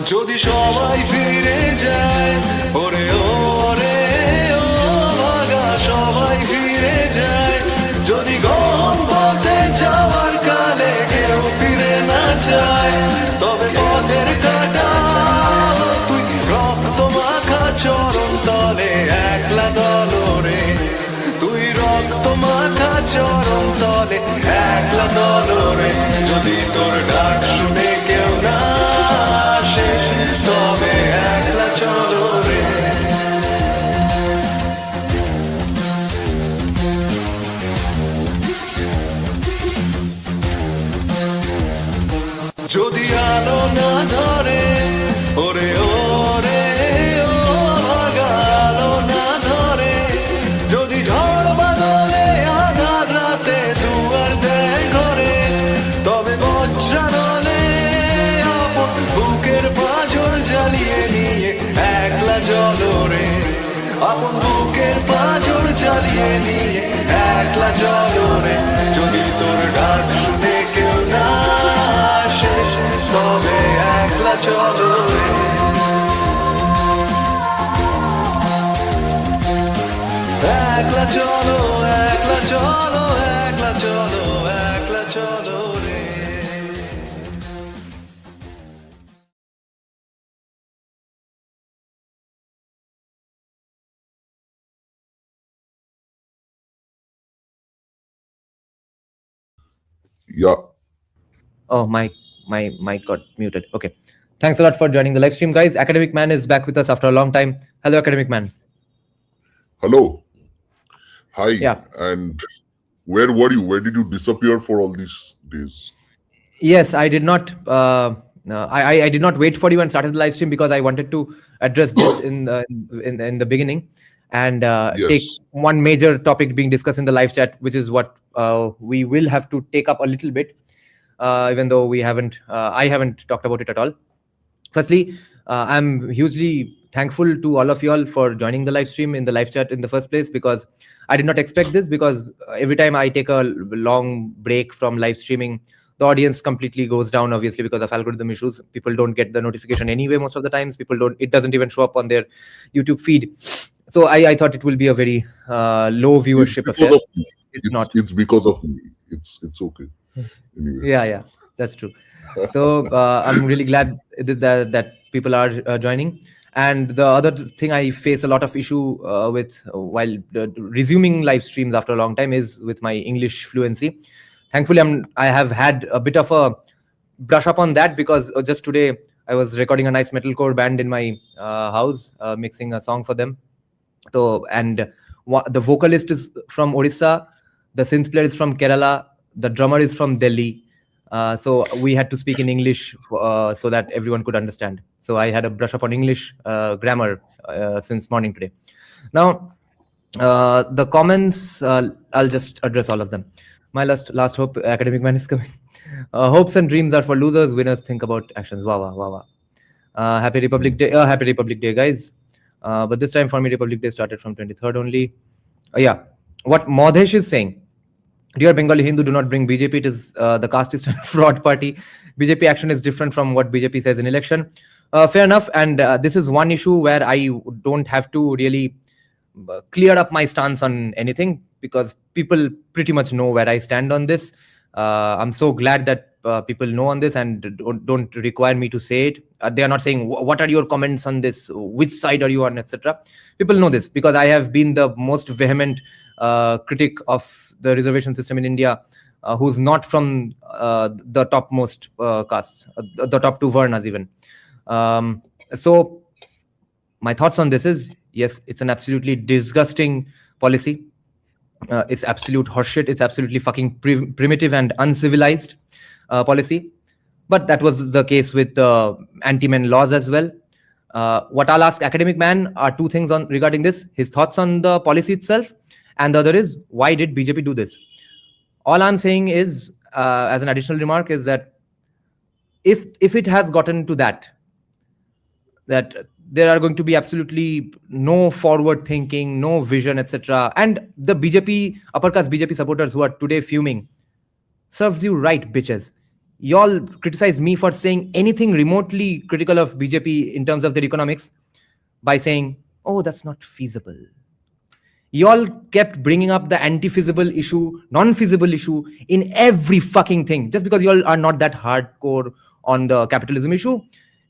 যদি সবাই ফিরে যায়, ওরে ওরে ও ভাগা সবাই ফিরে যায়, যদি গহন পথে যাওয়ার কালে কেউ ফিরে না যায়, তবে পথের কাটা তুই রক্ত মাখা চরণ তলে একলা দলরে, তুই রক্ত মাখা চরণ তলে একলা দলরে, যদি তোর ডাক শুনে কেউ না আসে, তবে একলা চলো রে। যদি আলো না ধরে, ওরে ওরে ও ভাগা আলো না ধরে, যদি ঝড় বাদলে আধার রাতে দুয়ার দেয় ঘরে, তবে বজ্রানলে আপন বুকের পাঁজর জ্বালিয়ে নিয়ে একলা চলো রে, আপন বুকের পাঁজর জ্বালিয়ে নিয়ে একলা চলো রে, যদি তোর ডাক শুনে কেউ না আসে, তবে একলা চলো রে। একলা চলো, একলা চলো, একলা চলো, একলা চলো রে। Yeah. Oh, my mic got muted. Okay. Thanks a lot for joining the live stream, guys. Academic Man is back with us after a long time. Hello, Academic Man. Hello. Hi. Yeah. And where were you? Where did you disappear for all these days? Yes, I did not. I did not wait for you and started the live stream because I wanted to address this in the beginning and Yes. take one major topic being discussed in the live chat, which is what we will have to take up a little bit, even though I haven't talked about it at all. Firstly, I'm hugely thankful to all of you all for joining the live stream in the live chat in the first place, because I did not expect this, because every time I take a long break from live streaming, the audience completely goes down, obviously, because of algorithm issues. People don't get the notification anyway most of the times. It doesn't even show up on their YouTube feed. So I thought it will be a very low viewership affair. It's not. It's because of me. It's okay. Anyway. Yeah, that's true. So I'm really glad that people are joining. And the other thing I face a lot of issue with while resuming live streams after a long time is with my English fluency. Thankfully, I have had a bit of a brush up on that, because just today I was recording a nice metalcore band in my house, mixing a song for them. So, and the vocalist is from Orissa, the synth player is from Kerala, the drummer is from Delhi. So we had to speak in English so that everyone could understand. So I had a brush up on English grammar since morning today. Now, the comments, I'll just address all of them. My last hope, Academic Man is coming. Hopes and dreams are for losers. Winners think about actions. Wow. Happy Republic Day. Happy Republic Day, guys. But this time for me, Republic Day started from 23rd only. Yeah. What Modhesh is saying. Dear Bengali Hindu, do not bring BJP. It is the casteist and fraud party. BJP action is different from what BJP says in election. Fair enough. And this is one issue where I don't have to really clear up my stance on anything, because people pretty much know where I stand on this. I'm so glad that people know on this and don't require me to say it. They are not saying, what are your comments on this? Which side are you on, etc. People know this, because I have been the most vehement critic of the reservation system in India, who's not from the topmost castes, the top two varnas even. So my thoughts on this is, yes, it's an absolutely disgusting policy. It's absolute horseshit. It's absolutely fucking primitive and uncivilized policy. But that was the case with anti-men laws as well. What I'll ask Academic Man are two things regarding this: his thoughts on the policy itself, and the other is, why did BJP do this? All I'm saying is, as an additional remark, is that if it has gotten to that there are going to be absolutely no forward thinking, no vision, etc., and the BJP upper caste BJP supporters who are today fuming, serves you right, bitches. y'all criticize me for saying anything remotely critical of BJP in terms of their economics by saying, oh, that's not feasible. Y'all kept bringing up the anti-feasible issue, non-feasible issue in every fucking thing. Just because y'all are not that hardcore on the capitalism issue,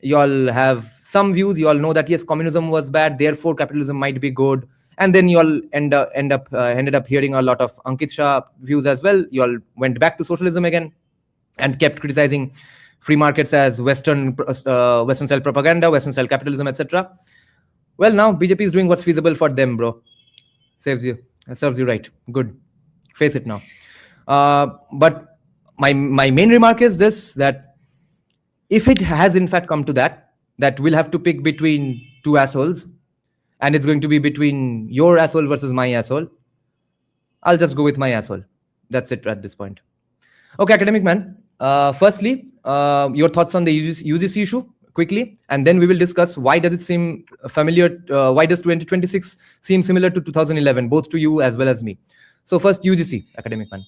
y'all have some views. Y'all know that yes, communism was bad, therefore capitalism might be good. And then y'all ended up hearing a lot of Ankit Shah views as well. Y'all went back to socialism again and kept criticizing free markets as Western style propaganda, Western style capitalism, etc. Well, now BJP is doing what's feasible for them, bro. Serves you right. Good. Face it now. But my main remark is this: that if it has in fact come to that we'll have to pick between two assholes, and it's going to be between your asshole versus my asshole, I'll just go with my asshole. That's it at this point. Okay, academic man. Firstly, your thoughts on the UGC issue quickly, and then we will discuss why does it seem familiar. Why does 2026 seem similar to 2011, both to you as well as me? So first, UGC, academic man.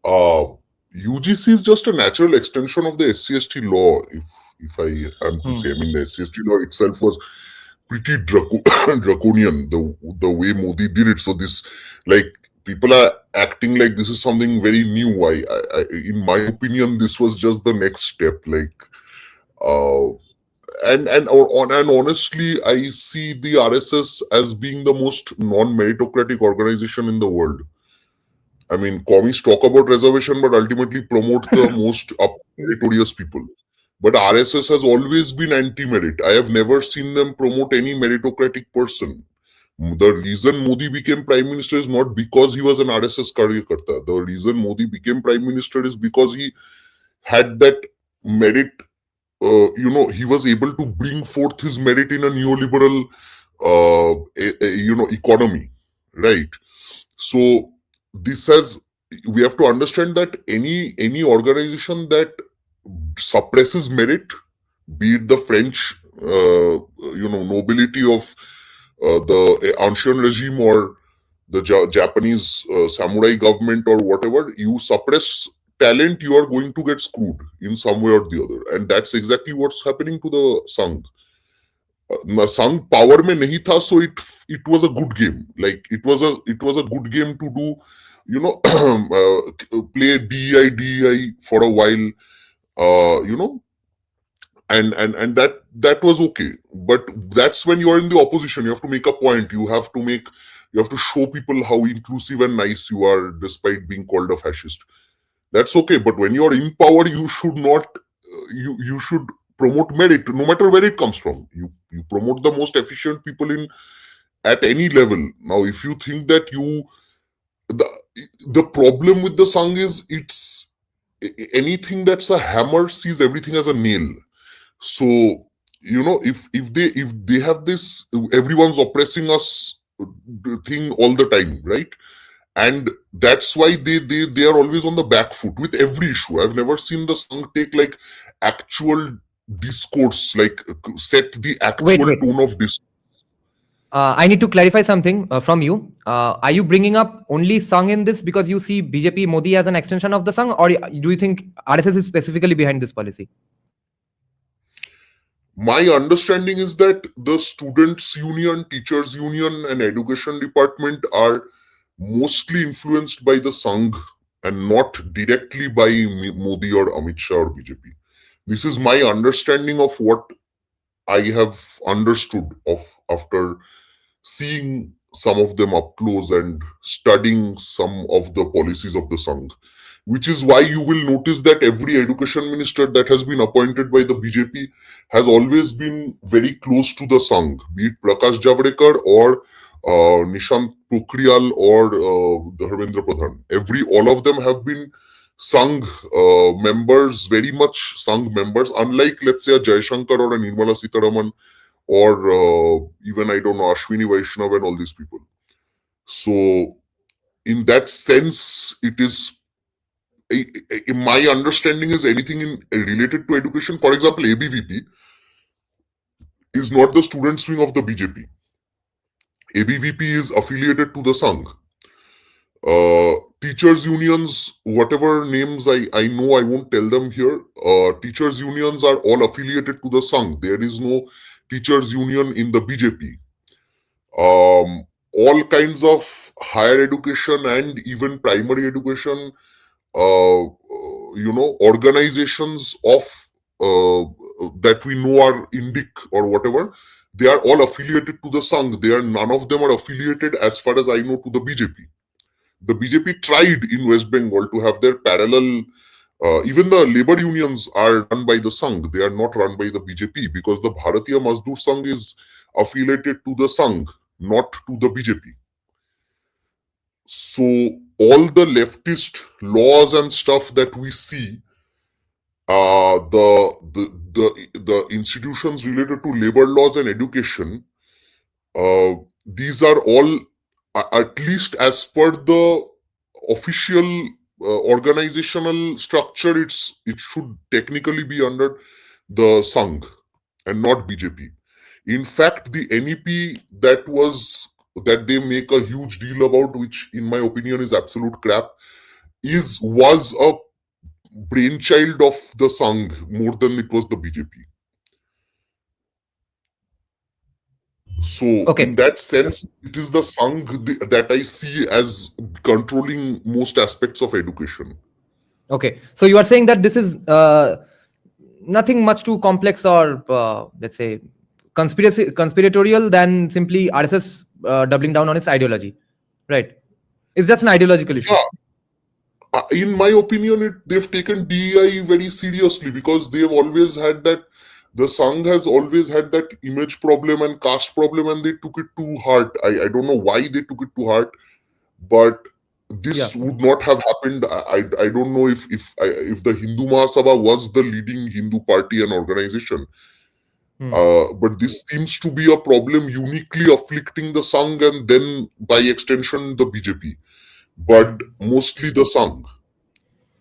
UGC is just a natural extension of the SC/ST law, if I am to say. I mean, the SC/ST law itself was pretty draconian, the way Modi did it. So this, like, people are acting like this is something very new. In my opinion, this was just the next step. Like, and honestly, I see the RSS as being the most non-meritocratic organization in the world. I mean, commies talk about reservation, but ultimately promote the most meritorious people. But RSS has always been anti-merit. I have never seen them promote any meritocratic person. The reason Modi became prime minister is not because he was an RSS Karyakarta. The reason Modi became prime minister is because he had that merit. He was able to bring forth his merit in a neoliberal, economy, right? So we have to understand that any organization that suppresses merit, be it the French, nobility of the ancient regime or the Japanese samurai government or whatever, you suppress talent, you are going to get screwed in some way or the other. And that's exactly what's happening to the Sangh. Sangh power mein nahi tha, so it was a good game. Like, it was a good game to do, play DEI for a while, and that was okay. But that's when you're in the opposition. You have to make a point. You have to show people how inclusive and nice you are, despite being called a fascist. That's okay. But when you're in power, you should not. You should promote merit, no matter where it comes from. You promote the most efficient people at any level. Now, if you think that the problem with the Sangh is it's anything that's a hammer sees everything as a nail. So, if they have this everyone's oppressing us thing all the time, right? And that's why they are always on the back foot with every issue. I've never seen the Sangh take like actual discourse, like set the actual tone of discourse. I need to clarify something from you. Are you bringing up only Sangh in this because you see BJP Modi as an extension of the Sangh, or do you think RSS is specifically behind this policy? My understanding is that the students' union, teachers' union, and education department are mostly influenced by the Sangh and not directly by Modi or Amit Shah or BJP. This is my understanding of what I have understood after seeing some of them up close and studying some of the policies of the Sangh. Which is why you will notice that every education minister that has been appointed by the BJP has always been very close to the Sangh, be it Prakash Javadekar or Nishant Pokhriyal or Dharmendra Pradhan. All of them have been Sangh members, very much Sangh members, unlike, let's say, a Jaishankar or a Nirmala Sitharaman or even, I don't know, Ashwini Vaishnav and all these people. So, in that sense, it is, my understanding is anything related to education. For example, ABVP is not the students' wing of the BJP. ABVP is affiliated to the Sangh. Teachers unions, whatever names I know, I won't tell them here. Teachers unions are all affiliated to the Sangh. There is no teachers union in the BJP. All kinds of higher education and even primary education, organizations of that we know are Indic or whatever, they are all affiliated to the Sangh. None of them are affiliated, as far as I know, to the BJP. The BJP tried in West Bengal to have their parallel. Even the labor unions are run by the Sangh. They are not run by the BJP, because the Bharatiya Mazdoor Sangh is affiliated to the Sangh, not to the BJP. So all the leftist laws and stuff that we see, the institutions related to labor laws and education, these are all, at least as per the official organizational structure, it should technically be under the Sangh and not BJP. In fact, the NEP that they make a huge deal about, which in my opinion is absolute crap, was a brainchild of the Sangh more than it was the BJP. So in that sense, it is the Sangh that I see as controlling most aspects of education. Okay, so you are saying that this is nothing much too complex or let's say conspiratorial than simply RSS doubling down on its ideology, right? It's just an ideological issue. Yeah. In my opinion, they've taken DEI very seriously, because they've always had that. The Sangh has always had that image problem and caste problem, and they took it to heart. I don't know why they took it to heart, but this would not have happened. I don't know if the Hindu Mahasabha was the leading Hindu party and organization. But this seems to be a problem uniquely afflicting the Sangh, and then by extension the BJP, but mostly the Sangh.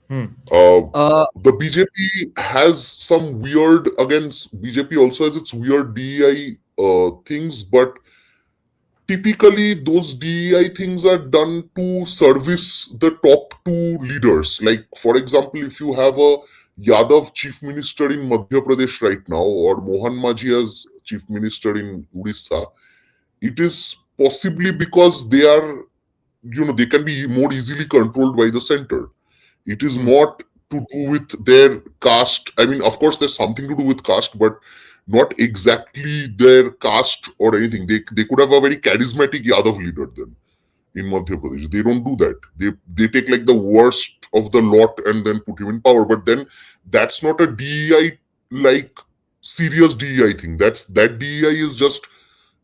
The BJP has some weird, again, BJP also has its weird DEI things, but typically those DEI things are done to service the top two leaders. Like, for example, if you have a Yadav chief minister in Madhya Pradesh right now, or Mohan Majhi as chief minister in Odisha, it is possibly because they are, they can be more easily controlled by the center. It is not to do with their caste. I mean, of course, there's something to do with caste, but not exactly their caste or anything. They could have a very charismatic Yadav leader then in Madhya Pradesh. They don't do that. They take like the worst of the lot and then put him in power. But then that's not a DEI, like serious DEI thing. That DEI is just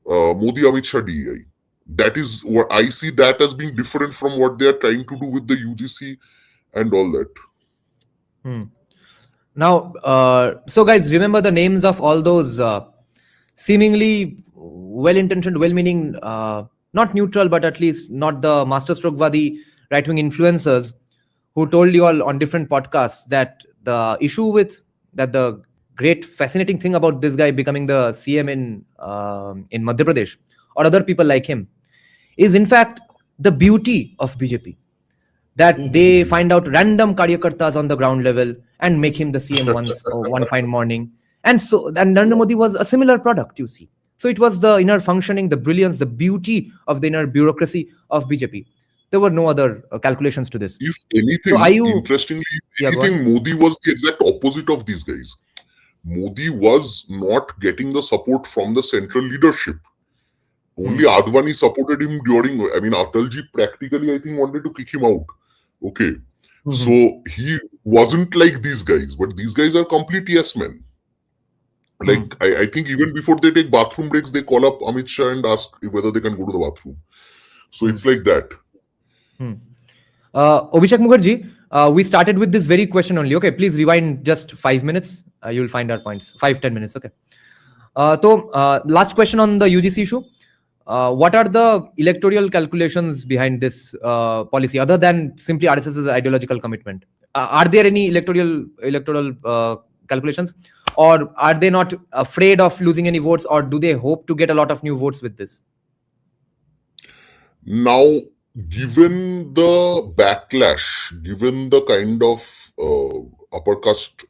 Modi Amit Shah DEI. That is what I see that as being different from what they are trying to do with the UGC and all that. Now, so guys, remember the names of all those seemingly well-intentioned, well-meaning, not neutral, but at least not the masterstroke-vadi right-wing influencers who told you all on different podcasts that the issue with that the great fascinating thing about this guy becoming the CM in Madhya Pradesh or other people like him is in fact the beauty of BJP. That they find out random karyakartas on the ground level and make him the CM one fine morning. And Narendra Modi was a similar product, you see. So it was the inner functioning, the brilliance, the beauty of the inner bureaucracy of BJP. There were no other calculations to this. If anything, interestingly, Modi was the exact opposite of these guys. Modi was not getting the support from the central leadership. Only Advani supported him during, Atalji practically, I think, wanted to kick him out. Okay. So he wasn't like these guys, but these guys are complete yes men. Like, I think even before they take bathroom breaks, they call up Amit Shah and ask whether they can go to the bathroom. So it's like that. Abhishek Mukherjee, we started with this very question only. Okay, please rewind just 5 minutes. You'll find our points. 5-10 minutes. Okay. So, last question on the UGC issue. What are the electoral calculations behind this policy other than simply RSS's ideological commitment? Are there any electoral calculations, or are they not afraid of losing any votes, or do they hope to get a lot of new votes with this? Now, given the backlash, given the kind of upper caste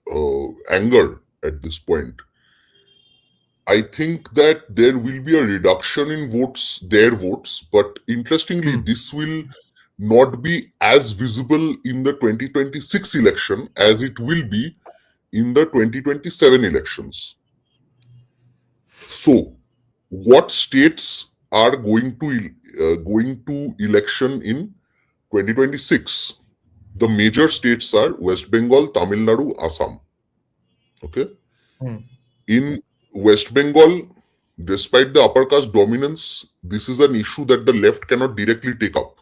anger at this point, I think that there will be a reduction in votes, their votes, but interestingly, this will not be as visible in the 2026 election as it will be in the 2027 elections. So, what states are going to election in 2026? The major states are West Bengal, Tamil Nadu, Assam. Okay. In West Bengal, despite the upper caste dominance, this is an issue that the left cannot directly take up.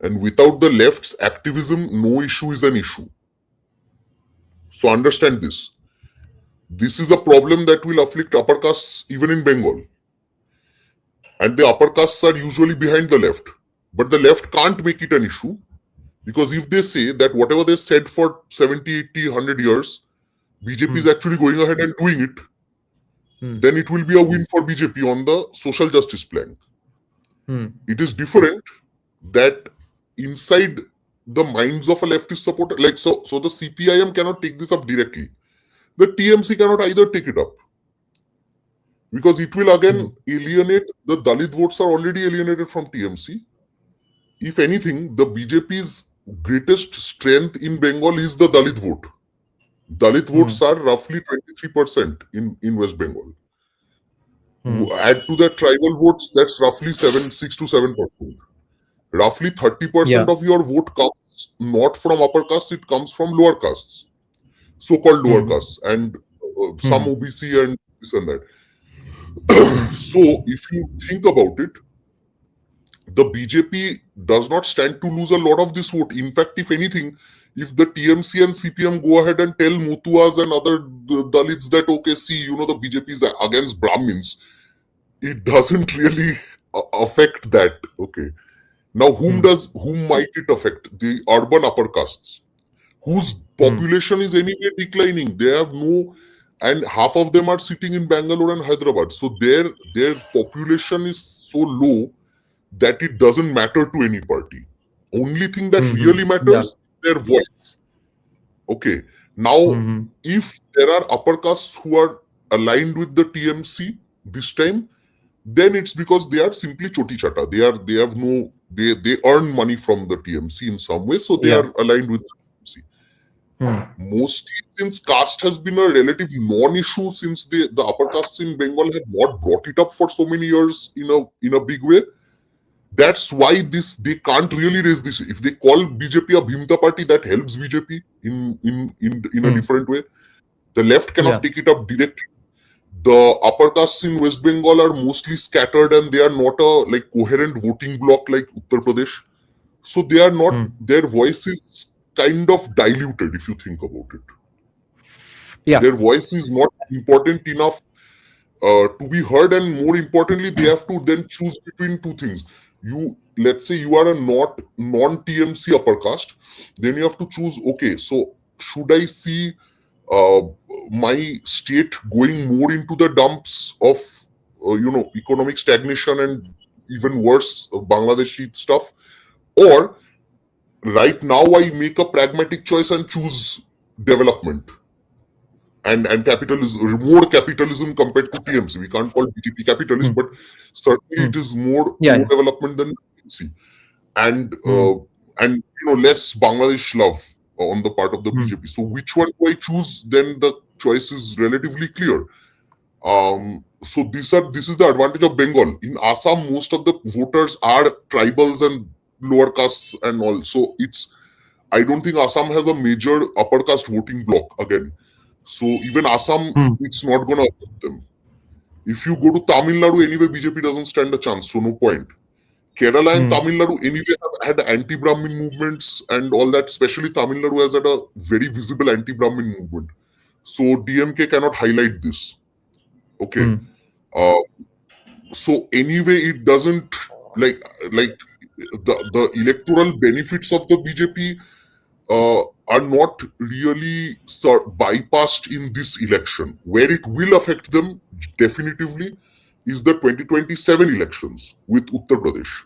And without the left's activism, no issue is an issue. So understand this. This is a problem that will afflict upper castes even in Bengal. And the upper castes are usually behind the left. But the left can't make it an issue, because if they say that whatever they said for 70, 80, 100 years, BJP is actually going ahead and doing it, then it will be a win for BJP on the social justice plank. It is different that inside the minds of a leftist supporter, like so the CPIM cannot take this up directly. The TMC cannot either take it up, because it will again alienate. The Dalit votes are already alienated from TMC. If anything, the BJP's greatest strength in Bengal is the Dalit vote. Dalit votes are roughly 23% in West Bengal. Add to that tribal votes, that's roughly 6 to 7%. Roughly 30% of your vote comes not from upper castes, it comes from lower castes, so-called lower castes, and some OBC and this and that. So if you think about it, the BJP does not stand to lose a lot of this vote. In fact, if anything, if the TMC and CPM go ahead and tell Mutuas and other Dalits that, okay, see, the BJP is against Brahmins, it doesn't really affect that. Okay. Now, whom might it affect? The urban upper castes, whose population is anyway declining. They have and half of them are sitting in Bangalore and Hyderabad. So their population is so low that it doesn't matter to any party. Only thing that really matters is their voice. Okay. Now, if there are upper castes who are aligned with the TMC this time, then it's because they are simply choti chata. They earn money from the TMC in some way, so they are aligned with the TMC. Mostly, since caste has been a relative non-issue, since the upper castes in Bengal have not brought it up for so many years in a big way, that's why they can't really raise this. If they call BJP a Bhimta party, that helps BJP in a different way. The left cannot take it up directly. The upper castes in West Bengal are mostly scattered and they are not a coherent voting bloc like Uttar Pradesh. So they are not, their voice is kind of diluted if you think about it. Their voice is not important enough to be heard, and more importantly, they have to then choose between two things. Let's say you are a non-TMC upper caste, then you have to choose, okay, so should I see my state going more into the dumps of economic stagnation and even worse Bangladeshi stuff, or right now I make a pragmatic choice and choose development and capitalism, more capitalism compared to TMC. We can't call BJP capitalist, but certainly it is more development than TMC, and less Bangladesh love on the part of the BJP. So which one do I choose? Then the choice is relatively clear. So this is the advantage of Bengal. In Assam, most of the voters are tribals and lower castes and all. So I don't think Assam has a major upper caste voting bloc again. So even Assam, it's not going to affect them. If you go to Tamil Nadu, anyway, BJP doesn't stand a chance. So no point. Kerala and Tamil Nadu anyway have had anti-Brahmin movements and all that. Especially Tamil Nadu has had a very visible anti-Brahmin movement. So DMK cannot highlight this. Okay. So anyway, it doesn't like the electoral benefits of the BJP are not really bypassed in this election. Where it will affect them definitively is the 2027 elections with Uttar Pradesh.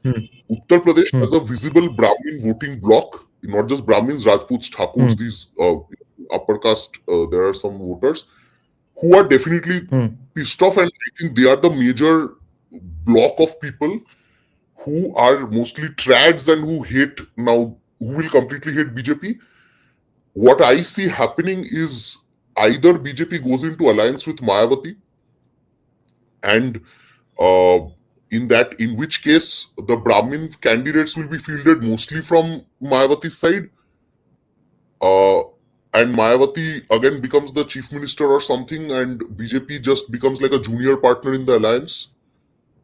Uttar Pradesh has a visible Brahmin voting bloc, not just Brahmins, Rajputs, Thakurs, these upper caste, there are some voters who are definitely pissed off, and I think they are the major block of people who are mostly trads and who will completely hate BJP. What I see happening is either BJP goes into alliance with Mayawati, and in which case the Brahmin candidates will be fielded mostly from Mayawati's side, and Mayawati again becomes the chief minister or something, and BJP just becomes like a junior partner in the alliance.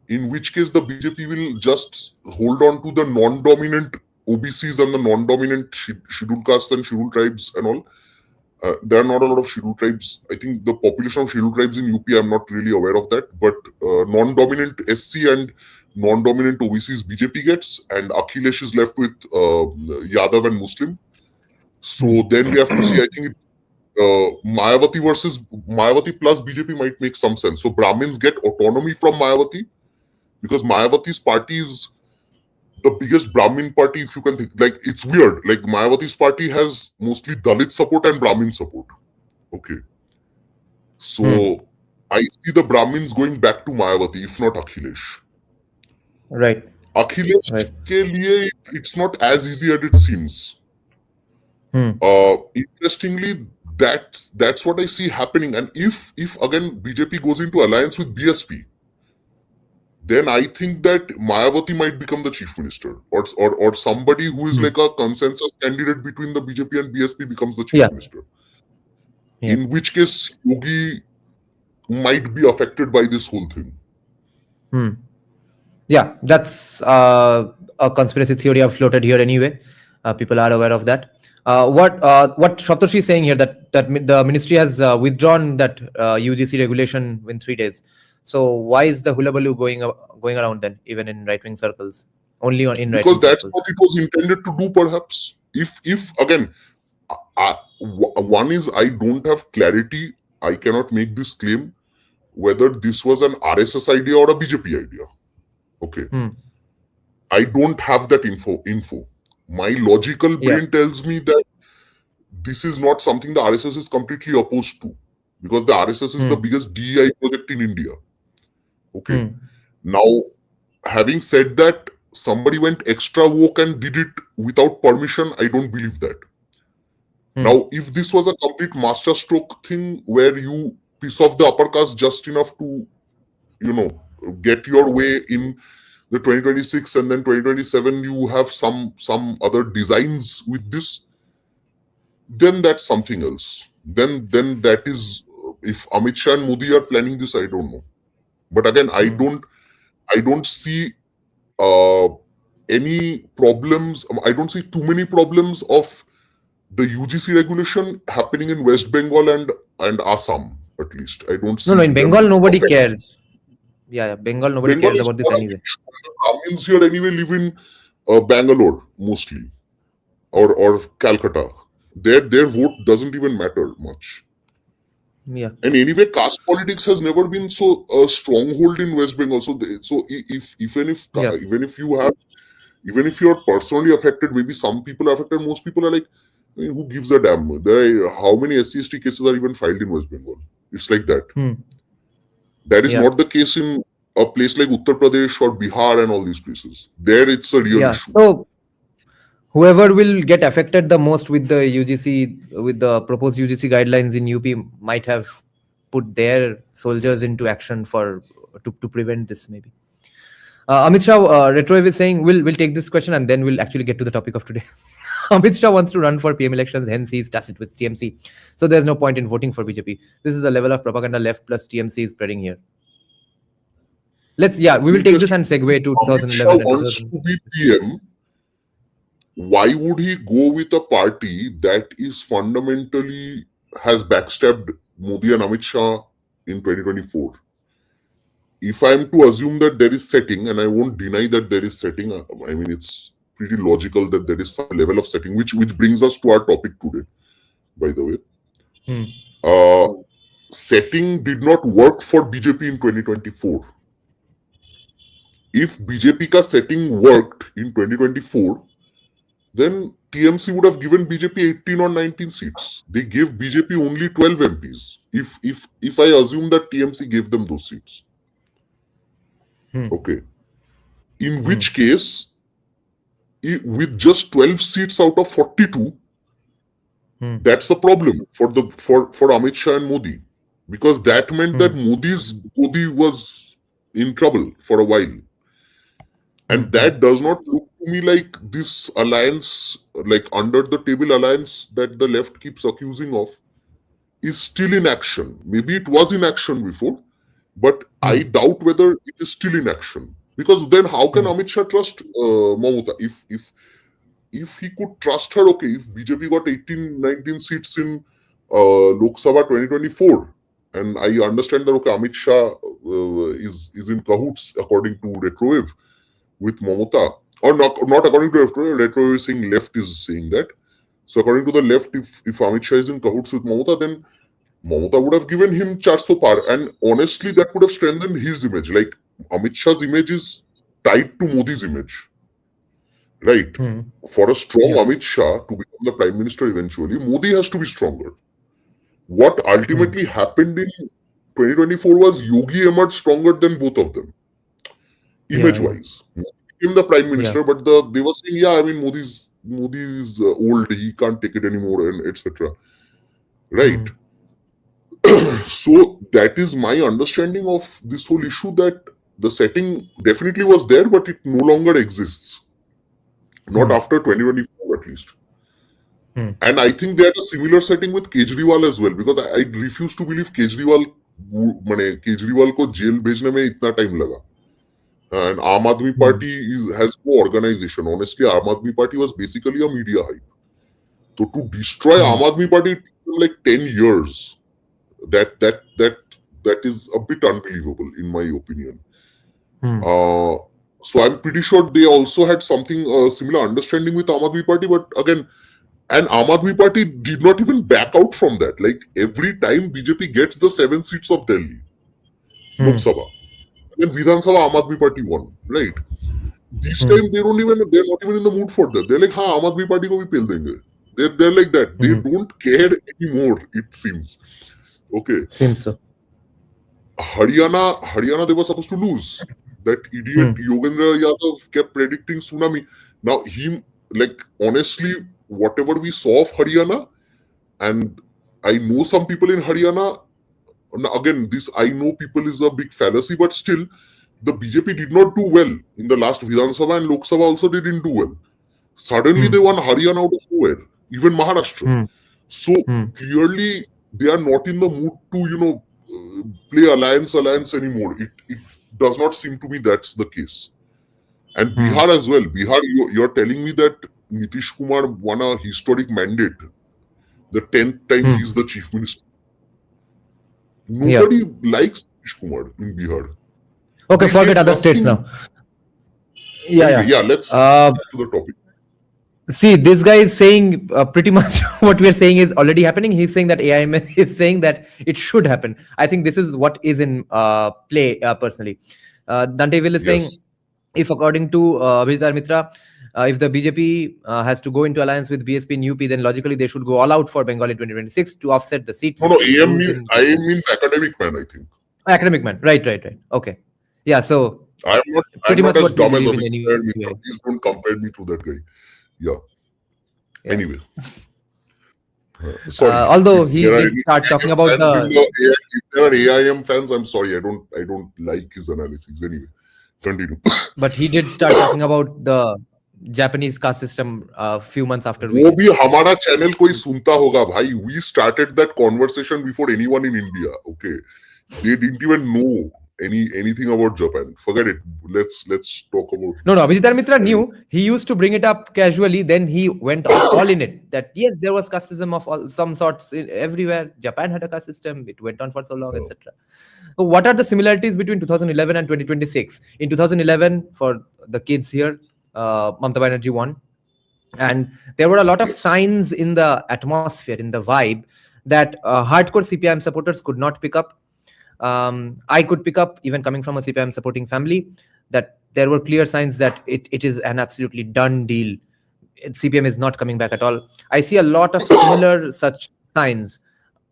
In which case the BJP will just hold on to the non-dominant OBCs and the non-dominant scheduled castes and scheduled tribes and all. There are not a lot of scheduled tribes. I think the population of scheduled tribes in UP, I'm not really aware of that. But non-dominant SC and non-dominant OBCs BJP gets, and Akhilesh is left with Yadav and Muslim. So then we have to see, I think, Mayawati plus BJP might make some sense. So Brahmins get autonomy from Mayawati, because Mayawati's party is the biggest Brahmin party, if you can think. Like, it's weird. Like, Mayawati's party has mostly Dalit support and Brahmin support. Okay. So, I see the Brahmins going back to Mayawati, if not Akhilesh. Right. Akhilesh ke liye, it's not as easy as it seems. Interestingly, that's what I see happening. And if again BJP goes into alliance with BSP, then I think that Mayawati might become the chief minister, or somebody who is like a consensus candidate between the BJP and BSP becomes the chief minister. Yeah. In which case, Yogi might be affected by this whole thing. Yeah, that's a conspiracy theory I've floated here anyway. People are aware of that. What Saptarshi is saying here, that the ministry has withdrawn that UGC regulation in 3 days. So why is the hullabaloo going around then, even in right-wing circles? Only in right-wing circles? Because that's what it was intended to do, perhaps. If again, one is, I don't have clarity. I cannot make this claim whether this was an RSS idea or a BJP idea. Okay. I don't have that info. My logical brain tells me that this is not something the RSS is completely opposed to, because the RSS is the biggest DEI project in India. Okay. Now, having said that, somebody went extra woke and did it without permission. I don't believe that. Now, if this was a complete masterstroke thing where you piss off the upper caste just enough to, get your way in the 2026 and then 2027, you have some other designs with this, then that's something else. Then that is, if Amit Shah and Modi are planning this, I don't know. But again, I don't see any problems. I don't see too many problems of the UGC regulation happening in West Bengal and Assam, at least. I don't see. No, in Bengal, nobody cares. Yeah, Bengal, nobody cares about this anyway. The Brahmins here anyway live in Bangalore, mostly. Or Calcutta. Their vote doesn't even matter much. Yeah. And anyway, caste politics has never been so a stronghold in West Bengal. So even if you are personally affected, maybe some people are affected. Most people are like, who gives a damn? How many SC/ST cases are even filed in West Bengal? It's like that. That is not the case in a place like Uttar Pradesh or Bihar and all these places. There, it's a real issue. So, whoever will get affected the most with the UGC, with the proposed UGC guidelines in UP, might have put their soldiers into action to prevent this, maybe. Amit Shah, Retrowave is saying, we'll take this question and then we'll actually get to the topic of today. Amit Shah wants to run for PM elections, hence he's tacit with TMC. So there's no point in voting for BJP. This is the level of propaganda left plus TMC is spreading here. We will take this and segue to 2011. Amit Shah wants to be PM. Why would he go with a party that is fundamentally has backstabbed Modi and Amit Shah in 2024? If I am to assume that there is setting, and I won't deny that there is setting, I mean, it's pretty logical that there is some level of setting, which brings us to our topic today, by the way. Setting did not work for BJP in 2024. if BJP ka setting worked in 2024, then TMC would have given BJP 18 or 19 seats. They gave BJP only 12 MPs. If I assume that TMC gave them those seats. Okay. In which case, with just 12 seats out of 42, that's a problem for Amit Shah and Modi, because that meant that Modi was in trouble for a while. And that does not look to me like this alliance, like under the table alliance that the left keeps accusing of, is still in action. Maybe it was in action before, but I doubt whether it is still in action. Because then how can Amit Shah trust Mamata? If he could trust her, okay, if BJP got 18, 19 seats in Lok Sabha 2024, and I understand that, okay, Amit Shah is in cahoots according to Retrowave with Mamata, or not according to Retrowave is saying left is saying that. So according to the left, if Amit Shah is in cahoots with Mamata, then Mamata would have given him 400 par, and honestly that would have strengthened his image. Like Amit Shah's image is tied to Modi's image. Right. For a strong Amit Shah to become the Prime Minister eventually, Modi has to be stronger. What ultimately happened in 2024 was Yogi emerged stronger than both of them, image-wise. Modi became the Prime Minister, but they were saying, yeah, I mean, Modi is old, he can't take it anymore, and etc. Right. So that is my understanding of this whole issue, that the setting definitely was there, but it no longer exists. Not after 2024 at least. And I think they had a similar setting with Kejriwal as well, because I refuse to believe Kejriwal ko jail bhejne mein itna time laga. And Aam Aadmi Party has no organization. Honestly, Aam Aadmi Party was basically a media hype. So to destroy Aam Aadmi Party, it took like 10 years. That is a bit unbelievable in my opinion. So I'm pretty sure they also had something similar understanding with Aam Aadmi Party, but again, and Aam Aadmi Party did not even back out from that. Like every time BJP gets the 7 seats of Delhi, Lok Sabha, then Vidhan Sabha Aam Aadmi Party won, right? This time they're not even in the mood for that. They're like, ha, Aam Aadmi Party ko bhi pel denge. They're like that. They don't care anymore, it seems. Okay. Seems so. Haryana, they were supposed to lose. That idiot Yogendra Yadav kept predicting tsunami. Now, honestly, whatever we saw of Haryana, and I know some people in Haryana, again, this I know people is a big fallacy, but still, the BJP did not do well. In the last Vidhan Sabha and Lok Sabha also, they didn't do well. Suddenly, they won Haryana out of nowhere, even Maharashtra. So, clearly, they are not in the mood to, play alliance anymore. It does not seem to me that's the case. And Bihar as well. Bihar, you're telling me that Nitish Kumar won a historic mandate. The 10th time he's the chief minister. Nobody likes Nitish Kumar in Bihar. Okay, forget other states now. Yeah, let's get to the topic. See, this guy is saying pretty much what we are saying is already happening. He's saying that AIM is saying that it should happen. I think this is what is in play personally. Dante Will is saying, if according to Abhijit Mitra, if the BJP has to go into alliance with BSP in UP, then logically they should go all out for Bengal in 2026 to offset the seats. No, AM means academic man, I think. Academic man, right. Okay. Yeah, so I'm not as dumb as Abhijit Mitra. Please don't compare me to that guy. Yeah. Anyway. Sorry. Although he did start talking about if there are AIM fans, I'm sorry. I don't like his analysis. Anyway, continue. But he did start talking about the Japanese caste system a few months after. वो भी हमारा channel कोई सुनता होगा भाई. We started that conversation before anyone in India. Okay, they didn't even know anything about Japan. Forget it. Let's talk about. No. Abhijit Mitra knew. He used to bring it up casually. Then he went all in it. That yes, there was casteism of some sorts everywhere. Japan had a caste system. It went on for so long, etc. So what are the similarities between 2011 and 2026? In 2011, for the kids here, Mamata Banerjee won, and there were a lot of signs in the atmosphere, in the vibe, that hardcore CPIM supporters could not pick up. I could pick up, even coming from a CPIM supporting family, that there were clear signs that it is an absolutely done deal. CPM is not coming back at all. I see a lot of similar such signs.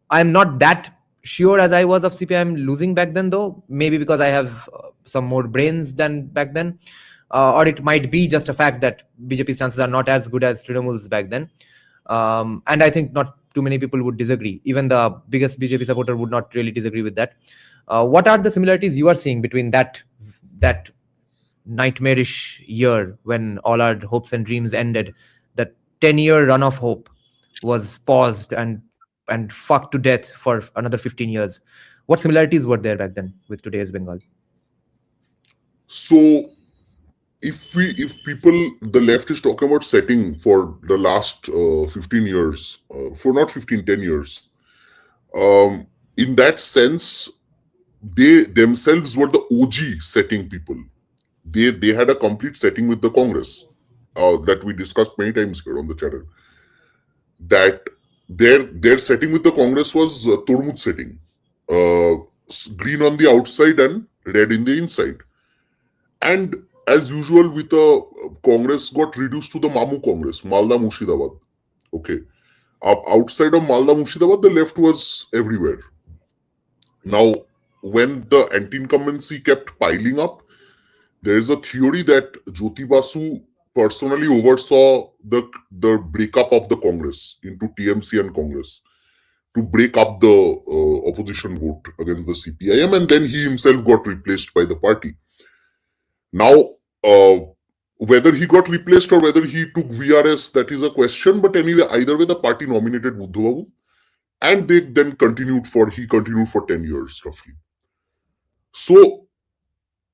I'm not that sure as I was of CPM losing back then, though. Maybe because I have some more brains than back then. Or it might be just a fact that BJP's chances are not as good as Trinamool's back then. And I think not too many people would disagree. Even the biggest BJP supporter would not really disagree with that. What are the similarities you are seeing between that nightmarish year when all our hopes and dreams ended? The 10-year run of hope was paused and fucked to death for another 15 years. What similarities were there back then with today's Bengal? So if the left is talking about setting for the last 15 years, for not 15, 10 years, in that sense, they themselves were the OG setting people. They had a complete setting with the Congress that we discussed many times here on the channel. That their setting with the Congress was Tormud setting, green on the outside and red in the inside. And as usual with the Congress got reduced to the Mamu Congress, Malda Murshidabad. Okay. Outside of Malda Murshidabad, the left was everywhere. Now, when the anti-incumbency kept piling up, there is a theory that Jyoti Basu personally oversaw the breakup of the Congress into TMC and Congress to break up the opposition vote against the CPIM, and then he himself got replaced by the party. Now, whether he got replaced or whether he took VRS, that is a question. But anyway, either way, the party nominated Buddhu Babu, and they then continued for 10 years roughly. So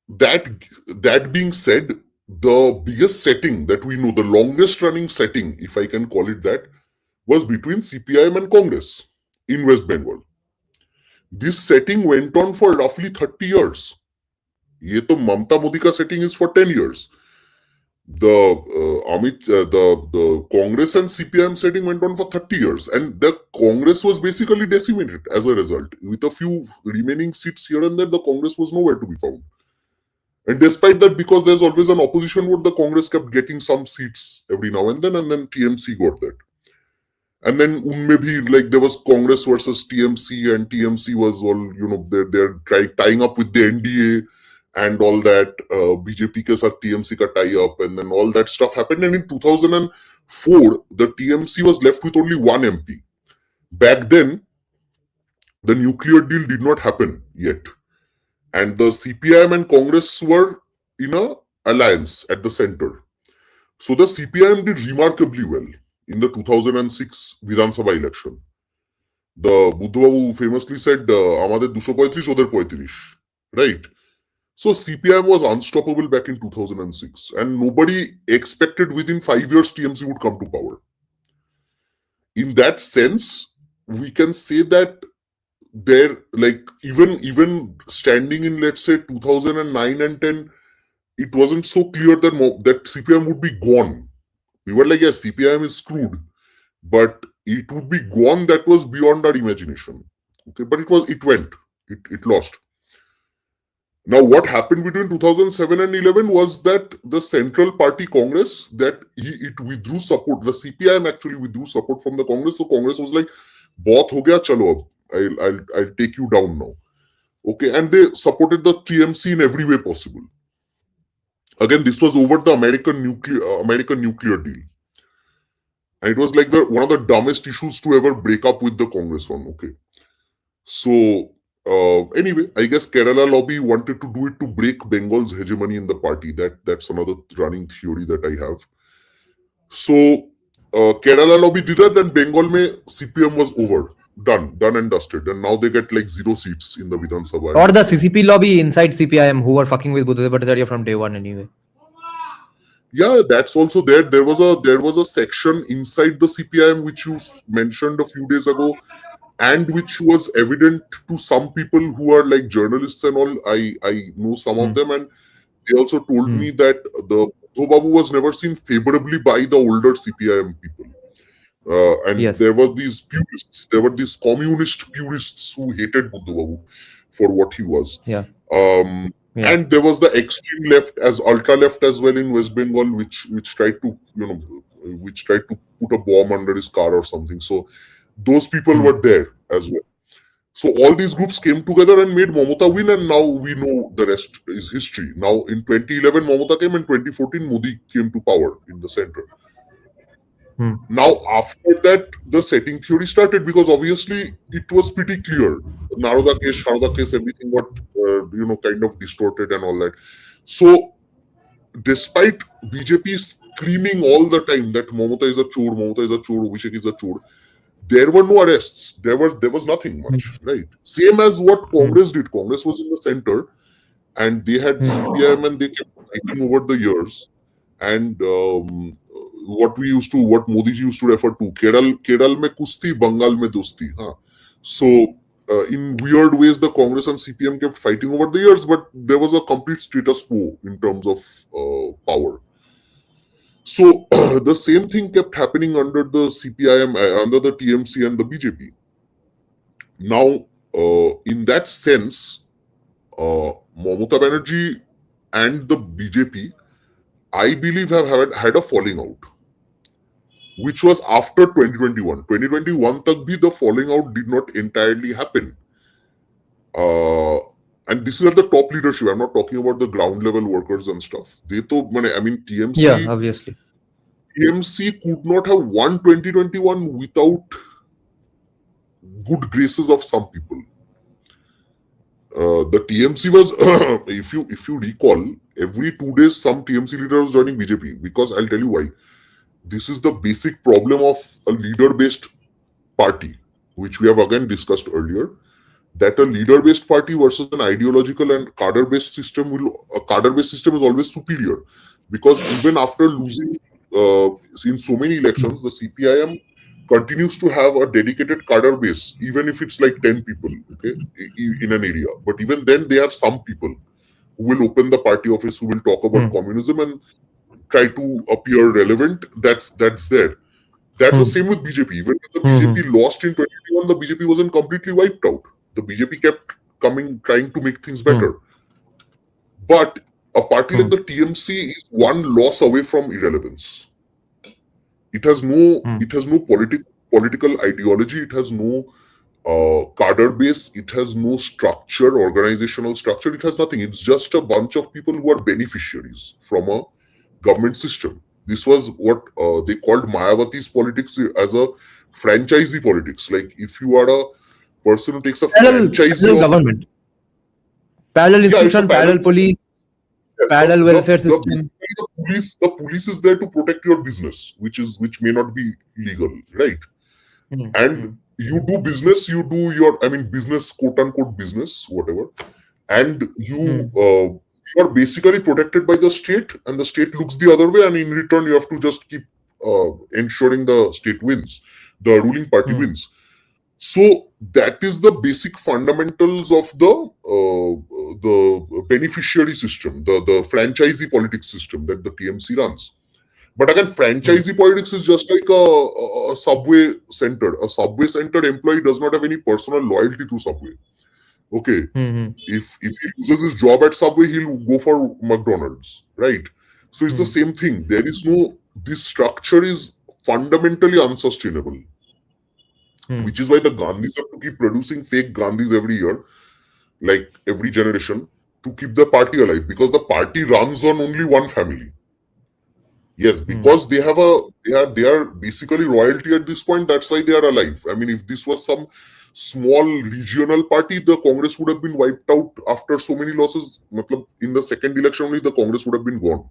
that being said, the biggest setting that we know, the longest running setting, if I can call it that, was between CPIM and Congress in West Bengal. This setting went on for roughly 30 years. ये तो Mamta Modi का setting is for 10 years. The Congress and CPIM setting went on for 30 years, and the Congress was basically decimated as a result. With a few remaining seats here and there, the Congress was nowhere to be found. And despite that, because there's always an opposition vote, the Congress kept getting some seats every now and then TMC got that. And then maybe like there was Congress versus TMC, and TMC was all, they're tying up with the NDA and all that. BJP ke saath TMC ka tie up, and then all that stuff happened. And in 2004, the TMC was left with only one MP. Back then, the nuclear deal did not happen yet. And the CPIM and Congress were in a alliance at the center. So the CPIM did remarkably well in the 2006 Vidhan Sabha election. The Buddhu Babu famously said, "Amader 235, oder 35." Right? So CPIM was unstoppable back in 2006, and nobody expected within 5 years TMC would come to power. In that sense, we can say that there, like even standing in, let's say, 2009 and 10, it wasn't so clear that CPIM would be gone. We were like, yes, CPIM is screwed, but it would be gone. That was beyond our imagination. Okay, but it lost. Now, what happened between 2007 and 11 was that the Central Party Congress, that it withdrew support. The CPIM actually withdrew support from the Congress. So Congress was like, "Bahut ho gaya, chalo ab. I'll take you down now." Okay, and they supported the TMC in every way possible. Again, this was over the American nuclear deal, and it was like one of the dumbest issues to ever break up with the Congress on. Okay, so anyway, I guess Kerala lobby wanted to do it to break Bengal's hegemony in the party. That's another running theory that I have. So Kerala lobby did that, and Bengal mein CPM was over. Done and dusted, and now they get like 0 seats in the Vidhan Sabha. Or the CCP lobby inside CPIM, who were fucking with Buddha Bhattacharya from day one anyway. Yeah, that's also there. There was a section inside the CPIM which you mentioned a few days ago, and which was evident to some people who are like journalists and all. I know some of them, and they also told me that the Buddhu Babu was never seen favorably by the older CPIM people. And Yes. there were these purists, there were these communist purists who hated Buddhu Babu for what he was. Yeah. Yeah. And there was the extreme left as ultra left as well in West Bengal, which tried to which tried to put a bomb under his car or something. So those people were there as well. So all these groups came together and made Mamata win, and now we know the rest is history. Now in 2011 Mamata came, and 2014 Modi came to power in the center. Now after that the setting theory started, because obviously it was pretty clear. Naroda case, Sharda case, everything got kind of distorted and all that. So despite BJP screaming all the time that Mamata is a chor, Abhishek is a chor, there were no arrests. There was nothing much, right? Same as what Congress did. Congress was in the center, and they had CPIM, and they kept fighting over the years. And what Modi used to refer to, Keral mein kusti, Bengal mein dosti. Huh? So in weird ways, the Congress and CPM kept fighting over the years, but there was a complete status quo in terms of power. So the same thing kept happening under the CPIM, under the TMC and the BJP. Now, in that sense, Mamata Banerjee and the BJP, I believe, have had a falling out, which was after 2021. 2021 tak bhi the falling out did not entirely happen. And this is at the top leadership. I'm not talking about the ground level workers and stuff. TMC. Yeah, obviously. TMC could not have won 2021 without good graces of some people. The TMC was, if you recall, every 2 days some TMC leader was joining BJP, because I'll tell you why. This is the basic problem of a leader-based party, which we have again discussed earlier. That a leader-based party versus an ideological and cadre-based system is always superior, because even after losing in so many elections, the CPIM continues to have a dedicated cadre base, even if it's like 10 people, okay, in an area. But even then, they have some people who will open the party office, who will talk about communism and try to appear relevant. That's there. That's the same with BJP. Even when the BJP lost in 2021, the BJP wasn't completely wiped out. The BJP kept trying to make things better. But a party like the TMC is one loss away from irrelevance. It has no political ideology. It has no cadre base. It has no structure, organizational structure. It has nothing. It's just a bunch of people who are beneficiaries from a government system. This was what they called Mayawati's politics as a franchisee politics. Like, if you are a person who takes a franchise government, parallel institution, parallel police, parallel welfare system. The police is there to protect your business, which may not be legal, right? And you do business, business, quote unquote business, whatever, and you are basically protected by the state, and the state looks the other way, and in return you have to just keep ensuring the state wins, the ruling party wins. So that is the basic fundamentals of the beneficiary system, the franchisee politics system that the TMC runs. But again, franchisee politics is just like a Subway centered. A Subway centered employee does not have any personal loyalty to Subway. Okay, if he loses his job at Subway, he'll go for McDonald's, right? So it's the same thing. There is this structure is fundamentally unsustainable. Which is why the Gandhis have to keep producing fake Gandhis every year, like every generation, to keep the party alive, because the party runs on only one family. Yes, because they are basically royalty at this point. That's why they are alive. I mean, if this was some small regional party, the Congress would have been wiped out after so many losses. In the second election only, the Congress would have been gone.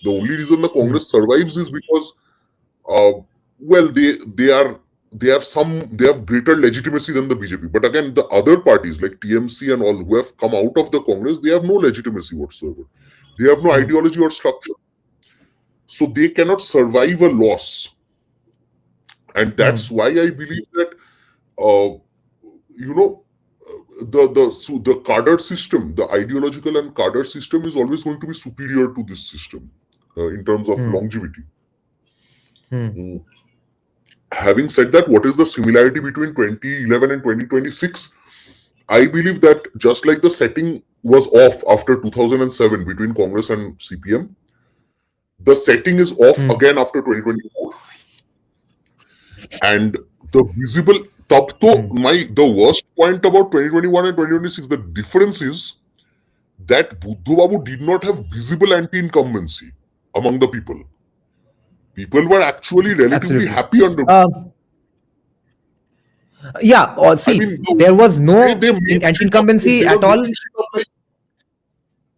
The only reason the Congress survives is because, they have greater legitimacy than the BJP. But again, the other parties like TMC and all who have come out of the Congress, they have no legitimacy whatsoever. They have no ideology or structure. So they cannot survive a loss. And that's why I believe that, the cadre system, the ideological and cadre system is always going to be superior to this system in terms of longevity. Having said that, what is the similarity between 2011 and 2026? I believe that just like the setting was off after 2007 between Congress and CPM. The setting is off again after 2024. And the visible top to the worst point about 2021 and 2026, the difference is that Buddhu Babu did not have visible anti-incumbency among the people. People were actually relatively Absolutely. happy under. Yeah, see, there was no anti-incumbency at all.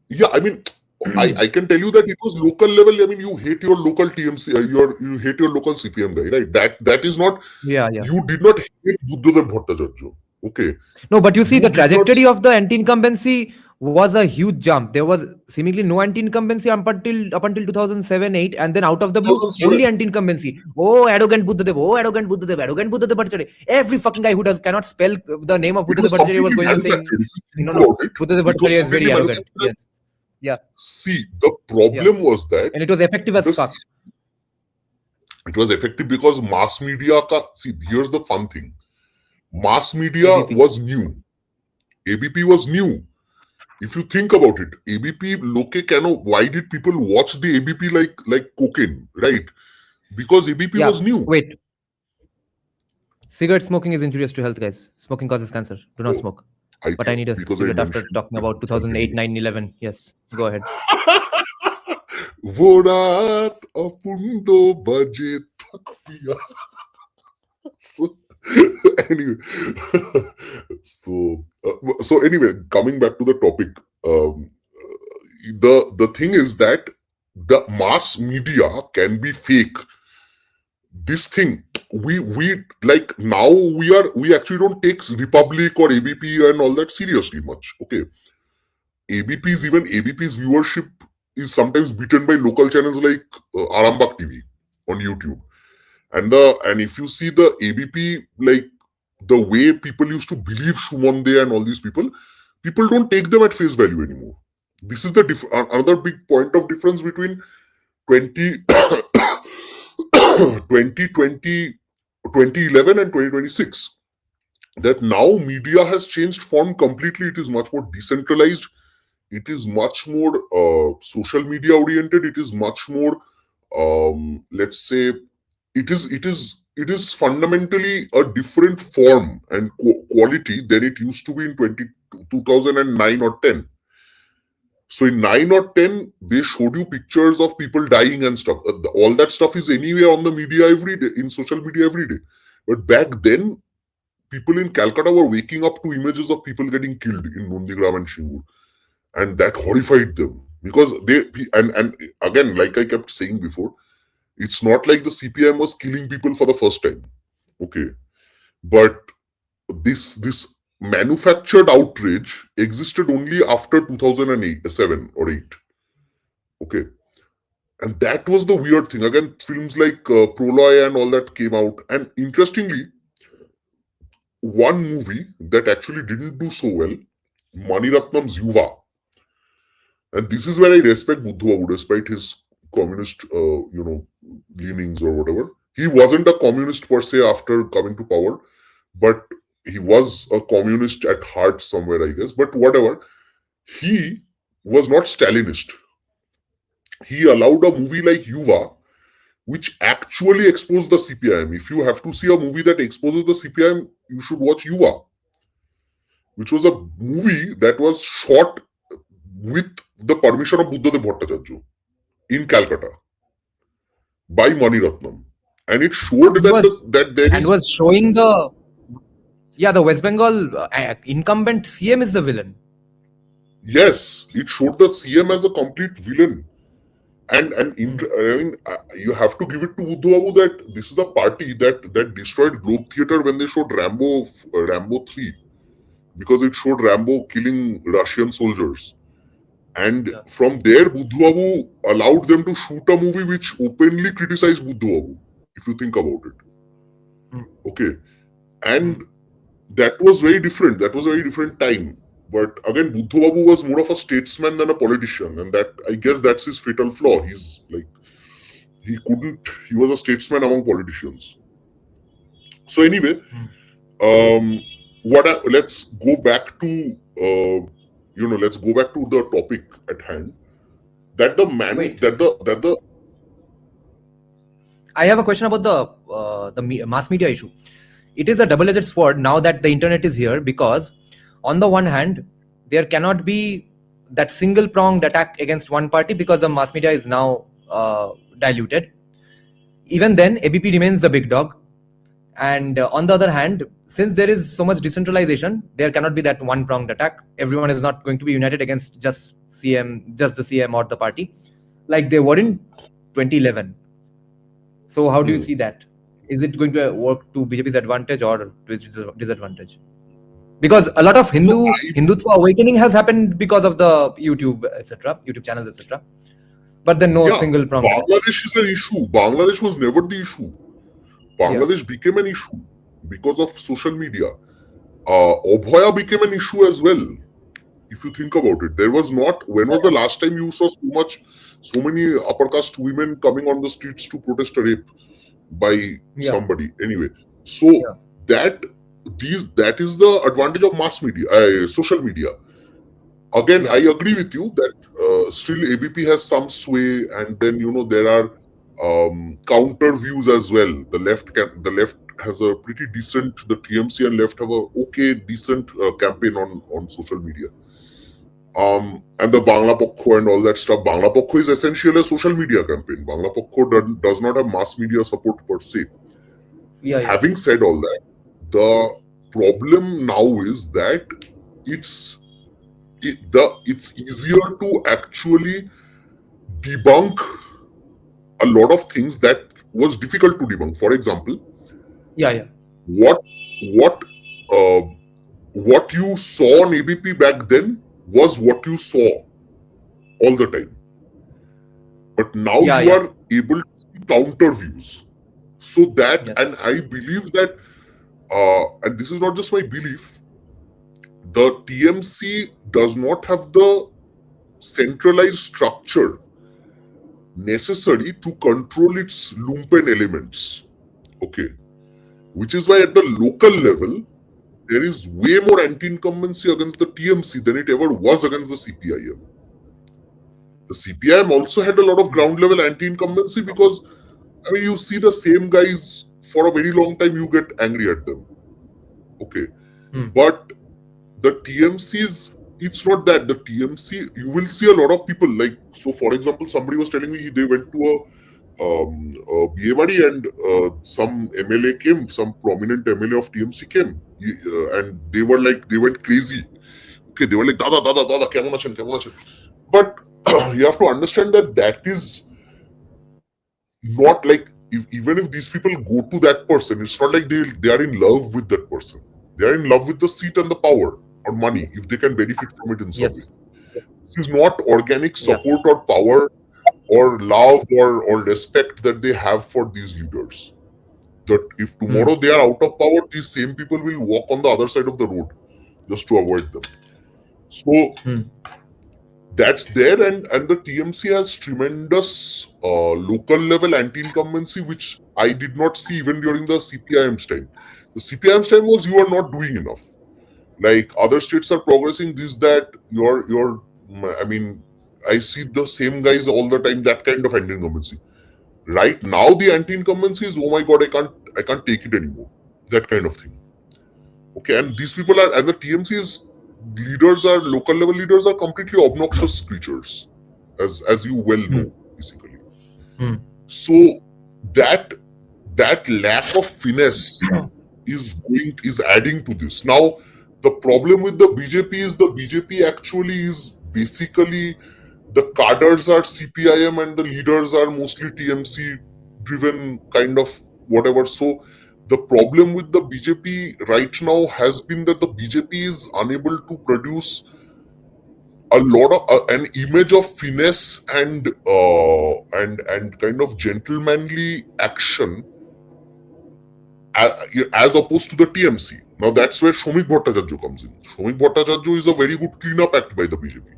Yeah, I mean, I can tell you that it was local level. I mean, you hate your local TMC, you hate your local CPM guy, right? That is not. Yeah. You did not hate Buddhadev Bhattacharya. Okay. No, but you see, the trajectory of the anti-incumbency was a huge jump. There was seemingly no anti-incumbency up until 2007-8, and then out of the blue, 2007. only anti-incumbency. Oh, arrogant Buddhadev! Oh, arrogant Buddhadev! Arrogant Buddhadev Bhattacharya! Every fucking guy who cannot spell the name of Buddhadev Bhattacharya was going and saying, "No, Buddhadev Bhattacharya is very arrogant." Yes. Yeah. See, the problem was that, and it was effective as fuck. It was effective because mass media. See, here's the fun thing. Mass media was new. ABP was new. If you think about it, ABP why did people watch the ABP like cocaine, right? Because ABP was new. Wait. Cigarette smoking is injurious to health, guys. Smoking causes cancer. Do not smoke. But I need a cigarette after talking about 2008, 9, 11. Yes, go ahead. Vorat apundo baje thakpiya. So anyway, so anyway, coming back to the topic, the thing is that the mass media can be fake. This thing we like now we actually don't take Republic or ABP and all that seriously much. Okay, ABP's viewership is sometimes beaten by local channels like Arambak TV on YouTube. And if you see the ABP, like the way people used to believe Shumande and all these people don't take them at face value anymore. This is the another big point of difference between 2011 and 2026. That now media has changed form completely. It is much more decentralized. It is much more social media oriented. It is much more, let's say, it is fundamentally a different form and quality than it used to be in 2009 or 10. So in 9 or 10, they showed you pictures of people dying and stuff. All that stuff is anyway on the media every day, in social media every day. But back then, people in Calcutta were waking up to images of people getting killed in Nondigram and Shingur. And that horrified them. Because and again, like I kept saying before, it's not like the CPIM was killing people for the first time. Okay. But this manufactured outrage existed only after 2007 or 8. Okay. And that was the weird thing. Again, films like Proloy and all that came out. And interestingly, one movie that actually didn't do so well, Maniratnam's Yuva. And this is where I respect Buddha Babu, despite his communist, leanings or whatever. He wasn't a communist per se after coming to power, but he was a communist at heart somewhere, I guess. But whatever, he was not Stalinist. He allowed a movie like Yuva, which actually exposed the CPIM. If you have to see a movie that exposes the CPIM, you should watch Yuva, which was a movie that was shot with the permission of Buddhadev Bhattacharya in Calcutta by Mani Ratnam. And it showed that was showing the West Bengal incumbent CM is the villain. Yes, it showed the CM as a complete villain. And I mean, you have to give it to Buddha Babu that this is the party that destroyed Globe Theatre when they showed Rambo 3, because it showed Rambo killing Russian soldiers. And from there, Buddha Babu allowed them to shoot a movie which openly criticized Buddha Babu, if you think about it. Okay. And that was very different. That was a very different time. But again, Buddha Babu was more of a statesman than a politician. And that, I guess that's his fatal flaw. He's like, he was a statesman among politicians. So anyway, let's go back to let's go back to the topic at hand. That the Wait. that the I have a question about the mass media issue. It is a double-edged sword now that the internet is here, because on the one hand, there cannot be that single-pronged attack against one party because the mass media is now diluted. Even then, ABP remains the big dog. And on the other hand, since there is so much decentralization, there cannot be that one-pronged attack. Everyone is not going to be united against just the CM or the party, like they were in 2011. So how do you see that? Is it going to work to BJP's advantage or to its disadvantage? Because a lot of Hindutva awakening has happened because of the YouTube, etc., YouTube channels, etc. But then no single pronged. Bangladesh is an issue. Bangladesh was never the issue. Bangladesh became an issue because of social media. Abhaya became an issue as well. If you think about it, there was not. When was the last time you saw so many upper caste women coming on the streets to protest a rape by somebody? Anyway, so that is the advantage of mass media, social media. Again, I agree with you that still ABP has some sway, and then there are counter views as well. The left has a pretty decent. The TMC and left have a decent campaign on social media. And the Bangla Pokho and all that stuff. Bangla Pokho is essentially a social media campaign. Bangla Pokho does not have mass media support per se. Having said all that, the problem now is that it's easier to actually debunk a lot of things that was difficult to debunk. For example, what you saw on ABP back then was what you saw all the time. But now you are able to see counter views. So that, and I believe that, and this is not just my belief, the TMC does not have the centralized structure necessary to control its lumpen elements. Okay. Which is why at the local level, there is way more anti-incumbency against the TMC than it ever was against the CPIM. The CPIM also had a lot of ground level anti-incumbency because, you see the same guys for a very long time, you get angry at them. Okay. But the TMCs, it's not that. The TMC, you will see a lot of people for example, somebody was telling me they went to a BA and some MLA came, some prominent MLA of TMC came, and they went crazy. Okay, they were like, Dada, kemon achen. But you have to understand that is not like, even if these people go to that person, it's not like they are in love with that person. They are in love with the seat and the power or money, if they can benefit from it in some way. This is not organic support or power or love or respect that they have for these leaders. That if tomorrow they are out of power, these same people will walk on the other side of the road just to avoid them. So that's there, and the TMC has tremendous local level anti-incumbency, which I did not see even during the CPIM's time. The CPIM's time was, you are not doing enough. Like other states are progressing, I see the same guys all the time, that kind of anti-incumbency. Right now, the anti-incumbency is, oh my god, I can't take it anymore. That kind of thing. Okay, and these people and the TMC's local level leaders are completely obnoxious creatures, as you well know, basically. So that lack of finesse is adding to this. Now, the problem with the BJP is the BJP actually is basically, the cadres are CPIM and the leaders are mostly TMC driven kind of whatever. So the problem with the BJP right now has been that the BJP is unable to produce a lot of an image of finesse and kind of gentlemanly action as opposed to the TMC. Now that's where Shomik Bhattacharya comes in. Shomik Bhattacharya is a very good cleanup act by the BJP.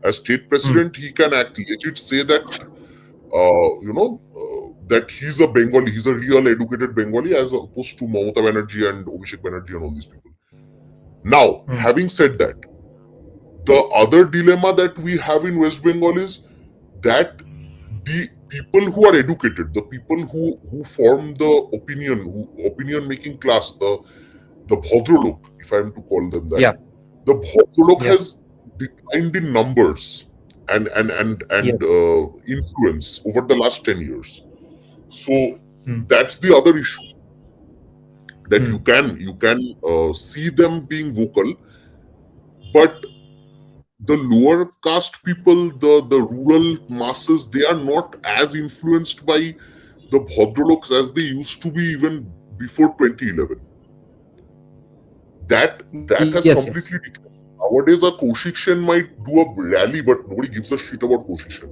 As state president, he can legit say that, that he's a Bengali, he's a real educated Bengali, as opposed to Mamata Banerjee and Abhishek Banerjee and all these people. Now, having said that, the other dilemma that we have in West Bengal is that the people who are educated, the people who form the opinion making class, the Bhadralok, if I am to call them that, Yeah. the Bhadralok Yeah. has declined in numbers and Yes. influence over the last 10 years. So Hmm. that's the other issue, that Hmm. you can see them being vocal, but the lower caste people, the rural masses, they are not as influenced by the Bhadraloks as they used to be even before 2011. That has Yes. completely declined. Nowadays, a Kaushik Sen might do a rally, but nobody gives a shit about Kaushik Sen.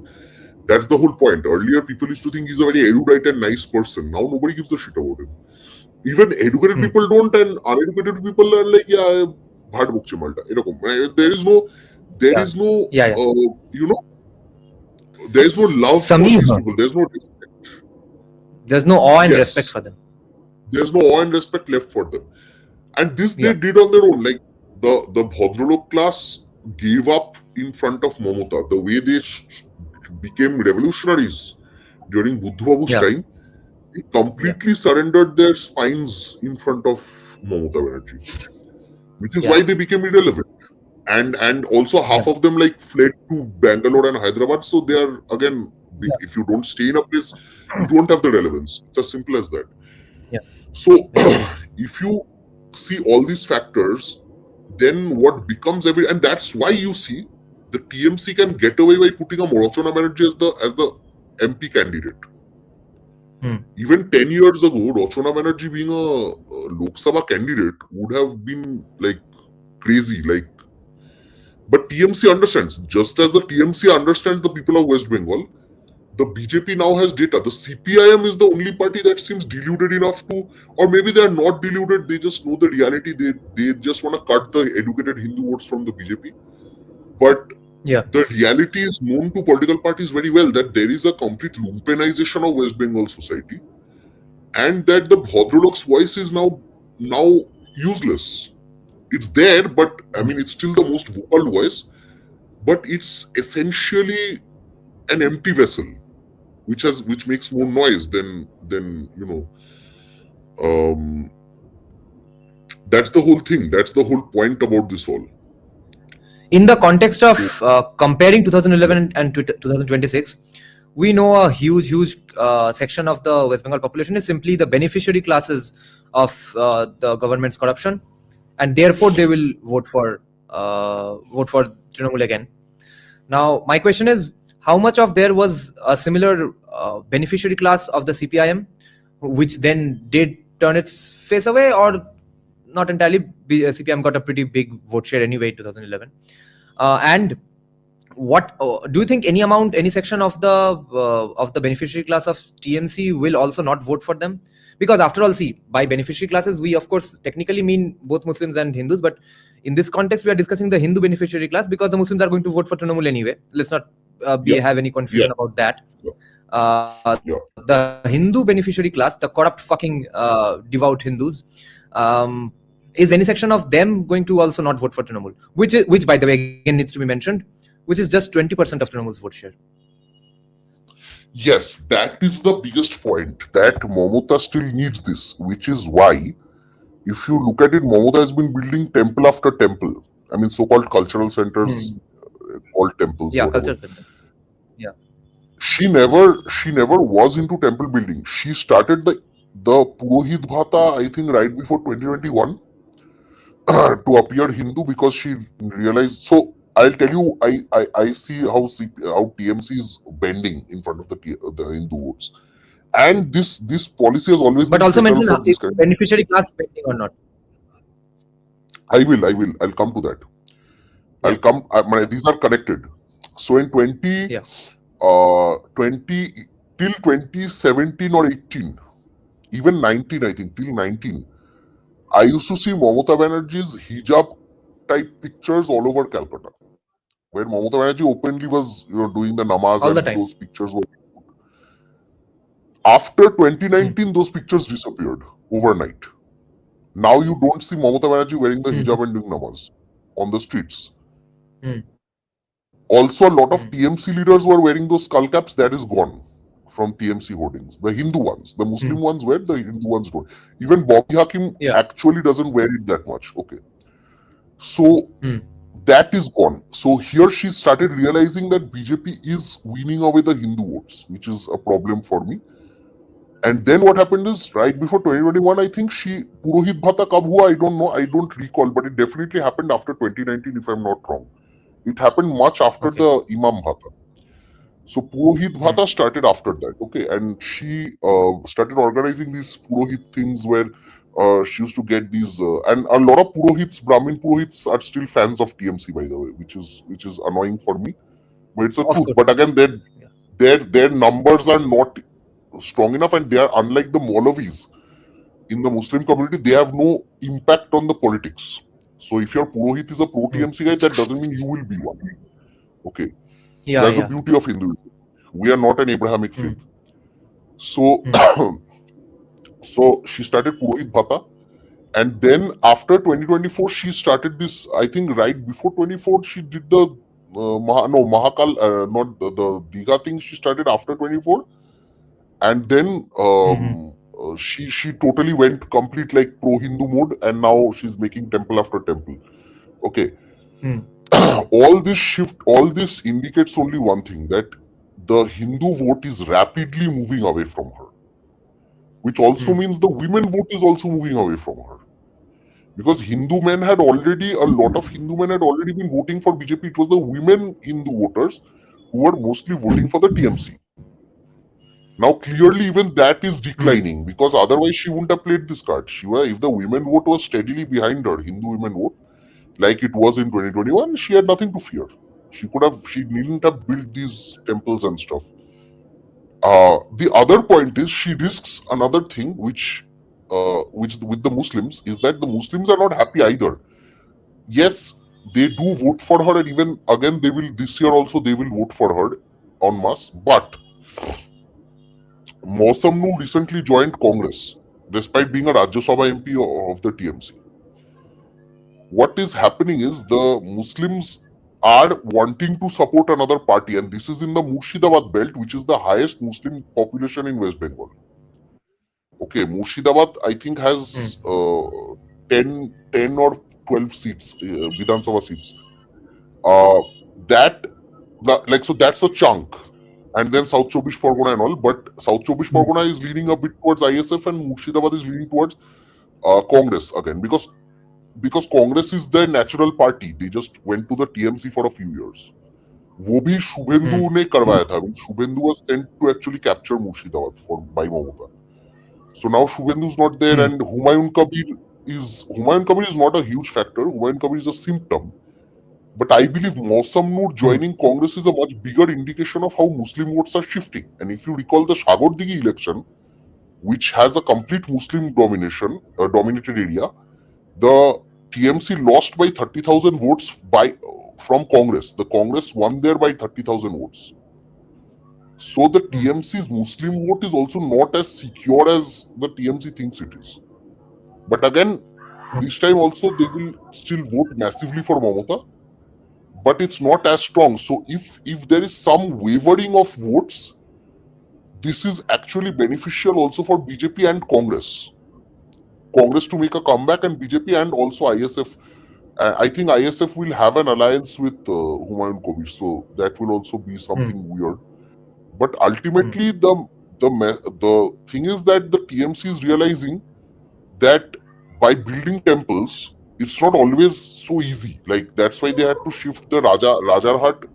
That's the whole point. Earlier, people used to think he's a very erudite and nice person. Now, nobody gives a shit about him. Even educated Hmm. people don't, and uneducated people are like, yeah, bhat bukche malta. There is no, Yeah. Yeah. Yeah. there is no love for these Sameeha. people. There's no respect. There's no awe and respect Yes, for them. there's no awe and respect left for them. And this they Yeah. did on their own. Like the Bhadralok class gave up in front of Mamata. The way they became revolutionaries during Buddha Babu's Yeah. time, they completely surrendered their spines in front of Mamata Banerjee, which is Yeah. why they became irrelevant. And also half Yeah. of them like fled to Bangalore and Hyderabad. So they are again, Yeah. if you don't stay in a place, you don't have the relevance. It's as simple as that. Yeah. So Yeah. if you see all these factors, then what becomes and that's why you see the TMC can get away by putting a Morochana Banerjee as the MP candidate. Hmm. Even 10 years ago, Rochana Banerjee being a Lok Sabha candidate would have been like crazy. But TMC understands, just as the TMC understands the people of West Bengal, the BJP now has data. The CPIM is the only party that seems deluded enough to, or maybe they are not deluded, they just know the reality. They just want to cut the educated Hindu votes from the BJP. But Yeah. the reality is known to political parties very well, that there is a complete lumpenization of West Bengal society, and that the Bhadralok's voice is now useless. It's there, but I mean, it's still the most vocal voice, but it's essentially an empty vessel, which makes more noise than that's the whole thing. That's the whole point about this all. In the context of comparing 2011 and 2026, we know a huge section of the West Bengal population is simply the beneficiary classes of the government's corruption, and therefore they will vote for Trinamool again. Now, my question is, how much of there was a similar beneficiary class of the CPIM, which then did turn its face away, or not entirely? CPIM got a pretty big vote share anyway in 2011. And what do you think? Any section of the beneficiary class of TMC will also not vote for them? Because after all, see, by beneficiary classes, we of course technically mean both Muslims and Hindus, but in this context, we are discussing the Hindu beneficiary class because the Muslims are going to vote for Trinamool anyway. Let's not have any confusion about that. The Hindu beneficiary class, the corrupt fucking devout Hindus, is any section of them going to also not vote for Trinamool? Which by the way, again needs to be mentioned, which is just 20% of Trinamool's vote share. Yes, that is the biggest point, that Mamata still needs this, which is why, if you look at it, Mamata has been building temple after temple. I mean, so-called cultural centers, called temples. Yeah, whatever. cultural center. Yeah. She never was into temple building. She started the Purohit Bhata, I think, right before 2021 to appear Hindu, because she realized. So I'll tell you, I see how TMC is bending in front of the Hindu votes, and this policy has always But been also fatal mention for this kind. beneficiary class spending or not. I'll come to that. I'll come. These are connected. So in 20 till 2017 or 18, even 19, I think, till 19, I used to see Mamata Banerjee's hijab type pictures all over Calcutta, where Mamata Banerjee openly was doing the namaz All and the time. those pictures were. After 2019, those pictures disappeared overnight. Now you don't see Mamata Banerjee wearing the hijab and doing namaz on the streets. Also, a lot of TMC leaders were wearing those skull caps. That is gone from TMC hoardings. The Hindu ones, the Muslim ones wear, the Hindu ones don't. Even Bobby Hakim actually doesn't wear it that much. Okay. So that is gone. So here she started realizing that BJP is weaning away the Hindu votes, which is a problem for me. And then what happened is, right before 2021, I think Purohit Bhata kab hua, I don't know, I don't recall, but it definitely happened after 2019, if I'm not wrong. It happened much after the Imam Bhata. So Purohit Bhata started after that, okay, and she started organizing these Purohit things where she used to get these, and a lot of Purohits, Brahmin Purohits, are still fans of TMC, by the way, which is annoying for me, but it's a truth. But again, their numbers are not strong enough, and they are unlike the Maulavis in the Muslim community. They have no impact on the politics. So if your Purohit is a pro TMC guy, that doesn't mean you will be one. Okay. That's the beauty of Hinduism. We are not an Abrahamic faith. So, so she started Purohit Bhata, and then after 2024, she started this. I think right before 24, she did the Mahakal, not the Diga thing. She started after 24, and then she totally went complete like pro Hindu mode, and now she's making temple after temple. Okay. All this indicates only one thing, that the Hindu vote is rapidly moving away from her, which also means the women vote is also moving away from her, because a lot of Hindu men had already been voting for BJP. It was the women Hindu voters who were mostly voting for the TMC. Now clearly even that is declining, because otherwise she wouldn't have played this card. If the women vote was steadily behind her, Hindu women vote, like it was in 2021, she had nothing to fear. She needn't have built these temples and stuff. The other point is, she risks another thing, which with the Muslims, is that the Muslims are not happy either. Yes, they do vote for her, and even again this year also they will vote for her en masse. But Mausam Noor recently joined Congress, despite being a Rajya Sabha MP of the TMC. What is happening is, the Muslims are wanting to support another party, and this is in the Murshidabad belt, which is the highest Muslim population in West Bengal. Okay, Murshidabad, I think, has 10 or 12 seats, Vidhan Sabha seats. So that's a chunk. And then South Chobbish Pargona and all, but South Chobbish Pargona is leaning a bit towards ISF, and Murshidabad is leaning towards Congress again, because Congress is their natural party. They just went to the TMC for a few years. वो भी शुभेंदु ने करवाया था. Shubhendu was sent to actually capture Murshidabad by Mamata. So now Shubhendu is not there, and Humayun Kabir is not a huge factor. Humayun Kabir is a symptom. But I believe Mausam Noor joining Congress is a much bigger indication of how Muslim votes are shifting. And if you recall the Shagordigi election, which has a complete Muslim dominated area, the TMC lost by 30,000 votes from Congress. The Congress won there by 30,000 votes. So the TMC's Muslim vote is also not as secure as the TMC thinks it is. But again, this time also they will still vote massively for Mamata, but it's not as strong. So if there is some wavering of votes, this is actually beneficial also for BJP and Congress. Congress to make a comeback, and BJP and also ISF. I think ISF will have an alliance with Humayun Kabir, so that will also be something weird. But ultimately, the thing is that the TMC is realizing that by building temples, it's not always so easy. Like, that's why they had to shift the Rajarhat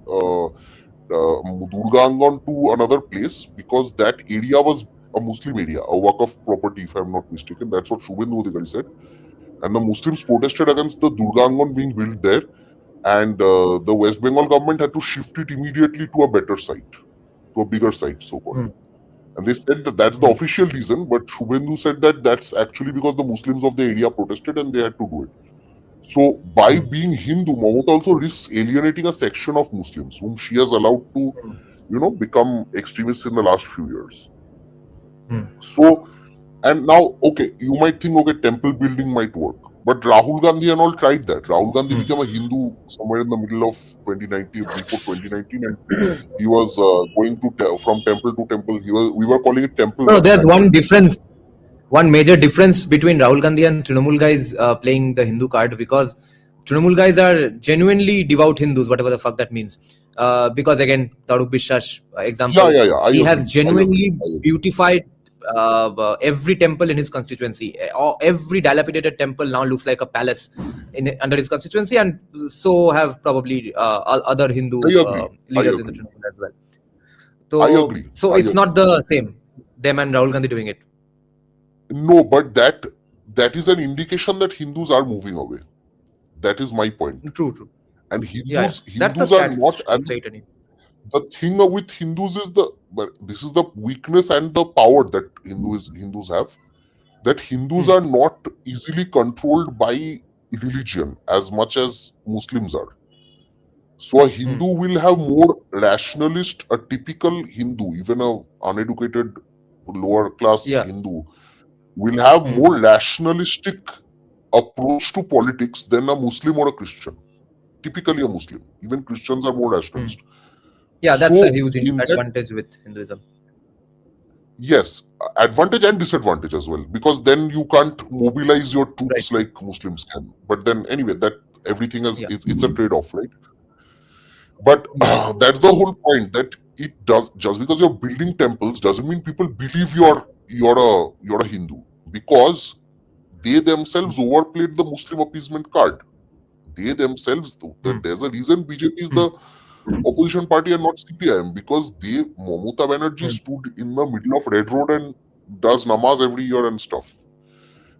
Durgangan to another place, because that area was a Muslim area, a Waqf property, if I'm not mistaken. That's what Shubhendu Adhikari said. And the Muslims protested against the Durgangan being built there, and the West Bengal government had to shift it immediately to a better site, to a bigger site, so-called. And they said that that's the official reason, but Shubhendu said that that's actually because the Muslims of the area protested and they had to do it. So by being Hindu, Mamata also risks alienating a section of Muslims whom she has allowed to, become extremists in the last few years. So, and now, okay, you might think, okay, temple building might work. But Rahul Gandhi and all tried that. Rahul Gandhi became a Hindu somewhere in the middle of 2019, before 2019, and he was going to from temple to temple. We were calling it temple No, run there's back one then. difference. One major difference between Rahul Gandhi and Trinamool guys playing the Hindu card, because Trinamool guys are genuinely devout Hindus, whatever the fuck that means. Because again, Tarup Bishash example, Yeah. I he agree. has genuinely I agree. beautified every temple in his constituency. Every dilapidated temple now looks like a palace under his constituency, and so have probably other Hindu I agree. leaders in the Trinamool as well. So, I agree. So I it's agree. not the same, them and Rahul Gandhi doing it. No, but that is an indication that Hindus are moving away. That is my point. True. And That's Hindus the are stats not. And say it anyway. the thing with Hindus is this is the weakness and the power that Hindus have. That Hindus are not easily controlled by religion as much as Muslims are. So a Hindu will have more rationalist, a typical Hindu, even a uneducated lower class Hindu, will have more rationalistic approach to politics than a Muslim or a Christian. Typically a Muslim. Even Christians are more rationalist. Yeah, that's So a huge advantage with Hinduism. Yes, advantage and disadvantage as well, because then you can't mobilize your troops like Muslims can. But then anyway, that everything it's a trade-off, right? But that's the whole point, that it does, just because you're building temples doesn't mean people believe you're a Hindu, because they themselves overplayed the Muslim appeasement card. They themselves, there's a reason BJP is the opposition party and not CPIM, because Mamata Banerjee stood in the middle of Red Road and does namaz every year and stuff,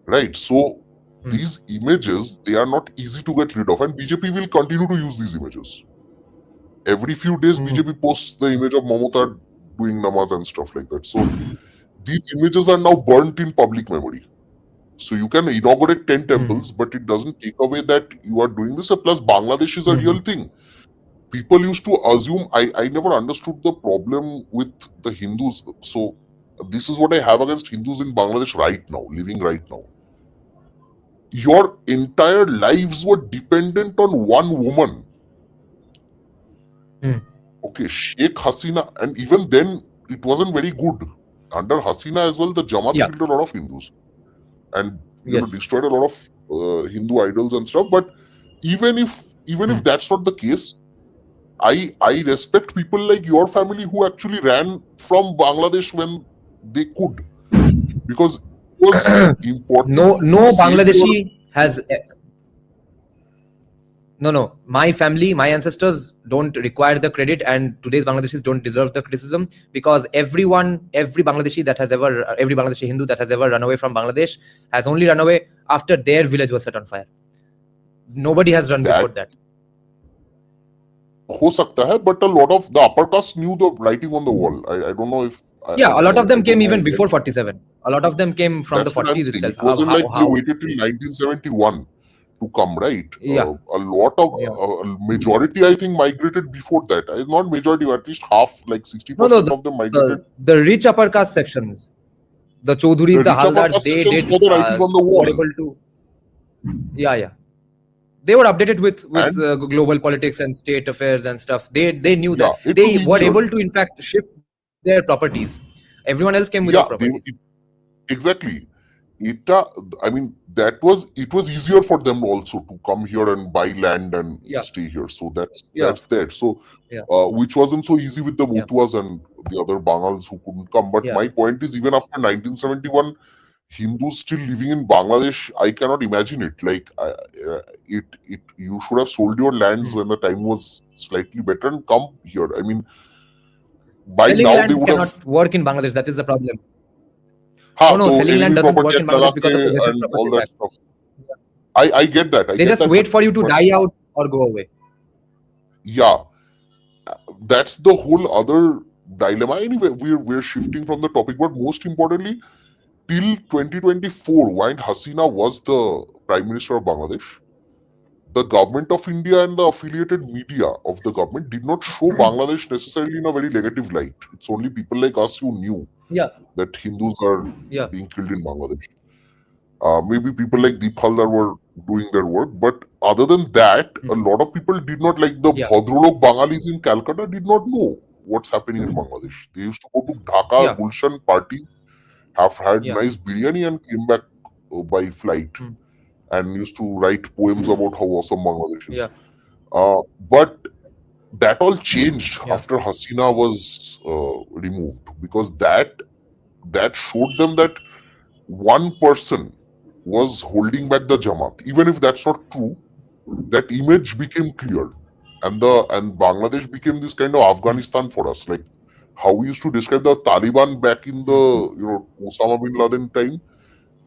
right? So these images, they are not easy to get rid of, and BJP will continue to use these images. Every few days BJP posts the image of Mamata doing namaz and stuff like that. So these images are now burnt in public memory. So you can inaugurate 10 temples, but it doesn't take away that you are doing this. Plus, Bangladesh is a real thing. People used to assume, I never understood the problem with the Hindus. So this is what I have against Hindus in Bangladesh right now, living right now. Your entire lives were dependent on one woman. Okay, Sheikh Hasina, and even then it wasn't very good. Under Hasina as well, the Jamaat killed a lot of Hindus and destroyed a lot of Hindu idols and stuff. But even if that's not the case, I respect people like your family who actually ran from Bangladesh when they could, because it was important. No Bangladeshi has. No. My family, my ancestors don't require the credit, and today's Bangladeshis don't deserve the criticism, because every Bangladeshi Hindu that has ever run away from Bangladesh has only run away after their village was set on fire. Nobody has run before that. हो सकता है, but a lot of the upper caste knew the writing on the wall. I don't know if. A lot of them came even before 47. A lot of them came from the 40s itself. It wasn't like they waited till 1971 to come, right? A lot of majority, I think, migrated before that. Not majority, at least half, like 60% of them migrated. The rich upper caste sections, the Chaudhuris, the Haldars, they did were able to. They were updated with global politics and state affairs and stuff. They knew that. They were able to, in fact, shift their properties. Everyone else came without properties. Exactly. I mean, it was easier for them also to come here and buy land and stay here. So that's there. So which wasn't so easy with the Mutuas and the other Bangals who couldn't come. But my point is, even after 1971, Hindus still living in Bangladesh, I cannot imagine it. Like, you should have sold your lands when the time was slightly better and come here. I mean, by selling now land they would cannot work in Bangladesh. That is the problem. No, selling land doesn't work in Bangladesh because of the and all that stuff. I get that. They just wait for you to die out or go away. Yeah, that's the whole other dilemma. Anyway, we're shifting from the topic, but most importantly, till 2024, when Hasina was the Prime Minister of Bangladesh, the government of India and the affiliated media of the government did not show Bangladesh necessarily in a very negative light. It's only people like us who knew that Hindus are being killed in Bangladesh. Maybe people like Deep Haldar were doing their work, but other than that, a lot of people did not, like the Yeah. Bhadralok Bangalis in Calcutta, did not know what's happening in Bangladesh. They used to go to Dhaka, Yeah. Gulshan party, have had Yeah. nice biryani, and came back by flight, Hmm. and used to write poems about how awesome Bangladesh Yeah. is. But that all changed Yeah. after Hasina was removed, because that showed them that one person was holding back the Jamaat. Even if that's not true, that image became clear, and Bangladesh became this kind of Hmm. Afghanistan for us, like how we used to describe the Taliban back in the Hmm. Osama bin Laden time.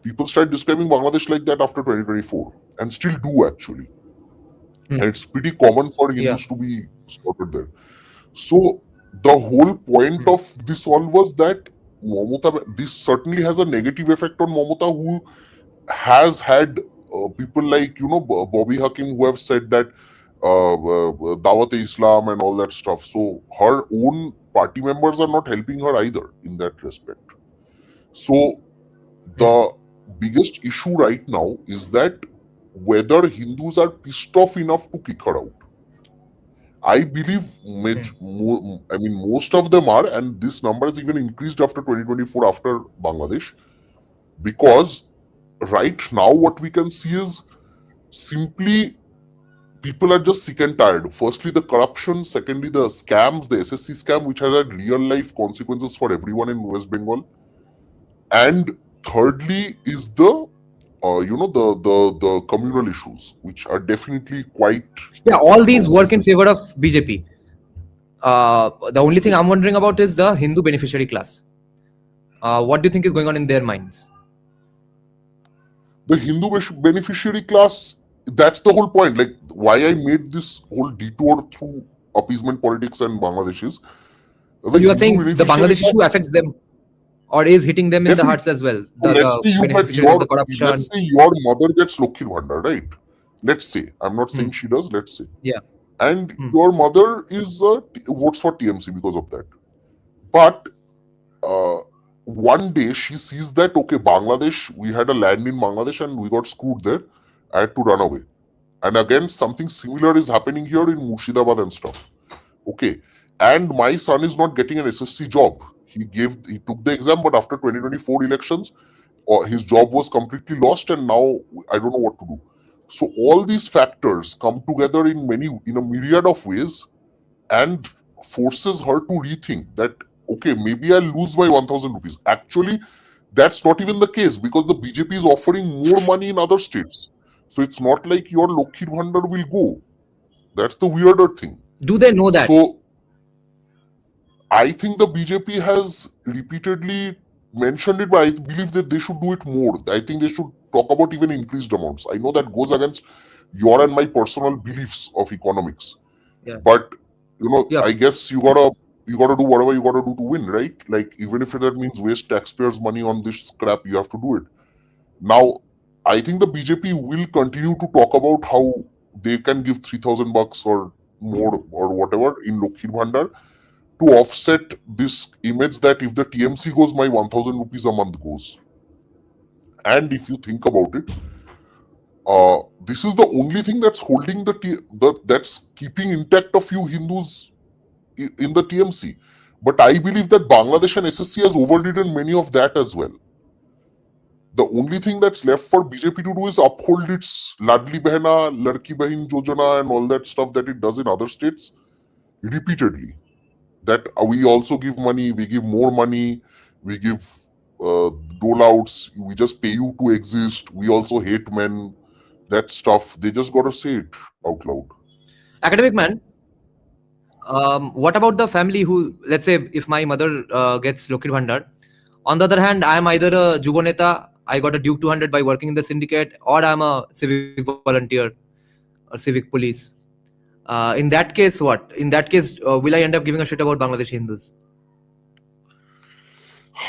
People started describing Bangladesh like that after 2024, and still do actually. Hmm. And it's pretty common for Yeah. Hindus to be slaughtered there. So the whole point Hmm. of this all was that this certainly has a negative effect on Momota, who has had people like Bobby Hakim, who have said that Dawat-e-Islam and all that stuff. So her own party members are not helping her either in that respect. So Hmm. the biggest issue right now is that whether Hindus are pissed off enough to kick her out. I believe, I mean, most of them are, and this number has even increased after 2024, after Bangladesh, because right now what we can see is simply people are just sick and tired. Firstly, the corruption. Secondly, the scams, the SSC scam, which has had real life consequences for everyone in West Bengal. And thirdly is the the communal issues, which are definitely quite Yeah. All these work in visible. favor of BJP. The only thing I'm wondering about is the Hindu beneficiary class. What do you think is going on in their minds? The Hindu beneficiary class, that's the whole point. Like, why I made this whole detour through appeasement politics and Bangladesh is So the you are Hindu saying the beneficiary Bangladesh class. issue affects them or is hitting them in the Definitely. hearts as well? So let's say The you get beneficiaries of the corruption. let's say your mother gets Lokhir Bhandar, right? Let's say, I'm not Hmm. saying she does, let's say. Yeah. And Hmm. your mother is votes for TMC because of that. But uh, one day she sees that, okay, Bangladesh, we had a land in Bangladesh and we got screwed there. I had to run away. And again, something similar is happening here in Murshidabad and stuff. Okay. And my son is not getting an SSC job. He took the exam, but after 2024 elections, his job was completely lost, and now I don't know what to do. So all these factors come together in a myriad of ways, and forces her to rethink that, okay, maybe I'll lose my 1000 rupees. Actually, that's not even the case, because the BJP is offering more money in other states. So it's not like your Lokhir Bhandar will go. That's the weirder thing. Do they know that? So I think the BJP has repeatedly mentioned it, but I believe that they should do it more. I think they should talk about even increased amounts. I know that goes against your and my personal beliefs of economics, Yeah. but Yeah. I guess you gotta do whatever you gotta do to win, right? Like, even if that means waste taxpayers' money on this crap, you have to do it. Now, I think the BJP will continue to talk about how they can give 3,000 bucks or more or whatever in Lokhir Bhandar to offset this image that if the TMC goes, my 1000 rupees a month goes. And if you think about it, this is the only thing that's holding that's keeping intact a few Hindus in the TMC. But I believe that Bangladesh and SSC has overridden many of that as well. The only thing that's left for BJP to do is uphold its Ladli Behna, Ladki Bahin Jojana and all that stuff that it does in other states repeatedly. That we also give money, we give more money, we give dole outs, we just pay you to exist, we also hate men, that stuff. They just gotta say it out loud. Academic man, what about the family who, let's say, if my mother gets Lokhir Bhandar, on the other hand, I'm either a Jubo Neta, I got a Duke 200 by working in the syndicate, or I'm a civic volunteer or civic police. In that case, what? In that case, will I end up giving a shit about Bangladeshi Hindus?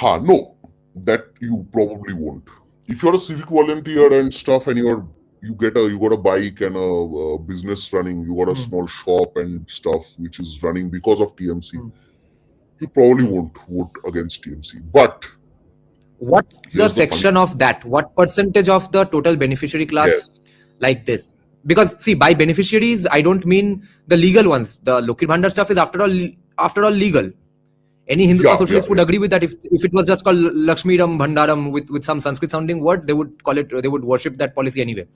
No, that you probably won't. If you're a civic volunteer and stuff, and you got a bike and a business running, you got a small shop and stuff which is running because of TMC, you probably won't vote against TMC. But what's the Here's the funny section of that? What percentage of the total beneficiary class Yes. like this? Because see, by beneficiaries, I don't mean the legal ones. The Lokhir Bhandar stuff is after all legal. Any Hindutva socialist would agree with that. If it was just called Lakshmiram Bhandaram with some Sanskrit sounding word, they would call it. They would worship that policy anyway.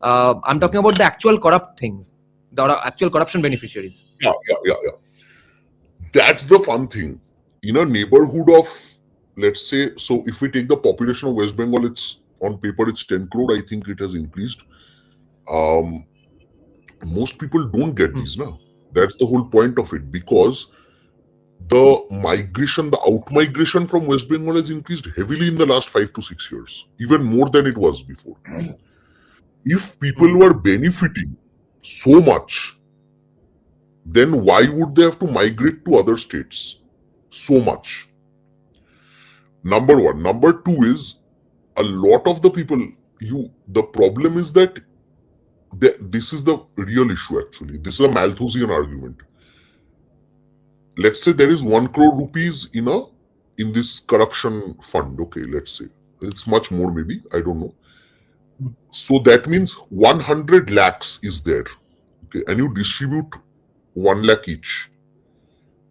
I'm talking about the actual corrupt things, the actual corruption beneficiaries. Yeah. That's the fun thing. In a neighborhood of, let's say, so if we take the population of West Bengal, it's on paper it's 10 crore. I think it has increased. Most people don't get these now. That's the whole point of it, because the migration, the out migration from West Bengal has increased heavily in the last 5 to 6 years, even more than it was before. If people were benefiting so much, then why would they have to migrate to other states so much? Number one. Number two is, a lot of the people, the problem is that this is the real issue actually. This is a Malthusian argument. Let's say there is 1 crore rupees in this corruption fund. Okay, let's say it's much more, maybe, I don't know. So that means 100 lakhs is there. Okay, and you distribute 1 lakh each.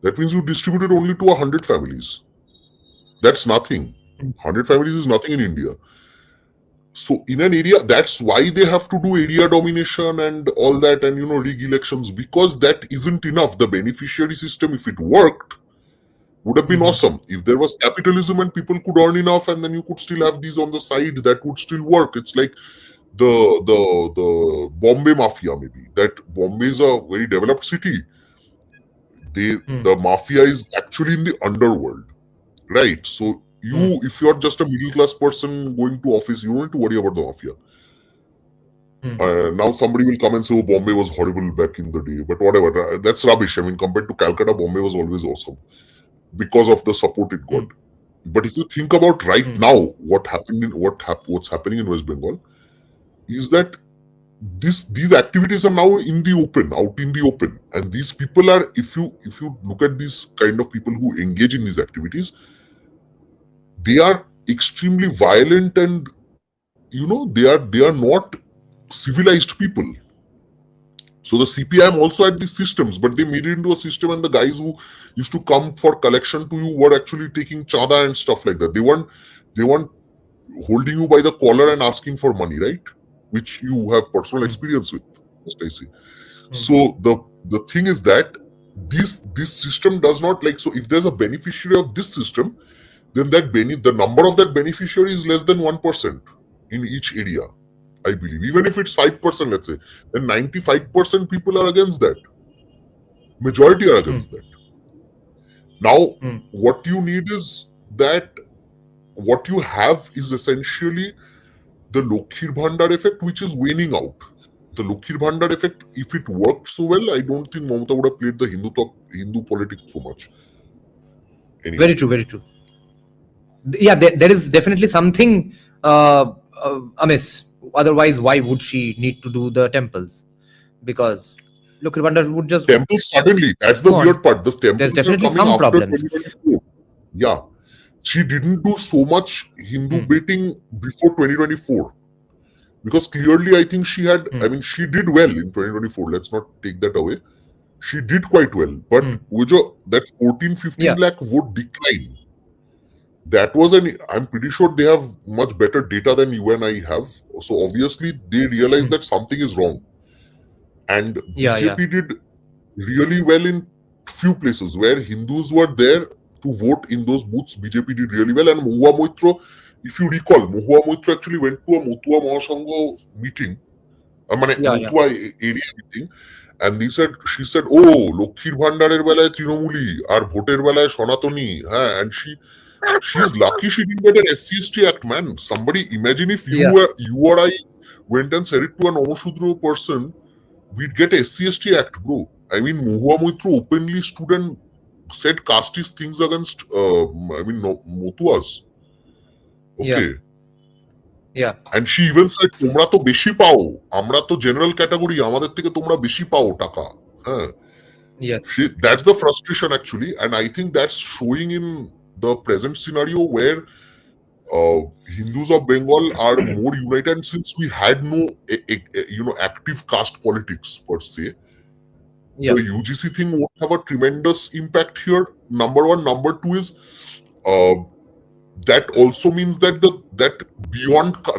That means you distributed only to 100 families. That's nothing. 100 families is nothing in India. So in an area, that's why they have to do area domination and all that, and rig elections, because that isn't enough. The beneficiary system, if it worked, would have been awesome. If there was capitalism and people could earn enough, and then you could still have these on the side, that would still work. It's like the Bombay mafia, maybe. That Bombay is a very developed city. The mafia is actually in the underworld, right? So if you're just a middle class person going to office, you don't need to worry about the mafia. Now somebody will come and say, oh, Bombay was horrible back in the day, but whatever, that's rubbish. I mean, compared to Calcutta, Bombay was always awesome because of the support it got. But if you think about right now, what's happening in West Bengal is that these activities are now out in the open, and these people are, if you look at these kind of people who engage in these activities, they are extremely violent, and they are not civilized people. So the CPIM also had these systems, but they made it into a system, and the guys who used to come for collection to you were actually taking chada and stuff like that. They weren't holding you by the collar and asking for money, right? Which you have personal experience with, must I say. So the thing is that this system does not, like, so if there's a beneficiary of this system, then the number of that beneficiary is less than 1% in each area, I believe. Even if it's 5%, let's say, then 95% people are against that. Majority are against that. Now, what you need is that what you have is essentially the Lokhir Bhandar effect, which is waning out. The Lokhir Bhandar effect, if it worked so well, I don't think Mamata would have played the Hindu politics so much. Anyway. Very true, very true. Yeah, there is definitely something amiss. Otherwise, why would she need to do the temples? Because Lokhir Bhandar would just temples suddenly. That's the weird part. The temples, there's definitely are coming some after problems. 2024. Yeah, she didn't do so much Hindu baiting before 2024, because clearly I think she had. I mean, she did well in 2024. Let's not take that away. She did quite well, but that 14-15 lakh vote decline. That was I'm pretty sure they have much better data than you and I have. So obviously they realized that something is wrong. And BJP did really well in few places where Hindus were there to vote in those booths. BJP did really well. And Mahua Moitra, if you recall, Mahua Moitra actually went to a Motua Mahasangha meeting, Motua area meeting, and she said, oh, Lokhir Bhandarer belay Trinamooli, ar voter belay Sanatani, and she's lucky she didn't get an SC/ST Act, man. Somebody, imagine if you or I went and said it to an Omoshudro person, we'd get SC/ST Act, bro. I mean, Mahua Moitra openly stood and said casteist things against, Motuas. Okay. Yeah. And she even said, "Tomra to beshi pao. Amra to general category. Amader theke tomra beshi pao taka." Yes. That's the frustration actually, and I think that's showing in the present scenario where Hindus of Bengal are more united, and since we had no active caste politics per se, Yeah. the UGC thing won't have a tremendous impact here. Number one. Number two is that also means that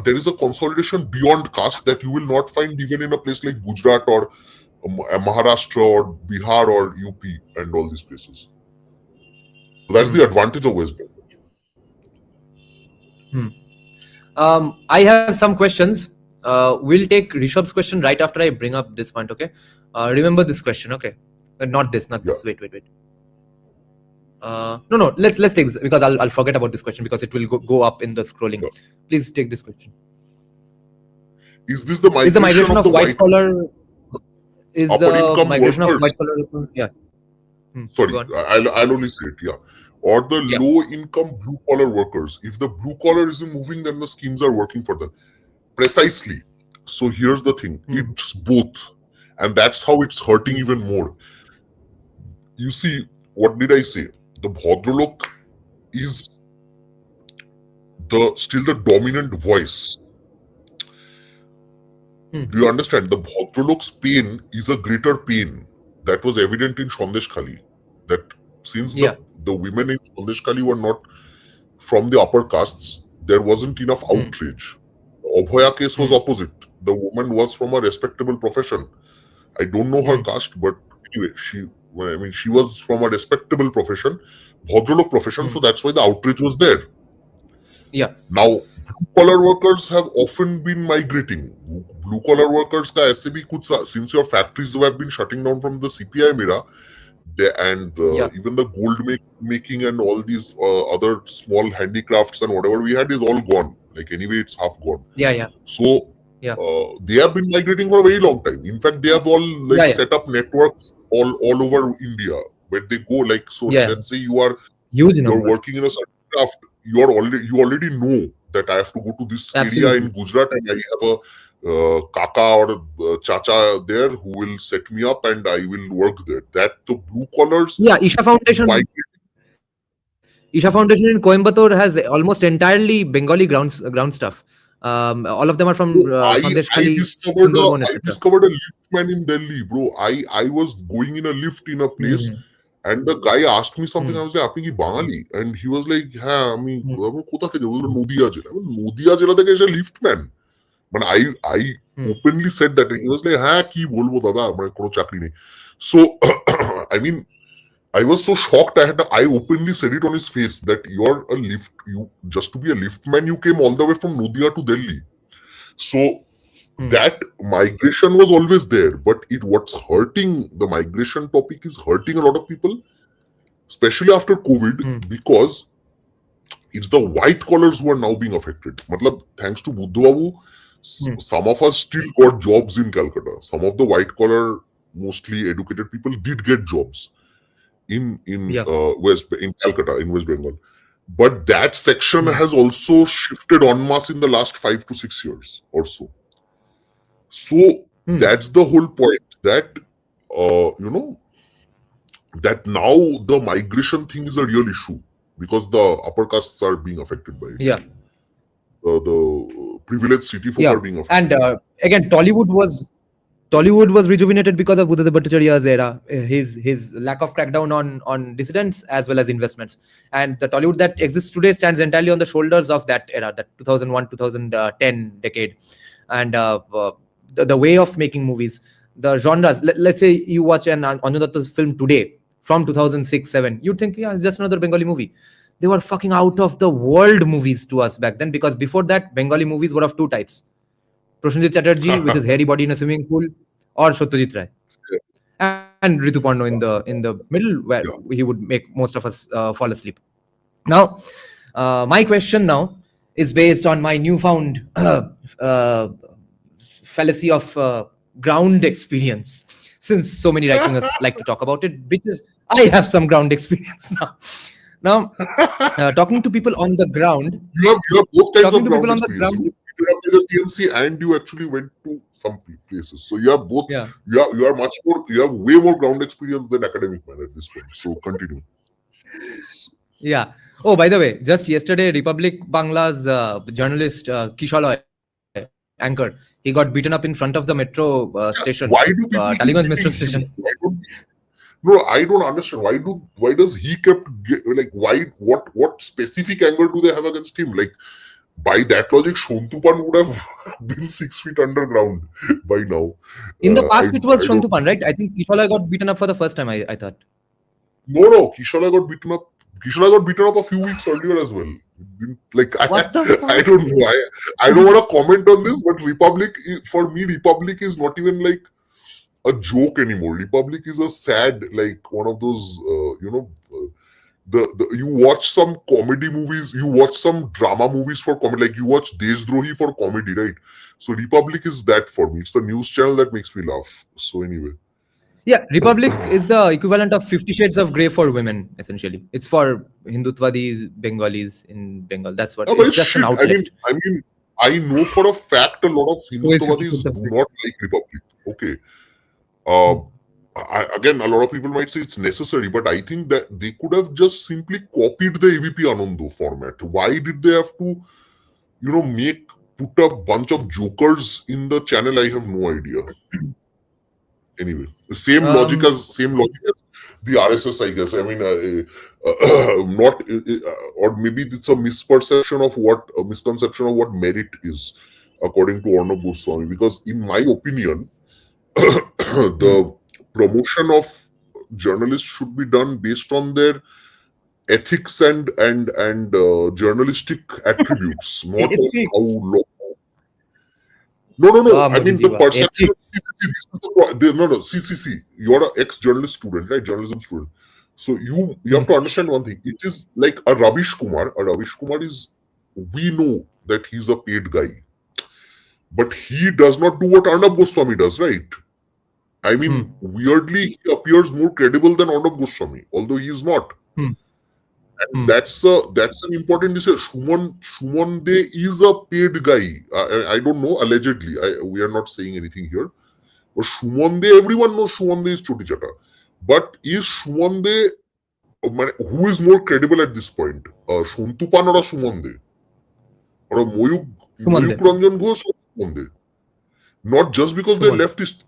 there is a consolidation beyond caste that you will not find even in a place like Gujarat or Maharashtra or Bihar or UP and all these places. So that's the advantage of West Bengal. I have some questions. We'll take Rishabh's question right after I bring up this point, okay? Remember this question, okay? Not this. Wait. No. Let's take this because I'll forget about this question because it will go up in the scrolling. Yeah. Please take this question. Is this the migration of white collar? Is the migration workers? Of white collar? Yeah. Sorry, I'll only say it. Yeah. Or the low-income blue-collar workers. If the blue-collar isn't moving, then the schemes are working for them. Precisely. So here's the thing. It's both. And that's how it's hurting even more. You see, what did I say? The Bhadralok is still the dominant voice. Do you understand? The Bhadralok's pain is a greater pain. That was evident in Sandeshkhali. That since the women in Sandeshkhali were not from the upper castes, there wasn't enough outrage. The Abhaya case was opposite. The woman was from a respectable profession. I don't know her caste, but anyway, she was from a respectable profession, Bhadralok profession, so that's why the outrage was there. Yeah. Now, blue-collar workers have often been migrating. Blue-collar workers ka aise bhi kuch, since your factories have been shutting down from the CPI era, even the gold making and all these other small handicrafts and whatever we had is all gone. Like anyway, it's half gone. Yeah. So they have been migrating for a very long time. In fact, they have all set up networks all over India where they go. Like let's say you're working in a certain craft. You already know that I have to go to this area in Gujarat and I have a kaka or chacha there who will set me up and I will work there. That the blue collars. Yeah, Isha Foundation in Coimbatore has almost entirely Bengali ground stuff. All of them are from Sandeshkhali. I discovered a liftman in Delhi, bro. I was going in a lift in a place and the guy asked me something. I was like, "Apni ki Bangali?" And he was like, "Ha, ami kotha theke bolo Nodia jela." Nodia jela theke eshe liftman. But I openly said that. And he was like, "Ha, ki bolbo dada, mane kono chakri nahi." So I mean, I was so shocked. I openly said it on his face that you just to be a liftman, you came all the way from Nodia to Delhi. So that migration was always there, but what's hurting the migration topic is hurting a lot of people, especially after COVID, because it's the white collars who are now being affected. Matlab, thanks to Buddha Babu, some of us still got jobs in Calcutta. Some of the white collar, mostly educated people did get jobs in Calcutta, in West Bengal. But that section has also shifted en masse in the last 5 to 6 years or so. So that's the whole point, that that now the migration thing is a real issue because the upper castes are being affected by it. Yeah. The privileged city folk are being affected. And again, Tollywood was rejuvenated because of Buddha Bhattacharya's era, his lack of crackdown on dissidents as well as investments. And the Tollywood that exists today stands entirely on the shoulders of that era, that 2001-2010 decade. And the way of making movies, the genres. Let's say you watch an Anju film today from 2006-07, you'd think, it's just another Bengali movie. They were fucking out of the world movies to us back then, because before that, Bengali movies were of two types: Prosenjit Chatterjee with his hairy body in a swimming pool, or Satyajit Ray, and Rituparno in the middle, where he would make most of us fall asleep. Now, my question now is based on my newfound fallacy of ground experience, since so many writers like to talk about it, because I have some ground experience now. Now, talking to people on the ground, you have both kinds of ground experience. You have the TMC and you actually went to some places, so you have both. You are much more. You have way more ground experience than academic man at this point. So continue. Yeah. Oh, by the way, just yesterday, Republic Bangla's journalist Kishalay, anchor, he got beaten up in front of the metro station, Why do people keep Taliganj metro beating him? station. No, I don't understand. Why does he what specific anger do they have against him? Like, by that logic, Shontupan would have been 6 feet underground by now. In the past, it was I don't- Shontupan, right? I think Kishalay got beaten up for the first time, I thought. No, Kishala got beaten up. Kishala got beaten up a few weeks earlier as well. Like, What the fuck? I don't know. I don't want to comment on this, but for me, Republic is not even like a joke anymore. Republic is a sad, like one of those, you watch some comedy movies, you watch some drama movies for comedy, like you watch Desdrohi for comedy, right? So Republic is that for me. It's the news channel that makes me laugh. So anyway. Yeah, Republic is the equivalent of 50 Shades of Grey for women, essentially. It's for Hindutwadis, Bengalis in Bengal. That's what No, but it's just an shit. outlet. I know for a fact a lot of Hindutwadis do not like Republic. Okay. Again, a lot of people might say it's necessary, but I think that they could have just simply copied the ABP Anando format. Why did they have to, put a bunch of jokers in the channel? I have no idea. Anyway, the same logic as the RSS, I guess. I mean, or maybe it's a misconception of what merit is, according to Arnab Goswami. Because in my opinion, the promotion of journalists should be done based on their ethics and journalistic attributes, not on how long. No. I mean, the perception. See. You're an ex-journalist student, right? Journalism student. So you have to understand one thing. It is like a Ravish Kumar. A Ravish Kumar we know that he's a paid guy. But he does not do what Arnab Goswami does, right? I mean, weirdly, he appears more credible than Arnab Goswami, although he is not. And that's an important decision. Shuman De is a paid guy. I don't know, allegedly. We are not saying anything here. But Shuman De, everyone knows Shuman De is Choti Chata. But is Shuman De, who is more credible at this point? Shontupan or a Shuman De? Or a Moyuk Ranjan Ghosh or Shuman De? Not just because they're leftist.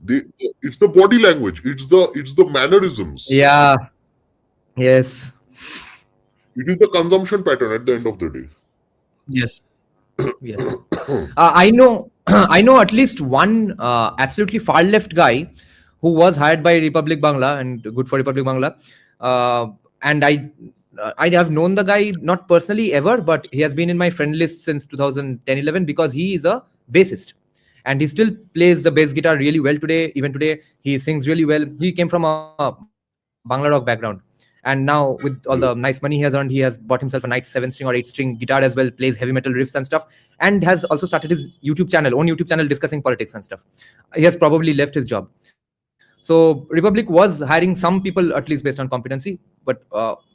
It's the body language. It's the mannerisms. Yeah. Yes. It is the consumption pattern at the end of the day. Yes. I know at least one absolutely far left guy who was hired by Republic Bangla, and good for Republic Bangla. And I have known the guy not personally ever, but he has been in my friend list since 2010-11 because he is a bassist. And he still plays the bass guitar really well today. Even today, he sings really well. He came from a Bangla rock background. And now, with all the nice money he has earned, he has bought himself a nice 7-string or 8-string guitar as well, plays heavy metal riffs and stuff, and has also started his own YouTube channel discussing politics and stuff. He has probably left his job. So Republic was hiring some people, at least based on competency, but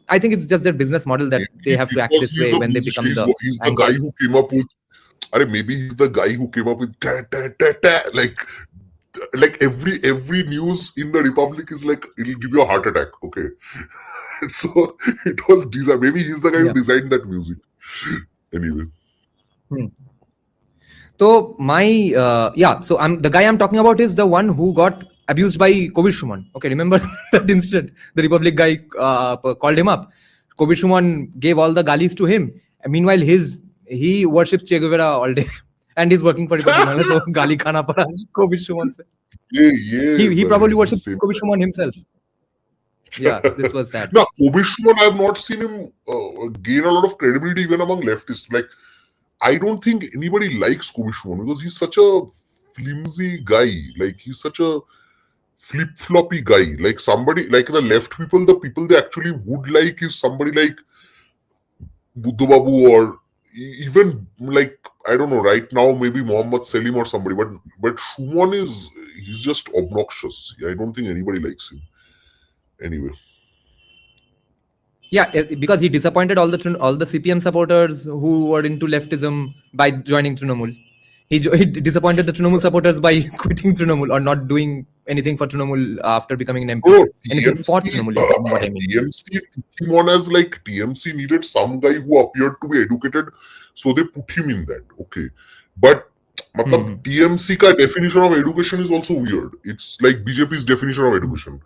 I think it's just their business model that they have to act this way when they become the... He's the guy who came up with... maybe he's the guy who came up with like every news in the Republic is like, it'll give you a heart attack. Okay. So it was designed. Maybe he's the guy who designed that music. Anyway. So the guy I'm talking about is the one who got abused by Kobir Shuman. Okay, remember that incident? The Republic guy called him up. Kobir Shuman gave all the galis to him. And meanwhile, he worships Che Guevara all day. And he's working for Republic. So gali khana pada Kobir Shuman se. He probably worships Kobir Shuman himself. Yeah, this was sad. Now, Kobir Shuman, I have not seen him gain a lot of credibility even among leftists. Like, I don't think anybody likes Kobir Shuman because he's such a flimsy guy. Like, he's such a flip-floppy guy. Like, somebody, like the left people, the people they actually would like is somebody like Buddha Babu, or even like, I don't know, right now maybe Muhammad Salim or somebody. But Shuman he's just obnoxious. I don't think anybody likes him. Anyway. Yeah, because he disappointed all the CPM supporters who were into leftism by joining Trinamool. He disappointed the Trinamool supporters by quitting Trinamool or not doing anything for Trinamool after becoming an MP. Oh, Anything for Trinamool, if you know what I mean. TMC took him on as like TMC needed some guy who appeared to be educated, so they put him in that. Okay, but matlab, TMC ka definition of education is also weird. It's like BJP's definition of education.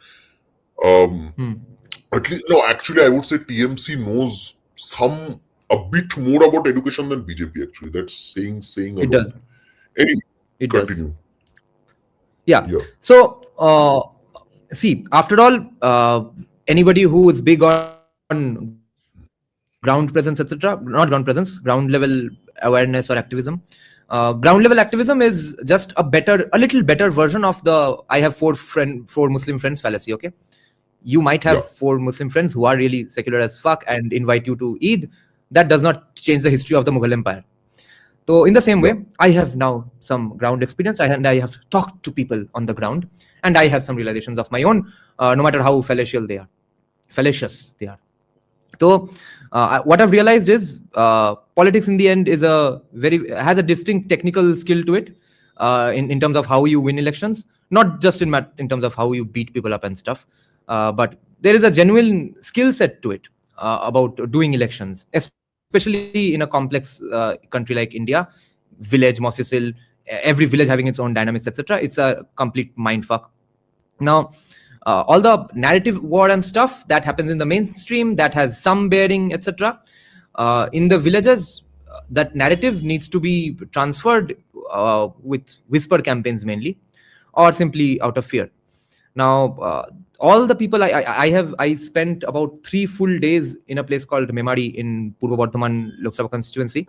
At least, no, actually, I would say TMC knows a bit more about education than BJP. Actually, that's saying a It lot. does. Anyway, It continue. does. Yeah. So, see, after all, anybody who is big on ground presence, etc., not ground presence, ground level awareness or activism. Ground level activism is just a little better version of the I have four Muslim friends fallacy. Okay, you might have four Muslim friends who are really secular as fuck and invite you to Eid. That does not change the history of the Mughal Empire. So in the same way, I have now some ground experience and I have talked to people on the ground and I have some realizations of my own, no matter how fallacious they are. So what I've realized is politics in the end has a distinct technical skill to it in terms of how you win elections, not just in terms of how you beat people up and stuff, but there is a genuine skill set to it about doing elections, especially in a complex country like India, village, mofussil, every village having its own dynamics, etc. It's a complete mindfuck. Now, all the narrative war and stuff that happens in the mainstream that has some bearing, etc. In the villages, that narrative needs to be transferred with whisper campaigns mainly, or simply out of fear. Now, all the people I spent about 3 full days in a place called Memari in Purva Bardhaman Lok Sabha constituency.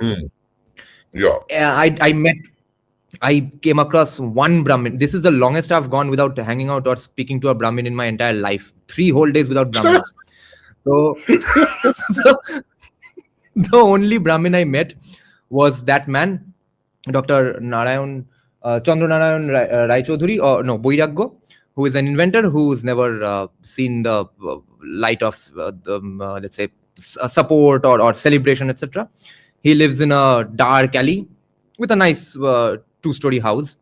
I came across one Brahmin. This is the longest I've gone without hanging out or speaking to a Brahmin in my entire life. 3 whole days without Brahmins. So the only Brahmin I met was that man, Dr. Narayan, Chandra Narayan Rai Chaudhuri, or no, Boiraggo, who is an inventor who's never seen the light of, let's say, support or celebration, etc. He lives in a dark alley with a nice 2-story house.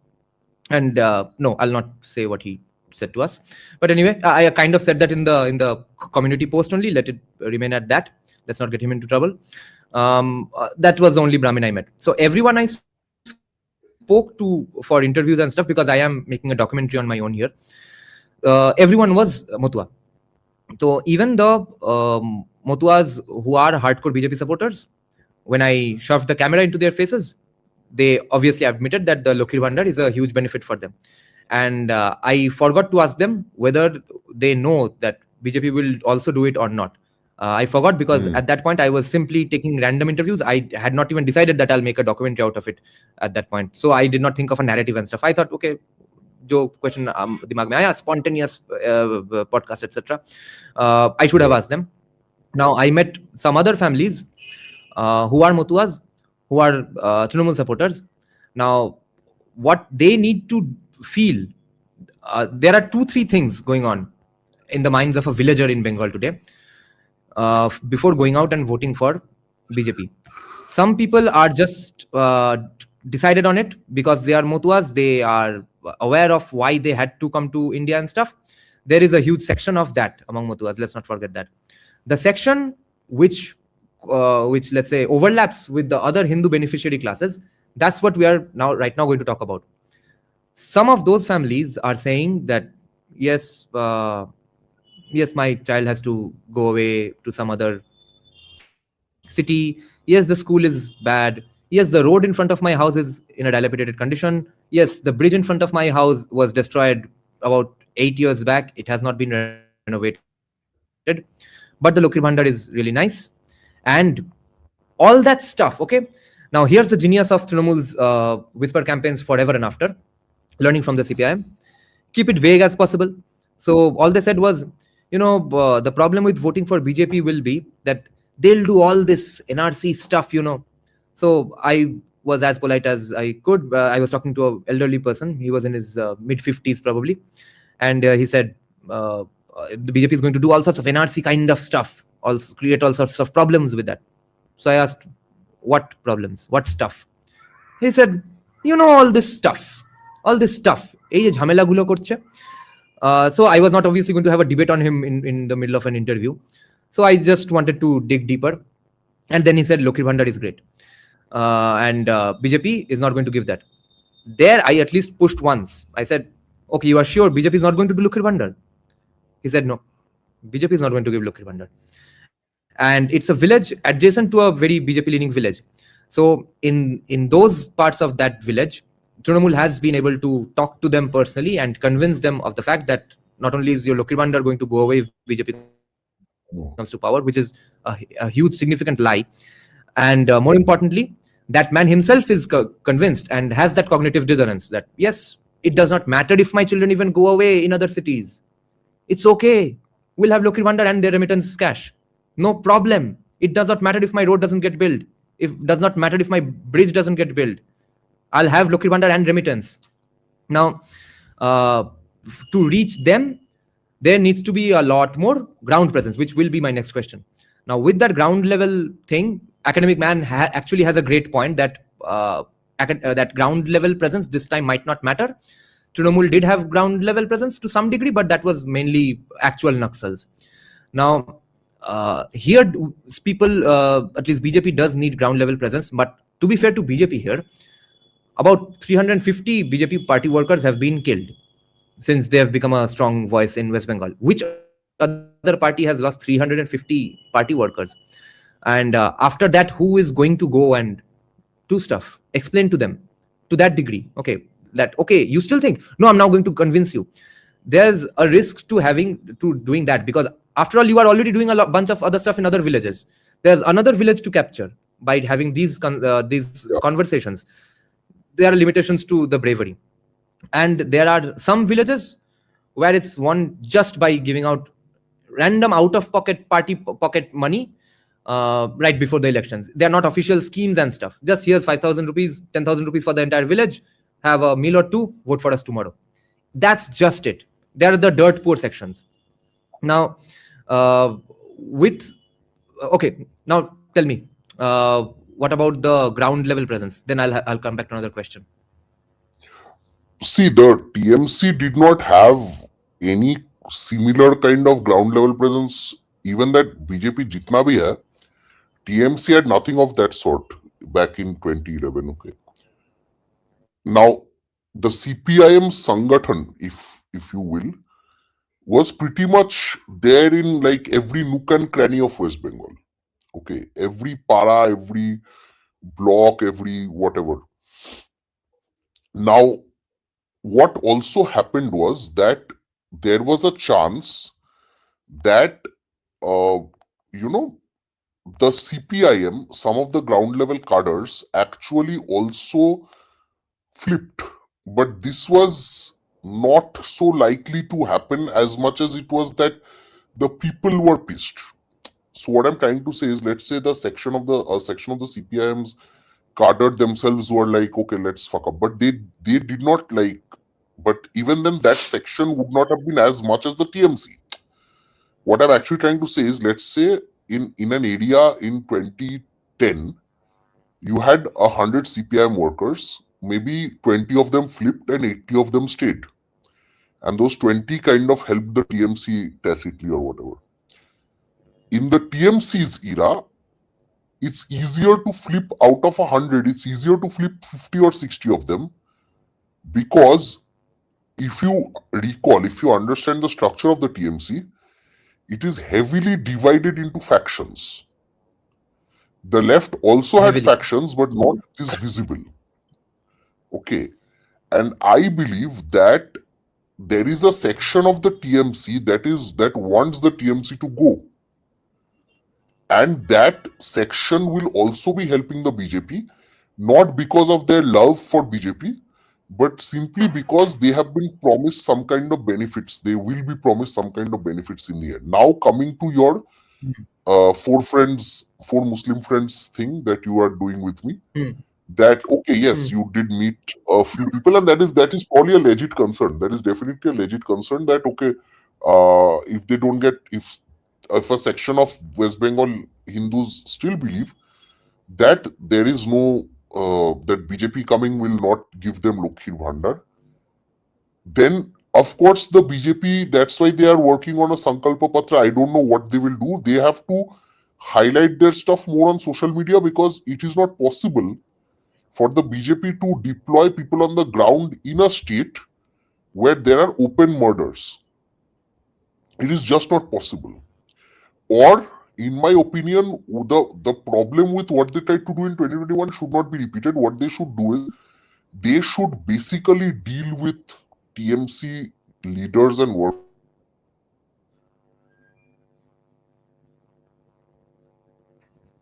And no, I'll not say what he said to us. But anyway, I kind of said that in the community post only. Let it remain at that. Let's not get him into trouble. That was the only Brahmin I met. So everyone I spoke to for interviews and stuff, because I am making a documentary on my own here, everyone was Motua. So even the Motuas who are hardcore BJP supporters, when I shoved the camera into their faces, they obviously admitted that the Lokhir Bhandar is a huge benefit for them. And I forgot to ask them whether they know that BJP will also do it or not. I forgot because at that point I was simply taking random interviews. I had not even decided that I'll make a documentary out of it at that point. So I did not think of a narrative and stuff. I thought, okay, jo question dimag mein aaya, spontaneous podcast, etc. I should have asked them. Now I met some other families who are Motuas, who are Trinamool supporters. Now, what they need to feel, there are 2-3 things going on in the minds of a villager in Bengal today before going out and voting for BJP. Some people are just decided on it because they are Motuas. They are aware of why they had to come to India and stuff. There is a huge section of that among Motuas. Let's not forget that. The section which let's say overlaps with the other Hindu beneficiary classes, that's what we are right now going to talk about. Some of those families are saying that yes, my child has to go away to some other city. Yes, the school is bad. Yes, the road in front of my house is in a dilapidated condition. Yes, the bridge in front of my house was destroyed about 8 years back. It has not been renovated. But the Lokhir Bhandar is really nice. And all that stuff, okay? Now, here's the genius of Trinamool's whisper campaigns forever and after, learning from the CPIM. Keep it vague as possible. So all they said was, the problem with voting for BJP will be that they'll do all this NRC stuff, So I was as polite as I could. I was talking to an elderly person. He was in his mid-50s probably. And he said, the BJP is going to do all sorts of NRC kind of stuff, also create all sorts of problems with that. So I asked, what problems? What stuff? He said, all this stuff. All this stuff. এই যে ঝামেলাগুলো করছে, So I was not obviously going to have a debate on him in the middle of an interview. So I just wanted to dig deeper. And then he said, Lokhir Bhandar is great. And BJP is not going to give that. There, I at least pushed once. I said, okay, you are sure BJP is not going to do Lokhir Bhandar? He said, no, BJP is not going to give Lokhir Bhandar. And it's a village adjacent to a very BJP-leaning village. So in those parts of that village, Trinamool has been able to talk to them personally and convince them of the fact that not only is your Lokhir Bhandar going to go away if BJP comes to power, which is a huge significant lie, and more importantly, that man himself is convinced and has that cognitive dissonance that yes, it does not matter if my children even go away in other cities. It's okay. We'll have Lokhir Bhandar and their remittance cash. No problem. It does not matter if my road doesn't get built. It does not matter if my bridge doesn't get built. I'll have Lokhir Bhandar and remittance. Now, to reach them, there needs to be a lot more ground presence, which will be my next question. Now, with that ground level thing, Academic Man actually has a great point that that ground level presence this time might not matter. Trinamool did have ground level presence to some degree, but that was mainly actual Naxals. Now, here people, at least BJP does need ground level presence, but to be fair to BJP here, about 350 BJP party workers have been killed since they have become a strong voice in West Bengal. Which other party has lost 350 party workers? And after that, who is going to go and do stuff? Explain to them to that degree. Okay, you still think, no, I'm now going to convince you. There's a risk to doing that, because after all, you are already doing a bunch of other stuff in other villages. There's another village to capture by having these conversations. There are limitations to the bravery. And there are some villages where it's won just by giving out random out-of-pocket party pocket money right before the elections. They are not official schemes and stuff. Just here's 5,000 rupees, 10,000 rupees for the entire village. Have a meal or two, vote for us tomorrow. That's just it. There are the dirt poor sections. Now, okay, now tell me, what about the ground level presence? Then I'll come back to another question. See, the TMC did not have any similar kind of ground level presence. Even that BJP jitna bhi hai, TMC had nothing of that sort back in 2011. Okay. Now, the CPIM Sangathan, if you will, was pretty much there in like every nook and cranny of West Bengal. Okay, every para, every block, every whatever. Now, what also happened was that there was a chance that, the CPIM, some of the ground level cadres actually also flipped. But this was not so likely to happen as much as it was that the people were pissed. So what I'm trying to say is, let's say the section of the CPIMs cadred themselves were like, okay, let's fuck up. But they did not like, but even then that section would not have been as much as the TMC. What I'm actually trying to say is, let's say in an area in 2010, you had 100 CPIM workers, maybe 20 of them flipped and 80 of them stayed. And those 20 kind of helped the TMC tacitly or whatever. In the TMC's era, it's easier to flip out of 100, it's easier to flip 50 or 60 of them, because if you recall, if you understand the structure of the TMC, it is heavily divided into factions. The left also had factions, but not this visible. Okay. And I believe that there is a section of the TMC that wants the TMC to go. And that section will also be helping the BJP, not because of their love for BJP, but simply because they have been promised some kind of benefits. They will be promised some kind of benefits in the end. Now, coming to your four Muslim friends thing that you are doing with me, that, okay, yes, you did meet a few people, and that is probably a legit concern. That is definitely a legit concern that, okay, if they don't get, if a section of West Bengal Hindus still believe that there is no, that BJP coming will not give them Lokhir Bhandar, then Of course, the BJP, that's why they are working on a Sankalpa Patra. I don't know what they will do. They have to highlight their stuff more on social media, because it is not possible for the BJP to deploy people on the ground in a state where there are open murders. It is just not possible. Or, in my opinion, the problem with what they tried to do in 2021 should not be repeated. What they should do is, they should basically deal with TMC leaders and work.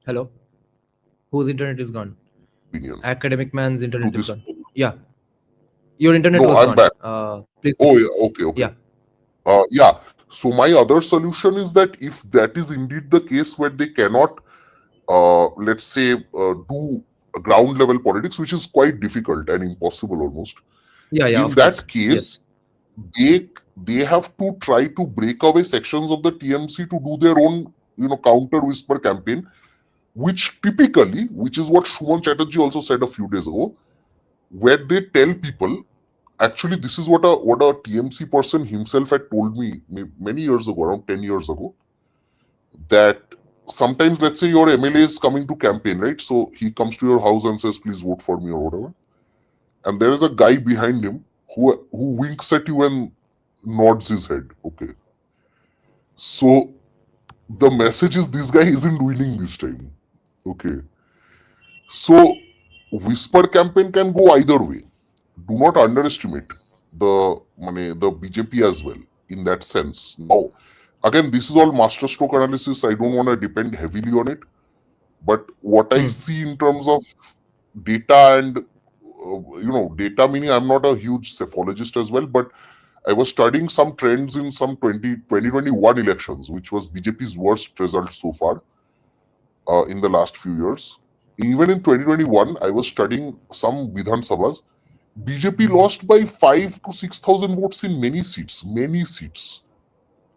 Hello? Whose internet is gone? Opinion. Academic man's internet To is this. gone. Yeah. Your internet No, was I'm gone. back. Please. Oh, yeah, okay. Yeah. Yeah. So my other solution is that if that is indeed the case where they cannot, let's say, do ground level politics, which is quite difficult and impossible almost. Yeah. In Of that course. case, they have to try to break away sections of the TMC to do their own, counter whisper campaign, which is what Shuman Chatterjee also said a few days ago, where they tell people. Actually, this is what a TMC person himself had told me many years ago, around 10 years ago, that sometimes, let's say your MLA is coming to campaign, right? So he comes to your house and says, please vote for me or whatever. And there is a guy behind him who winks at you and nods his head. Okay. So the message is, this guy isn't winning this time. Okay. So whisper campaign can go either way. Do not underestimate the BJP as well in that sense. Now, again, this is all master stroke analysis. I don't want to depend heavily on it. But what I see in terms of data and, data meaning, I'm not a huge cephalogist as well, but I was studying some trends in some 2021 elections, which was BJP's worst result so far in the last few years. Even in 2021, I was studying some Vidhan Sabhas. BJP lost by 5 to 6,000 votes in many seats. Many seats.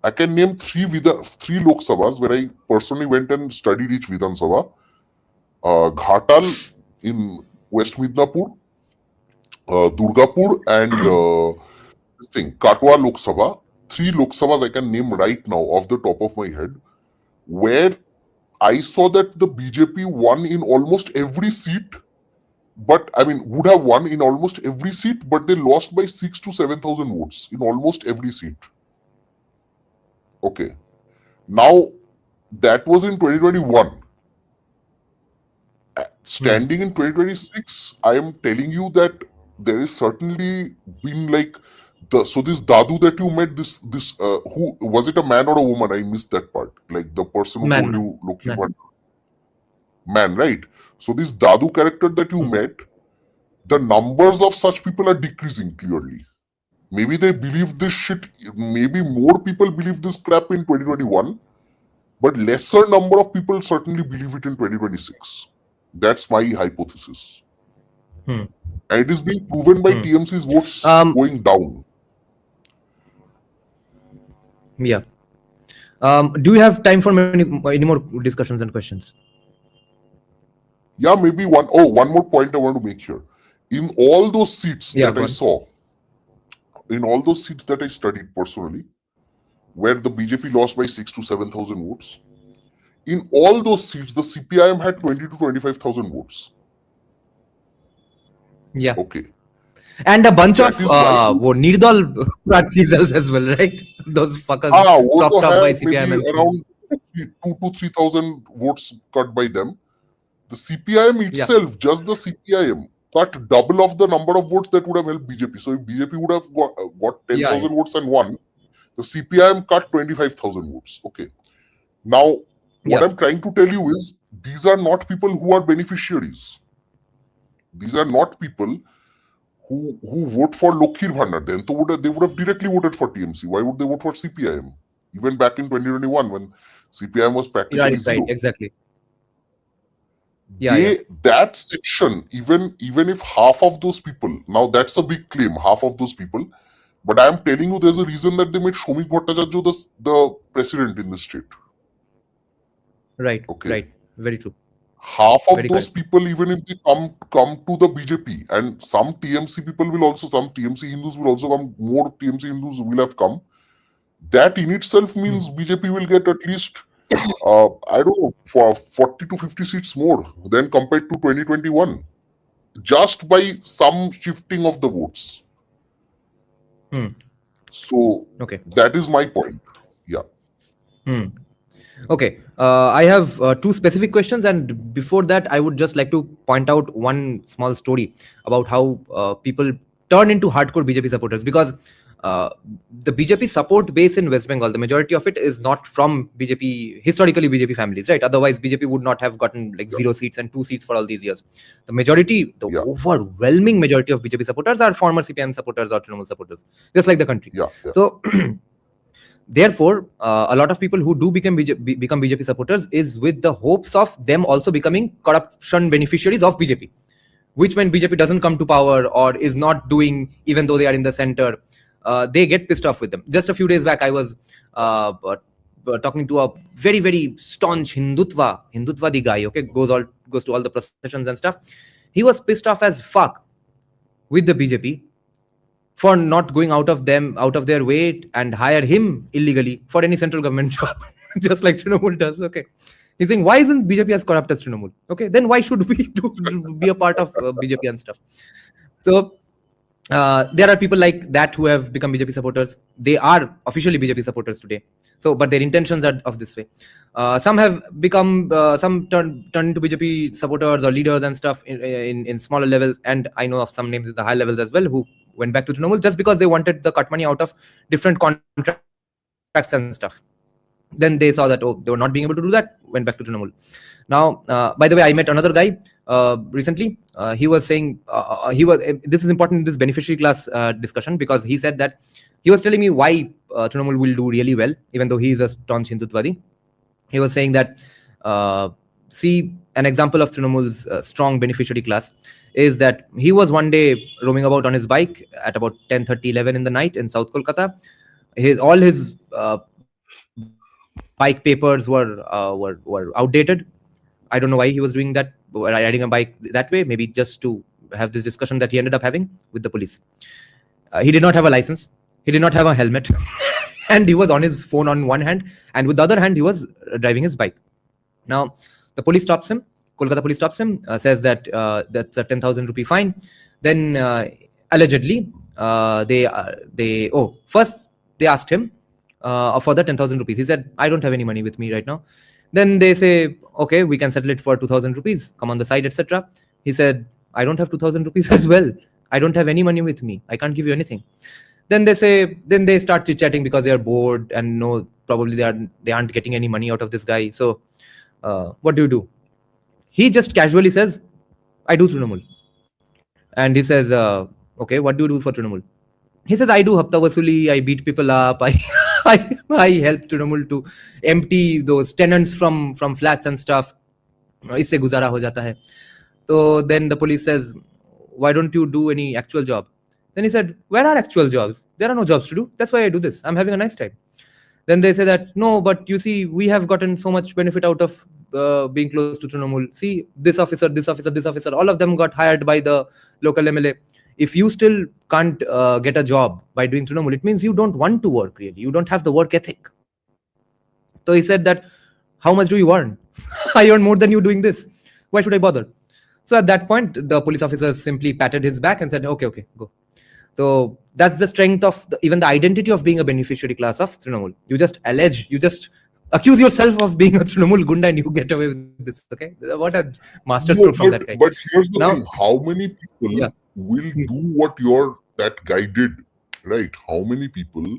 I can name three Lok Sabhas where I personally went and studied each Vidhan Sabha. Ghatal in West Midnapur, Durgapur, and Katwa Lok Sabha. 3 Lok Sabhas I can name right now off the top of my head, where I saw that the BJP won in almost every seat. But would have won in almost every seat, but they lost by 6 to 7,000 votes in almost every seat. Okay. Now, that was in 2021. Standing in 2026, I am telling you that there is certainly been so this Dadu that you met, who was it, a man or a woman? I missed that part. Like the person who told you, looking what man, right? So this Dadu character that you met, the numbers of such people are decreasing clearly. Maybe they believe this shit, maybe more people believe this crap in 2021, but lesser number of people certainly believe it in 2026. That's my hypothesis. And it is being proven by TMC's votes going down. Yeah. Do you have time for any more discussions and questions? Yeah, maybe one more point I want to make here. In all those seats that I saw, in all those seats that I studied personally, where the BJP lost by 6 to 7,000 votes, in all those seats, the CPIM had 20 to 25,000 votes. Yeah. Okay. And a bunch of Nirdal practices as well, right? Those fuckers propped up by CPIM. Around 2 to 3,000 votes cut by them. The CPIM itself, just the CPIM, cut double of the number of votes that would have helped BJP. So if BJP would have got 10,000 votes and won, the CPIM cut 25,000 votes. Okay. Now, what I'm trying to tell you is, these are not people who are beneficiaries. These are not people who vote for Lokhir Bhandar. Then they would have directly voted for TMC. Why would they vote for CPIM? Even back in 2021, when CPIM was practically zero. Right, exactly. That section, even if half of those people, now that's a big claim, half of those people, but I am telling you, there's a reason that they made Shomik Bhattacharya the president in the state. Right, right. Very true. half of Very those correct. people, even if they come to the BJP, and some TMC people will also, some TMC Hindus will also come, more TMC Hindus will have come. That in itself means BJP will get at least, I don't know, for 40 to 50 seats more than compared to 2021, just by some shifting of the votes. So Okay. that is my point. Yeah. Okay. I have two specific questions, and before that, I would just like to point out one small story about how people turn into hardcore BJP supporters, because uh, the BJP support base in West Bengal, the majority of it is not from BJP, historically BJP families, right? Otherwise, BJP would not have gotten like 0 seats and 2 seats for all these years. The majority, the Yeah. overwhelming majority of BJP supporters are former CPM supporters or Trinamool supporters, just like the country. Yeah. Yeah. So, therefore, a lot of people who do become BJP supporters is with the hopes of them also becoming corruption beneficiaries of BJP, which when BJP doesn't come to power or is not doing, even though they are in the center, they get pissed off with them. Just a few days back, I was talking to a very, very staunch Hindutvadi guy, okay, goes to all the processions and stuff. He was pissed off as fuck with the BJP for not going out of their way and hire him illegally for any central government job, just like Trinamool does. Okay, he's saying, why isn't BJP as corrupt as Trinamool? Okay, then why should we be a part of BJP and stuff? So there are people like that who have become BJP supporters. They are officially BJP supporters today. So, but their intentions are of this way. Some have become, some turn into BJP supporters or leaders and stuff in smaller levels. And I know of some names at the high levels as well who went back to Trinamool just because they wanted the cut money out of different contracts and stuff. Then they saw that, they were not being able to do that, went back to Trinamool. Now, by the way, I met another guy recently. He was saying, this is important in this beneficiary class discussion, because he said that he was telling me why Trinamool will do really well, even though he is a staunch Hindutvadi. He was saying that, see, an example of Trinamool's strong beneficiary class is that he was one day roaming about on his bike at about 10:30, 11 in the night in South Kolkata. All his bike papers were outdated. I don't know why he was doing that, riding a bike that way, maybe just to have this discussion that he ended up having with the police. He did not have a license. He did not have a helmet. And he was on his phone on one hand, and with the other hand, he was driving his bike. Now, the police stops him. Kolkata police stops him, says that that's a 10,000 rupee fine. Then, allegedly, first they asked him for the 10,000 rupees. He said, I don't have any money with me right now. Then they say, okay, we can settle it for 2,000 rupees, come on the side, etc. He said, I don't have 2,000 rupees as well. I don't have any money with me. I can't give you anything. Then they start chit-chatting because they are bored and know probably they aren't getting any money out of this guy. So what do? He just casually says, I do Trinamool. And he says, okay, what do you do for Trinamool? He says, I do hafta vasuli, I beat people up, I help Trinamool to empty those tenants from flats and stuff. Isse guzara ho jata hai. So then the police says, why don't you do any actual job? Then he said, where are actual jobs? There are no jobs to do. That's why I do this. I'm having a nice time. Then they say that, no, but you see, we have gotten so much benefit out of being close to Trinamool. See, this officer, all of them got hired by the local MLA. If you still can't get a job by doing Trinamool, it means you don't want to work really. You don't have the work ethic. So he said that, how much do you earn? I earn more than you doing this. Why should I bother? So at that point, the police officer simply patted his back and said, okay, go. So that's the strength of even the identity of being a beneficiary class of Trinamool. You just accuse yourself of being a Trinamool Gunda and you get away with this. Okay, what a masterstroke from that guy. But here's the thing: how many people will do what that guy did? Right? How many people?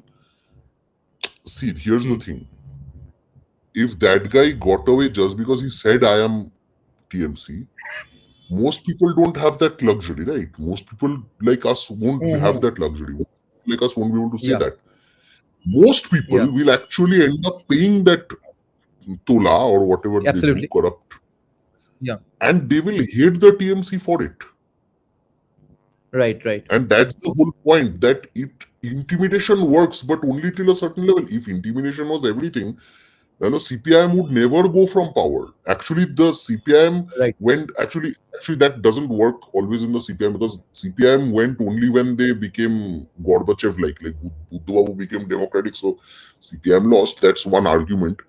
See, here's the thing: if that guy got away just because he said I am TMC, most people don't have that luxury, right? Most people like us won't have that luxury. Like us won't be able to say that. Most people will actually end up paying that tola or whatever they do corrupt. Yeah. And they will hate the TMC for it. Right. And that's the whole point, that intimidation works, but only till a certain level. If intimidation was everything, And the CPIM would never go from power. Actually, the CPIM Right. went actually that doesn't work always in the CPIM, because CPIM went only when they became Gorbachev like Buddha Babu became democratic, so CPIM lost. That's one argument.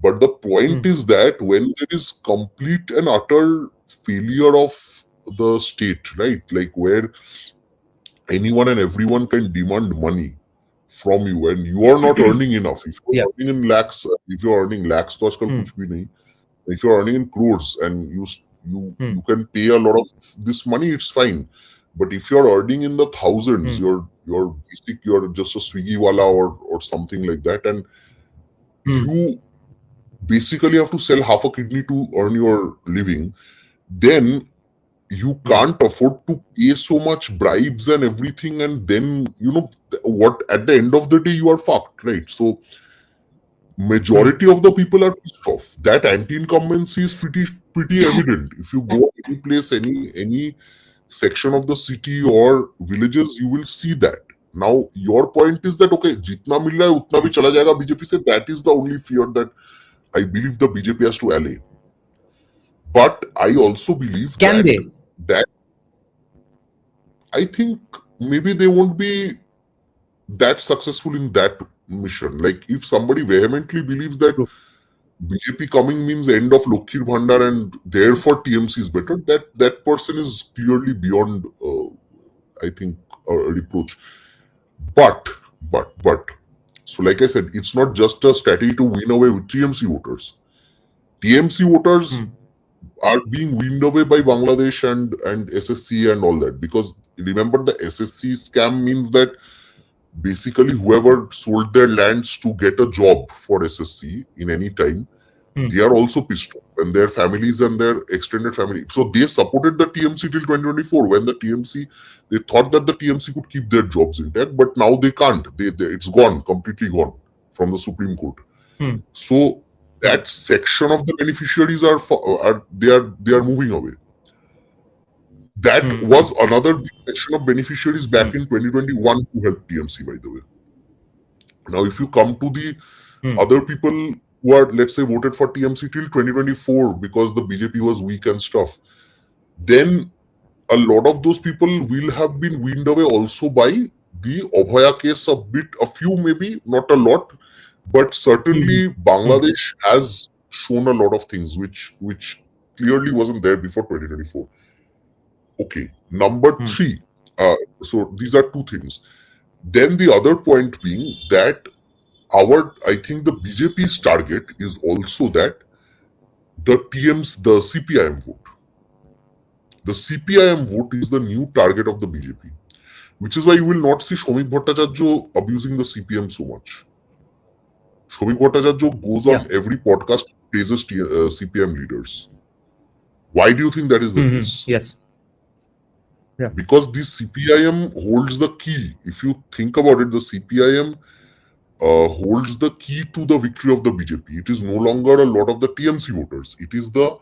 But the point is that when there is complete and utter failure of the state, right? Like where anyone and everyone can demand money from you and you are not earning enough. If you're Yeah. earning in lakhs, तो आजकल कुछ भी नहीं. If you're earning in crores and you can pay a lot of this money, it's fine. But if you're earning in the thousands, you're just a Swiggy wala or something like that, and you basically have to sell half a kidney to earn your living, then you can't afford to pay so much bribes and everything, and then what, at the end of the day you are fucked, right? So majority of the people are pissed off. That anti-incumbency is pretty evident. If you go any place, any section of the city or villages, you will see that. Now your point is that okay, jitna mil raha hai utna bhi chala jayega BJP se. That is the only fear that I believe the BJP has to allay. But I also believe Can they? that I think maybe they won't be that successful in that mission. Like if somebody vehemently believes that True. BJP coming means end of Lokhir Bhandar and therefore TMC is better, that person is clearly beyond, I think, a reproach. But, so like I said, it's not just a strategy to win away with TMC voters. TMC voters are being weaned away by Bangladesh and SSC and all that, because remember the SSC scam means that basically whoever sold their lands to get a job for SSC in any time, they are also pissed off, and their families and their extended family. So they supported the TMC till 2024 when they thought that the TMC could keep their jobs intact, but now they can't. It's gone, completely gone from the Supreme Court. So that section of the beneficiaries are moving away. That was another big section of beneficiaries back in 2021 who helped TMC, by the way. Now, if you come to the other people who are, let's say, voted for TMC till 2024 because the BJP was weak and stuff, then a lot of those people will have been weaned away also by the Abhaya case a few maybe, not a lot, but certainly Bangladesh has shown a lot of things which clearly wasn't there before 2024. Okay, number 3. So these are two things. Then the other point being that I think the BJP's target is also that the CPIM vote. The CPIM vote is the new target of the BJP, which is why you will not see Shomik Bhattacharya abusing the CPM so much. Shomik Bhattacharya goes on every podcast, praises CPM leaders. Why do you think that is the case? Yes. Yeah. Because the CPIM holds the key. If you think about it, the CPIM holds the key to the victory of the BJP. It is no longer a lot of the TMC voters. It is the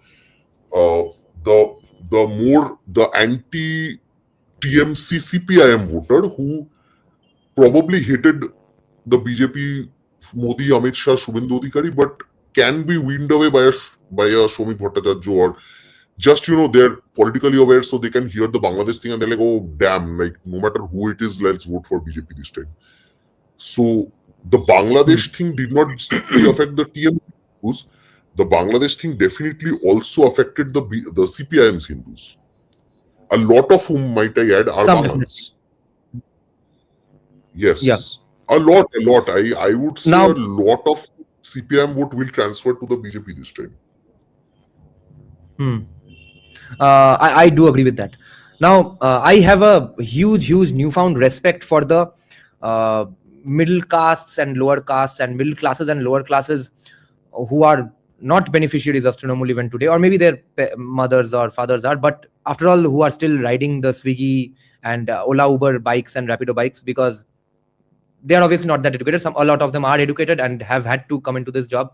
anti-TMC CPIM voter who probably hated the BJP, Modi, Amit Shah, Shubhendu Adhikari, but can be weaned away by a Shomik Bhattacharya, or just, they're politically aware, so they can hear the Bangladesh thing and they're like, oh, damn, like, no matter who it is, let's vote for BJP this time. So, the Bangladesh thing did not simply affect the TMC Hindus. The Bangladesh thing definitely also affected the CPIM's Hindus. A lot of whom, might I add, are Bangladesh. Yes. Yeah. A lot. I would say a lot of CPIM vote will transfer to the BJP this time. I do agree with that. Now, I have a huge newfound respect for the middle castes and lower castes and middle classes and lower classes who are not beneficiaries of Trinamool even today, or maybe their mothers or fathers are, but after all, who are still riding the Swiggy and Ola Uber bikes and Rapido bikes, because they are obviously not that educated. A lot of them are educated and have had to come into this job.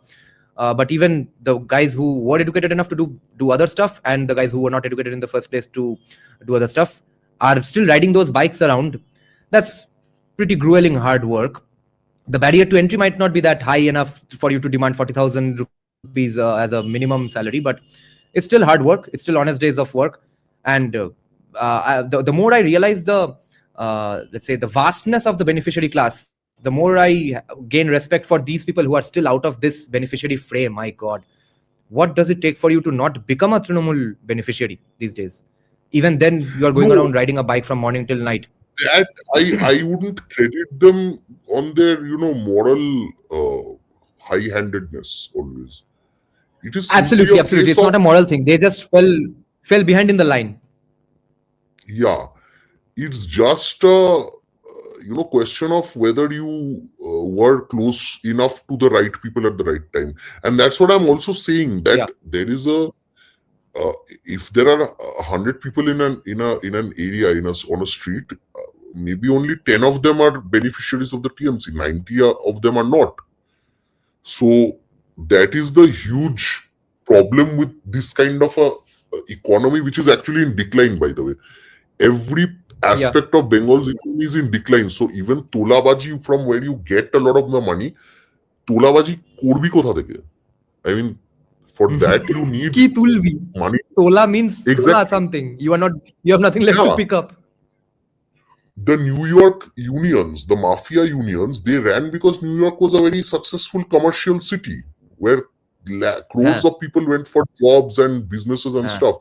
But even the guys who were educated enough to do other stuff, and the guys who were not educated in the first place to do other stuff, are still riding those bikes around. That's pretty grueling hard work. the barrier to entry might not be that high enough for you to demand 40,000 rupees as a minimum salary, but it's still hard work. It's still honest days of work. And the more I realize let's say the vastness of the beneficiary class, the more I gain respect for these people who are still out of this beneficiary frame. My God, what does it take for you to not become a Trinamool beneficiary these days? Even then, you are going around riding a bike from morning till night. That I wouldn't credit them on their moral high-handedness always. It is Absolutely. It's not a moral thing. They just fell behind in the line. Yeah, it's just a question of whether you were close enough to the right people at the right time. And that's what I'm also saying, that there is if there are 100 people in an area on a street, maybe only 10 of them are beneficiaries of the TMC, 90 of them are not. So that is the huge problem with this kind of a economy, which is actually in decline, by the way. Every aspect of Bengal's economy is in decline. So even Tolabaji, from where you get a lot of the money, Tolabaji korbi kotha theke? I mean, for that you need Ki tulbi. money. Tola means tola something. You have nothing left to pick up. The New York unions, the mafia unions, they ran because New York was a very successful commercial city where crores of people went for jobs and businesses and stuff.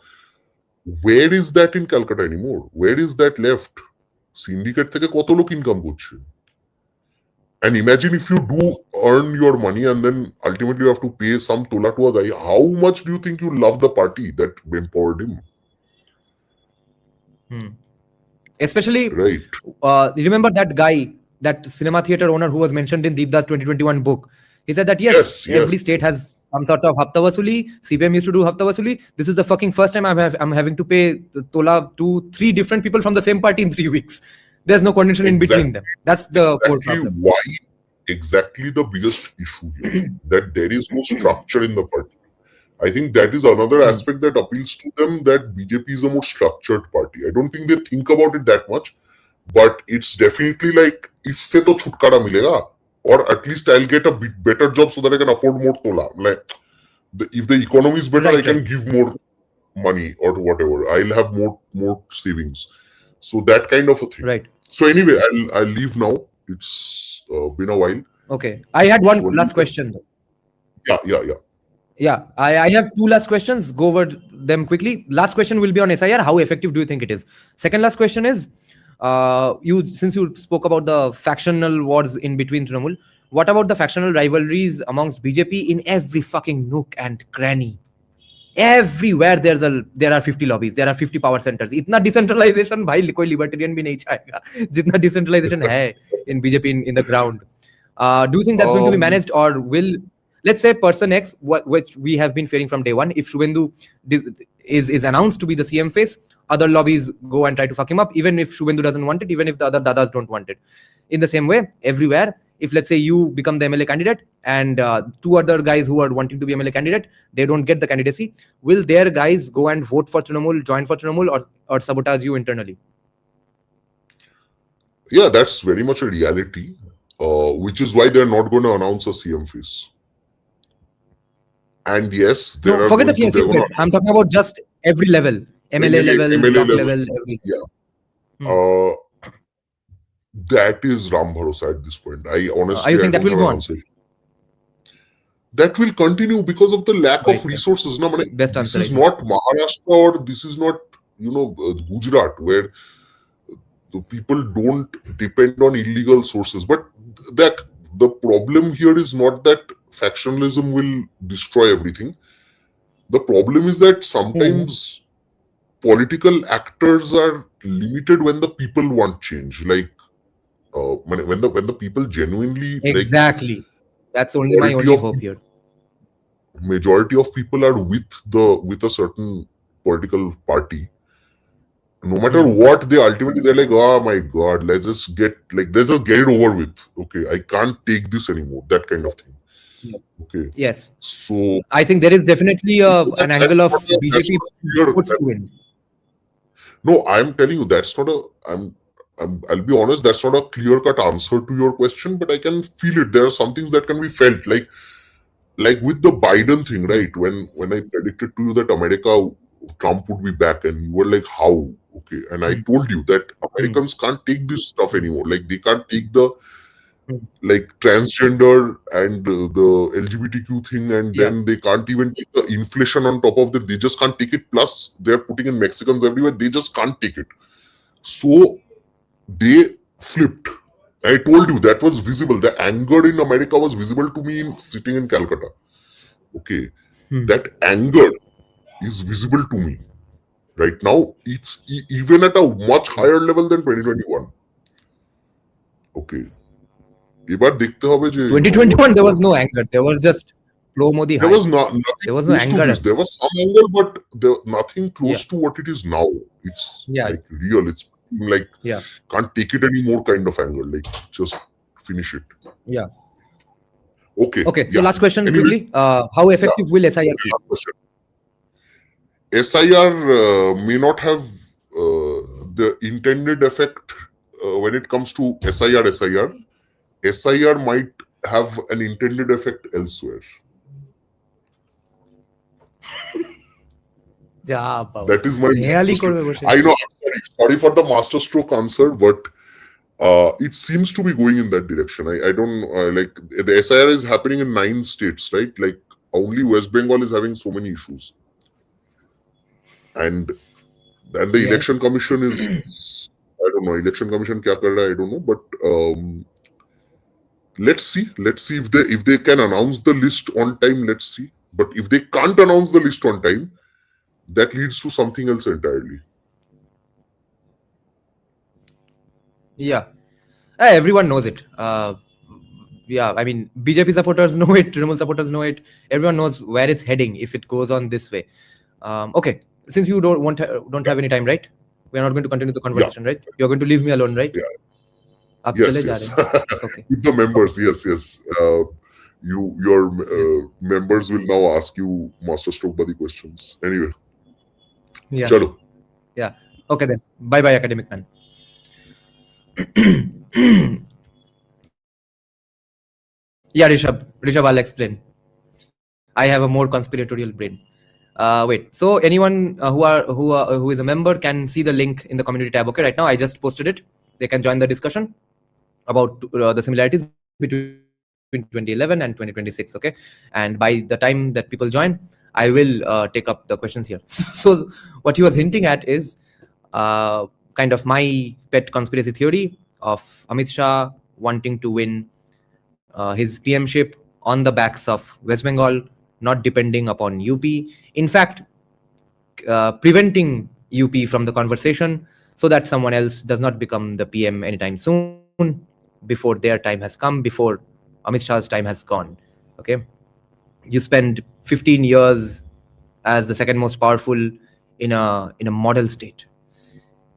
Where is that in Calcutta anymore? Where is that left? Syndicate থেকে কত লোক income করছে? And imagine if you do earn your money and then ultimately you have to pay some tola to a guy. How much do you think you love the party that empowered him? Especially, right. You remember that guy, that cinema theater owner who was mentioned in Deepda's 2021 book? He said that yes, every state has some sort of hafta vasuli. CPM used to do hafta vasuli. This is the fucking first time I'm having to pay tola to 3 different people from the same party in 3 weeks. There's no coordination in between them. That's the core problem. Why exactly the biggest issue here? That there is no structure in the party. I think that is another aspect that appeals to them, that BJP is a more structured party. I don't think they think about it that much, but it's definitely like, isse to chutkara milega, or at least I'll get a bit better job so that I can afford more tola. Like, if the economy is better, I can give more money or whatever. I'll have more savings. So that kind of a thing. Right. So anyway, I'll leave now. It's been a while. Okay. I had one last question though. Yeah, I have 2 last questions. Go over them quickly. Last question will be on SIR. How effective do you think it is? Second last question is, since you spoke about the factional wars in between Trinamool, what about the factional rivalries amongst BJP in every fucking nook and cranny? Everywhere there are 50 lobbies, there are 50 power centers. Itna decentralization, bhai, koi libertarian bhi nahi chahega. Jitna decentralization hai in BJP in the ground. Do you think that's going to be managed, or will, let's say, person X, which we have been fearing from day one, if Shubhendu is announced to be the CM face, other lobbies go and try to fuck him up, even if Shubhendu doesn't want it, even if the other dadas don't want it. In the same way, everywhere, if let's say you become the MLA candidate and 2 other guys who are wanting to be MLA candidate, they don't get the candidacy, will their guys go and vote for Trinamool, join for Trinamool, or sabotage you internally? Yeah, that's very much a reality, which is why they're not going to announce a CM face. And yes, forget the TSC face. I'm talking about just every level. MLA level, block level, every. Yeah. That is Ram Bharosa at this point. I honestly, are you saying that will go on? That will continue because of the lack of resources. No, best this is not Maharashtra, or this is not Gujarat, where the people don't depend on illegal sources. But the problem here is not that factionalism will destroy everything. The problem is that sometimes political actors are limited when the people want change. Like when the people genuinely exactly, that's only my only hope here. Majority of people are with a certain political party. No matter what, they're like, oh my god, let's just get it over with. Okay, I can't take this anymore. That kind of thing. Yes. Okay. Yes. So I think there is definitely an angle of BJP puts to win. No, I'm telling you, that's not I'll be honest, that's not a clear-cut answer to your question, but I can feel it. There are some things that can be felt, like with the Biden thing, right? When I predicted to you that Trump would be back, and you were like, how? Okay, and I told you that Americans can't take this stuff anymore. Like, they can't take the transgender and the LGBTQ thing, and then they can't even take the inflation on top of that. They just can't take it. Plus, they're putting in Mexicans everywhere. They just can't take it. So they flipped. I told you that was visible. The anger in America was visible to me sitting in Calcutta. Okay, that anger is visible to me right now. It's even at a much higher level than 2021. Okay, এবার দেখতে হবে যে 2021 there was no anger, there was just pro Modi there hype. was nothing There was no close to anger this. as There was some anger, but nothing close to what it is now. It's like real. It's like can't take it anymore kind of anger. Like, just finish it. Okay. So last question quickly. How effective will SIR be? SIR may not have the intended effect when it comes to SIR. SIR might have an intended effect elsewhere. That is my I know. Sorry for the masterstroke answer, but it seems to be going in that direction. I don't like the SIR is happening in 9 states, right? Like, only West Bengal is having so many issues, and the election commission is I don't know. Election commission kya kar raha, I don't know, but let's see if they can announce the list on time. Let's see. But if they can't announce the list on time, that leads to something else entirely. Everyone knows it. I mean, BJP supporters know it, Trinamool supporters know it. Everyone knows where it's heading if it goes on this way. Okay, since you don't have any time, right? We're not going to continue the conversation, right? You're going to leave me alone, right? Yes. Okay. With the members, yes. Your members will now ask you masterstroke buddy questions. Anyway. Chalo. Okay then. Bye, academic man. Rishabh, I'll explain. I have a more conspiratorial brain. Wait. So anyone who is a member can see the link in the community tab. Okay, right now I just posted it. They can join the discussion about the similarities between 2011 and 2026. Okay, and by the time that people join, I will take up the questions here. So what he was hinting at is kind of my pet conspiracy theory of Amit Shah wanting to win his PMship on the backs of West Bengal, not depending upon UP. In fact, preventing UP from the conversation so that someone else does not become the PM anytime soon, before their time has come, before Amit Shah's time has gone. Okay, you spend 15 years as the second most powerful in a model state.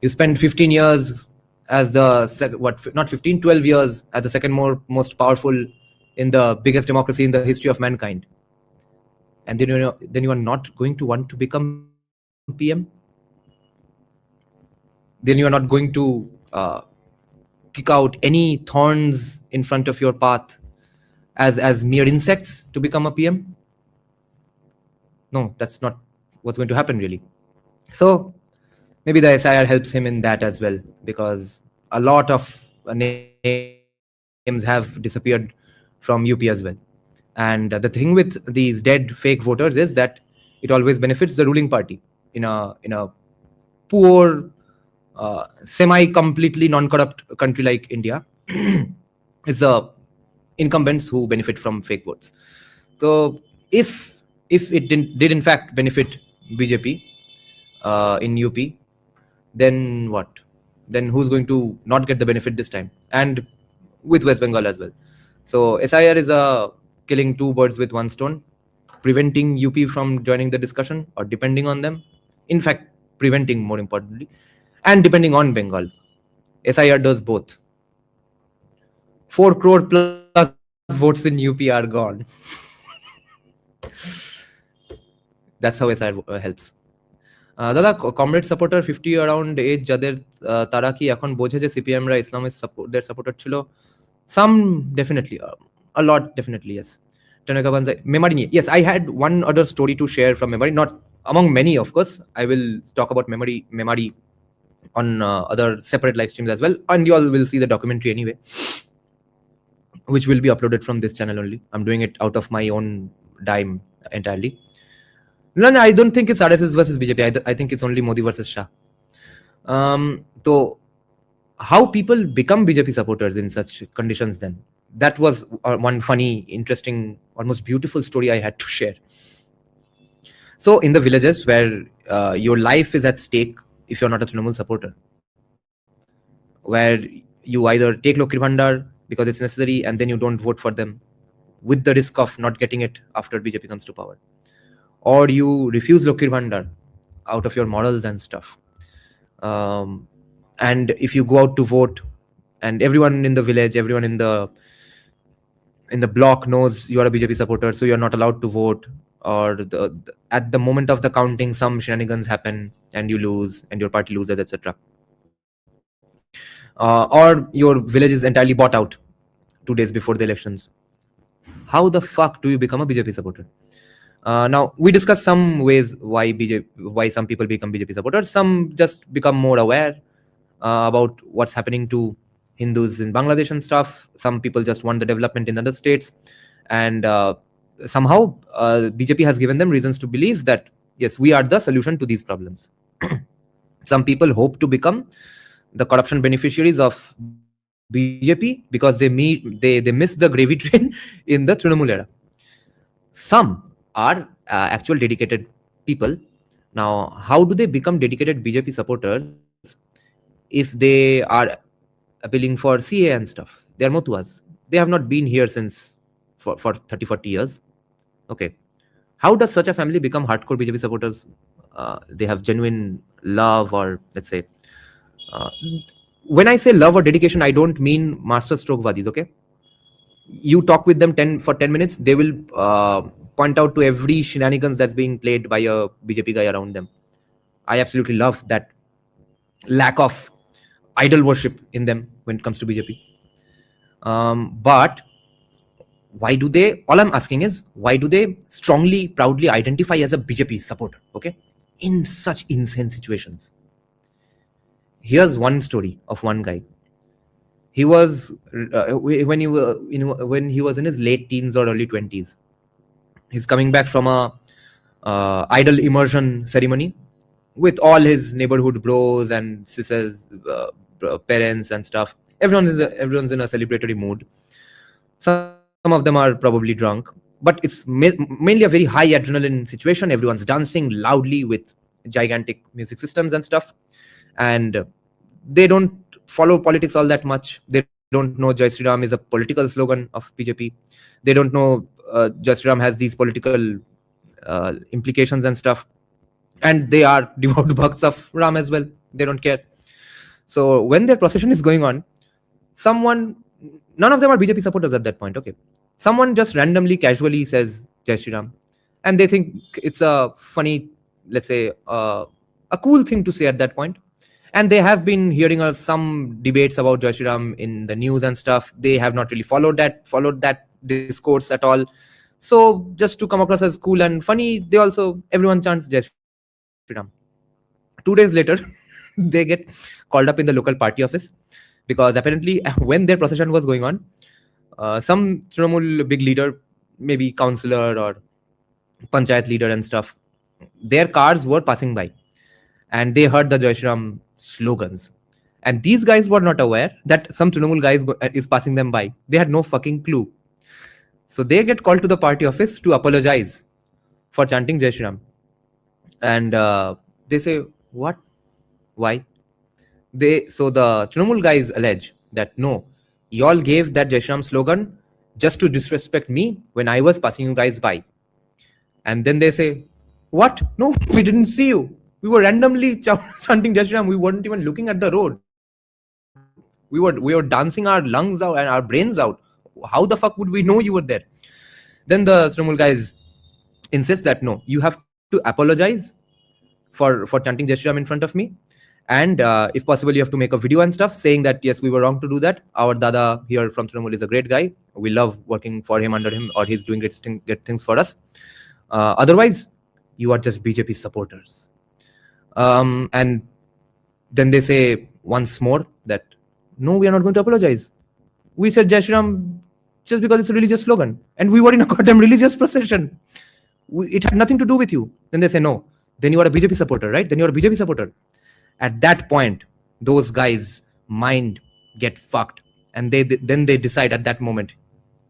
You spend 15 years as the 12 years as the second most powerful in the biggest democracy in the history of mankind, and then you are not going to want to become PM. Then you are not going to kick out any thorns in front of your path as mere insects to become a PM. No, that's not what's going to happen really. So maybe the SIR helps him in that as well, because a lot of names have disappeared from UP as well. And the thing with these dead fake voters is that it always benefits the ruling party in a poor, semi-completely non-corrupt country like India. It's the incumbents who benefit from fake votes. So if it did in fact benefit BJP in UP, then what? Then who's going to not get the benefit this time? And with West Bengal as well. So SIR is killing 2 birds with 1 stone, preventing UP from joining the discussion or depending on them. In fact, preventing more importantly, and depending on Bengal. SIR does both. 4 crore plus votes in UP are gone. That's how SIR helps. দাদা comrade supporter 50 around age যাদের তারা কি এখন বোঝে যে CPM রা ইসলামের দের supporter ছিল? Some definitely, a lot definitely, yes. Tanaka Banzai, memory. Yes, I had one other story to share from memory, not among many, of course. I will talk about memory on other separate live streams as well, and you all will see the documentary anyway, which will be uploaded from this channel only. I'm doing it out of my own dime entirely. No, I don't think it's RSS versus BJP. I think it's only Modi versus Shah. So how people become BJP supporters in such conditions then? That was one funny, interesting, almost beautiful story I had to share. So in the villages where your life is at stake if you're not a Trinamool supporter, where you either take Lokir Bhandar because it's necessary and then you don't vote for them with the risk of not getting it after BJP comes to power, or you refuse Lokir Bhandar out of your morals and stuff. And if you go out to vote and everyone in the village, everyone in the block knows you are a BJP supporter, so you're not allowed to vote, or at the moment of the counting some shenanigans happen and you lose and your party loses, etc. Or your village is entirely bought out 2 days before the elections. How the fuck do you become a BJP supporter? Now we discussed some ways why some people become BJP supporters. Some just become more aware about what's happening to Hindus in Bangladesh and stuff. Some people just want the development in other states, and somehow BJP has given them reasons to believe that yes, we are the solution to these problems. Some people hope to become the corruption beneficiaries of BJP because they miss the gravy train in the Trinamool era. Some are actual dedicated people. Now, how do they become dedicated BJP supporters if they are appealing for CA and stuff? They are motuas. They have not been here since for 30-40 years. Okay. How does such a family become hardcore BJP supporters? They have genuine love, or let's say, when I say love or dedication, I don't mean master stroke vadis, okay? You talk with them 10 minutes, they will point out to every shenanigans that's being played by a BJP guy around them. I absolutely love that lack of idol worship in them when it comes to BJP. But why do they, all I'm asking is, why do they strongly, proudly identify as a BJP supporter, okay, in such insane situations? Here's one story of one guy. He was when he was in his late teens or early 20s. He's coming back from a idol immersion ceremony with all his neighborhood bros and sisters, parents and stuff. Everyone's in a celebratory mood. Some of them are probably drunk, but it's mainly a very high adrenaline situation. Everyone's dancing loudly with gigantic music systems and stuff, and they don't follow politics all that much. They don't know Jai Sri Ram is a political slogan of BJP. They don't know Jai Sri Ram has these political implications and stuff. And they are devout bhakts of Ram as well. They don't care. So when their procession is going on, none of them are BJP supporters at that point, okay? Someone just randomly, casually says Jai Sri Ram, and they think it's a funny, let's say, a cool thing to say at that point. And they have been hearing some debates about Jai Sri Ram in the news and stuff. They have not really followed that discourse at all. So just to come across as cool and funny, everyone chants Jai Sri Ram. 2 days later, they get called up in the local party office because apparently when their procession was going on, some Trinamool big leader, maybe councillor or panchayat leader and stuff, their cars were passing by and they heard the Jai Sri Ram slogans, and these guys were not aware that some Trinamool guys is passing them by. They had no fucking clue. So they get called to the party office to apologize for chanting Jai Shri Ram, and they say, what? Why? So the Trinamool guys allege that no, y'all gave that Jai Shri Ram slogan just to disrespect me when I was passing you guys by. And then they say, what? No, we didn't see you. We were randomly chanting Jai Shri Ram. We weren't even looking at the road. We were dancing our lungs out and our brains out. How the fuck would we know you were there? Then the Trinamool guys insist that no, you have to apologize for chanting Jai Shri Ram in front of me. And if possible, you have to make a video and stuff saying that, yes, we were wrong to do that. Our Dada here from Trinamool is a great guy. We love working for him, under him, or he's doing great things for us. Otherwise, you are just BJP supporters. And then they say once more that, no, we are not going to apologize. We said Jai Shri Ram just because it's a religious slogan. And we were in a goddamn religious procession. It had nothing to do with you. Then they say, no, then you are a BJP supporter, right? Then you are a BJP supporter. At that point, those guys' mind get fucked. And then they decide at that moment,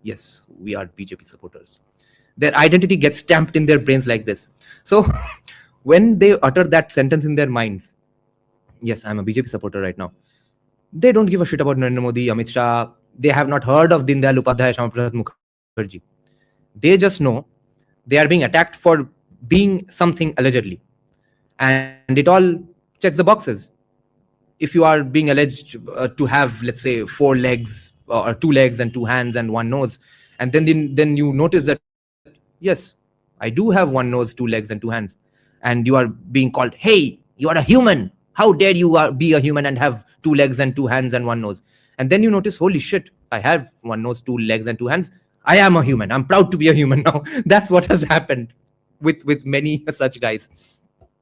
yes, we are BJP supporters. Their identity gets stamped in their brains like this. So when they utter that sentence in their minds, yes, I'm a BJP supporter right now, they don't give a shit about Narendra Modi, Amit Shah. They have not heard of Deen Dayal Upadhyay, Shyama Prasad Mukherjee. They just know they are being attacked for being something allegedly. And it all checks the boxes. If you are being alleged to have, let's say, 4 legs or 2 legs and 2 hands and 1 nose, and then you notice that, yes, I do have 1 nose, 2 legs and 2 hands, and you are being called, hey, you are a human. How dare you be a human and have 2 legs and 2 hands and 1 nose? And then you notice, holy shit, I have 1 nose, 2 legs and 2 hands. I am a human. I'm proud to be a human now. That's what has happened with many such guys.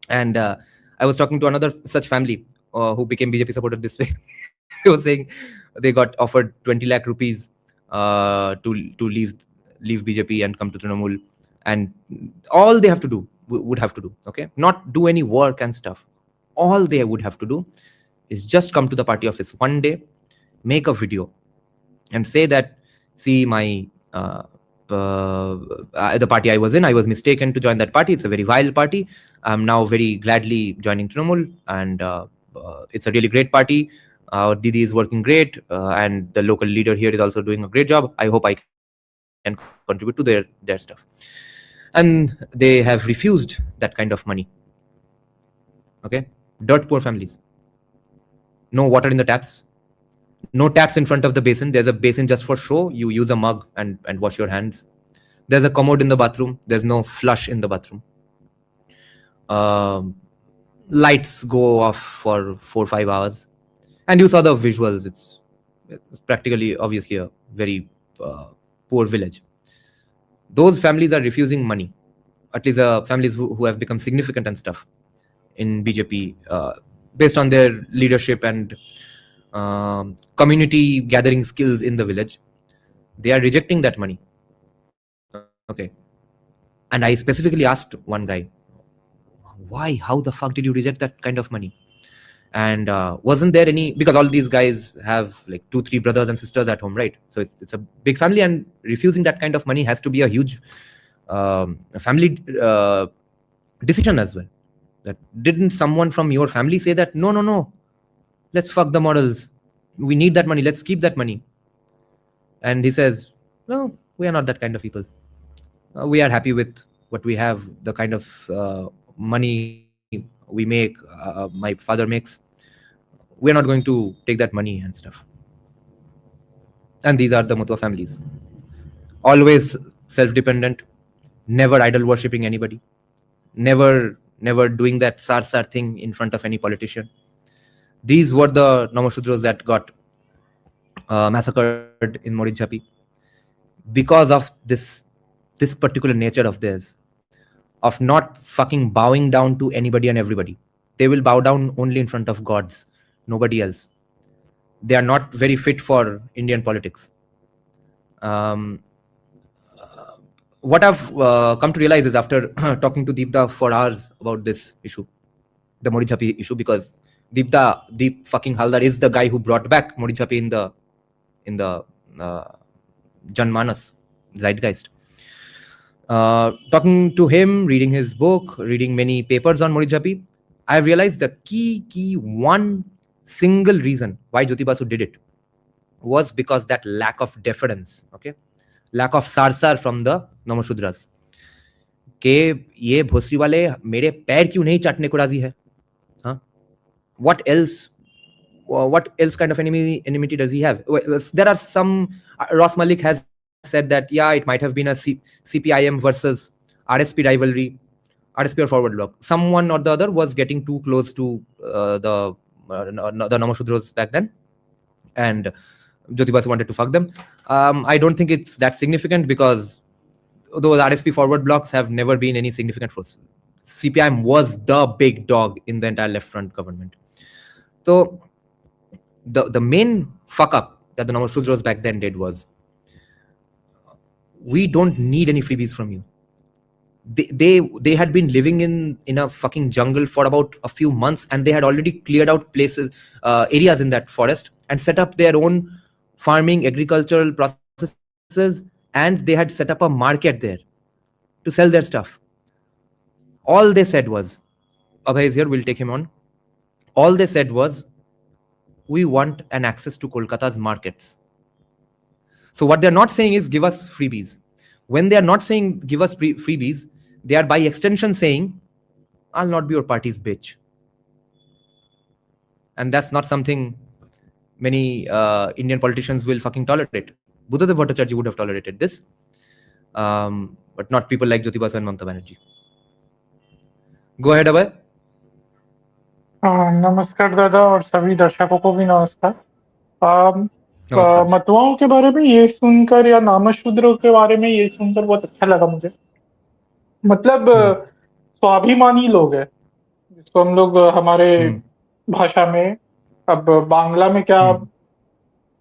And I was talking to another such family who became BJP supporter this way. They were saying they got offered 20 lakh rupees to leave BJP and come to Trinamool, and all they have to do would have to do, okay, not do any work and stuff. All they would have to do is just come to the party office one day, make a video, and say that, see, my the party I was in, I was mistaken to join that party. It's a very vile party. I'm now very gladly joining Trinamool, and it's a really great party. Our Didi is working great, and the local leader here is also doing a great job. I hope I can contribute to their stuff. And they have refused that kind of money. Okay, dirt poor families. No water in the taps. No taps in front of the basin. There's a basin just for show. You use a mug and wash your hands. There's a commode in the bathroom. There's no flush in the bathroom. Lights go off for 4 or 5 hours. And you saw the visuals. It's practically, obviously, a very poor village. Those families are refusing money. At least families who have become significant and stuff in BJP based on their leadership and community gathering skills in the village. They are rejecting that money. Okay. And I specifically asked one guy, why? How the fuck did you reject that kind of money? And wasn't there any, because all these guys have like 2-3 brothers and sisters at home, right? So it's a big family, and refusing that kind of money has to be a huge family decision as well. That didn't someone from your family say that, no, let's fuck the models. We need that money. Let's keep that money. And he says, no, we are not that kind of people. We are happy with what we have, the kind of money we make, my father makes. We're not going to take that money and stuff. And these are the Mutwa families. Always self-dependent, never idol worshipping anybody, never doing that sar thing in front of any politician. These were the Namashudras that got massacred in Morijhapi because of this particular nature of theirs, of not fucking bowing down to anybody and everybody. They will bow down only in front of gods, nobody else. They are not very fit for Indian politics. What I've come to realize is, after talking to Deepda for hours about this issue, the Morijhapi issue, because Deep fucking Haldar is the guy who brought back Morijhapi in the Janmanas zeitgeist. Talking to him, reading his book, reading many papers on Morijhapi, I realized the key one single reason why Jyoti Basu did it was because that lack of deference, okay, lack of sarsar from the Namashudras. के ये भोसरी वाले मेरे पैर क्यों नहीं चाटने को राजी है? हाँ? What else kind of enmity does he have? There are some. Ross Malik has said that, yeah, it might have been a CPIM versus RSP rivalry. RSP or forward block, someone or the other was getting too close to the Namashudros back then, and Jyoti wanted to fuck them. I don't think it's that significant because those RSP forward blocks have never been any significant force. CPIM was the big dog in the entire left front government. So the main fuck up that the Namashudros back then did was, we don't need any freebies from you. They had been living in a fucking jungle for about a few months, and they had already cleared out places, areas in that forest, and set up their own farming, agricultural processes, and they had set up a market there to sell their stuff. All they said was, Abhay is here, we'll take him on. All they said was, we want an access to Kolkata's markets. So what they're not saying is give us freebies. When they are not saying give us freebies, they are by extension saying, I'll not be your party's bitch. And that's not something many Indian politicians will fucking tolerate. Buddhadev Bhattacharya would have tolerated this, but not people like Jyoti Basu and Mamata Banerjee. Go ahead, Abhay. नमस्कार दादा, और सभी दर्शकों को भी नमस्कार। नमस्कार। मतुआओं के बारे में ये सुनकर या नामशूद्रों के बारे में ये सुनकर बहुत अच्छा लगा मुझे। मतलब स्वाभिमानी लोग हैं, जिसको हम लोग हमारे भाषा में, अब बांग्ला में क्या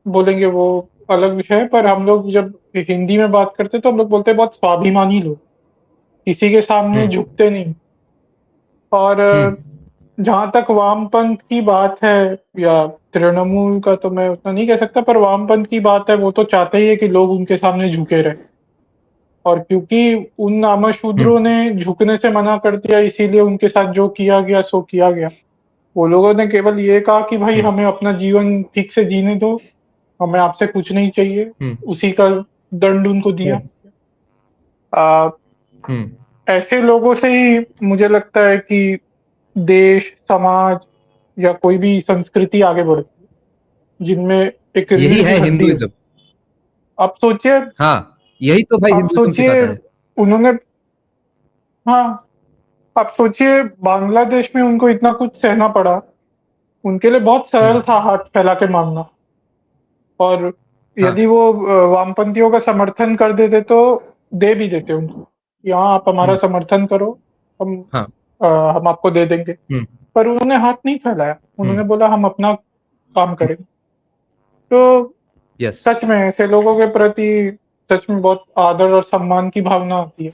बोलेंगे वो अलग विषय है, पर हम लोग जब हिंदी में बात करते तो हम लोग बोलते हैं बहुत स्वाभिमानी लोग, किसी के सामने झुकते नहीं। और जहां तक वामपंथ की बात है, या तृणमूल का तो मैं उतना नहीं कह सकता, पर वामपंथ की बात है, वो तो चाहते ही है कि लोग उनके सामने झुके रहे। और क्योंकि उन नामशूद्रों ने झुकने से मना कर दिया, इसीलिए उनके साथ जो किया गया सो किया गया। वो लोगों ने केवल ये कहा कि भाई हमें अपना जीवन ठीक से जीने दो, हमें आपसे कुछ नहीं चाहिए, उसी का दंड उनको दिया। ऐसे लोगों से ही मुझे लगता है कि देश, समाज या कोई भी संस्कृति आगे बढ़ती है, जिनमें एक यही है हिंदुइज्म। आप सोचिए, हाँ, यही तो भाई हिंदुइज्म सिखाता है। उन्होंने, हाँ, आप सोचिए बांग्लादेश में उनको इतना कुछ सहना पड़ा, उनके लिए बहुत सरल था हाथ फैला के मांगना। और यदि वो वामपंथियों का समर्थन कर देते तो दे भी देते उनको, यहाँ आप हमारा समर्थन करो, हम आपको दे देंगे। पर उन्होंने हाथ नहीं फैलाया, उन्होंने बोला हम अपना काम करेंगे। तो सच में ऐसे लोगों के प्रति सच में बहुत आदर और सम्मान की भावना आती है।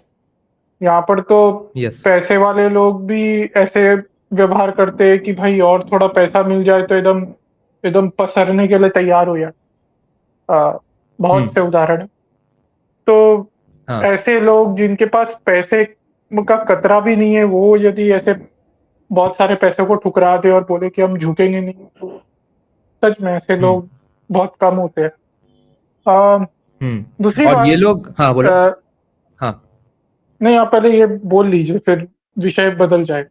यहाँ पर तो पैसे वाले लोग भी ऐसे व्यवहार करते हैं कि भाई और थोड़ा पैसा मिल जाए तो एकदम पसरने के लिए तैयार हो जाए। बहुत से उदाहरण है। तो ऐसे लोग जिनके पास पैसे का कतरा भी नहीं है, वो यदि ऐसे बहुत सारे पैसे को ठुकरा दे और बोले कि हम झुकेंगे नहीं, तो सच में ऐसे लोग बहुत कम होते हैं। दूसरी बात, ये लोग बोलो। नहीं, आप पहले ये बोल लीजिए, फिर विषय बदल जाए।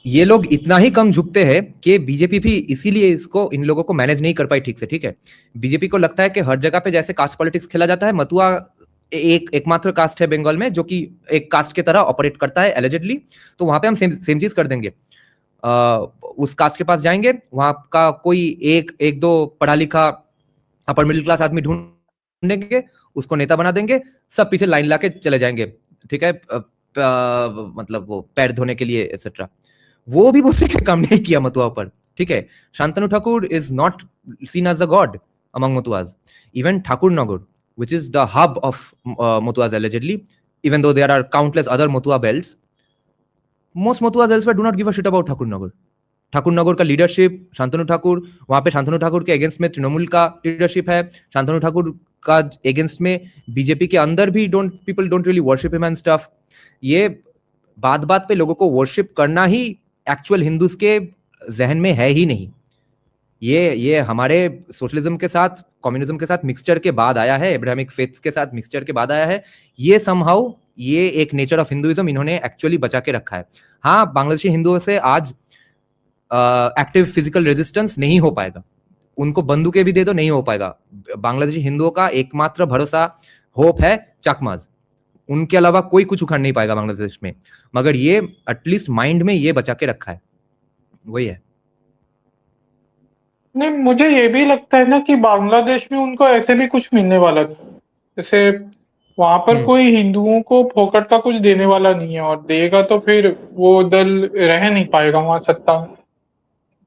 ये लोग इतना ही कम झुकते हैं कि बीजेपी भी इसीलिए इन लोगों को मैनेज नहीं कर पाई ठीक से। ठीक है, बीजेपी को लगता है कि हर जगह पे जैसे कास्ट पॉलिटिक्स खेला जाता है, मथुआ एकमात्र कास्ट है बंगाल में जो कि एक कास्ट की तरह ऑपरेट करता है एलिजिडली, तो वहां पे हम सेम चीज कर देंगे। उस कास्ट के पास जाएंगे, वहां का कोई एक दो पढ़ा लिखा अपर मिडिल क्लास आदमी ढूंढेंगे, उसको नेता बना देंगे, सब पीछे लाइन ला के चले जाएंगे। ठीक है, मतलब वो पैर धोने के लिए एक्सेट्रा। वो भी मुझसे काम नहीं किया मथुआ पर। ठीक है, Shantanu Thakur is not seen as a god among Matuas. Even Thakur Nagar, which is the hub of Muthuas allegedly, even though there are countless other Muthua belts, most Muthuas elsewhere do not give a shit about Thakur Nagar. Thakur Nagar का leadership, Shantanu Thakur, वहां पे शांतनु ठाकुर के against में तृणमूल का leadership है, शांतनु ठाकुर का against में BJP के अंदर भी people don't really worship him and stuff. ये बात पे लोगों को वर्शिप करना ही एक्चुअल हिंदूज के जहन में है ही नहीं। ये हमारे सोशलिज्म के साथ, कम्युनिज्म के साथ मिक्सचर के बाद आया है, एब्राहमिक फेथ्स के साथ मिक्सचर के बाद आया है। ये समहाउ ये एक नेचर ऑफ हिंदुइज्म इन्होंने एक्चुअली बचा के रखा है। हाँ, बांग्लादेशी हिंदुओं से आज एक्टिव फिजिकल रेजिस्टेंस नहीं हो पाएगा, उनको बंदूकें भी दे दो नहीं हो पाएगा। बांग्लादेशी हिंदुओं का एकमात्र भरोसा, होप है चकमाज। उनके अलावा कोई कुछ उखाड़ नहीं पाएगा बांग्लादेश में, मगर ये एटलीस्ट माइंड में ये बचा के रखा है, वही है। नहीं, मुझे ये भी लगता है ना कि बांग्लादेश में उनको ऐसे भी कुछ मिलने वाला नहीं। जैसे वहां पर कोई हिंदुओं को फोकट का कुछ देने वाला नहीं है, और देगा तो फिर वो दल रह नहीं पाएगा वहां सत्ता में।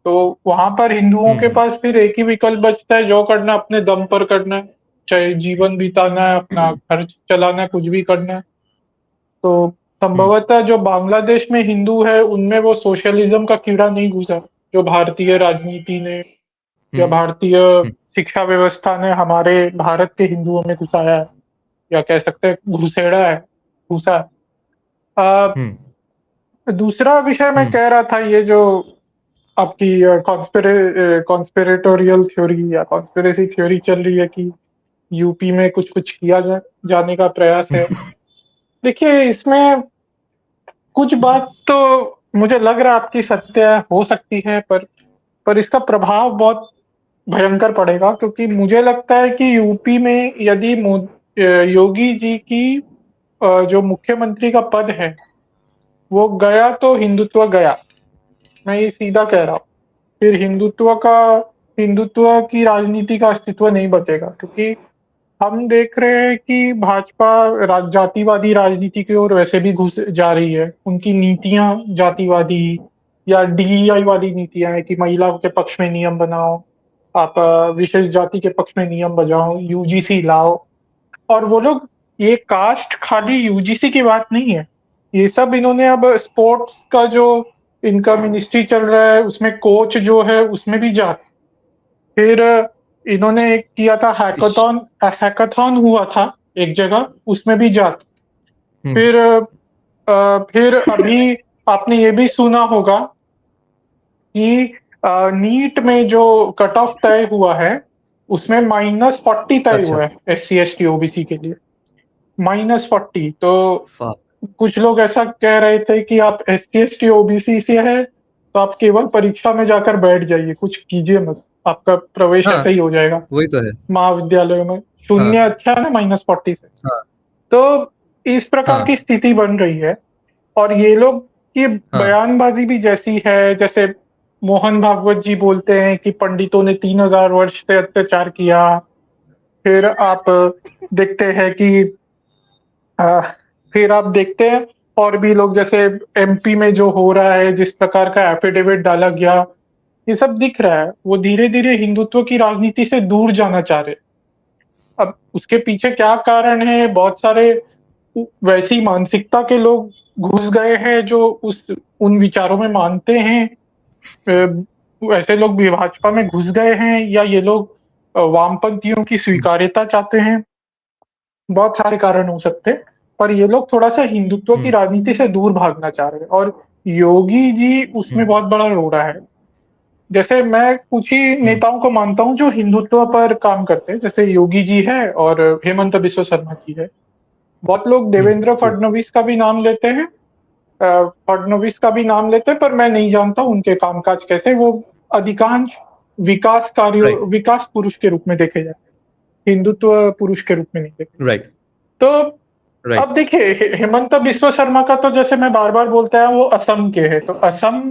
तो वहां पर हिंदुओं के पास फिर एक ही विकल्प बचता है, जो करना अपने दम पर करना है, चाहे जीवन बिताना है, अपना खर्च चलाना है, कुछ भी करना है। तो संभवतः जो बांग्लादेश में हिंदू है उनमें वो सोशलिज्म का कीड़ा नहीं घुसा, जो भारतीय राजनीति ने या भारतीय शिक्षा व्यवस्था ने हमारे भारत के हिंदुओं में घुसाया है, या कह सकते हैं घुसेड़ा है, घुसा है। दूसरा विषय मैं कह रहा था, ये जो आपकी कॉन्स्पिरेटोरियल थ्योरी या कॉन्स्पिरेसी थ्योरी चल रही है कि यूपी में कुछ कुछ किया जाने का प्रयास है। देखिए, इसमें कुछ बात तो मुझे लग रहा है आपकी सत्य हो सकती है, पर इसका प्रभाव बहुत भयंकर पड़ेगा, क्योंकि मुझे लगता है कि यूपी में यदि योगी जी की जो मुख्यमंत्री का पद है वो गया तो हिंदुत्व गया। मैं ये सीधा कह रहा हूँ। फिर हिंदुत्व की राजनीति का अस्तित्व नहीं बचेगा, क्योंकि हम देख रहे हैं कि भाजपा जातिवादी राजनीति की ओर वैसे भी घुस जा रही है। उनकी नीतियां जातिवादी या डीईआई वाली नीतियां हैं कि महिलाओं के पक्ष में नियम बनाओ, आप विशेष जाति के पक्ष में नियम बजाओ, यूजीसी लाओ। और वो लोग, ये कास्ट खाली यूजीसी की बात नहीं है, ये सब इन्होंने अब स्पोर्ट्स का जो इनका मिनिस्ट्री चल रहा है उसमें कोच जो है उसमें भी जात। फिर इन्होंने एक किया था हैकाथॉन हुआ था एक जगह, उसमें भी जात। फिर अभी आपने ये भी सुना होगा कि नीट में जो कट ऑफ तय हुआ है उसमें -40 तय हुआ है SC ST OBC के लिए, -40। तो कुछ लोग ऐसा कह रहे थे कि आप SC ST OBC से है तो आप केवल परीक्षा में जाकर बैठ जाइए, कुछ कीजिए मत, आपका प्रवेश ऐसे ही हो जाएगा। वही तो है महाविद्यालयों में शून्य अच्छा है ना, -40 से। तो इस प्रकार की स्थिति बन रही है, और ये लोग की बयानबाजी भी जैसी है, जैसे मोहन भागवत जी बोलते हैं कि पंडितों ने 3000 वर्ष से अत्याचार किया। फिर आप देखते हैं कि फिर आप देखते हैं और भी लोग, जैसे MP में जो हो रहा है, जिस प्रकार का एफिडेविट डाला गया, ये सब दिख रहा है। वो धीरे धीरे हिंदुत्व की राजनीति से दूर जाना चाह रहे। अब उसके पीछे क्या कारण है? बहुत सारे वैसी मानसिकता के लोग घुस गए हैं जो उन विचारों में मानते हैं। ऐसे लोग भी भाजपा में घुस गए हैं, या ये लोग वामपंथियों की स्वीकार्यता चाहते हैं। बहुत सारे कारण हो सकते हैं, पर ये लोग थोड़ा सा हिंदुत्व की राजनीति से दूर भागना चाह रहे हैं, और योगी जी उसमें बहुत बड़ा रोड़ा है। जैसे मैं कुछ ही नेताओं को मानता हूं जो हिंदुत्व पर काम करते हैं, जैसे योगी जी है और हेमंत बिस्वा शर्मा जी है। बहुत लोग देवेंद्र फडणवीस का भी नाम लेते हैं, पर मैं नहीं जानता उनके कामकाज कैसे। वो अधिकांश विकास पुरुष के रूप में देखे जाते हैं, हिंदुत्व पुरुष के रूप में नहीं देखे। तो अब देखिए, हेमंत बिस्वा शर्मा का तो जैसे मैं बार बार बोलता है, वो असम के है, तो असम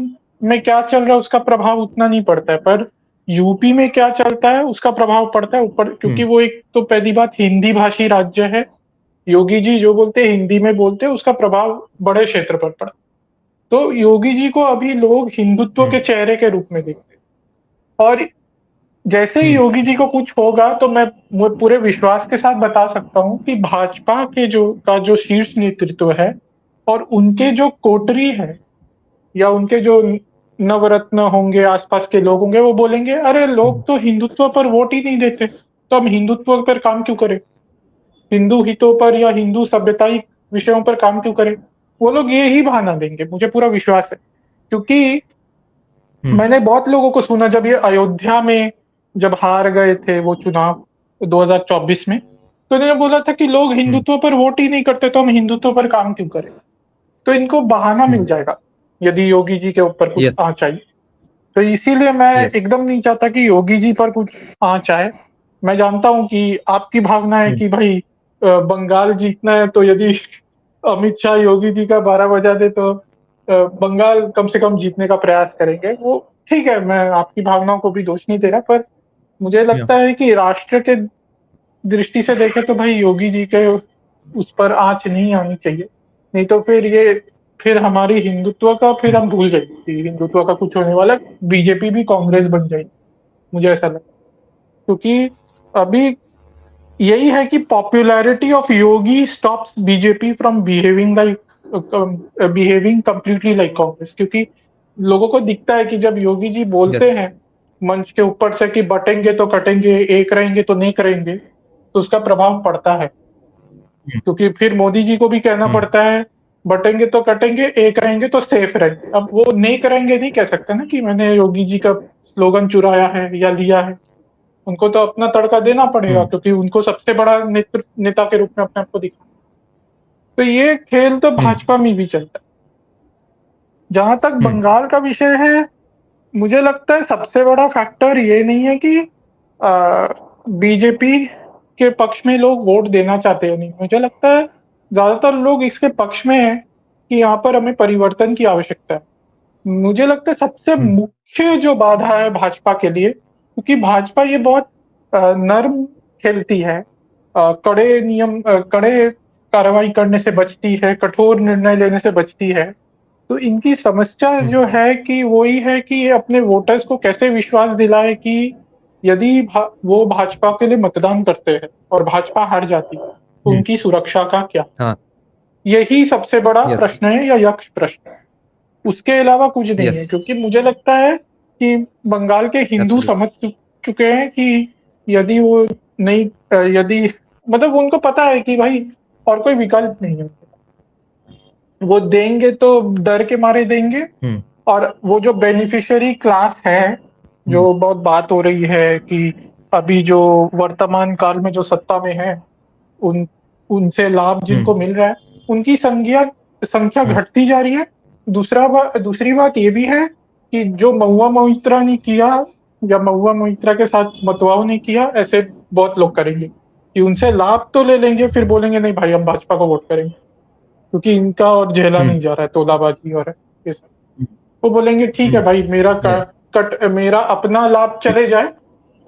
में क्या चल रहा है उसका प्रभाव उतना नहीं पड़ता है, पर यूपी में क्या चलता है उसका प्रभाव पड़ता है ऊपर, क्योंकि वो एक तो पहली बात हिंदी भाषी राज्य है। योगी जी जो बोलते हैं हिंदी में बोलते हैं, उसका प्रभाव बड़े क्षेत्र पर पड़ा। तो योगी जी को अभी लोग हिंदुत्व के चेहरे के रूप में देखते हैं, और जैसे ही योगी जी को कुछ होगा तो मैं पूरे विश्वास के साथ बता सकता हूं कि भाजपा के जो शीर्ष नेतृत्व है और उनके जो कोटरी है या उनके जो नवरत्न होंगे, आसपास के लोग होंगे, वो बोलेंगे अरे लोग तो हिंदुत्व पर वोट ही नहीं देते, तो हम हिंदुत्व पर काम क्यों करें, हिंदू हितों पर या हिंदू सभ्यताई विषयों पर काम क्यों करें। वो लोग ये ही बहाना देंगे, मुझे पूरा विश्वास है। क्योंकि मैंने बहुत लोगों को सुना, जब ये अयोध्या में जब हार गए थे वो चुनाव 2024 में, तो इन्होंने बोला था कि लोग हिंदुत्व पर वोट ही नहीं करते, तो हम हिंदुत्व पर काम क्यों करें। तो इनको बहाना मिल जाएगा यदि योगी जी के ऊपर कुछ आँच आई। तो इसीलिए मैं एकदम नहीं चाहता कि योगी जी पर कुछ आँच आए। मैं जानता हूं कि आपकी भावना है कि भाई बंगाल जीतना है तो यदि अमित शाह योगी जी का 12 बजा दे तो बंगाल कम से कम जीतने का प्रयास करेंगे। वो ठीक है, मैं आपकी भावनाओं को भी दोष नहीं दे रहा, पर मुझे Yeah. लगता है कि राष्ट्र के दृष्टि से देखें तो भाई योगी जी के उस पर आँच नहीं आनी चाहिए। नहीं तो फिर हमारी हिंदुत्व का फिर हम भूल जाएंगे कि हिंदुत्व का कुछ होने वाला है। बीजेपी भी कांग्रेस बन जाएगी, मुझे ऐसा लगता है। क्योंकि अभी यही है कि popularity of Yogi stops BJP from behaving completely like Congress. क्योंकि लोगों को दिखता है कि जब योगी जी बोलते Yes. हैं मंच के ऊपर से कि बटेंगे तो कटेंगे, एक रहेंगे तो नहीं करेंगे, तो उसका प्रभाव पड़ता है। क्योंकि फिर मोदी जी को भी कहना पड़ता है बटेंगे तो कटेंगे, एक रहेंगे तो सेफ रहेंगे। अब वो नहीं करेंगे नहीं कह सकते ना कि मैंने योगी जी का स्लोगन चुराया है या लिया है। उनको तो अपना तड़का देना पड़ेगा, क्योंकि उनको सबसे बड़ा नेता के रूप में अपने आप को दिखाना। तो ये खेल तो भाजपा में भी चलता है। जहां तक बंगाल का विषय है, मुझे लगता है सबसे बड़ा फैक्टर ये नहीं है कि बीजेपी के पक्ष में लोग वोट देना चाहते हैं नहीं। मुझे लगता है ज्यादातर लोग इसके पक्ष में हैं कि यहाँ पर हमें परिवर्तन की आवश्यकता है। मुझे लगता है सबसे मुख्य जो बाधा है भाजपा के लिए, क्योंकि भाजपा ये बहुत नर्म खेलती है, कड़े कार्रवाई करने से बचती है, कठोर निर्णय लेने से बचती है। तो इनकी समस्या जो है कि वही है कि ये अपने वोटर्स को कैसे विश्वास दिलाए कि यदि वो भाजपा के लिए मतदान करते हैं और भाजपा हार जाती है तो उनकी सुरक्षा का क्या। हाँ. यही सबसे बड़ा Yes. प्रश्न है या यक्ष प्रश्न है। उसके अलावा कुछ नहीं है। Yes. क्योंकि मुझे लगता है कि बंगाल के हिंदू Absolutely. समझ चुके हैं कि यदि वो नहीं यदि मतलब उनको पता है कि भाई और कोई विकल्प नहीं है उनके पास। वो देंगे तो डर के मारे देंगे। और वो जो बेनिफिशियरी क्लास है, जो बहुत बात हो रही है कि अभी जो वर्तमान काल में जो सत्ता में है, उन उनसे लाभ जिनको मिल रहा है, उनकी संख्या घटती जा रही है। दूसरी बात ये भी है कि जो महुआ मोइत्रा ने किया या महुआ मोइत्रा के साथ मतवाव ने किया, ऐसे बहुत लोग करेंगे कि उनसे लाभ तो ले लेंगे, फिर बोलेंगे नहीं भाई हम भाजपा को वोट करेंगे क्योंकि इनका और झेला नहीं जा रहा है तोलाबाजी और ये सब। वो बोलेंगे ठीक है भाई Yes. मेरा अपना लाभ चले जाए,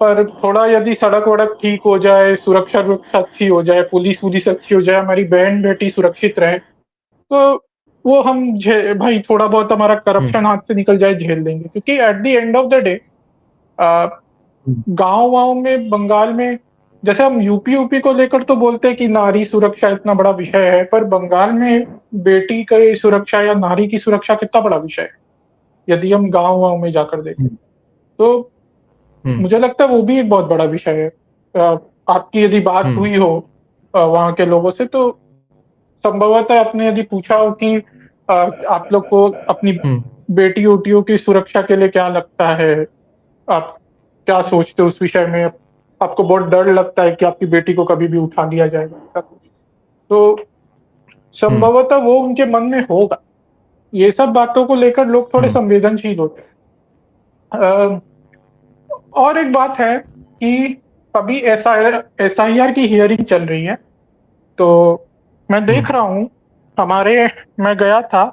पर थोड़ा यदि सड़क वड़क ठीक हो जाए, सुरक्षा अच्छी हो जाए, पुलिस अच्छी हो जाए, हमारी बहन बेटी सुरक्षित रहे, तो वो हम भाई थोड़ा बहुत हमारा करप्शन हाथ से निकल जाए झेल लेंगे। क्योंकि at the end of the day गांव में बंगाल में, जैसे हम यूपी को लेकर तो बोलते हैं कि नारी सुरक्षा इतना बड़ा विषय है, पर बंगाल में बेटी की सुरक्षा या नारी की सुरक्षा कितना बड़ा विषय है यदि हम गांव में जाकर देखें। तो मुझे लगता है वो भी एक बहुत बड़ा विषय है। आपकी यदि बात हुई हो वहां के लोगों से, तो संभवतः आपने यदि पूछा हो कि आप लोग को अपनी बेटी ओटियों की सुरक्षा के लिए क्या लगता है, आप क्या सोचते हो उस विषय में, आपको बहुत डर लगता है कि आपकी बेटी को कभी भी उठा लिया जाएगा, ऐसा कुछ, तो संभवतः वो उनके मन में होगा। ये सब बातों को लेकर लोग थोड़े संवेदनशील होते हैं। और एक बात है कि अभी एसआईआर की हियरिंग चल रही है, तो मैं देख रहा हूँ मैं गया था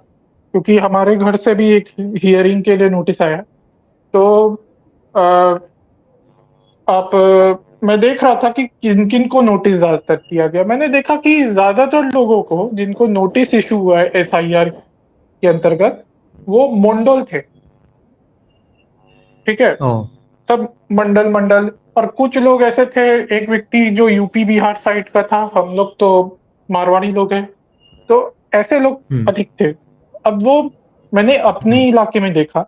क्योंकि हमारे घर से भी एक हियरिंग के लिए नोटिस आया। तो मैं देख रहा था कि किन किन को नोटिस ज्यादातर दिया गया। मैंने देखा कि ज्यादातर लोगों को जिनको नोटिस इशू हुआ है एसआईआर के अंतर्गत, वो मंडल थे। ठीक है, सब मंडल और कुछ लोग ऐसे थे, एक व्यक्ति जो यूपी बिहार साइड का था, हम लोग तो मारवाड़ी लोग हैं, तो ऐसे लोग अधिक थे। अब वो मैंने अपने इलाके में देखा,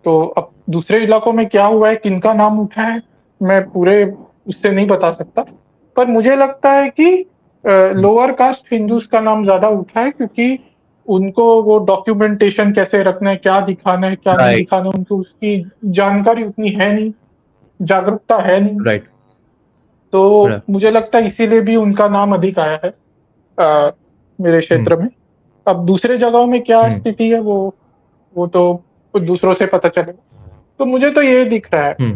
तो अब दूसरे इलाकों में क्या हुआ है, किनका नाम उठा है, मैं पूरे उससे नहीं बता सकता, पर मुझे लगता है कि लोअर कास्ट हिंदूज का नाम ज्यादा उठा है, क्योंकि उनको वो डॉक्यूमेंटेशन कैसे रखना है, क्या दिखाना है क्या नहीं Right. दिखाना है, उनको उसकी जानकारी उतनी है नहीं, जागरूकता है नहीं। Right. तो मुझे लगता है इसीलिए भी उनका नाम अधिक आया है मेरे क्षेत्र में। अब दूसरे जगहों में क्या स्थिति है वो तो दूसरों से पता चलेगा। तो मुझे तो ये दिख रहा है।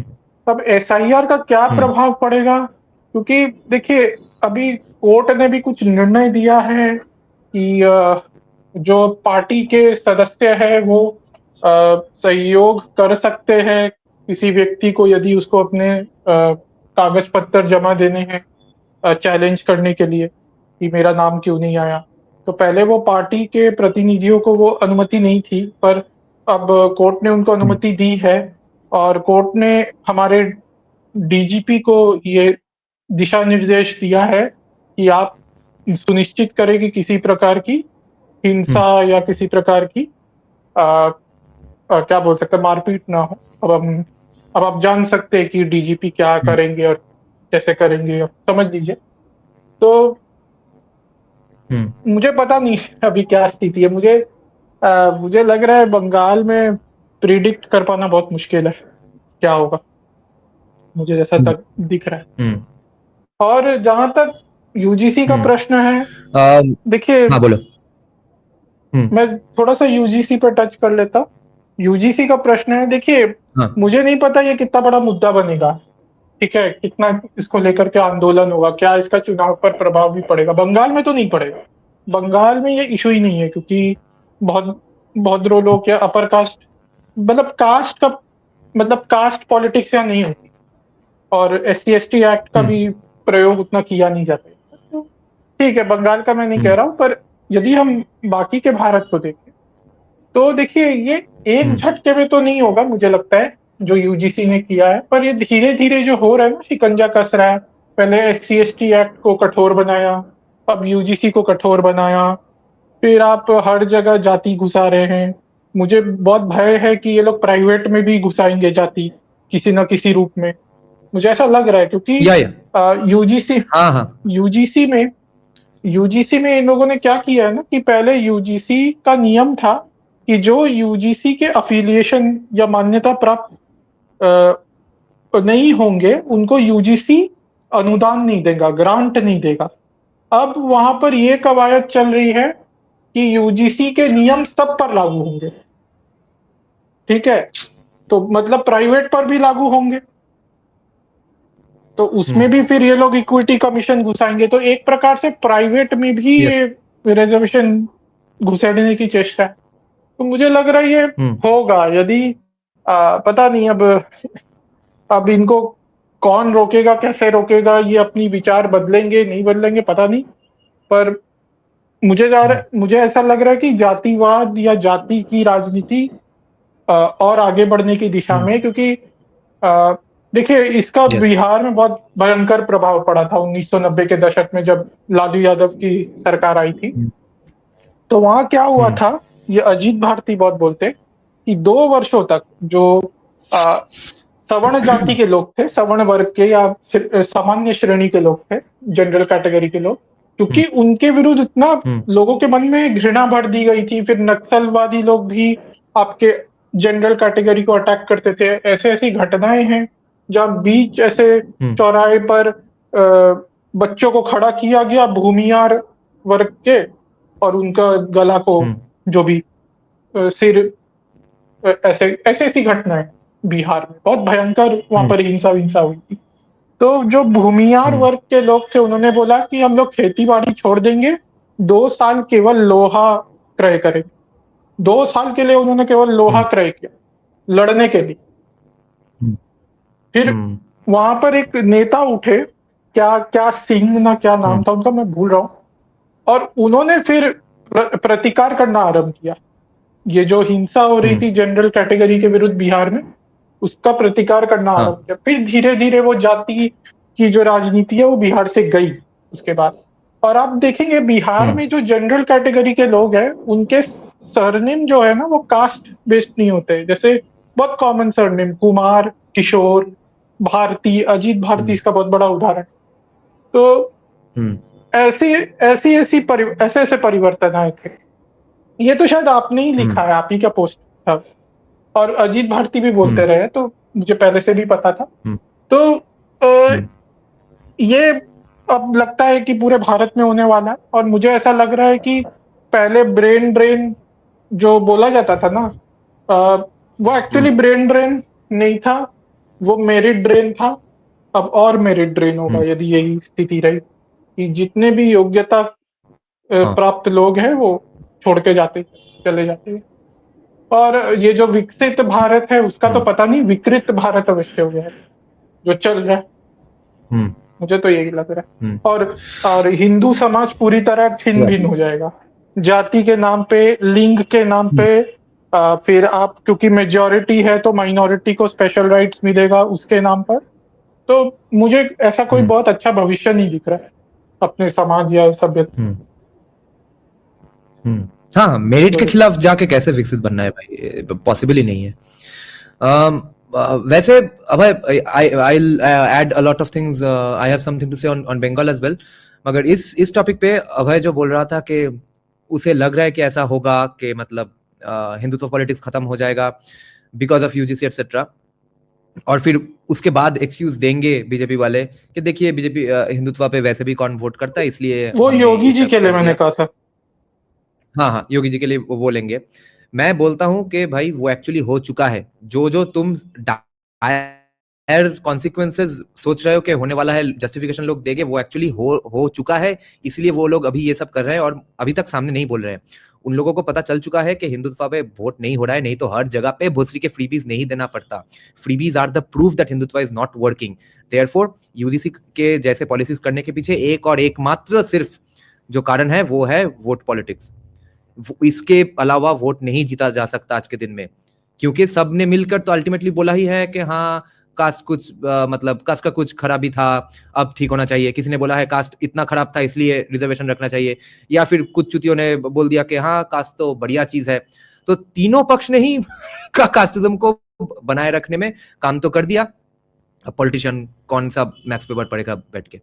अब एसआईआर का क्या प्रभाव पड़ेगा, क्योंकि देखिए अभी कोर्ट ने भी कुछ निर्णय दिया है कि जो पार्टी के सदस्य है वो सहयोग कर सकते हैं किसी व्यक्ति को यदि उसको अपने कागज पत्र जमा देने हैं चैलेंज करने के लिए कि मेरा नाम क्यों नहीं आया। तो पहले वो पार्टी के प्रतिनिधियों को वो अनुमति नहीं थी, पर अब कोर्ट ने उनको अनुमति दी है और कोर्ट ने हमारे डीजीपी को ये दिशा निर्देश दिया है कि आप सुनिश्चित करें कि किसी प्रकार की हिंसा या किसी प्रकार की क्या बोल सकते हैं मारपीट ना हो। अब आप जान सकते हैं कि डीजीपी क्या करेंगे और कैसे करेंगे, अब समझ लीजिए। तो मुझे पता नहीं अभी क्या स्थिति है। मुझे लग रहा है बंगाल में प्रिडिक्ट कर पाना बहुत मुश्किल है क्या होगा, मुझे जैसा तक दिख रहा है। और जहां तक यूजीसी का प्रश्न है, देखिए हाँ बोलो। मैं थोड़ा सा यूजीसी पर टच कर लेता हूँ। यूजीसी का प्रश्न है, देखिए हाँ। मुझे नहीं पता ये कितना बड़ा मुद्दा बनेगा, ठीक है, कितना इसको लेकर के आंदोलन होगा, क्या इसका चुनाव पर प्रभाव भी पड़ेगा। बंगाल में तो नहीं पड़ेगा, बंगाल में ये इशू ही नहीं है, क्योंकि बहुत भद्रो लोग या अपर कास्ट मतलब कास्ट पॉलिटिक्स यहाँ नहीं होती और SC/ST एक्ट का भी प्रयोग उतना किया नहीं जाता है। तो ठीक है, बंगाल का मैं नहीं कह रहा हूँ, पर यदि हम बाकी के भारत को देखें तो देखिए ये एक झटके में तो नहीं होगा मुझे लगता है जो यूजीसी ने किया है, पर ये धीरे धीरे जो हो रहा है ना, शिकंजा कस रहा है। पहले SC/ST एक्ट को कठोर बनाया, अब यूजीसी को कठोर बनाया, फिर आप हर जगह जाति घुसा रहे हैं। मुझे बहुत भय है कि ये लोग प्राइवेट में भी घुसाएंगे जाति किसी न किसी रूप में, मुझे ऐसा लग रहा है, क्योंकि यूजीसी यूजीसी में इन लोगों ने क्या किया है ना कि पहले यूजीसी का नियम था कि जो यूजीसी के अफिलिएशन या मान्यता प्राप्त नहीं होंगे उनको यूजीसी अनुदान नहीं देगा, ग्रांट नहीं देगा। अब वहां पर ये कवायद चल रही है कि यूजीसी के नियम सब पर लागू होंगे, ठीक है, तो मतलब प्राइवेट पर भी लागू होंगे, तो उसमें भी फिर ये लोग इक्विटी कमीशन घुसाएंगे। तो एक प्रकार से प्राइवेट में भी ये रिजर्वेशन घुसेड़ने की चेष्टा है। तो मुझे लग रहा है ये होगा, यदि पता नहीं अब इनको कौन रोकेगा, कैसे रोकेगा, ये अपनी विचार बदलेंगे नहीं बदलेंगे पता नहीं, पर मुझे ऐसा लग रहा है कि जातिवाद या जाति की राजनीति और आगे बढ़ने की दिशा में, क्योंकि देखिए इसका बिहार में बहुत भयंकर प्रभाव पड़ा था 1990 के दशक में जब लालू यादव की सरकार आई थी। तो वहां क्या हुआ था, ये अजीत भारती बहुत बोलते कि 2 वर्षों तक जो सवर्ण जाति के लोग थे, सवर्ण वर्ग के या सामान्य श्रेणी के लोग थे, जनरल कैटेगरी के लोग, क्योंकि उनके विरुद्ध इतना लोगों के मन में घृणा भर दी गई थी, फिर नक्सलवादी लोग भी आपके जनरल कैटेगरी को अटैक करते थे। ऐसी घटनाएं हैं जब बीच ऐसे चौराहे पर बच्चों को खड़ा किया गया भूमियार वर्ग के और उनका गला को जो भी सिर, ऐसी घटनाएं बिहार में बहुत भयंकर वहां पर हिंसा हुई थी। तो जो भूमियार वर्ग के लोग थे उन्होंने बोला कि हम लोग खेती बाड़ी छोड़ देंगे, 2 साल केवल लोहा क्रय करेंगे। 2 साल के लिए उन्होंने केवल लोहा क्रय किया लड़ने के लिए। फिर वहां पर एक नेता उठे, क्या सिंह ना क्या नाम था उनका, मैं भूल रहा हूं, और उन्होंने फिर प्रतिकार करना आरंभ किया। ये जो हिंसा हो रही थी जनरल कैटेगरी के विरुद्ध बिहार में, उसका प्रतिकार करना आरंभ किया। फिर धीरे धीरे वो जाति की जो राजनीति है वो बिहार से गई उसके बाद। और आप देखेंगे बिहार में जो जनरल कैटेगरी के लोग हैं उनके सरनेम जो है ना वो कास्ट बेस्ड नहीं होते। जैसे बहुत कॉमन सरनेम कुमार, किशोर, भारती, अजीत भारती इसका बहुत बड़ा उदाहरण। तो ऐसे परिवर्तन आए थे। ये तो शायद आपने ही लिखा है, आप ही का पोस्ट था, और अजीत भारती भी बोलते रहे, तो मुझे पहले से भी पता था। तो ये अब लगता है कि पूरे भारत में होने वाला है। और मुझे ऐसा लग रहा है कि पहले ब्रेन ड्रेन जो बोला जाता था ना, वो एक्चुअली ब्रेन ड्रेन नहीं था, वो मेरिट ड्रेन था। अब और मेरिट ड्रेन होगा यदि यही स्थिति रही। कि जितने भी योग्यता प्राप्त लोग हैं वो छोड़ के चले जाते हैं। और ये जो विकसित भारत है उसका तो पता नहीं, विकृत भारत अवश्य हो गया है जो चल रहा है। मुझे तो यही लग रहा है। और हिंदू समाज पूरी तरह छिन्न भिन्न हो जाएगा, जाति के नाम पे, लिंग के नाम पे। फिर आप क्योंकि मेजॉरिटी है तो माइनॉरिटी को स्पेशल राइट्स मिलेगा उसके नाम पर। तो मुझे ऐसा कोई बहुत अच्छा भविष्य नहीं दिख रहा है अपने समाज या सभ्यता। हाँ, मेरिट के खिलाफ जाके कैसे विकसित बनना है भाई, पॉसिबल ही नहीं है। वैसे अभय, I'll add a lot of things, I have something to say on Bengal as well, मगर इस टॉपिक पे अभय जो बोल रहा था कि उसे लग रहा है कि ऐसा होगा कि मतलब हिंदुत्व पॉलिटिक्स खत्म हो जाएगा बिकॉज ऑफ यूजीसी एटसेट्रा, और फिर उसके बाद एक्सक्यूज देंगे बीजेपी वाले कि देखिए बीजेपी हिंदुत्व पे वैसे भी कौन वोट करता है, इसलिए वो हमने योगी ये जी सब के लिए कर मैंने दिया। कहा था। हाँ, योगी जी के लिए वो बोलेंगे। मैं बोलता हूं कि भाई वो एक्चुअली हो चुका है। जो तुम डायर कॉन्सिक्वेंसेस सोच रहे हो कि होने वाला है, जस्टिफिकेशन लोग देंगे, वो एक्चुअली हो चुका है। इसलिए वो लोग अभी ये सब कर रहे हैं और अभी तक सामने नहीं बोल रहे हैं। उन लोगों को पता चल चुका है कि हिंदुत्व पे वोट नहीं हो रहा है, नहीं तो हर जगह पे भोसरी के फ्रीबीज नहीं देना पड़ता। Freebies are the proof that Hindutva is not working. Therefore UGC के जैसे पॉलिसीज करने के पीछे एक और एकमात्र सिर्फ जो कारण है वो है वोट पॉलिटिक्स। इसके अलावा वोट नहीं जीता जा सकता आज के दिन में, क्योंकि सबने मिलकर तो अल्टीमेटली बोला ही है कि हाँ कास्ट कुछ मतलब कास्ट का कुछ खराबी था, अब ठीक होना चाहिए। किसी ने बोला है कास्ट इतना खराब था इसलिए रिजर्वेशन रखना चाहिए, या फिर कुछ चुतियों ने बोल दिया कि हाँ कास्ट तो बढ़िया चीज है। तो तीनों पक्ष ने ही कास्टिज्म को बनाए रखने में काम तो कर दिया। अब पॉलिटिशियन कौन सा मैथ्स पेपर पढ़ेगा बैठ के?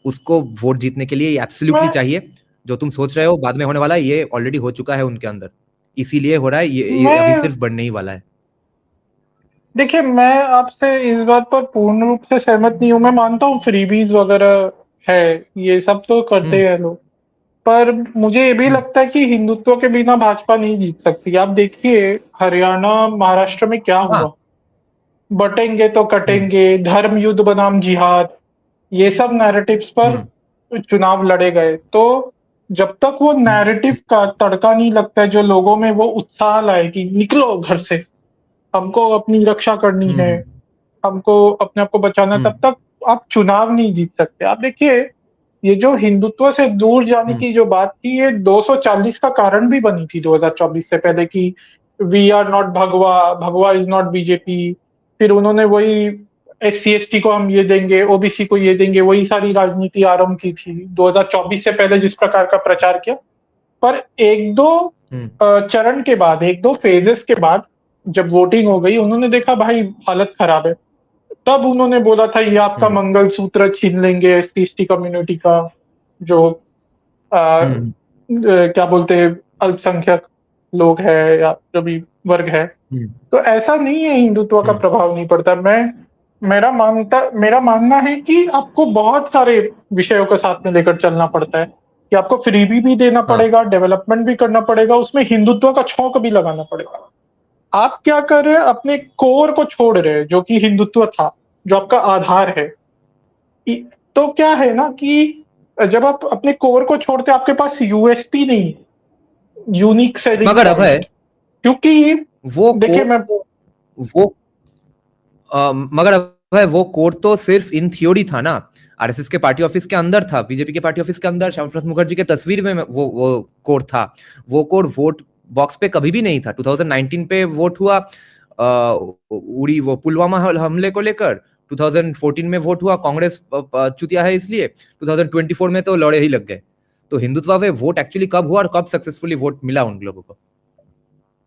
उसको वोट जीतने के लिए एब्सोल्युटली चाहिए। जो तुम सोच रहे हो बाद में होने वाला है, ये ऑलरेडी हो चुका है उनके अंदर, इसीलिए हो रहा है। ये अभी सिर्फ बढ़ने ही वाला है। देखिए, मैं आपसे इस बात पर पूर्ण रूप से सहमत नहीं हूँ। मैं मानता हूँ फ्रीबीज वगैरह है, ये सब तो करते हैं लोग, पर मुझे ये भी लगता है कि हिंदुत्व के बिना भाजपा नहीं जीत सकती। आप देखिए हरियाणा, महाराष्ट्र में क्या हुआ। बटेंगे तो कटेंगे, धर्म युद्ध बनाम जिहाद, ये सब नैरेटिव्स पर चुनाव लड़े गए। तो जब तक वो नैरेटिव का तड़का नहीं लगता है, जो लोगों में वो उत्साह लाए कि निकलो घर से, हमको अपनी रक्षा करनी है, हमको अपने आप को बचाना, तब तक आप चुनाव नहीं जीत सकते। आप देखिए ये जो हिंदुत्व से दूर जाने की जो बात थी, ये 240 का कारण भी बनी थी 2024 से पहले कि वी आर नॉट भगवा, भगवा इज नॉट बीजेपी। फिर उन्होंने वही SC ST को हम ये देंगे, OBC को ये देंगे, वही सारी राजनीति आरंभ की थी 2024 से पहले जिस प्रकार का प्रचार किया। पर एक दो चरण के बाद, एक दो फेजेस के बाद जब वोटिंग हो गई, उन्होंने देखा भाई हालत खराब है, तब उन्होंने बोला था ये आपका मंगलसूत्र छीन लेंगे SC ST कम्युनिटी का, जो क्या बोलते हैं अल्पसंख्यक लोग है या जो भी वर्ग है। तो ऐसा नहीं है हिंदुत्व का प्रभाव नहीं पड़ता। मेरा मानना है कि आपको बहुत सारे विषयों को साथ में लेकर चलना पड़ता है, कि आपको फ्रीबी भी देना पड़ेगा, डेवलपमेंट भी करना पड़ेगा, उसमें हिंदुत्व का छौंक भी लगाना पड़ेगा। आप क्या कर रहे हैं, अपने कोर को छोड़ रहे हैं जो कि हिंदुत्व था, जो आपका आधार है। तो क्या है ना कि जब आप अपने कोर को छोड़ते, आपके पास USP नहीं है, यूनिक सेलिंग मगर अब है पॉइंट। क्योंकि वो देखिए वो मगर अब है वो कोर तो सिर्फ इन थ्योरी था ना। RSS के पार्टी ऑफिस के अंदर था, बीजेपी के पार्टी ऑफिस के अंदर श्यामा प्रसाद मुखर्जी के तस्वीर में वो कोर था। वो कोर वोट बॉक्स पे कभी भी नहीं था। 2019 पे वोट हुआ उड़ी वो पुलवामा हमले को लेकर, 2014 में वोट हुआ कांग्रेस चुतिया है इसलिए, 2024 में तो लड़े ही लग गए। तो हिंदुत्व पे वोट एक्चुअली कब हुआ और कब सक्सेसफुली वोट मिला उन लोगों को?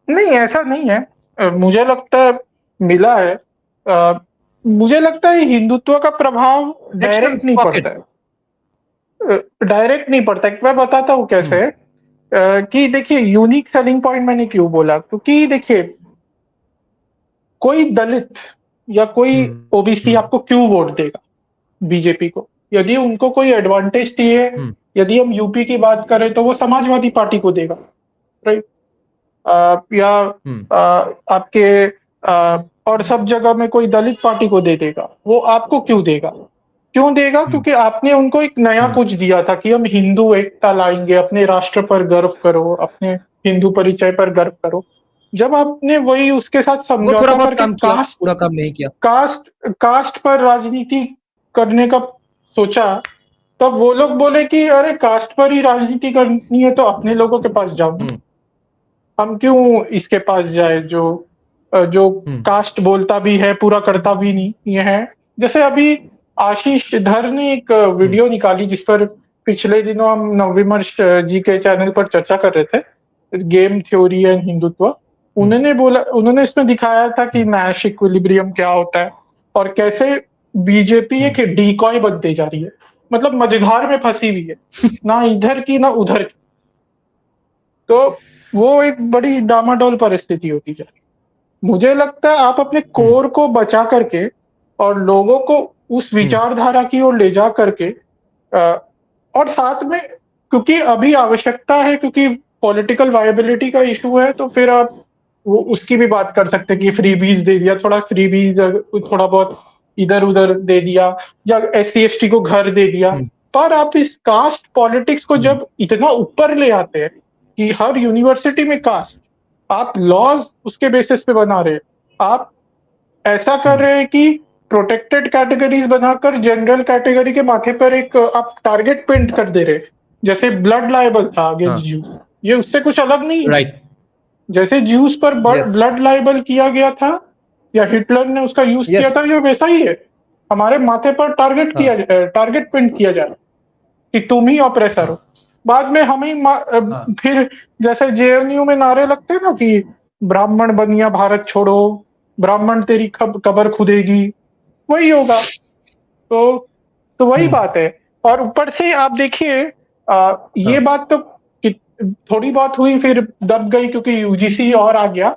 नहीं, ऐसा नहीं है। मुझे लगता है मिला है। मुझे लगता है हिंदुत्व का प्रभाव डायरेक्ट नहीं पड़ता है। डायरेक्ट नहीं पड़ता है। मैं बताता हूँ कैसे। कि देखिए यूनिक सेलिंग पॉइंट मैंने क्यों बोला, क्योंकि देखिए कोई दलित या कोई OBC आपको क्यों वोट देगा बीजेपी को? यदि उनको कोई एडवांटेज चाहिए, यदि हम यूपी की बात करें तो वो समाजवादी पार्टी को देगा, राइट? या आपके और सब जगह में कोई दलित पार्टी को दे देगा, वो आपको क्यों देगा? क्यों देगा? क्योंकि आपने उनको एक नया कुछ दिया था कि हम हिंदू एकता लाएंगे, अपने राष्ट्र पर गर्व करो, अपने हिंदू परिचय पर गर्व करो। जब आपने वही उसके साथ वो थोड़ा समझौता बहुत करके काम किया, पूरा काम नहीं किया। कास्ट कास्ट पर राजनीति करने का सोचा, तब वो लोग बोले कि अरे कास्ट पर ही राजनीति करनी है तो अपने लोगों के पास जाओ ना, हम क्यों इसके पास जाए जो कास्ट बोलता भी है पूरा करता भी नहीं ये है। जैसे अभी आशीष धर ने एक वीडियो निकाली जिस पर पिछले दिनों हम नवविमर्श जी के चैनल पर चर्चा कर रहे थे, गेम थ्योरी एंड हिंदुत्व। उन्होंने इसमें दिखाया था कि नैश इक्विलिब्रियम क्या होता है और कैसे बीजेपी एक डीकॉय बनती जा रही है, मतलब मझधार में फंसी हुई है, ना इधर की ना उधर की। तो वो एक बड़ी डामाडोल परिस्थिति होती जा रही है। मुझे लगता है आप अपने कोर को बचा करके और लोगों को उस विचारधारा की ओर ले जा करके और साथ में, क्योंकि अभी आवश्यकता है, क्योंकि पॉलिटिकल वायबिलिटी का इशू है, तो फिर आप वो उसकी भी बात कर सकते हैं कि फ्रीबीज दे दिया, थोड़ा फ्रीबीज थोड़ा बहुत इधर उधर दे दिया, या SC ST को घर दे दिया। पर आप इस कास्ट पॉलिटिक्स को जब इतना ऊपर ले आते हैं कि हर यूनिवर्सिटी में कास्ट, आप लॉज उसके बेसिस पे बना रहे हैं, आप ऐसा कर रहे हैं कि प्रोटेक्टेड कैटेगरीज बनाकर जनरल कैटेगरी के माथे पर एक आप टारगेट पेंट कर दे रहे हैं, जैसे ब्लड लायबल था अगेंस्ट ज्यूज, ये उससे कुछ अलग नहीं है। राइट। जैसे ज्यूज पर ब्लड लायबल किया गया था या हिटलर ने उसका यूज किया था, ये वैसा ही है। हमारे माथे पर टारगेट पेंट किया जा रहा है कि तुम ही ऑपरेसर हो। बाद में हमें फिर जैसे JNU में नारे लगते हैं ना कि ब्राह्मण बनिया भारत छोड़ो, ब्राह्मण तेरी कब्र खुदेगी, वही होगा। तो वही बात है। और ऊपर से आप देखिए ये बात तो थोड़ी बहुत हुई फिर दब गई क्योंकि UGC और आ गया।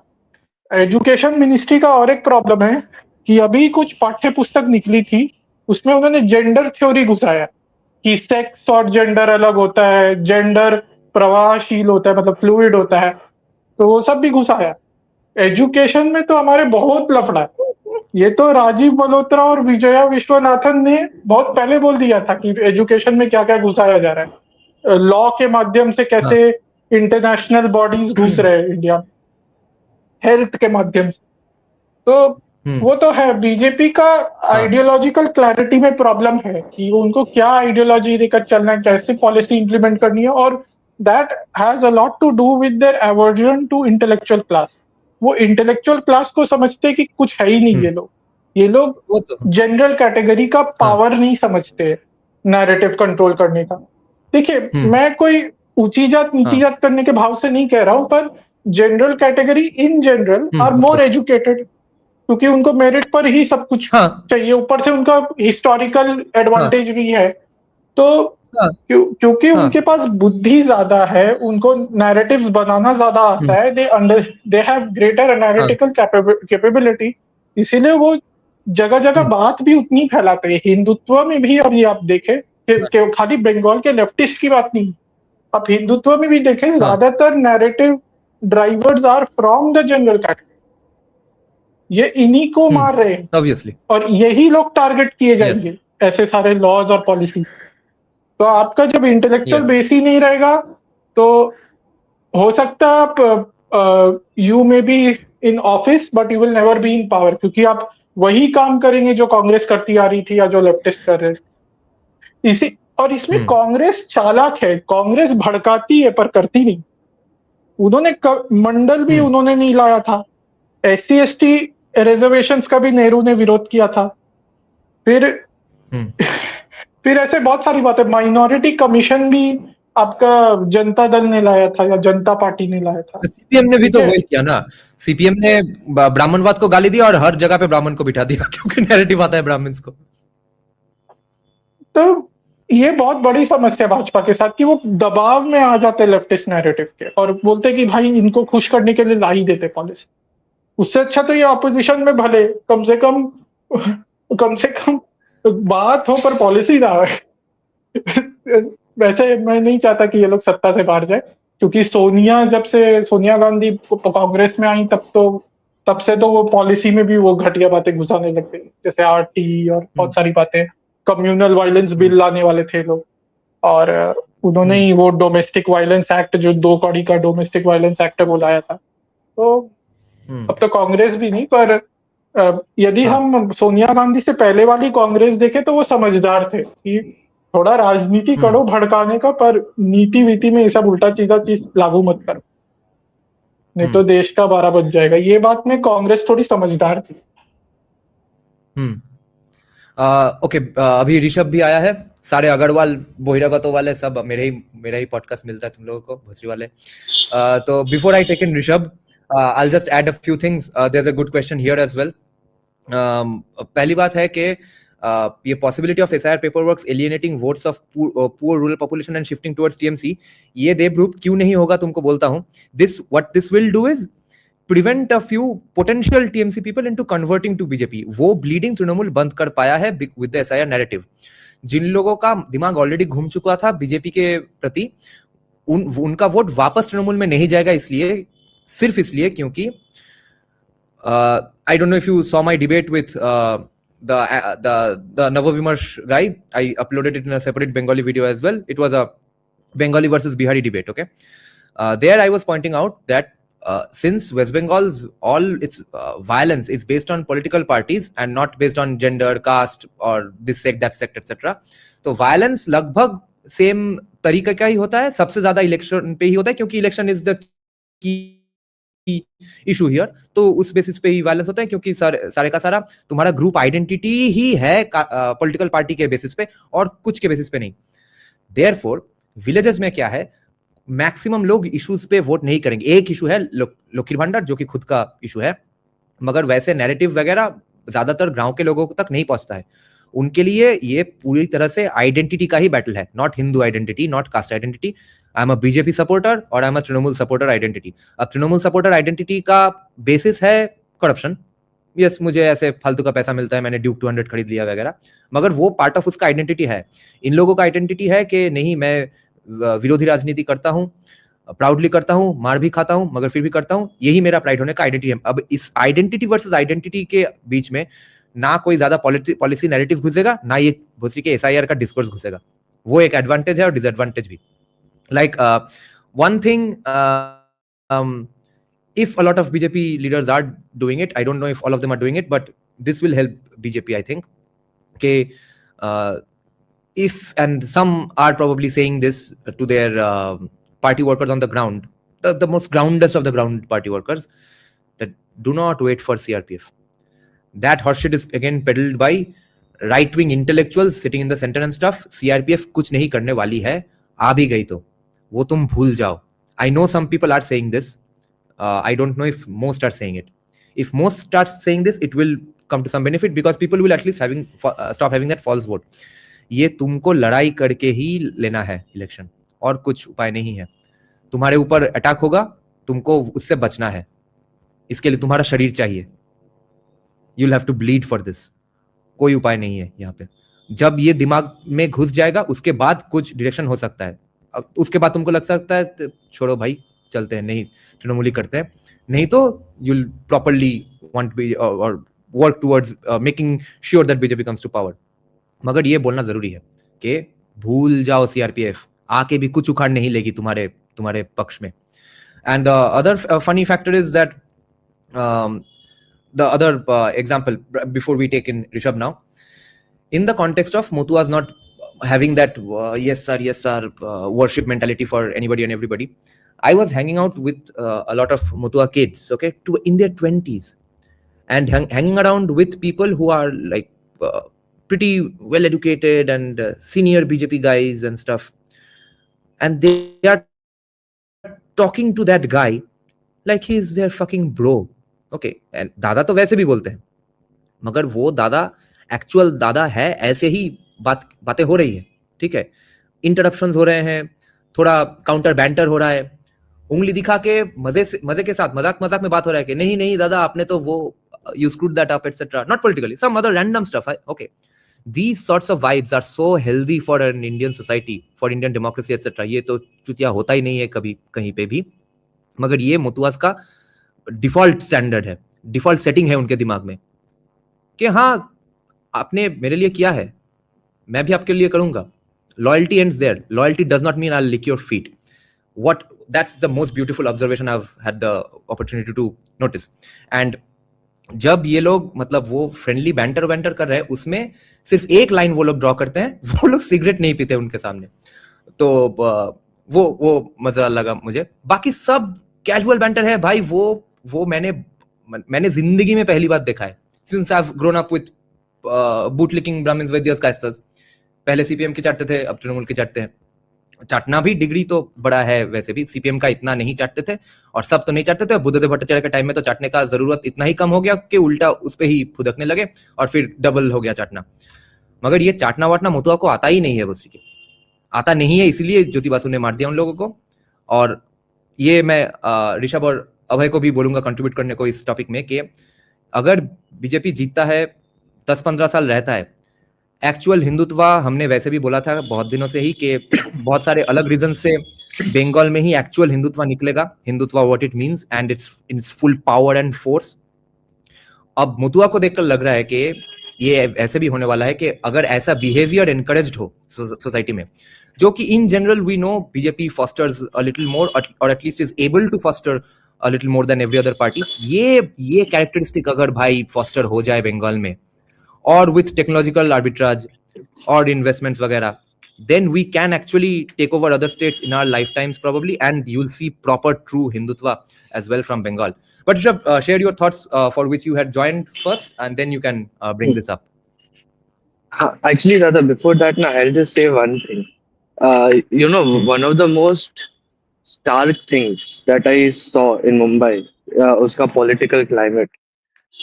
एजुकेशन मिनिस्ट्री का और एक प्रॉब्लम है कि अभी कुछ पाठ्य पुस्तक निकली थी, उसमें उन्होंने जेंडर थ्योरी घुसाया कि सेक्स और जेंडर अलग होता है, जेंडर प्रवाहशील होता है, मतलब फ्लूइड होता है, तो वो सब भी घुसाया। एजुकेशन में तो हमारे बहुत लफड़ा है। ये तो राजीव मल्होत्रा और विजया विश्वनाथन ने बहुत पहले बोल दिया था कि एजुकेशन में क्या क्या घुसाया जा रहा है, लॉ के माध्यम से कैसे इंटरनेशनल बॉडीज घुस रहे हैं इंडिया में, हेल्थ के माध्यम से। तो वो तो है, बीजेपी का आइडियोलॉजिकल क्लैरिटी में प्रॉब्लम है कि उनको क्या आइडियोलॉजी लेकर चलना है, कैसे पॉलिसी इंप्लीमेंट करनी है, और that has a lot to do with their aversion to intellectual class. वो इंटेलेक्चुअल क्लास को समझते कि कुछ है ही नहीं ये लोग जनरल कैटेगरी का पावर नहीं समझते नैरेटिव कंट्रोल करने का। देखिए, मैं कोई ऊंची जात नीची जात करने के भाव से नहीं कह रहा हूं, पर general category in general are more educated, क्योंकि उनको मेरिट पर ही सब कुछ चाहिए, ऊपर से उनका हिस्टोरिकल एडवांटेज भी है। तो क्योंकि उनके पास बुद्धि ज्यादा है, उनको नैरेटिव्स बनाना ज्यादा आता है, they have greater analytical capability, इसीलिए वो जगह जगह बात भी उतनी फैलाते हैं। हिंदुत्व में भी अभी आप देखें कि खाली बंगाल के लेफ्टिस्ट की बात नहीं, आप हिंदुत्व में भी देखें, ज्यादातर narrative drivers are from the general category. ये इन्हीं को मार रहे हैं ऑब्वियसली, और यही लोग टारगेट किए जाएंगे ऐसे सारे लॉज और पॉलिसी। तो आपका जब इंटेलेक्चुअल बेस ही नहीं रहेगा तो हो सकता है आप you may be in office but you will never be in power, क्योंकि आप वही काम करेंगे जो कांग्रेस करती आ रही थी या जो लेफ्टिस्ट कर रहे थे। इसमें कांग्रेस चालाक है, कांग्रेस भड़काती है पर करती नहीं। उन्होंने मंडल भी उन्होंने नहीं लाया था, SC ST रिजर्वेशंस का भी नेहरू ने विरोध किया था। फिर ऐसे बहुत सारी बातें, माइनॉरिटी कमीशन भी आपका जनता दल ने लाया था या जनता पार्टी ने लाया था। CPM ने भी तो वही किया ना, CPM ने ब्राह्मणवाद को गाली दिया और हर जगह पे ब्राह्मण को बिठा दिया क्योंकि नैरेटिव आता है ब्राह्मण्स को। तो ये बहुत बड़ी समस्या भाजपा के साथ कि वो दबाव में आ जाते लेफ्टिस्ट नैरेटिव के और बोलते कि भाई इनको खुश करने के लिए ला ही देते पॉलिसी। उससे अच्छा तो ये ऑपोजिशन में भले कम से कम बात हो पर पॉलिसी ना हो। वैसे मैं नहीं चाहता कि ये लोग सत्ता से बाहर जाए, क्योंकि जब से सोनिया गांधी कांग्रेस में आई तब से तो वो पॉलिसी में भी वो घटिया बातें घुसाने लग गई, जैसे RT और बहुत सारी बातें कम्युनल वायलेंस बिल लाने वाले थे लोग, और उन्होंने ही वो डोमेस्टिक वायलेंस एक्ट, जो 2 कौड़ी का डोमेस्टिक वायलेंस एक्ट है, वो लाया था। तो अब तो कांग्रेस भी नहीं, पर यदि हाँ। हम सोनिया गांधी से पहले वाली कांग्रेस देखें तो वो समझदार थे कि थोड़ा राजनीति करो भड़काने का, पर नीति वीति में ये सब उल्टा सीधा चीज लागू मत करो, नहीं तो देश का बारह बज जाएगा। ये बात में कांग्रेस थोड़ी समझदार थी। ओके, अभी ऋषभ भी आया है। सारे अग्रवाल बहिरागत वाले सब मेरा ही पॉडकास्ट मिलता है तुम लोगों को, भोसरी वाले। तो before I take in Rishabh, I just add a few things. There is a good question here as well. पहली बात है कि ये possibility of SIR paperworks alienating votes of poor rural population and shifting towards TMC, ये देवरूप क्यों नहीं होगा तुमको बोलता हूं। What this will do is prevent a few potential TMC people into converting to BJP. वो bleeding तृणमूल बंद कर पाया है with the SIR narrative. जिन लोगों का दिमाग ऑलरेडी घूम चुका था बीजेपी के प्रति, उनका वोट वापस तृणमूल में नहीं जाएगा, इसलिए, सिर्फ इसलिए क्योंकि I don't know if you saw my debate with the Navavimarsh guy. I uploaded it in a separate Bengali video as well. It was a Bengali versus Bihari debate. Okay, there I was pointing out that since West Bengal's all its violence is based on political parties and not based on gender, caste or this sect, that sect, etc. तो violence लगभग same तरीके का ही होता है, सबसे ज्यादा election पे ही होता है, क्योंकि election is the key issue here. तो उस बेसिस पे ही वायलेंस होता है, क्योंकि सारे का सारा तुम्हारा ग्रुप आइडेंटिटी ही है पॉलिटिकल पार्टी के बेसिस पे और कुछ के बेसिस पे नहीं। देयरफॉर विलेजेस में क्या है, मैक्सिमम लोग इश्यूज पे वोट नहीं करेंगे। एक इशू है लखीर भंडार, जो कि खुद का इशू है, मगर वैसे नैरेटिव वगैरह ज्यादातर गांव के लोगों तक नहीं पहुंचता है। उनके लिए ये पूरी तरह से आइडेंटिटी का ही बैटल है, not Hindu identity, not caste identity. I am a BJP supporter और I am a Trinamool supporter identity. अब तृणमूल सपोर्टर आइडेंटिटी का बेसिस है करप्शन। यस, मुझे ऐसे फालतू का पैसा मिलता है, मैंने ड्यूक 200 खरीद लिया वगैरह, मगर वो पार्ट ऑफ उसका आइडेंटिटी है। इन लोगों का आइडेंटिटी है कि नहीं, मैं विरोधी राजनीति करता हूं, प्राउडली करता हूं, मार भी खाता हूं, मगर फिर भी करता हूं, यही मेरा प्राइड होने का आइडेंटिटी है। अब इस आइडेंटिटी वर्सेस आइडेंटिटी के बीच में ना कोई ज्यादा पॉलिसी नैरेटिव घुसेगा, ना ये भोसरी के एसआईआर का डिस्कोर्स घुसेगा। वो एक एडवांटेज है और डिसएडवांटेज भी। Like one thing, if a lot of BJP leaders are doing it, I don't know if all of them are doing it, but this will help BJP, I think. Okay, if, and some are probably saying this to their party workers on the ground, the most groundest of the ground party workers, that do not wait for CRPF. That horseshit is again peddled by right-wing intellectuals sitting in the center and stuff. CRPF कुछ नहीं करने वाली है, आ भी गई तो वो तुम भूल जाओ. I know some people are saying this. I don't know if most are saying it. If most starts saying this, it will come to some benefit because people will at least stop having that false vote. ये तुमको लड़ाई करके ही लेना है election, और कुछ उपाय नहीं है. तुम्हारे ऊपर अटैक होगा, तुमको उससे बचना है, इसके लिए तुम्हारा शरीर चाहिए. You'll have to bleed for this. कोई उपाय नहीं है यहाँ पे. जब ये दिमाग में घुस जाएगा, उसके बाद कुछ डायरेक्शन हो सकता है. उसके बाद तुमको लग सकता है छोड़ो भाई, चलते हैं, नहीं तृणमूली करते हैं, नहीं तो you'll properly want to be or work towards making sure that BJP comes to power. मगर ये बोलना जरूरी है कि भूल जाओ CRPF, आके भी कुछ उखाड़ नहीं लेगी तुम्हारे पक्ष में. And the other funny factor is that the other example, before we take in Rishabh now, in the context of Muthua's not having that yes sir worship mentality for anybody and everybody, I was hanging out with a lot of Muthua kids, okay, in their 20s, and hanging around with people who are like pretty well educated and senior BJP guys and stuff, and they are talking to that guy like he's their fucking bro. Okay, and दादा तो वैसे भी बोलते हैं, मगर वो दादा actual दादा है, ऐसे ही बातें हो रही है, ठीक है, इंटरप्शंस हो रहे हैं, थोड़ा काउंटर बैंटर हो रहा है, उंगली दिखा के मजे के साथ मजाक में बात हो रहा है कि नहीं दादा आपने तो वो you screwed that up etc. Not politically, some other random stuff. Okay, these sorts of vibes are so healthy for an Indian society, for Indian democracy etc. ये तो चुतिया होता ही नहीं है कभी कहीं पे भी, मगर ये मुतुआस का डिफॉल्ट स्टैंडर्ड है, डिफॉल्ट सेटिंग है उनके दिमाग में कि हाँ आपने मेरे लिए किया है, मैं भी आपके लिए करूंगा. Loyalty ends there. Loyalty does not mean I'll lick your feet. That's the most beautiful observation I've had the opportunity to notice. And जब ये लोग मतलब वो फ्रेंडली बैंटर वैंटर कर रहे हैं, उसमें सिर्फ एक लाइन वो लोग ड्रॉ करते हैं, वो लोग सिगरेट नहीं पीते उनके सामने. तो वो मजा लगा मुझे. बाकी सब कैजुअल बैंटर है भाई. वो मैंने जिंदगी में पहली बार देखा है. Since I have grown up with bootlicking Brahmins Vaidyas casters. पहले सीपीएम के चाटते थे, अब तृणमूल के चाटते हैं. चाटना भी डिग्री तो बड़ा है. वैसे भी सीपीएम का इतना नहीं चाटते थे, और सब तो नहीं चाटते थे. बुद्धदेव भट्टाचार्य के टाइम में तो चाटने का जरूरत इतना ही कम हो गया कि उल्टा उस पे ही फुदकने लगे, और फिर डबल हो गया चाटना. मगर ये चाटना वाटना मुतुआ को आता ही नहीं है. बसरी के आता नहीं है, इसीलिए ज्योति बासु ने मार दिया उन लोगों को. और ये मैं ऋषभ और अभय को भी बोलूंगा कंट्रीब्यूट करने को इस टॉपिक में, कि अगर बीजेपी जीतता है, 10-15 साल रहता है, एक्चुअल हिंदुत्व हमने वैसे भी बोला था बहुत दिनों से ही कि बहुत सारे अलग रीजन से बंगाल में ही एक्चुअल हिंदुत्व निकलेगा. Hindutva what it means and it's full power and force. अब मुतुआ को देखकर लग रहा है कि ये ऐसे भी होने वाला है कि अगर ऐसा बिहेवियर एनकरेज्ड हो सोसाइटी में, जो कि in general we know BJP fosters a little more, और at least is able to foster a little more than every other party. ये कैरेक्टरिस्टिक अगर भाई फॉस्टर हो जाए बंगाल में, और विथ टेक्नोलॉजिकल आर्बिट्राज और इन्वेस्टमेंट्स वगैरह, then we can actually take over other states in our lifetimes probably, and you'll see proper true Hindutva as well from Bengal. But Rishabh, share your thoughts for which you had joined first, and then you can bring this up. Actually, Dada, before that, I'll just say one thing. One of the most stark things that I saw in Mumbai, uska political climate,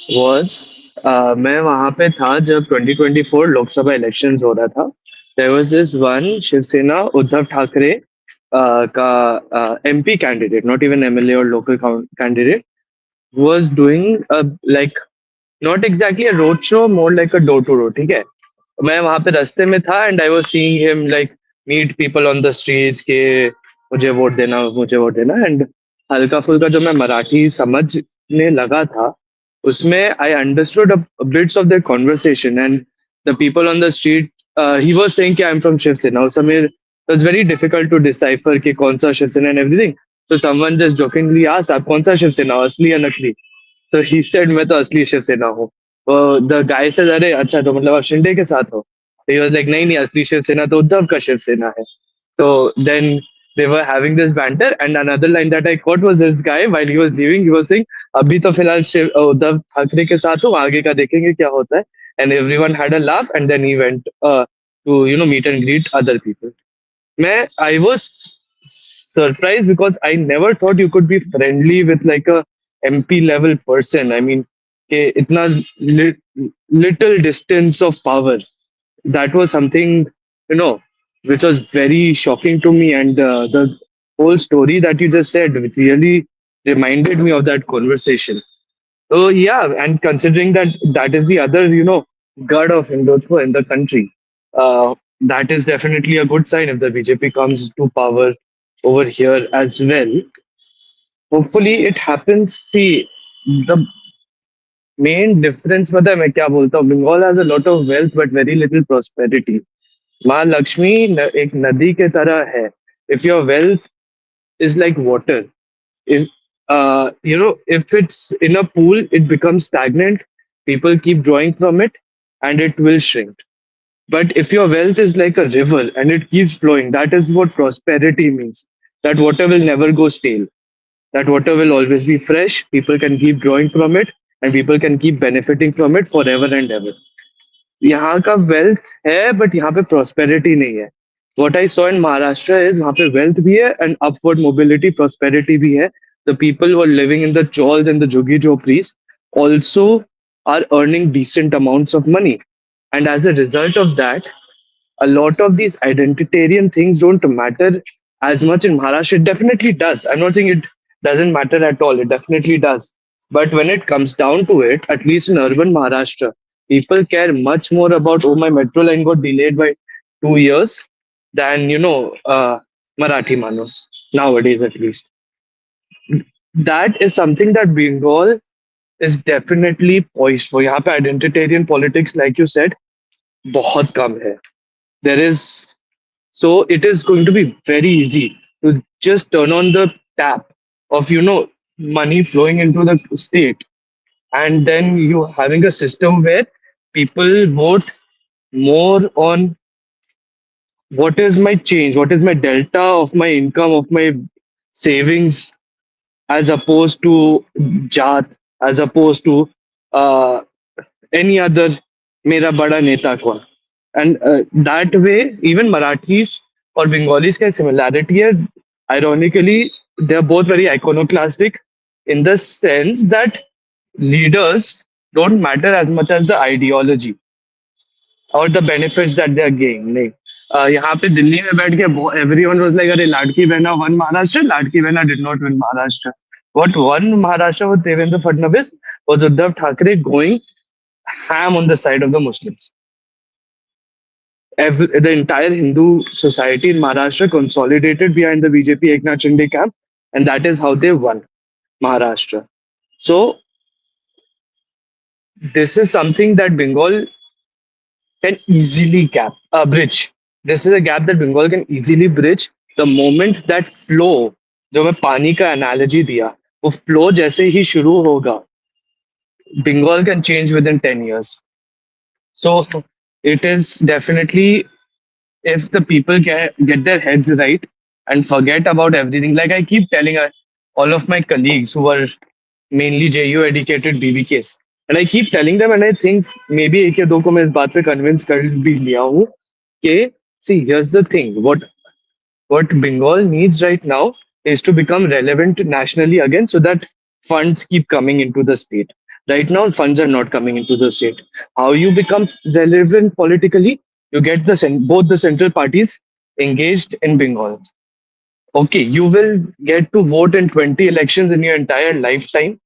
was मैं वहाँ पे था जब 2024 Lok Sabha elections हो रहा था. There was this one Shiv Sena Uddhav Thackeray का MP candidate, not even MLA or local candidate, was doing like not exactly a road show, more like a door to door. ठीक है, मैं वहाँ पे रास्ते में था and I was seeing him like meet people on the streets के मुझे वोट देना, and हल्का फुल्का जो मैं मराठी समझने लगा था, उसमें I understood a bits of their conversation, and the people on the street, he was saying कि I'm from Shiv Sena. उस समय it was very difficult to decipher कि कौन सा Shiv Sena and everything. So someone just jokingly asked, आप कौन सा Shiv Sena हो, असली या नकली? So he said मैं तो असली शिव सेना हूँ. The guy said अरे अच्छा, तो मतलब आप शिंदे के साथ हो? He was like नहीं असली शिव सेना तो उद्धव का शिव सेना है. So then they were having this banter, and another line that I caught was this guy while he was leaving, he was saying अभी तो फिलहाल उद्धव ठाकरे के साथ हूँ, आगे का देखेंगे क्या होता है. And everyone had a laugh, and then he went to meet and greet other people. I was surprised because I never thought you could be friendly with like a MP level person. I mean, कि इतना little distance of power. That was something, which was very shocking to me. And the whole story that you just said really reminded me of that conversation. So yeah, and considering that that is the other, god of Hindutva in the country, that is definitely a good sign if the BJP comes to power over here as well. Hopefully it happens. See, the main difference, पता है मैं क्या बोलता हूँ? Bengal has a lot of wealth but very little prosperity. माँ लक्ष्मी एक नदी के तरह है. If your wealth is like water, if if it's in a pool, it becomes stagnant. People keep drawing from it, and it will shrink. But if your wealth is like a river and it keeps flowing, that is what prosperity means. That water will never go stale. That water will always be fresh. People can keep drawing from it, and people can keep benefiting from it forever and ever. यहाँ का wealth है, but यहाँ पे prosperity नहीं है. What I saw in Maharashtra is वहाँ पे wealth भी है and upward mobility, prosperity भी है. The people who are living in the chawls and the jhuggi jhopris also are earning decent amounts of money. And as a result of that, a lot of these identitarian things don't matter as much in Maharashtra. It definitely does. I'm not saying it doesn't matter at all. It definitely does. But when it comes down to it, at least in urban Maharashtra, people care much more about, oh, my metro line got delayed by 2 years than, Marathi Manos, nowadays at least. That is something that Bengal is definitely poised for. यहाँ पे identitarian politics, like you said, बहुत कम है. There is, so it is going to be very easy to just turn on the tap of, money flowing into the state, and then you having a system where people vote more on what is my change, what is my delta of my income, of my savings, as opposed to Jat, as opposed to uh, any other Mera Bada Neta Kaun. And that way, even Marathis or Bengalis can similarity hai. Ironically, they're both very iconoclastic in the sense that leaders don't matter as much as the ideology or the benefits that they are gaining. नहीं यहाँ पे दिल्ली में बैठ के everyone was like अरे लाडकी बहना one Maharashtra, लाडकी बहना did not win Maharashtra. What won Maharashtra with Devendra Fadnavis was Uddhav Thackeray going ham on the side of the Muslims. The entire Hindu society in Maharashtra consolidated behind the BJP Eknath Shinde camp, and that is how they won Maharashtra. So this is something that Bengal can easily bridge. This is a gap that Bengal can easily bridge the moment that flow, जो मैं पानी का analogy दिया, वो flow जैसे ही शुरू होगा, Bengal can change within 10 years. So it is definitely, if the people get their heads right and forget about everything. Like I keep telling all of my colleagues who are mainly JU educated BBKs, and I keep telling them, and I think maybe एक या दो को मैं इस बात पे convince कर भी लिया हूँ कि see, here's the thing, what Bengal needs right now is to become relevant nationally again, so that funds keep coming into the state. Right now, funds are not coming into the state. How you become relevant politically? You get both the central parties engaged in Bengal. Okay, you will get to vote in 20 elections in your entire lifetime.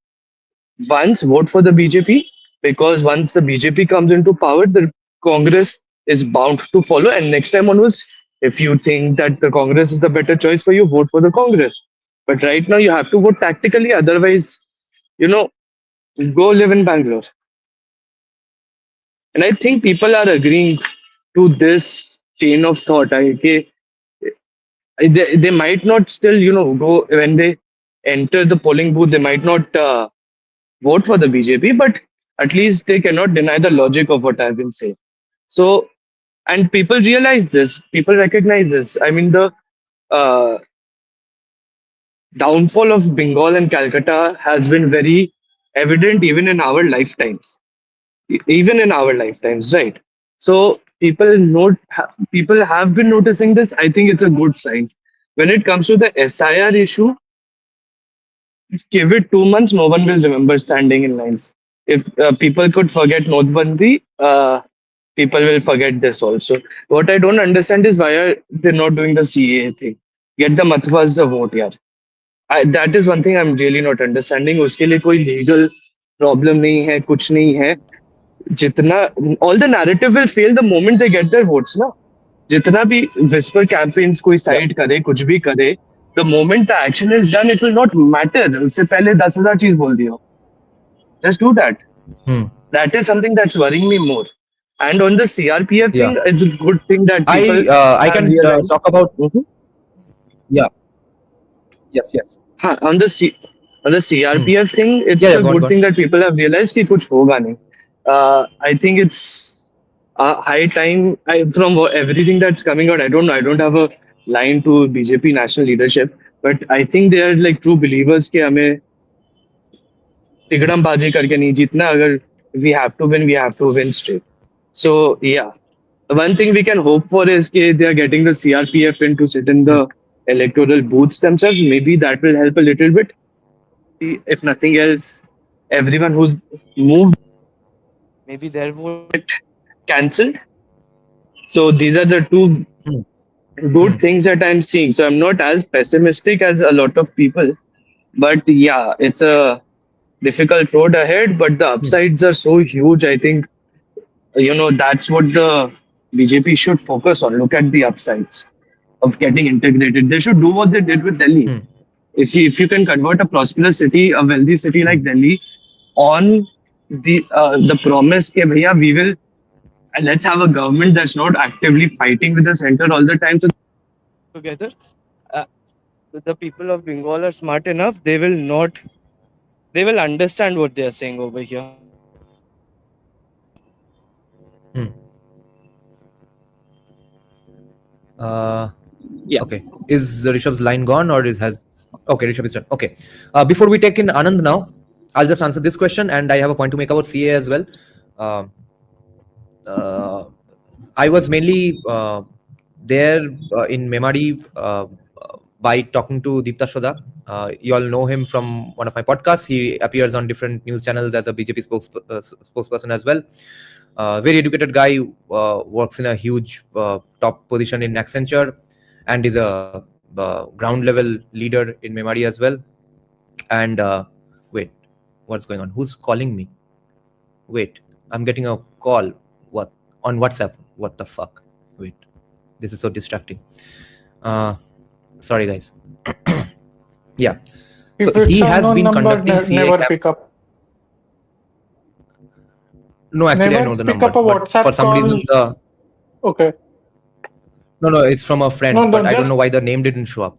Once vote for the BJP, because once the BJP comes into power, the Congress is bound to follow. And next time onwards, if you think that the Congress is the better choice for you, vote for the Congress. But right now, you have to vote tactically. Otherwise, go live in Bangalore. And I think people are agreeing to this chain of thought. They might not still, go when they enter the polling booth, they might not vote for the BJP, but at least they cannot deny the logic of what I've been saying. So, and people realize this, people recognize this. I mean, the downfall of Bengal and Calcutta has been very evident even in our lifetimes. Right? So people have been noticing this. I think it's a good sign. When it comes to the SIR issue, give it 2 months, no one will remember standing in lines. If people could forget Notbandi, people will forget this also. What I don't understand is why are they not doing the CAA thing? Get the matwas the vote, yaar. That is one thing I'm really not understanding. उसके लिए कोई legal problem नहीं है, कुछ नहीं है. जितना all the narrative will fail the moment they get their votes, ना. जितना भी whisper campaigns कोई side करे, कुछ भी करे, the moment the action is done, it will not matter. उससे पहले 10,000 चीज बोल दियो. Just do that. That is something that's worrying me more. And on the CRPF thing, it's a good thing that people I can talk about. Yeah. Yes. On the CRPF thing, it's a good thing that people have realized कि कुछ होगा नहीं. I think it's high time. From everything that's coming out, I don't know. I don't have a line to BJP national leadership, but I think they are like true believers कि हमें तिगड़मबाजी करके नहीं जीतना. अगर we have to win straight. So yeah, one thing we can hope for is that they are getting the CRPF in to sit in the electoral booths themselves. Maybe that will help a little bit. If nothing else, everyone who's moved, maybe their vote get cancelled. So these are the two good things that I'm seeing. So I'm not as pessimistic as a lot of people. But yeah, it's a difficult road ahead, but the upsides are so huge. I think, that's what the BJP should focus on. Look at the upsides of getting integrated. They should do what they did with Delhi. If you can convert a prosperous city, a wealthy city like Delhi, on the promise that bhaiya, we will let's have a government that's not actively fighting with the center all the time. So together, uh, the people of Bengal are smart enough. They will understand what they are saying over here. Yeah. Okay. Is Rishabh's line gone or has okay, Rishabh is done. Okay. Before we take in Anand now, I'll just answer this question, and I have a point to make about CA as well. I was mainly there in Memari by talking to Deepta Shoda. You all know him from one of my podcasts. He appears on different news channels as a BJP spokesperson as well. Very educated guy, works in a huge top position in Accenture, and is a ground level leader in Memari as well. And wait, what's going on? Who's calling me? Wait, I'm getting a call. What? On WhatsApp? What the fuck? Wait, this is so distracting. Sorry guys. Yeah. So If it's he has unknown been number, conducting CA never camps. pick up. No, actually, I Never know the pick number. up a But WhatsApp for some call. reason, the Okay. no, it's from a friend, No, but I don't just know why the name didn't show up.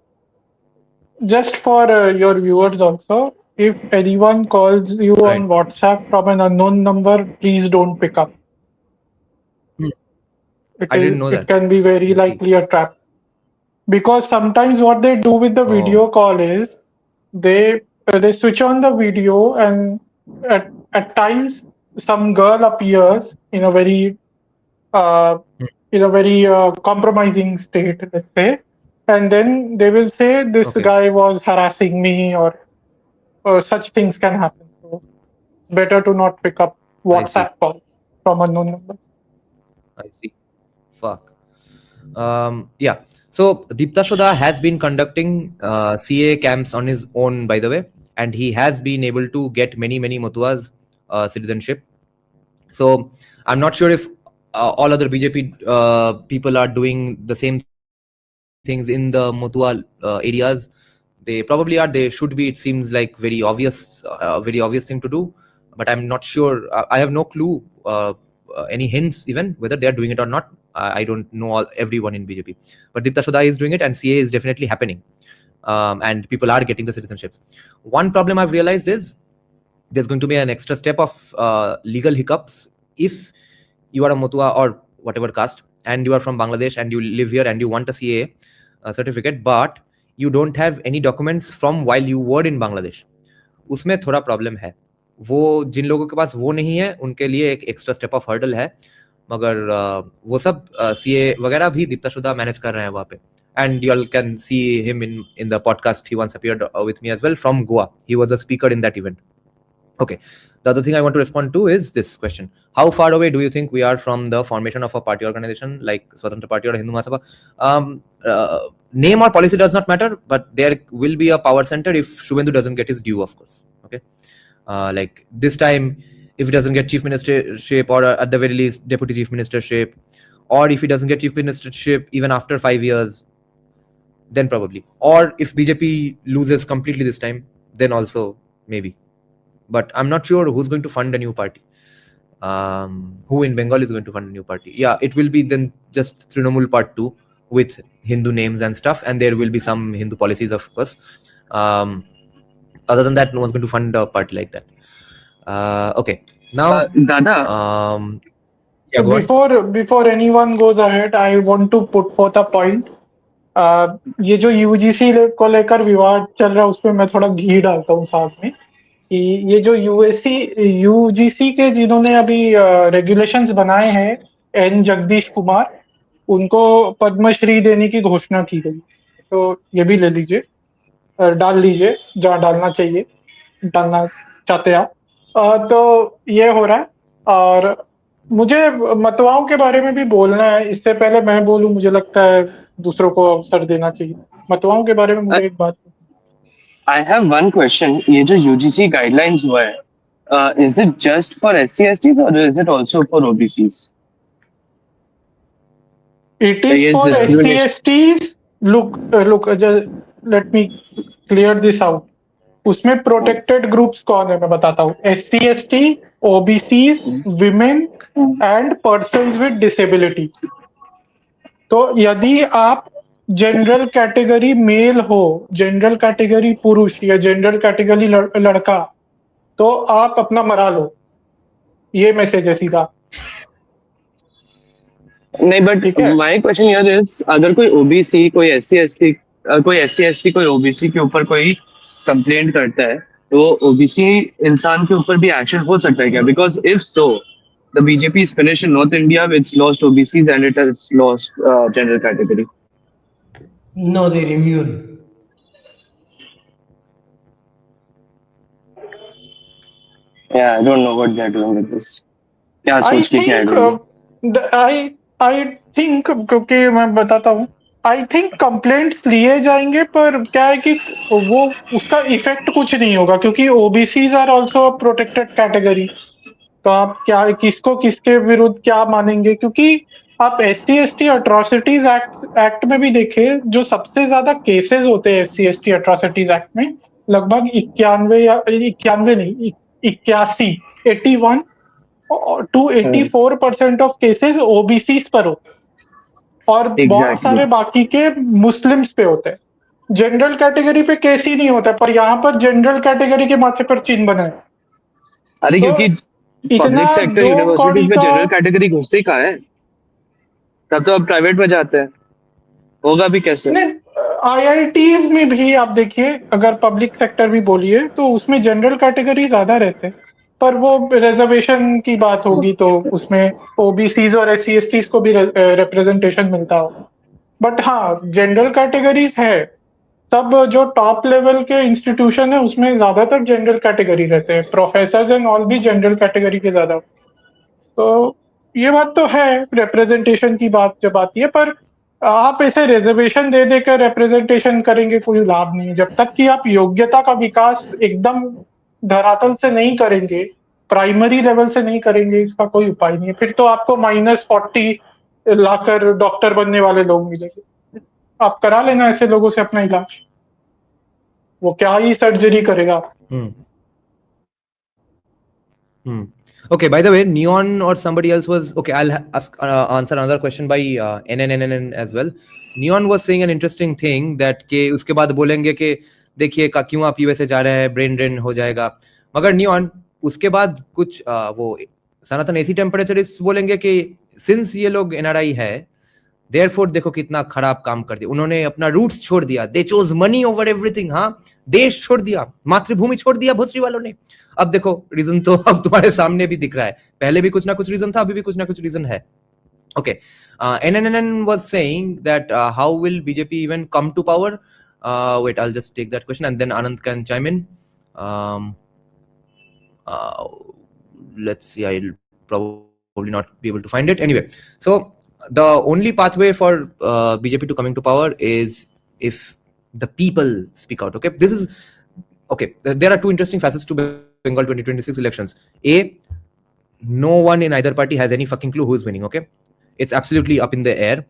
just for your viewers also, if anyone calls you Right. on WhatsApp from an unknown number, please don't pick up. Hmm. I didn't know It that. can be very I see. likely a trap. Because sometimes what they do with the Oh. video call is they switch on the video, and at times some girl appears in a very compromising state, let's say, and then they will say this Okay. guy was harassing me, or such things can happen. So it's better to not pick up I see. WhatsApp calls from unknown numbers. I see. Fuck. Yeah. So Deepta Shoda has been conducting CA camps on his own, by the way, and he has been able to get many Matua's citizenship. So I'm not sure if all other BJP people are doing the same things in the Matua areas. They probably are. They should be. It seems like very obvious thing to do. But I'm not sure. I have no clue. Any hints even whether they are doing it or not. I don't know everyone in BJP. But Deepta Shoda is doing it, and CA is definitely happening. And people are getting the citizenships. One problem I've realized is there's going to be an extra step of legal hiccups if you are a Matua or whatever caste, and you are from Bangladesh and you live here and you want a CA certificate, but you don't have any documents from while you were in Bangladesh. उसमें थोड़ा problem है. वो जिन लोगों के पास वो नहीं है उनके लिए एक एक्स्ट्रा स्टेप ऑफ हर्डल है, मगर वो सब सीए वगैरह भी दीप्ता शुदा मैनेज कर रहे हैं वहाँ पे. And you all can see him in the podcast. He once appeared with me as well from Goa. He was a speaker in that event. Okay. The other thing I want to respond to is this question. How far away do you think we are from the formation of a party organization like Swatantra Party or Hindu Mahasabha? Name or policy does not matter, but there will be a power center if Shubhendu doesn't get his due, of course. Okay. Like this time, if he doesn't get chief ministership, or at the very least deputy chief ministership, or if he doesn't get chief ministership even after 5 years, then probably. Or if BJP loses completely this time, then also maybe. But I'm not sure who's going to fund a new party. Who in Bengal is going to fund a new party? Yeah, it will be then just Trinamool Part 2 with Hindu names and stuff, and there will be some Hindu policies, of course. Other than that, no one's going to fund a party like that. Okay. Now, Dada, yeah, go on. Before anyone goes ahead, I want to put forth a point. ये जो UGC को लेकर विवाद चल रहा है, उसमें मैं थोड़ा घी डालता हूँ साथ में कि ये जो यूजीसी के जिन्होंने अभी रेगुलेशंस बनाए हैं, एन जगदीश कुमार, उनको पद्मश्री देने की घोषणा की गई. तो ये भी ले लीजिए, डाल लीजिए जहाँ डालना चाहिए, डालना चाहते आप. तो ये हो रहा है. और मुझे मतवाओं के बारे में भी बोलना है. इससे पहले मैं बोलूं, मुझे लगता है दूसरों को अवसर देना चाहिए. मतवाओं के बारे में मुझे एक बात. I have one question. ये जो UGC guidelines हुआ है, is it just for SC/STs or is it also for OBCs? It is for SC/STs. Look, just let me clear this out. उसमें प्रोटेक्टेड ग्रुप्स कौन है मैं बताता हूँ. SC/ST OBCs, women and persons with disability. तो यदि आप general category mail हो, जनरल कैटेगरी पुरुष या जनरल कैटेगरी लड़का, तो आप अपना मरा लो। ये मैसेज है सीधा। नहीं, बट ठीक है। माय क्वेश्चन हियर इज, अगर कोई ओबीसी, कोई एससी एसटी, कोई ओबीसी के ऊपर कोई कंप्लेंट करता है, तो ओबीसी इंसान के ऊपर भी एक्शन हो सकता है क्या? Because if so, the BJP is finish in north India, it's lost OBCs and it has lost general category. No, they're immune. Yeah, I don't know what they're doing with this. क्या I सोच के क्या think है? I think, क्योंकि मैं बताता हूँ, I think complaints लिए जाएंगे, पर क्या है कि वो उसका इफेक्ट कुछ नहीं होगा, क्योंकि OBCs are also protected category. तो आप क्या किसको किसके विरुद्ध क्या मानेंगे? क्योंकि आप SC/ST अट्रॉसिटीज एक्ट में भी देखें, जो सबसे ज्यादा केसेस होते हैं SC/ST अट्रॉसिटीज एक्ट में, लगभग 91 या 91 नहीं, 81, 81 to 84% ऑफ केसेस ओबीसीज पर होते हैं, और बहुत सारे बाकी के मुस्लिम्स पे होते हैं। जनरल कैटेगरी पे केस ही नहीं होता, पर यहाँ पर जनरल कैटेगरी के माथे पर चिन्ह बना है। अरे तो क्योंकि इतना पब्लिक सेक्टर दो यूनिवर्सिटीज में कौड़ी का- जनरल कैटेगरी घुसती कहाँ है? तब तो अब प्राइवेट में जाते हैं, होगा भी कैसे? IITs में भी आप देखिए, अगर पब्लिक सेक्टर भी बोलिए तो उसमें जनरल कैटेगरी ज्यादा रहते हैं, पर वो रिजर्वेशन की बात होगी तो उसमें ओबीसीज और SC/STs को भी रिप्रेजेंटेशन मिलता हो। बट हाँ, जनरल कैटेगरीज है, सब जो टॉप लेवल के इंस्टीट्यूशन है उसमें ज्यादातर जनरल कैटेगरी रहते हैं, प्रोफेसर एंड ऑल भी जनरल कैटेगरी के ज्यादा। तो ये बात तो है, रिप्रेजेंटेशन की बात जब आती है, पर आप ऐसे रिजर्वेशन दे देकर रिप्रेजेंटेशन करेंगे कोई लाभ नहीं, जब तक कि आप योग्यता का विकास एकदम धरातल से नहीं करेंगे, प्राइमरी लेवल से नहीं करेंगे, इसका कोई उपाय नहीं है। फिर तो आपको -40 लाकर डॉक्टर बनने वाले लोग मिलेंगे। आप करा लेना ऐसे लोगों से अपना इलाज, वो क्या ही सर्जरी करेगा। Okay, by the way, Neon or somebody else was okay. I'll answer another question by NNNN as well. Neon was saying an interesting thing that के उसके बाद बोलेंगे कि देखिए क्यों आप USA जा रहे हैं, ब्रेन ड्रेन हो जाएगा। मगर Neon उसके बाद कुछ वो सनातन AC टेम्परेचरिस्ट बोलेंगे कि सिंस ये लोग NRI है, देयरफॉर देखो कितना खराब काम कर दिया उन्होंने, अपना रूट्स छोड़ दिया, दे चोज मनी ओवर एवरीथिंग। हाँ, देश छोड़ दिया, मातृभूमि छोड़ दिया भोसरी वालों ने। अब देखो रीजन तो अब तुम्हारे सामने भी दिख रहा है, पहले भी कुछ ना कुछ रीजन था, अभी भी कुछ ना कुछ रीजन है। Okay, NNN was saying that how will BJP even come to power? Wait, I'll just take that question and then Anand can chime in. Let's see, I'll probably not be able to find it. Anyway, so the only pathway for BJP to coming to power is if the people speak out. Okay, this is okay. There are two interesting facets to Bengal 2026 elections. A, no one in either party has any fucking clue who is winning. Okay, it's absolutely up in the air.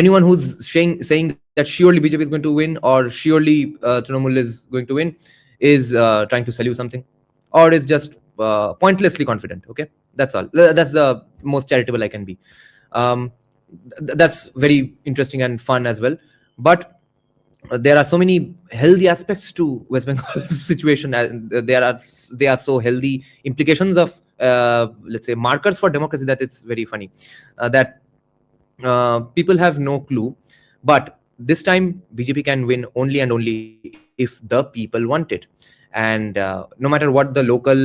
Anyone who's saying that surely BJP is going to win or surely Trinamool is going to win is trying to sell you something, or is just pointlessly confident. Okay, that's all. That's the most charitable I can be. That's very interesting and fun as well. But there are so many healthy aspects to West Bengal's situation. They are so healthy implications of let's say markers for democracy that it's very funny that people have no clue. But this time BJP can win only and only if the people want it. And no matter what the local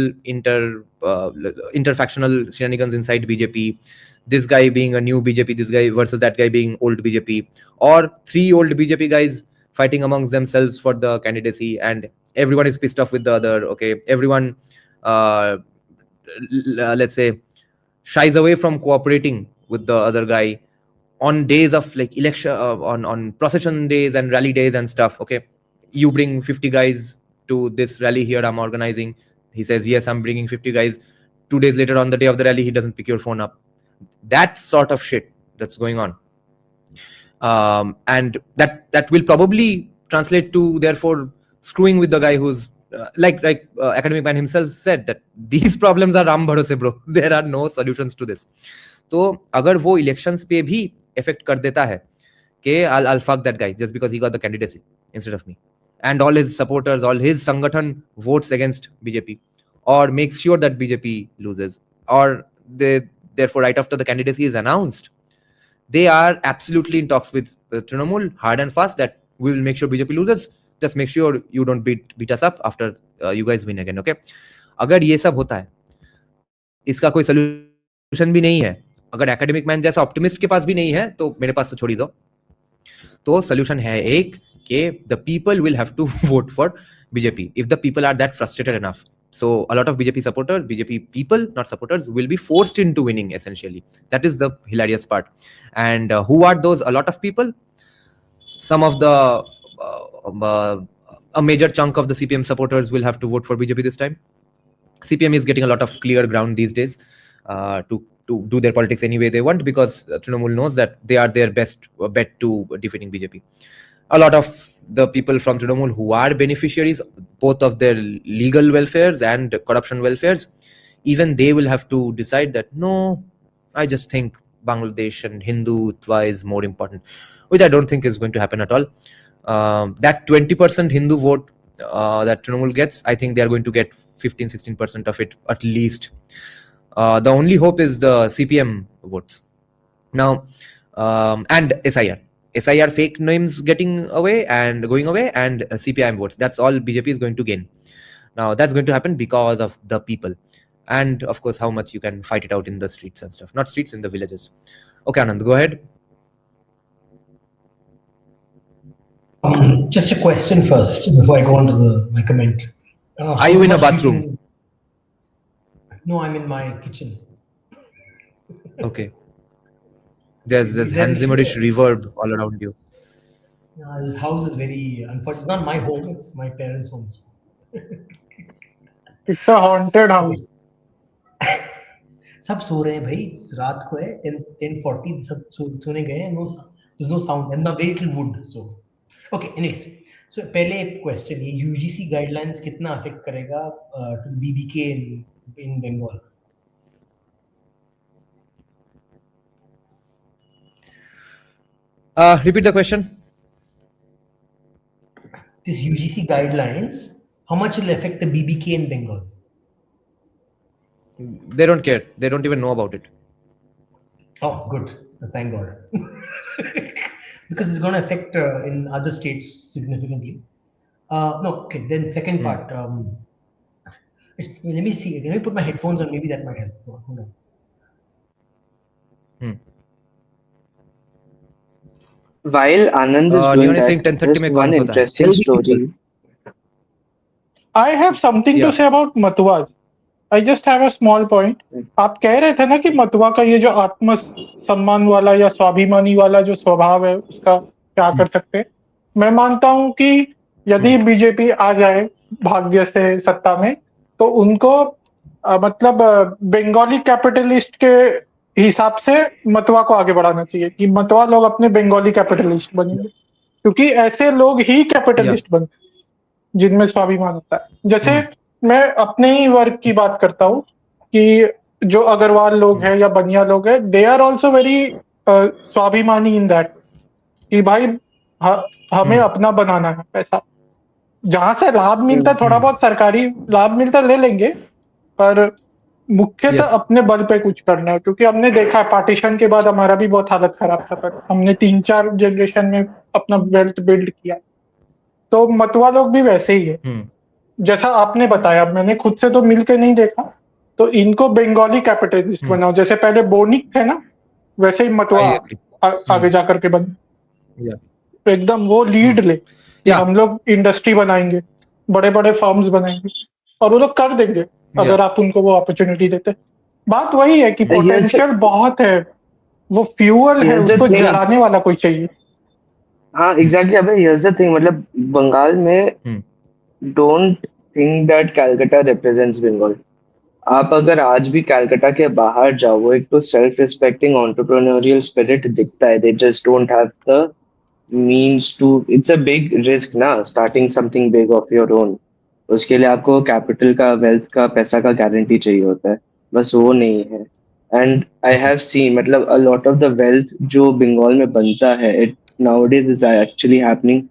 interfactional shenanigans inside BJP, this guy being a new BJP, this guy versus that guy being old BJP, or 3 old BJP guys fighting amongst themselves for the candidacy, and everyone is pissed off with the other. Okay, everyone let's say shies away from cooperating with the other guy on days of like election, on procession days and rally days and stuff. Okay, you bring 50 guys to this rally here I'm organizing. He says yes, I'm bringing 50 guys. 2 days later on the day of the rally he doesn't pick your phone up. That sort of shit that's going on, and that will probably translate to therefore screwing with the guy who's academic man himself said that these problems are ram bharose bro. There are no solutions to this. तो अगर वो elections पे भी effect कर देता है कि I'll fuck that guy just because he got the candidacy instead of me, and all his supporters, all his sangathan votes against BJP, or makes sure that BJP loses, or they therefore right after the candidacy is announced, they are absolutely in talks with Trinamool hard and fast that we will make sure BJP loses. Just make sure you don't beat us up after you guys win again. Okay? अगर ये सब होता है, इसका कोई solution भी नहीं है, अगर एकेडमिक मैन जैसा ऑप्टिमिस्ट के पास भी नहीं है, तो मेरे पास तो छोड़ ही दो. तो सोल्यूशन है एक कि the people will have to vote for BJP if the people are that frustrated enough. So a lot of BJP supporters, BJP people, not supporters, will be forced into winning essentially. That is the hilarious part. And who are those? A lot of people. Some of the a major chunk of the CPM supporters will have to vote for BJP this time. CPM is getting a lot of clear ground these days to do their politics any way they want, because Trinamool knows that they are their best bet to defeating BJP. A lot of the people from Trinamool who are beneficiaries both of their legal welfares and corruption welfares, even they will have to decide that no, I just think Bangladesh and Hindutva is more important, which I don't think is going to happen at all. That 20% Hindu vote that Trinamool gets, I think they are going to get 15-16% of it at least. The only hope is the CPM votes. Now, and SIR fake names getting away and going away, and CPIM votes. That's all BJP is going to gain. Now, that's going to happen because of the people. And of course, how much you can fight it out in the streets and stuff. Not streets, in the villages. Okay, Anand, go ahead. Just a question first before I go on to my comment. Are you in a bathroom? No, I'm in my kitchen. Okay. There's Hans Zimmerish reverb all around you. This house is very unfortunate. It's not my home, it's my parents' home. It's a haunted house. सब सो रहे हैं भाई, रात को है 10:40 सब सोने गए हैं. There's no sound and the very little wood. So okay, anyways, so पहले एक question, ये UGC guidelines कितना affect करेगा to BBK in Bengal? Repeat the question. This UGC guidelines, how much will affect the BBK in Bengal? They don't care. They don't even know about it. Oh, good. Thank God. Because it's going to affect in other states significantly. No, okay. Then second part. Let me see. Let me put my headphones on. Maybe that might help. Hold on. While Anand is doing that, just one interesting story. I have something to say about मतुआज. I just have a small point. आप कह रहे थे ना कि मतुआ का ये जो आत्म सम्मान वाला या स्वाभिमानी वाला जो स्वभाव है उसका क्या कर सकते हैं. मैं मानता हूं कि यदि बीजेपी आ जाए भाग्य से सत्ता में, तो उनको मतलब बंगाली कैपिटलिस्ट के हिसाब से मतुआ को आगे बढ़ाना चाहिए कि मतुआ लोग अपने बंगाली कैपिटलिस्ट बनेंगे, क्योंकि ऐसे लोग ही कैपिटलिस्ट बनते हैं जिनमें स्वाभिमान होता है. जैसे मैं अपने ही वर्ग की बात करता हूँ कि जो अग्रवाल लोग हैं या बनिया लोग हैं, दे आर ऑल्सो वेरी स्वाभिमानी इन दैट कि भाई हमें अपना बनाना है. पैसा जहां से लाभ मिलता है, थोड़ा बहुत सरकारी लाभ मिलता है ले लेंगे, पर मुख्यतः अपने बल पे कुछ करना है. क्योंकि हमने देखा है पार्टीशन के बाद हमारा भी बहुत हालत खराब था, पर हमने 3-4 जनरेशन में अपना वेल्थ बिल्ड किया. तो मतुआ लोग भी वैसे ही है जैसा आपने बताया. मैंने खुद से तो मिलके नहीं देखा, तो इनको बंगाली कैपिटलिस्ट बनाओ. जैसे पहले बोनिक थे ना, वैसे ही मतुआ आगे जाकर के बने. एकदम वो लीड ले कि हम लोग इंडस्ट्री बनाएंगे, बड़े बड़े फर्म्स बनाएंगे, और वो लोग कर देंगे अगर आप उनको वो अपॉर्चुनिटी देते. बात वही है कि पोटेंशियल बहुत है, वो फ्यूअल है, उसको जलाने वाला कोई चाहिए. हाँ एग्जैक्टली. अबे here's the thing, मतलब बंगाल में don't think that Calcutta represents Bengal. आप अगर आज भी कैलकाटा के बाहर जाओ, वो एक तो सेल्फ रिस्पेक्टिंग एंटरप्रेन्योरियल स्पिरिट दिखता है. They just don't have the means to. It's a big risk ना, starting something big of your own. उसके लिए आपको कैपिटल का, वेल्थ का, पैसा का गारंटी चाहिए होता है, बस वो नहीं है। एंड आई हैव सीन, मतलब a lot of the wealth जो बंगाल में बनता है, it nowadays is actually happening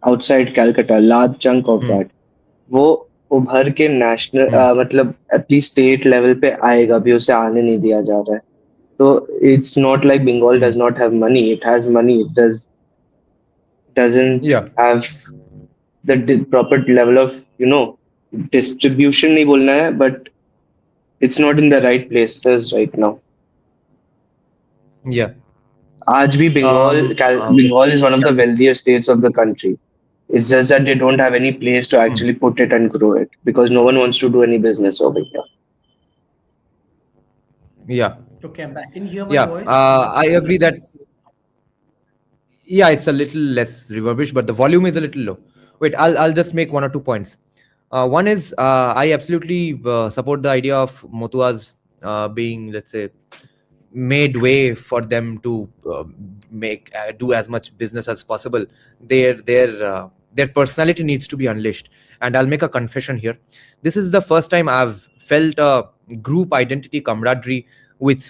outside Calcutta, large chunk of that. वो उभर के नेशनल, मतलब एटलीस्ट स्टेट लेवल पे आएगा भी, उसे आने नहीं दिया जा रहा है। तो it's not like Bengal does not have money, it has money, it doesn't Yeah. have the proper level of, distribution नहीं बोलना है, but it's not in the right places right now. Yeah. आज भी Bengal is one of the wealthier states of the country. It's just that they don't have any place to actually put it and grow it, because no one wants to do any business over here. Yeah. Okay, I'm back. Can you hear my Yeah. voice? I agree that. Yeah, it's a little less reverbish, but the volume is a little low. Wait, I'll just make one or two points. One is I absolutely support the idea of Motuas being, let's say, made way for them to do as much business as possible. Their personality needs to be unleashed. And I'll make a confession here. This is the first time I've felt a group identity camaraderie with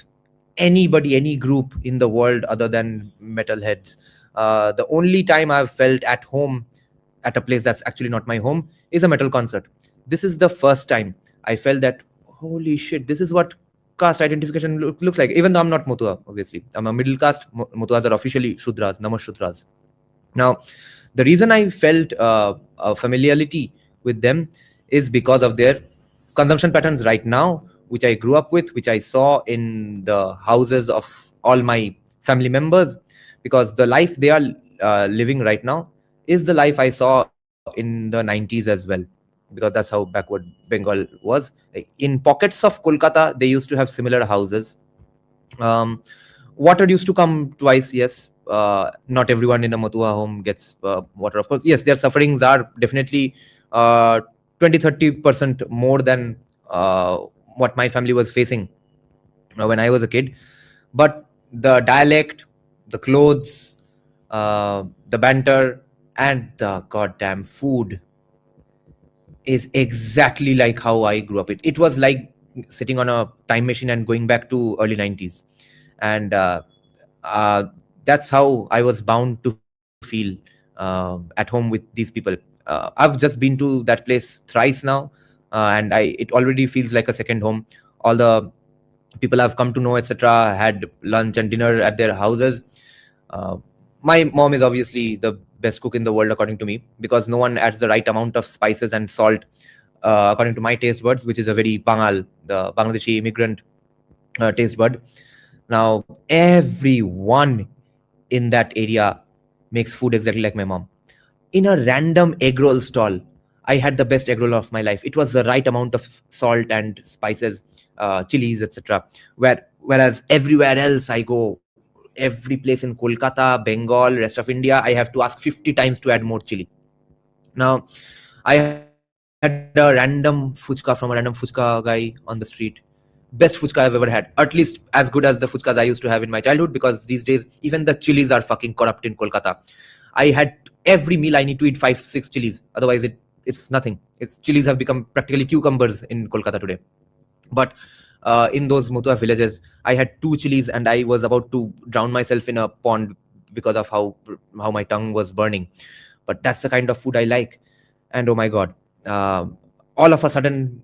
anybody, any group in the world other than metalheads. The only time I've felt at home at a place that's actually not my home is a metal concert. This is the first time I felt that, holy shit, this is what caste identification looks like. Even though I'm not Motua, obviously. I'm a middle caste. Motuas are officially Shudras, Namashudras. Now, the reason I felt a familiarity with them is because of their consumption patterns right now, which I grew up with, which I saw in the houses of all my family members, because the life they are living right now is the life I saw in the 90s as well, because that's how backward Bengal was. In pockets of Kolkata, they used to have similar houses. Water used to come twice, yes. Not everyone in a Matua home gets water, of course. Yes, their sufferings are definitely 20-30% more than what my family was facing when I was a kid. But the dialect, the clothes, the banter, and the goddamn food is exactly like how I grew up. It was like sitting on a time machine and going back to early 90s. And that's how I was bound to feel at home with these people. I've just been to that place thrice now, and it already feels like a second home. All the people I've come to know, etc., had lunch and dinner at their houses. My mom is obviously the best cook in the world, according to me, because no one adds the right amount of spices and salt, according to my taste buds, which is a very Bangal, the Bangladeshi immigrant taste bud. Now, everyone in that area makes food exactly like my mom. In a random egg roll stall, I had the best egg roll of my life. It was the right amount of salt and spices, chilies, etc. Whereas everywhere else I go, every place in Kolkata, Bengal, rest of India, I have to ask 50 times to add more chili. Now, I had a random fuchka from a random fuchka guy on the street. Best fuchka I've ever had. At least as good as the fuchkas I used to have in my childhood, because these days, even the chilies are fucking corrupt in Kolkata. I had every meal I need to eat 5-6 chilies. Otherwise, it's nothing. Chilies have become practically cucumbers in Kolkata today. But in those Mutua villages, I had 2 chilies and I was about to drown myself in a pond because of how my tongue was burning. But that's the kind of food I like. And oh my God, all of a sudden,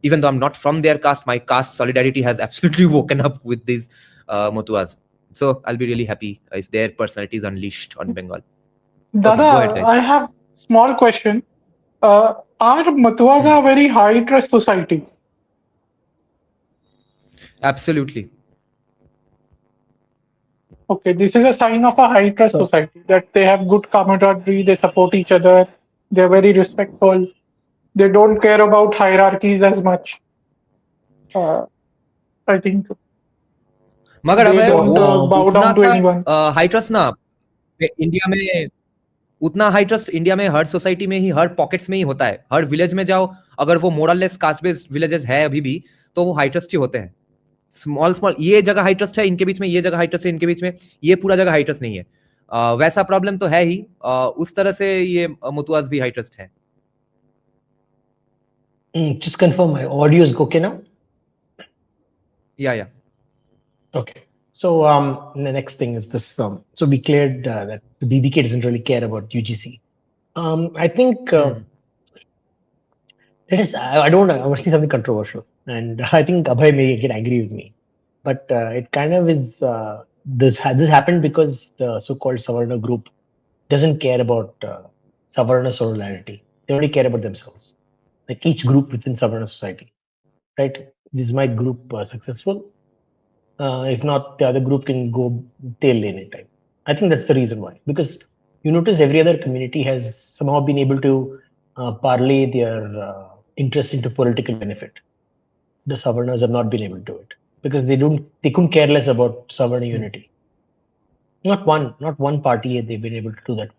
even though I'm not from their caste, my caste solidarity has absolutely woken up with these Mutuas. So I'll be really happy if their personality is unleashed on Bengal. Dada, Okay, go ahead, guys. I have small question. Are Matuas a very high trust society? Absolutely. Okay, this is a sign of a high trust society, that they have good camaraderie, they support each other, they're very respectful, they don't care about hierarchies as much. I think मगर they अबे don't वो bow उतना down to सा anyone. High trust ना India में, उतना high trust India में हर society में ही, हर पॉकेट्स में ही होता है. हर विलेज में जाओ, अगर वो मोरलेस कास्ट बेस्ड विलेजेस है अभी भी, तो वो हाई ट्रस्ट ही होते हैं. स्मॉल ये जगह हाई ट्रस्ट है इनके बीच में, ये जगह हाई ट्रस्ट है इनके बीच में, ये पूरा जगह हाई ट्रस्ट नहीं है. वैसा प्रॉब्लम तो है ही. उस तरह से ये मुतुआज भी हाई ट्रस्ट है. Just confirm my audio is okay now. Yeah. Okay. So the next thing is this. So we cleared that the BBK doesn't really care about UGC. I think it is. I don't know. I want to say something controversial, and I think Abhay may get angry with me, but it kind of is. This happened because the so-called Savarna group doesn't care about Savarna solidarity. They only care about themselves. Like each group within Savarna society, right? Is my group successful? If not, the other group can go tail anytime. I think that's the reason why. Because you notice every other community has somehow been able to parlay their interest into political benefit. The Savarnas have not been able to do it because they couldn't care less about Savarna unity. Not one party they've been able to do that.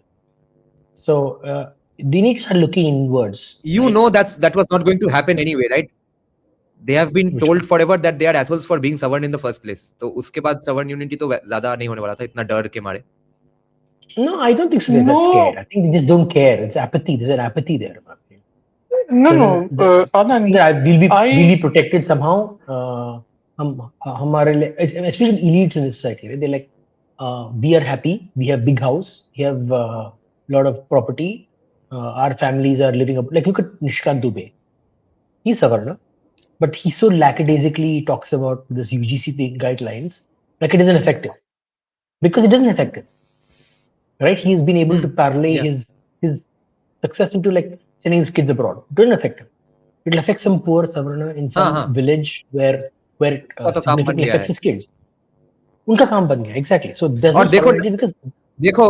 So they need to start looking inwards. You know that was not going to happen anyway, right? They have been told forever that they are assholes for being Savarn in the first place. तो उसके बाद Savarn unity तो ज़्यादा नहीं होने वाला था इतना डर के मारे. No, I don't think so. They're that scared. I think they just don't care. It's apathy. There's an apathy there. No, Anand. We'll be protected somehow. Especially elites in this society, right? They're like, we are happy. We have big house. We have a lot of property. Our families are living up. Like look at Nishkant Dubey. He's Savarna, but he so lackadaisically talks about this UGC guidelines like it isn't effective because it doesn't affect him. Right? He's been able to parlay his success into like sending his kids abroad. It doesn't affect him. It'll affect some poor Savarna in some village where it significantly affects his kids. उनका काम बन गया exactly. So और देखो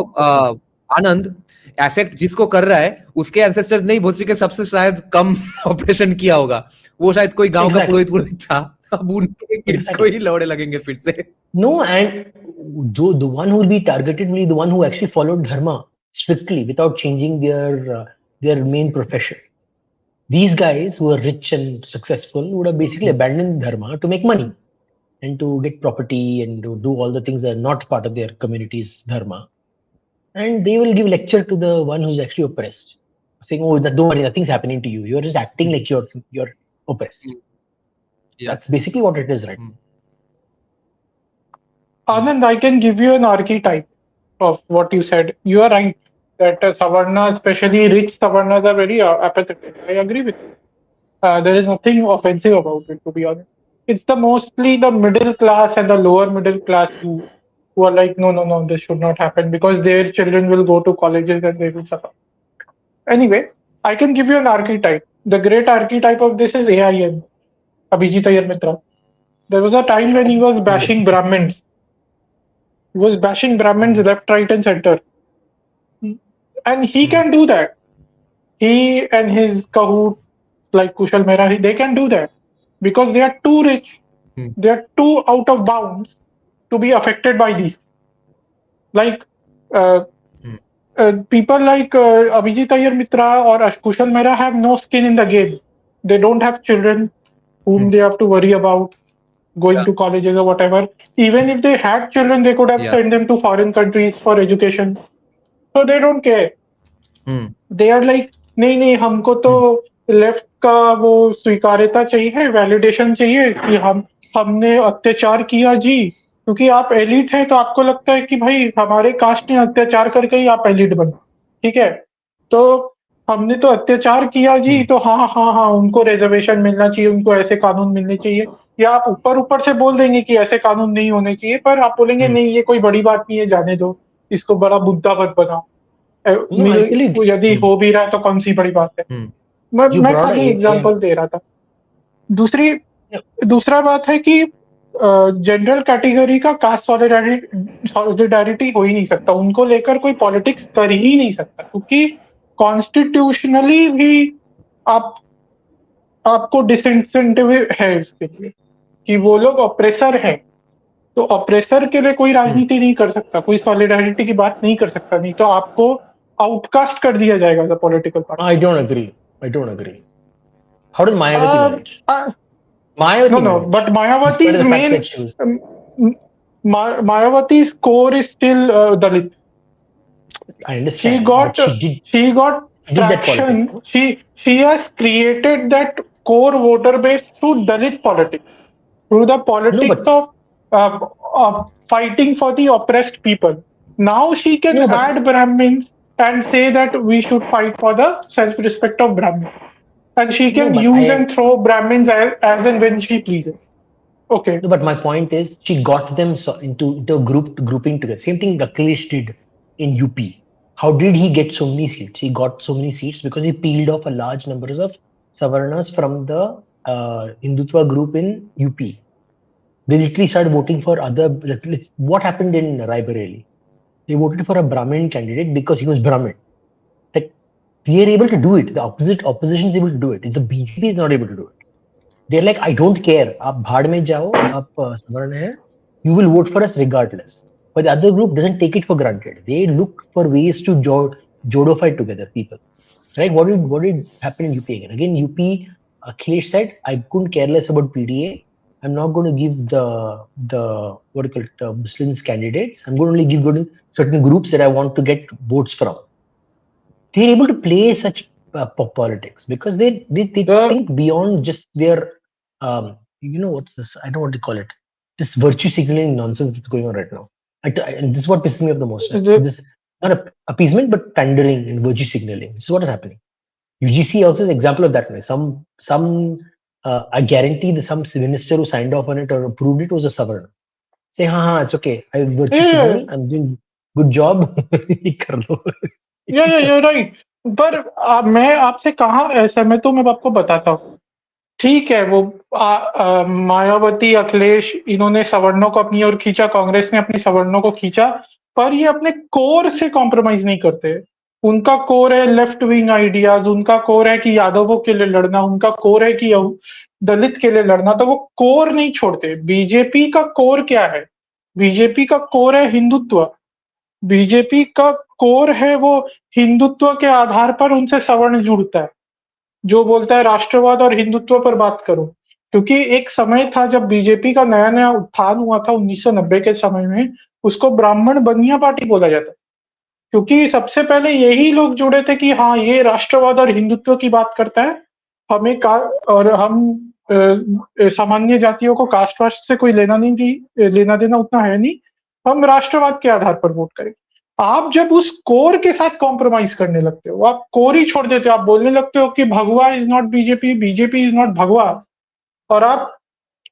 आनंद effect जिसको कर रहा है उसके एंसेस्टर्स नहीं भोसरी के सबसे शायद कम ऑपरेशन किया होगा. वो शायद कोई गांव का पुरोहित था. अब उनके किड्स को ही लौड़े लगेंगे फिर से. No, and the one who will be targeted will be the one who actually followed dharma strictly without changing their main profession. These guys who are rich and successful would have basically abandoned dharma to make money and to get property and to do all the things that are not part of their community's dharma. And they will give lecture to the one who's actually oppressed, saying, "Oh, don't worry, nothing's happening to you. You're just acting like you're oppressed." Yeah. That's basically what it is, right? Anand, I can give you an archetype of what you said. You are right that Savarna, especially rich Savarnas, are very apathetic. I agree with you. There is nothing offensive about it, to be honest. It's mostly the middle class and the lower middle class who are like, no, this should not happen because their children will go to colleges and they will suffer. Anyway, I can give you an archetype. The great archetype of this is AIN, Abhijit Iyer Mitra. There was a time when he was bashing Brahmins. He was bashing Brahmins left, right, and center. And he can do that. He and his Kahoot, like Kushal Mehra, they can do that because they are too rich. They are too out of bounds to be affected by these. Like people like Abhijit Iyer Mitra or Kushal Mehra have no skin in the game. They don't have children whom they have to worry about going to colleges or whatever. Even if they had children, they could have sent them to foreign countries for education. So they don't care. They are like, नहीं हमको तो left का वो स्वीकार्यता चाहिए, validation चाहिए कि हमने अत्याचार किया जी, क्योंकि आप एलिट हैं तो आपको लगता है कि भाई हमारे कास्ट ने अत्याचार करके ही आप एलिट बने. ठीक है, तो हमने तो अत्याचार किया जी, तो हाँ उनको रिजर्वेशन मिलना चाहिए, उनको ऐसे कानून मिलने चाहिए. या आप ऊपर से बोल देंगे कि ऐसे कानून नहीं होने चाहिए, पर आप बोलेंगे नहीं ये कोई बड़ी बात नहीं है, जाने दो, इसको बड़ा मुद्दा मत बनाओ. यदि हो भी रहा है तो कौन सी बड़ी बात है. मैं खाली एग्जांपल दे रहा था. दूसरा बात है कि जनरल कैटेगरी का कास्ट सॉलिडारिटी हो ही नहीं सकता, उनको लेकर कोई पॉलिटिक्स कर ही नहीं सकता, क्योंकि कॉन्स्टिट्यूशनली भी आपको डिसइंसेंटिव है इसके लिए कि वो लोग ऑपरेसर हैं. तो ऑपरेसर के लिए कोई राजनीति नहीं कर सकता, कोई सॉलिडारिटी की बात नहीं कर सकता, नहीं तो आपको आउटकास्ट कर दिया जाएगा as a political party. I don't agree. How does Mayawati manage? No, but Mayawati's Mayawati's core is still Dalit. I understand. She got traction. She has created that core voter base through Dalit politics, through the politics of fighting for the oppressed people. Now she can add Brahmins and say that we should fight for the self-respect of Brahmins. And she can use and throw Brahmins as and when she pleases. Okay. No, but my point is, she got them into a grouping together. Same thing Akhilesh did in UP. How did he get so many seats? He got so many seats because he peeled off a large numbers of Savarnas from the Hindutva group in UP. They literally started voting for other. What happened in Raebareli? They voted for a Brahmin candidate because he was Brahmin. Like, they are able to do it. The opposition is able to do it. The BJP is not able to do it. They're like, I don't care. आप भाड़ में जाओ, आप सवर्ण हैं, you will vote for us regardless. But the other group doesn't take it for granted. They look for ways to jodify together people. Right? What did happen in UP again? Again, UP, Akhilesh said, I couldn't care less about PDA. I'm not going to give the what do you call it, Muslims candidates. I'm going to only give to certain groups that I want to get votes from. They're able to play such politics because they think beyond just their what's this? I don't know what to call it. This virtue signaling nonsense that's going on right now. And this is what pisses me off the most. This not appeasement, but pandering and virtue signaling. This is what is happening. UGC also is an example of that. I guarantee that some minister who signed off on it or approved it was a Savarna. Say, it's okay. I virtue signaling. I'm doing good job. Yeah, you're right. पर मैं आपसे कहाँ असहमत हूँ, मैं आपको बताता हूँ. ठीक है, वो मायावती, अखिलेश, इन्होंने सवर्णों को अपनी ओर खींचा, कांग्रेस ने अपनी सवर्णों को खींचा, पर ये अपने कोर से कॉम्प्रोमाइज नहीं करते. उनका कोर है लेफ्ट विंग आइडियाज, उनका कोर है कि यादवों के लिए लड़ना, उनका कोर है कि दलित के लिए लड़ना, तो वो कोर नहीं छोड़ते. बीजेपी का कोर क्या है? बीजेपी का कोर है हिंदुत्व. बीजेपी का कोर है वो हिंदुत्व के आधार पर उनसे सवर्ण जुड़ता है, जो बोलता है राष्ट्रवाद और हिंदुत्व पर बात करो. क्योंकि एक समय था जब बीजेपी का नया नया उत्थान हुआ था 1990 के समय में, उसको ब्राह्मण बनिया पार्टी बोला जाता, क्योंकि सबसे पहले यही लोग जुड़े थे कि हाँ, ये राष्ट्रवाद और हिंदुत्व की बात करता है, हमें और हम सामान्य जातियों को कास्ट वास्ट से कोई लेना देना उतना है नहीं, हम राष्ट्रवाद के आधार पर वोट करें. आप जब उस कोर के साथ कॉम्प्रोमाइज करने लगते हो, आप कोर ही छोड़ देते हो, आप बोलने लगते हो कि भगवा is not BJP, BJP is not भगवा, और आप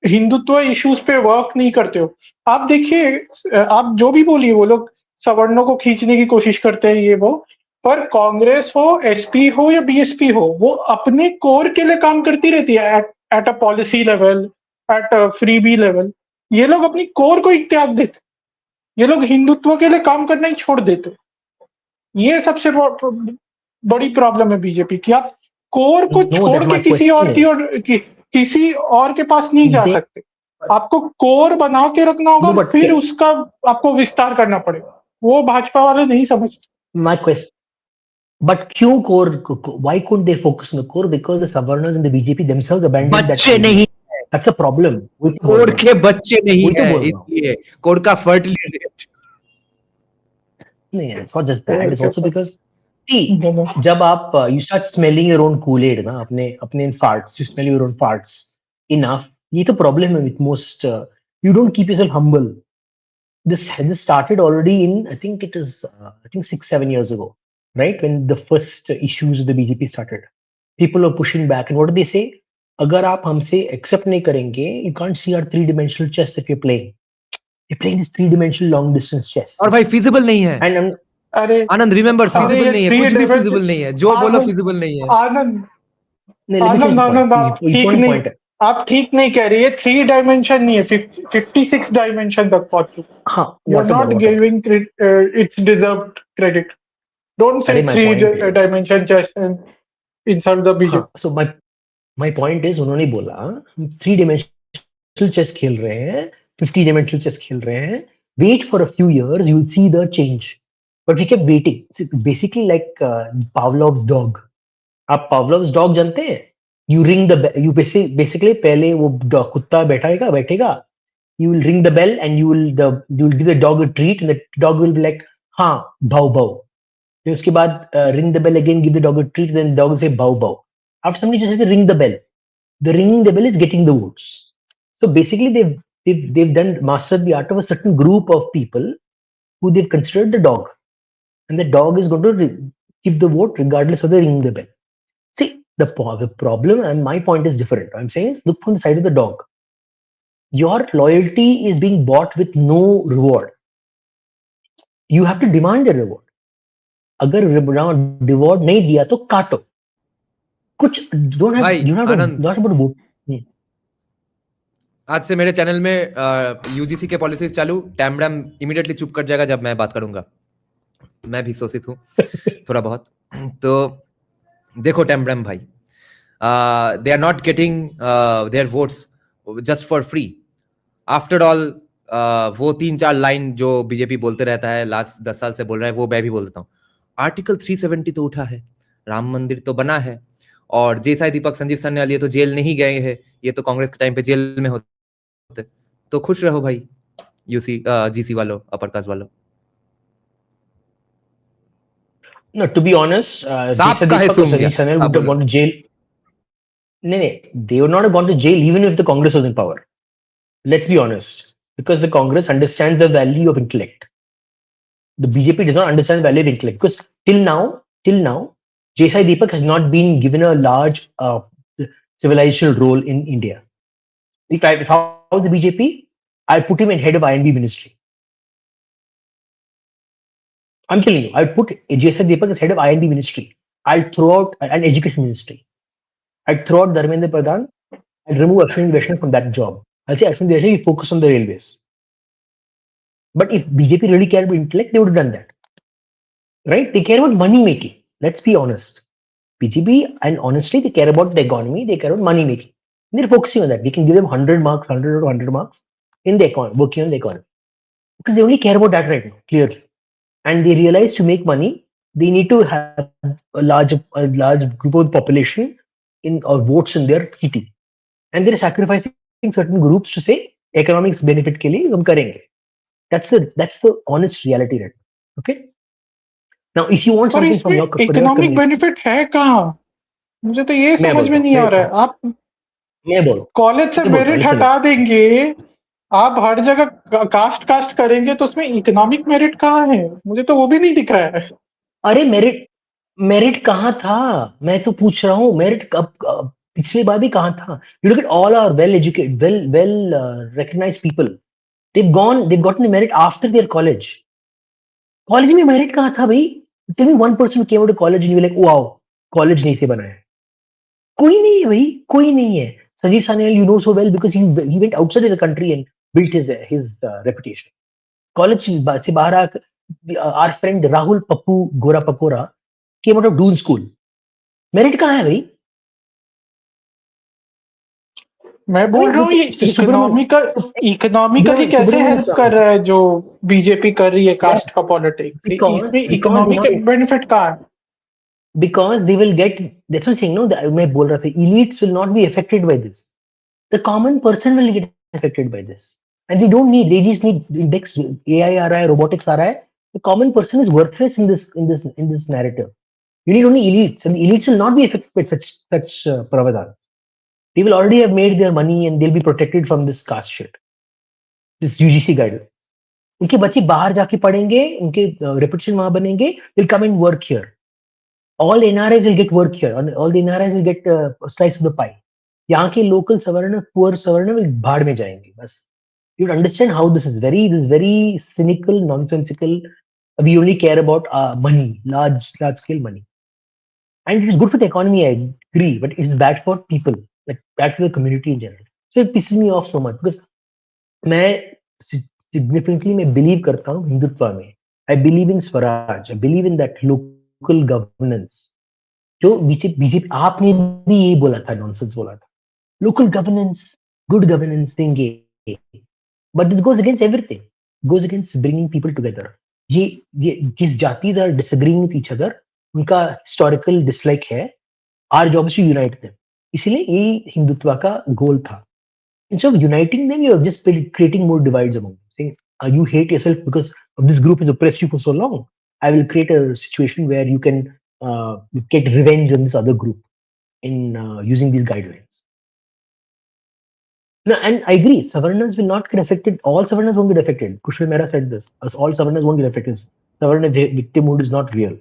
हिंदुत्व इश्यूज पे वर्क नहीं करते हो. आप देखिए, आप जो भी बोलिए, वो लोग सवर्णों को खींचने की कोशिश करते हैं, ये वो, पर कांग्रेस हो, एसपी हो या बीएसपी हो, वो अपने कोर के लिए काम करती रहती है at a policy level, at a freebie level. ये लोग अपनी कोर को त्याग देते, ये लोग हिंदुत्व के लिए काम करना ही छोड़ देते. ये सबसे बड़ी प्रॉब्लम है बीजेपी की. आप कोर को छोड़ के किसी और के पास नहीं जा सकते. आपको कोर बना के रखना होगा, फिर उसका आपको विस्तार करना पड़ेगा. वो भाजपा वाले नहीं समझते. My question. But क्यों core? Why couldn't they focus on the core? Because the Savarnas and the BJP themselves abandoned that. बच्चे नहीं. That's a problem. कोर के बच्चे नहीं है, इसलिए कोर का fertility rate. नहीं, it's not just that. It's also because जब आप you start smelling your own Kool-Aid ना, अपने farts, you smell your own farts enough. ये तो problem है with most. You don't keep yourself humble. This started already in, I think it is 6-7 years ago, right? When the first issues of the BJP started, people were pushing back, and what do they say? अगर आप हमसे accept नहीं करेंगे, you can't see our 3-dimensional chess that we're playing. We're playing this 3-dimensional long distance chess. और भाई feasible नहीं है. And अरे आनंद, रिमेंबर, feasible नहीं है, कुछ भी feasible नहीं है, जो बोलो feasible नहीं है. आनंद, आप ठीक नहीं कह रही है. 3 डायमेंशन नहीं है, 56 डायमेंशन तक पहुंच चुका. हाँ, you're not giving its deserved credit. Don't say 3 dimension chess inside the BJP. So my point is, उन्होंने बोला 3-dimensional chess खेल रहे हैं, 50-dimensional chess खेल रहे हैं. Wait for a few years, you'll see the change. But we kept waiting. It's basically like Pavlov's dog. आप Pavlov's dog जानते हैं? You ring the bell. You basically पहले वो कुत्ता बैठेगा. You will ring the bell and you will give the dog a treat, and the dog will be like, हाँ, भाव. फिर उसके बाद ring the bell again, give the dog a treat, then the dog will say भाव. After somebody just has to ring the bell. The ringing the bell is getting the votes. So basically, they've done mastered the art of a certain group of people who they've considered the dog, and the dog is going to give the vote regardless of the ringing the bell. See, the problem, and my point is different. I'm saying is look from the side of the dog. Your loyalty is being bought with no reward. You have to demand a reward. अगर reward नहीं दिया तो काटो. कुछ don't have भाई, you have Anand, not about vote. आज से मेरे चैनल में यूजीसी के पॉलिसीज चालू, टैमरैम इमीडिएटली चुप कर जाएगा जब मैं बात करूंगा. मैं भी शोषित हूँ थोड़ा बहुत. तो देखो टैमरैम भाई, they are not getting their votes just for free. After all वो 3-4 लाइन जो बीजेपी बोलते रहता है, लास्ट 10 साल से बोल रहा है, वो मैं भी बोल देता हूँ. आर्टिकल 370 तो उठा है, राम मंदिर तो बना है, और जैसा दीपक संजीव सन्याल ये तो जेल नहीं गए हैं, ये तो कांग्रेस के टाइम पे जेल में होते. तो खुश रहो भाई यूसी जीसी वालों, अपर कास्ट वालों. No, to be honest, सांप का है सूंघ गया. Sanil would हाँ, have gone to jail. No, they would not have gone to jail even if the Congress was in power. Let's be honest, because the Congress understands the value of intellect. The BJP does not understand the value of intellect, because till now, J.Sai Deepak has not been given a large civilizational role in India. If I was the BJP, I put him in head of INB ministry. I'm telling you, I'd put J.Sai Deepak as head of INB ministry. I'd throw out an education ministry. I'd throw out Dharmendra Pradhan. I'd remove Ashwin Vaishnav from that job. I'll say Ashwin Vaishnav, you focus on the railways. But if BJP really cared about intellect, they would have done that. Right? They care about money making. Let's be honest. BJP, and honestly, they care about the economy, they care about money making. And they're focusing on that. We can give them 100 marks, 100 or 100 marks in the economy, working on the economy. Because they only care about that right now, clearly. And they realize to make money, they need to have a large group of the population in or votes in their kitty. And they're sacrificing certain groups to say economics benefit ke liye hum karenge. That's the honest reality, right? Okay. Now, if you want पर something from your इसमें economic benefit है कहाँ? मुझे तो ये समझ में नहीं आ रहा है. आप मैं बोलूं, कॉलेज से मेरिट हटा देंगे, आप हर जगह कास्ट करेंगे, तो उसमें इकोनॉमिक मेरिट कहाँ है? मुझे तो वो भी नहीं दिख रहा है. अरे मेरिट कहाँ था? मैं तो पूछ रहा हूँ, मेरिट कब पिछली बार भी कहाँ था? You look at all our well educated, well recognized people. They've gotten the merit after their college. College में मेरिट कहाँ था भाई? Tell me one person who came out of college and you were like, wow, college नहीं से बना है. कोई नहीं है भाई, कोई नहीं है. Sanjeev Sanyal, you know so well because he went outside of the country and built his reputation. College से बाहर our friend Rahul Pappu Gora Pakora came out of Doon School. Merit कहाँ है भाई? मैं बोल रहा हूँ ये इकोनॉमिकली कैसे हेल्प कर रहा है जो बीजेपी कर रही है कास्ट का पॉलिटिक्स. इसमें इकोनॉमिक बेनिफिट कहाँ है? Because they will get, that's what I'm saying, no, मैं बोल रहा था, elites will not be affected by this. The common person will get affected by this. And they just need index, AI आ रहा है, robotics आ रहा है. The common person is worthless in this narrative. You need only elites, and the elites will not be affected by such pravadans. They will already have made their money and they'll be protected from this caste shit, this UGC guideline. उनके बच्चे बाहर जाके पढ़ेंगे, उनके reputation वहां बनेंगे, they'll come and work here. All NRIs will get work here, and all the NRIs will get a slice of the pie. यहाँ के local Savarna, poor Savarna will भाड़ में जाएंगे बस. You would understand how this is very cynical, nonsensical. We only care about money, large scale money. And it is good for the economy, I agree, but it's bad for people, like bad for the community in general. So it pisses me off so much because मैं significantly मैं believe करता हूँ हिंदुत्व में. I believe in Swaraj. I believe in that local governance. जो BJP आपने भी यही बोला था, nonsense बोला था. Local governance, good governance देंगे. But this goes against everything. It goes against bringing people together. ये जिस जातिज are disagreeing with each other, उनका historical dislike है. Our job is to unite them. इसीलिए ये हिंदुत्व का गोल था. Instead of uniting them, you are just creating more divides among them. Saying, you hate yourself because of this group has oppressed you for so long. I will create a situation where you can get revenge on this other group in using these guidelines. No, and I agree. Savarnas will not get affected. All Savarnas won't get affected. Kushal Mehra said this. As all Savarnas won't get affected. Savarna victimhood is not real.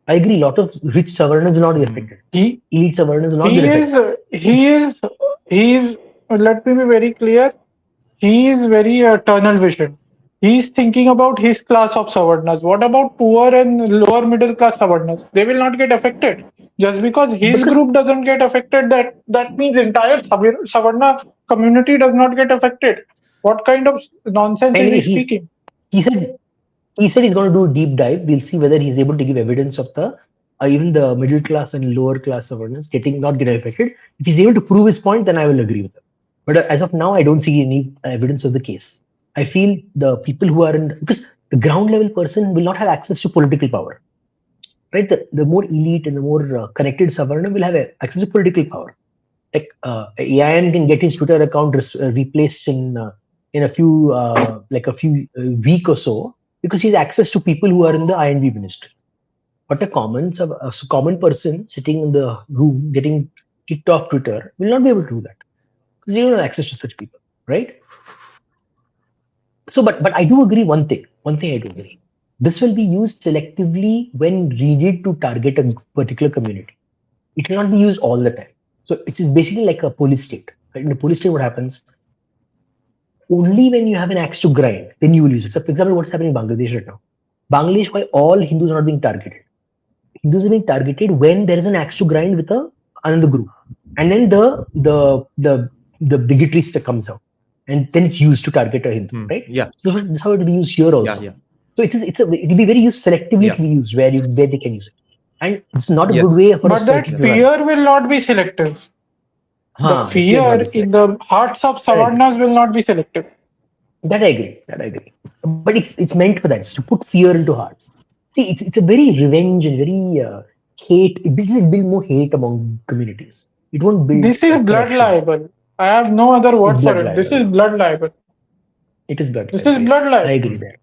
I agree. A lot of rich Savarnas will not get affected. Elite Savarnas will not get affected. He is. Let me be very clear. He is very tunnel vision. He is thinking about his class of Savarnas. What about poor and lower middle class Savarnas? They will not get affected. Just because his group doesn't get affected, that means entire Savarna community does not get affected. What kind of nonsense is he speaking? He said he's going to do a deep dive. We'll see whether he's able to give evidence of the even the middle class and lower class Savarnas not getting affected. If he's able to prove his point, then I will agree with him. But as of now, I don't see any evidence of the case. I feel the people who are because the ground level person will not have access to political power, right? The more elite and the more connected Savarna will have access to political power. Like AIM can get his Twitter account replaced in a few week or so because he has access to people who are in the INB ministry. But a common person sitting in the room getting kicked off Twitter will not be able to do that because you don't have access to such people, right? So, but I do agree one thing. One thing I do agree. This will be used selectively when needed to target a particular community. It will not be used all the time. So it is basically like a police state. Right? In a police state, what happens? Only when you have an axe to grind, then you will use it. So, for example, what's happening in Bangladesh right now? Bangladesh, why all Hindus are not being targeted? Hindus are being targeted when there is an axe to grind with another group, and then the bigotry comes out, and then it's used to target a Hindu, right? Yeah. So that's how it will be used here also. Yeah. So it will be very used selectively to be used where they can use it, and it's not a good way for. But that fear will not be selective. The fear in the hearts of Savarnas will not be selective. That I agree. But it's meant for that. It's to put fear into hearts. See, it's a very revenge and very hate. It build more hate among communities. It won't build. This is blood libel. I have no other word for it. This is blood libel. It is blood. This is blood libel. I agree there.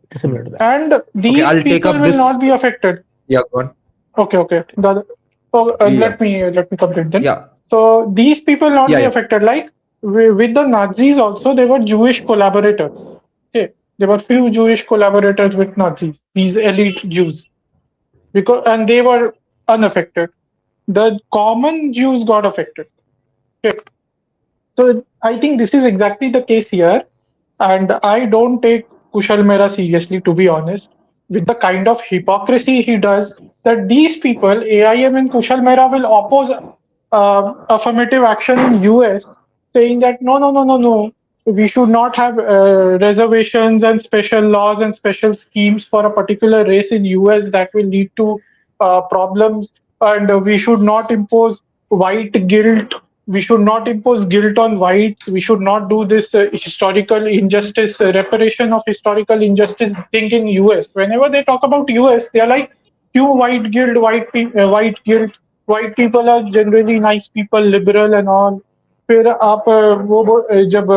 It is a blood libel. And these people will not be affected. Yeah, go on. Okay. Let me complete then. Yeah. So these people not be affected. Like with the Nazis also, they were Jewish collaborators. Okay, there were few Jewish collaborators with Nazis. These elite Jews, and they were unaffected. The common Jews got affected. Okay. So I think this is exactly the case here, and I don't take Kushal Mehra seriously, to be honest, with the kind of hypocrisy he does, that these people, AIM and Kushal Mehra, will oppose affirmative action in US, saying that no, we should not have reservations and special laws and special schemes for a particular race in US that will lead to problems, and we should not impose white guilt. We should not impose guilt on whites. We should not do this historical injustice, reparation of historical injustice thing in US. Whenever they talk about US, they are like, "You white guilt, white guilt. White people are generally nice people, liberal and all." फिर आप जब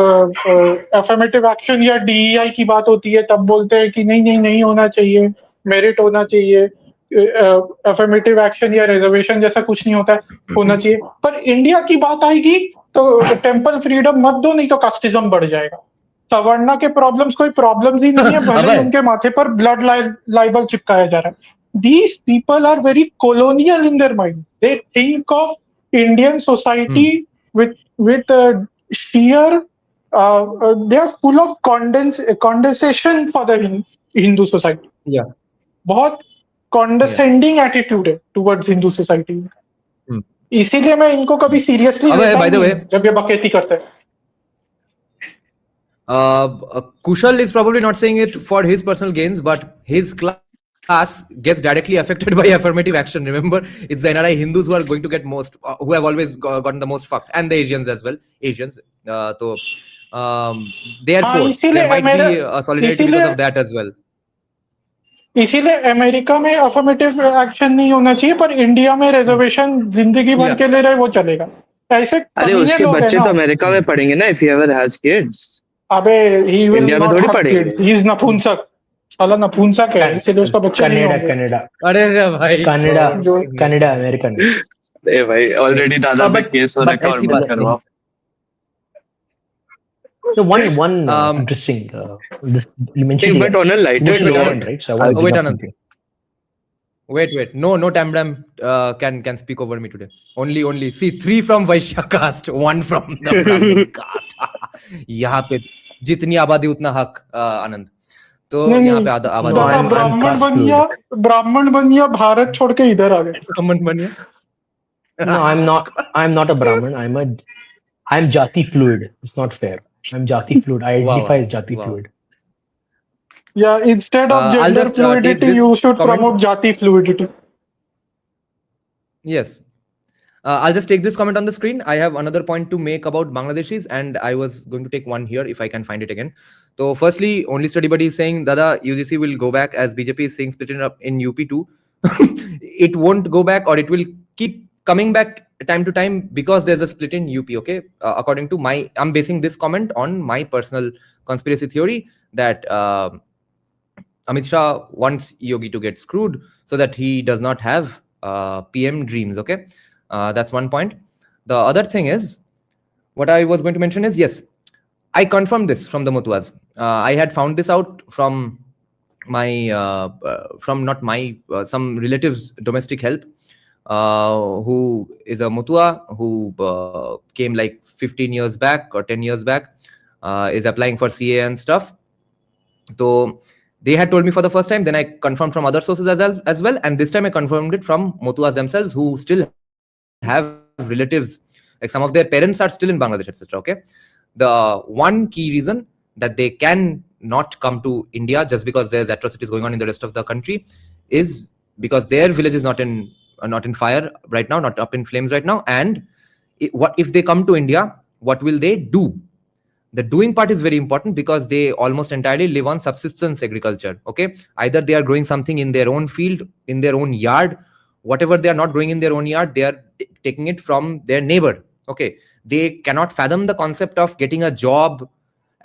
affirmative action या DEI की बात होती है, तब बोलते हैं कि नहीं होना चाहिए, मेरिट होना चाहिए, affirmative action या reservation जैसा कुछ नहीं होता है, होना चाहिए. पर इंडिया की बात आएगी तो टेम्पल फ्रीडम मत दो, नहीं तो कास्टिज्म बढ़ जाएगा. सवर्णा के प्रॉब्लम्स कोई प्रॉब्लम्स ही नहीं है, भले उनके माथे पर ब्लड लाइबल चिपकाया जा रहा है. These people are very colonial in their mind. They think of Indian society with sheer, they are full of condensation for the Hindu society. Yeah. बहुत condescending attitude है towards Hindu society. इसीलिए मैं इनको कभी seriously by the way, जब ये बकैती करते हैं. Kushal is probably not saying it for his personal gains, but his class gets directly affected by affirmative action. Remember, it's the NRI Hindus who are going to get most, who have always gotten the most fucked, and the Asians as well. So therefore, there might be a solidarity because of that as well. इसीलिए America में affirmative action नहीं होना चाहिए, पर India में reservation जिंदगी भर के ले रहे वो चलेगा. ऐसे अरे उसके बच्चे तो अमेरिका में पढ़ेंगे ना, if he ever has kids. अबे he will इंडिया में not थोड़ी have पढ़ेंगे. kids. He is नपुंसक. साला नपुंसक है, इसलिए उसका बच्चा नहीं होगा. कनाडा. अरे भाई, कनाडा अमेरिकन. अरे भाई ऑलरेडी दादा पे केस हो रखा और मत करवाओ. So one Um, interesting. You mentioned Hey, but on a you lighter mentioned wait, note, Iran, right? So I want to wait, bring up Anand. something. Wait. No Tambram can speak over me today. Only. See, 3 from Vaishya caste, 1 from the Brahmin caste. यहाँ पे जितनी आबादी उतना हक, आनंद. तो नहीं यहाँ पे नहीं आबादी No, दादा I'm ब्राह्मण caste बन fluid. गया, ब्राह्मण बन गया, भारत छोड़ के इधर आ गए. ब्राह्मण बनिए. No, I'm not a Brahmin. I'm Jati fluid. It's not fair. I'm Jati fluid. I identify as Jati Wow. fluid. Yeah, instead of I'll gender just take fluidity, this you should comment. promote jati fluidity. Yes. I'll just take this comment on the screen. I have another point to make about Bangladeshis, and I was going to take one here if I can find it again. So, firstly, only study buddy is saying, Dada, UGC will go back as BJP is saying split it up in UP too. It won't go back, or it will keep coming back time to time because there's a split in UP. Okay, according to I'm basing this comment on my personal conspiracy theory that Amit Shah wants Yogi to get screwed so that he does not have PM dreams. Okay. That's one point. The other thing is, what I was going to mention is, yes, I confirmed this from the Mutuas. I had found this out from my, from not my, some relatives' domestic help, who is a Mutua who came like 15 years back or 10 years back, is applying for CA and stuff. So they had told me for the first time, then I confirmed from other sources as well. And this time I confirmed it from Mutuas themselves, who still have relatives, like some of their parents are still in Bangladesh, etc. Okay, the one key reason that they can not come to India just because there's atrocities going on in the rest of the country is because their village is not in fire right now, not up in flames right now. And what if they come to India? What will they do? The doing part is very important because they almost entirely live on subsistence agriculture. Okay, either they are growing something in their own field, in their own yard. Whatever they are not growing in their own yard, they are taking it from their neighbor. Okay, they cannot fathom the concept of getting a job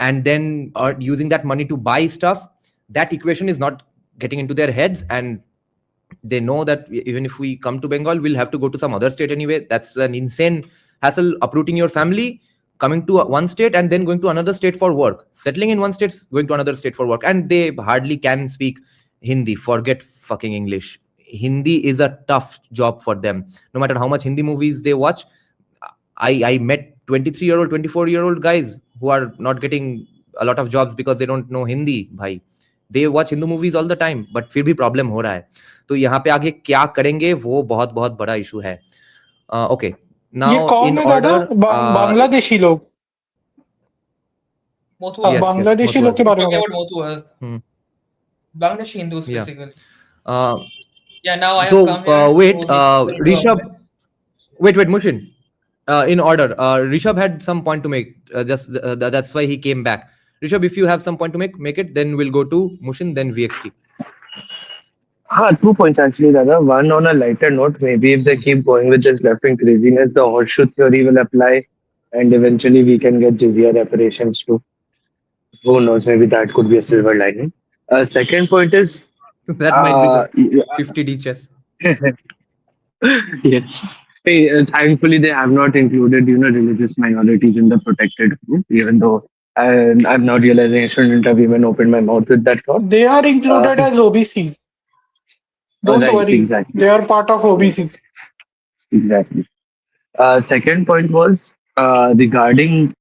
and then using that money to buy stuff. That equation is not getting into their heads, and they know that even if we come to Bengal, we'll have to go to some other state anyway. That's an insane hassle, uprooting your family, coming to one state and then going to another state for work, settling in one state, going to another state for work. And they hardly can speak Hindi. Forget fucking English. Hindi is a tough job for them. No matter how much Hindi movies they watch, I met 23-year-old, 24-year-old guys who are not getting a lot of jobs because they don't know Hindi. Bhai, they watch Hindu movies all the time, but फिर भी problem हो रहा है. तो यहाँ पे आगे क्या करेंगे वो बहुत बहुत बड़ा issue है. Okay, ये now कौन in है दादा? order, बांग्लादेशी लोग. Motuas. Yes, बांग्लादेशी लोग के Motuas. बारे में Talking बात about Motuas. Hmm. Bangladeshi Hindus, Yeah. basically. Uh, Yeah, now I have so come here. wait, to give a little Rishabh. Wait, Mushin. In order, Rishabh had some point to make. That's why he came back. Rishabh, if you have some point to make it. Then we'll go to Mushin, then VXT. 2 points actually, Dada. One, on a lighter note, maybe if they keep going with this left-wing craziness, the horseshoe theory will apply, and eventually we can get jizya reparations too. Who knows? Maybe that could be a silver lining. Second point is That might be the 50D chess. yes. Hey, thankfully, they have not included, religious minorities in the protected group, even though I'm now realizing I shouldn't have even opened my mouth with that thought. They are included as OBCs. Don't right, worry. exactly. They are part of OBC. Yes, exactly. Second point was regarding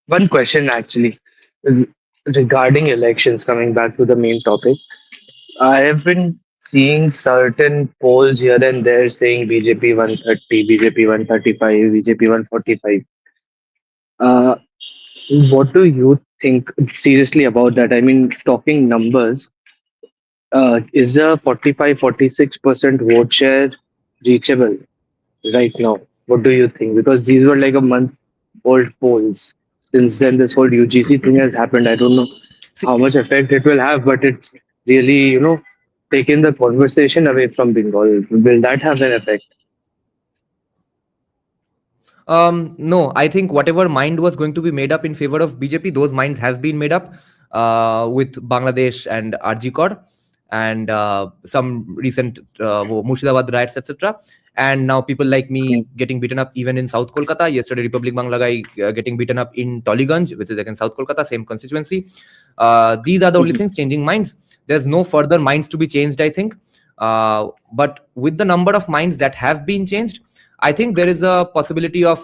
one question actually regarding elections. Coming back to the main topic, I have been seeing certain polls here and there saying BJP 130, BJP 135, BJP 145. What do you think seriously about that? I mean, talking numbers, is a 45-46% vote share reachable right now? What do you think? Because these were like a month old polls. Since then, this whole UGC thing has happened. I don't know how much effect it will have, but it's really, taken the conversation away from Bengal. Will that have an effect? No, I think whatever mind was going to be made up in favor of BJP, those minds have been made up with Bangladesh and RG Kor and some recent Murshidabad riots, etc. And now people like me getting beaten up even in South Kolkata. Yesterday, Republic Bangla guy getting beaten up in Tollygunj, which is again South Kolkata, same constituency. These are the only things changing minds. There's no further minds to be changed, I think. But with the number of minds that have been changed, I think there is a possibility of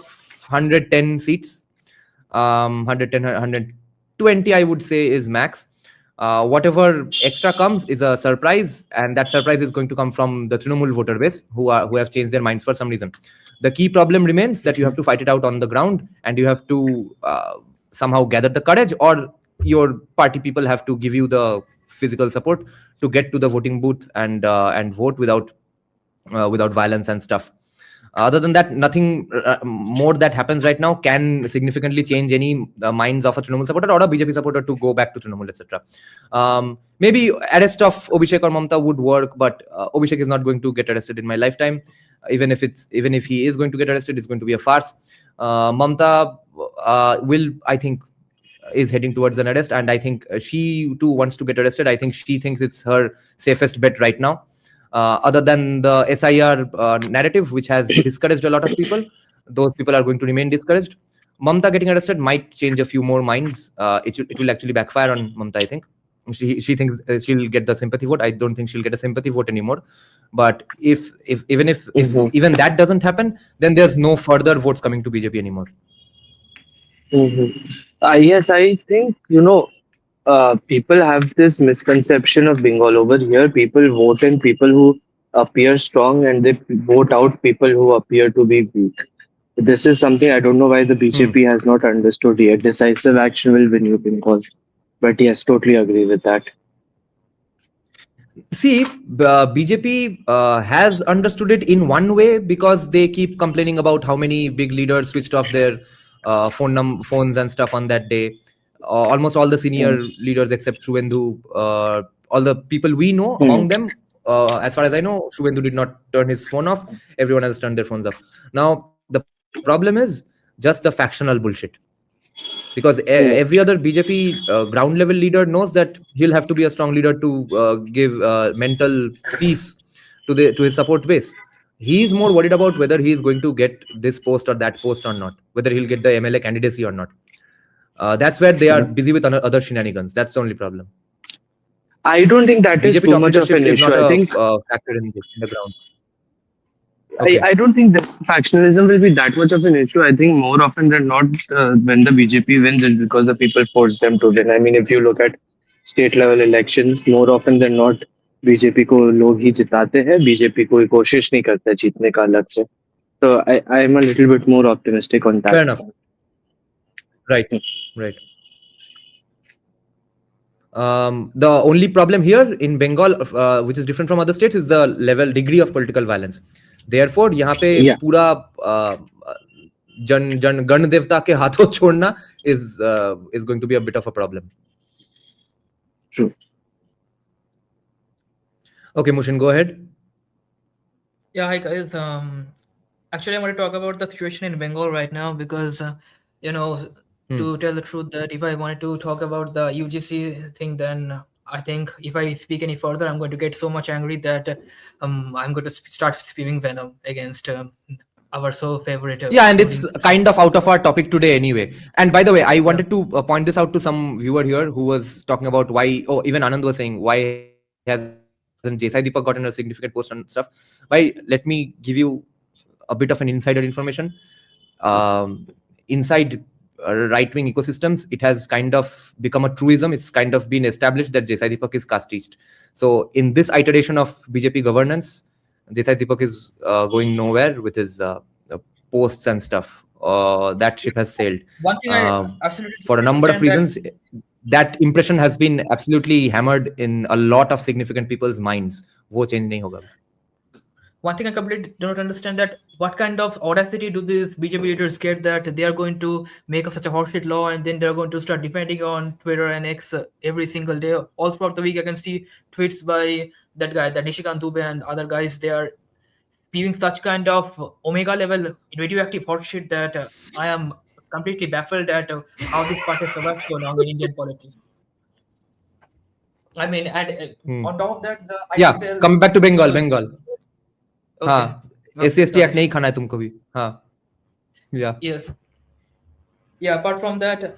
110 seats. 110, 120, I would say, is max. Whatever extra comes is a surprise, and that surprise is going to come from the Trinamool voter base who have changed their minds for some reason. The key problem remains that you have to fight it out on the ground, and you have to somehow gather the courage, or your party people have to give you the physical support to get to the voting booth and vote without violence and stuff. Other than that, nothing more that happens right now can significantly change any minds of a Trinamool supporter or a BJP supporter to go back to Trinamool, etc. Maybe arrest of Abhishek or Mamta would work, but Abhishek is not going to get arrested in my lifetime. Even if he is going to get arrested, it's going to be a farce. Mamta will, I think, is heading towards an arrest, and I think she too wants to get arrested. I think she thinks it's her safest bet right now. Other than the SIR narrative, which has discouraged a lot of people, those people are going to remain discouraged. Mamta getting arrested might change a few more minds. It will actually backfire on Mamta, I think. She thinks she'll get the sympathy vote. I don't think she'll get a sympathy vote anymore. But if even that doesn't happen, then there's no further votes coming to BJP anymore. Yes, I think, people have this misconception of Bengal over here. People vote in people who appear strong, and they vote out people who appear to be weak. This is something I don't know why the BJP has not understood yet. Decisive action will win you Bengal. But yes, totally agree with that. See, BJP has understood it in one way, because they keep complaining about how many big leaders switched off their phones and stuff on that day. Almost all the senior leaders except Shuvendu, all the people we know, among them, as far as I know, Shuvendu did not turn his phone off. Everyone else turned their phones off. Now, the problem is just the factional bullshit. Because every other BJP ground level leader knows that he'll have to be a strong leader to give mental peace to his support base. He's more worried about whether he's going to get this post or that post or not, whether he'll get the MLA candidacy or not. That's where they are busy with other shenanigans. That's the only problem. I don't think that is too much of an issue. I think factor in the ground. Okay. I don't think that factionalism will be that much of an issue. I think more often than not, when the BJP wins, it's because the people force them to win. I mean, if you look at state level elections, more often than not, BJP को लोग ही जिताते हैं. BJP कोई कोशिश नहीं करता जीतने का अलग से. So I am a little bit more optimistic on that. Fair enough. Right. The only problem here in Bengal, which is different from other states, is the degree of political violence. Therefore, यहाँ पे पूरा गण देवता के हाथों छोड़ना is going to be a bit of a problem. True. Okay, Mushin, go ahead. Yeah, hi guys. Actually, I want to talk about the situation in Bengal right now because, to tell the truth, that if I wanted to talk about the UGC thing, then I think if I speak any further, I'm going to get so much angry that I'm going to start spewing venom against our so favorite. Yeah, and it's kind of out of our topic today anyway. And by the way, I wanted to point this out to some viewer here who was talking about why, even Anand was saying, why hasn't Jesai Deepak gotten a significant post and stuff. Let me give you a bit of an insider information. Inside right-wing ecosystems, it has kind of become a truism. It's kind of been established that Jesai Deepak is casteist. So in this iteration of BJP governance, Jesai Deepak is going nowhere with his posts and stuff. That ship has sailed. One thing I absolutely for a number of reasons, that impression has been absolutely hammered in a lot of significant people's minds. वो change नहीं होगा. One thing I completely do not understand, that what kind of audacity do these BJP leaders get that they are going to make up such a horseshit law and then they're going to start defending on Twitter and X every single day. All throughout the week, I can see tweets by that guy, that Nishikant Dubey and other guys. They are spewing such kind of omega level radioactive horseshit that I am completely baffled at how this party survived so long in Indian politics. I mean, and on top of that, coming back to Bengal. Okay. SC/ST Act sorry. नहीं खाना है तुमको भी. हाँ. Yeah. Yes. Yeah, apart from that,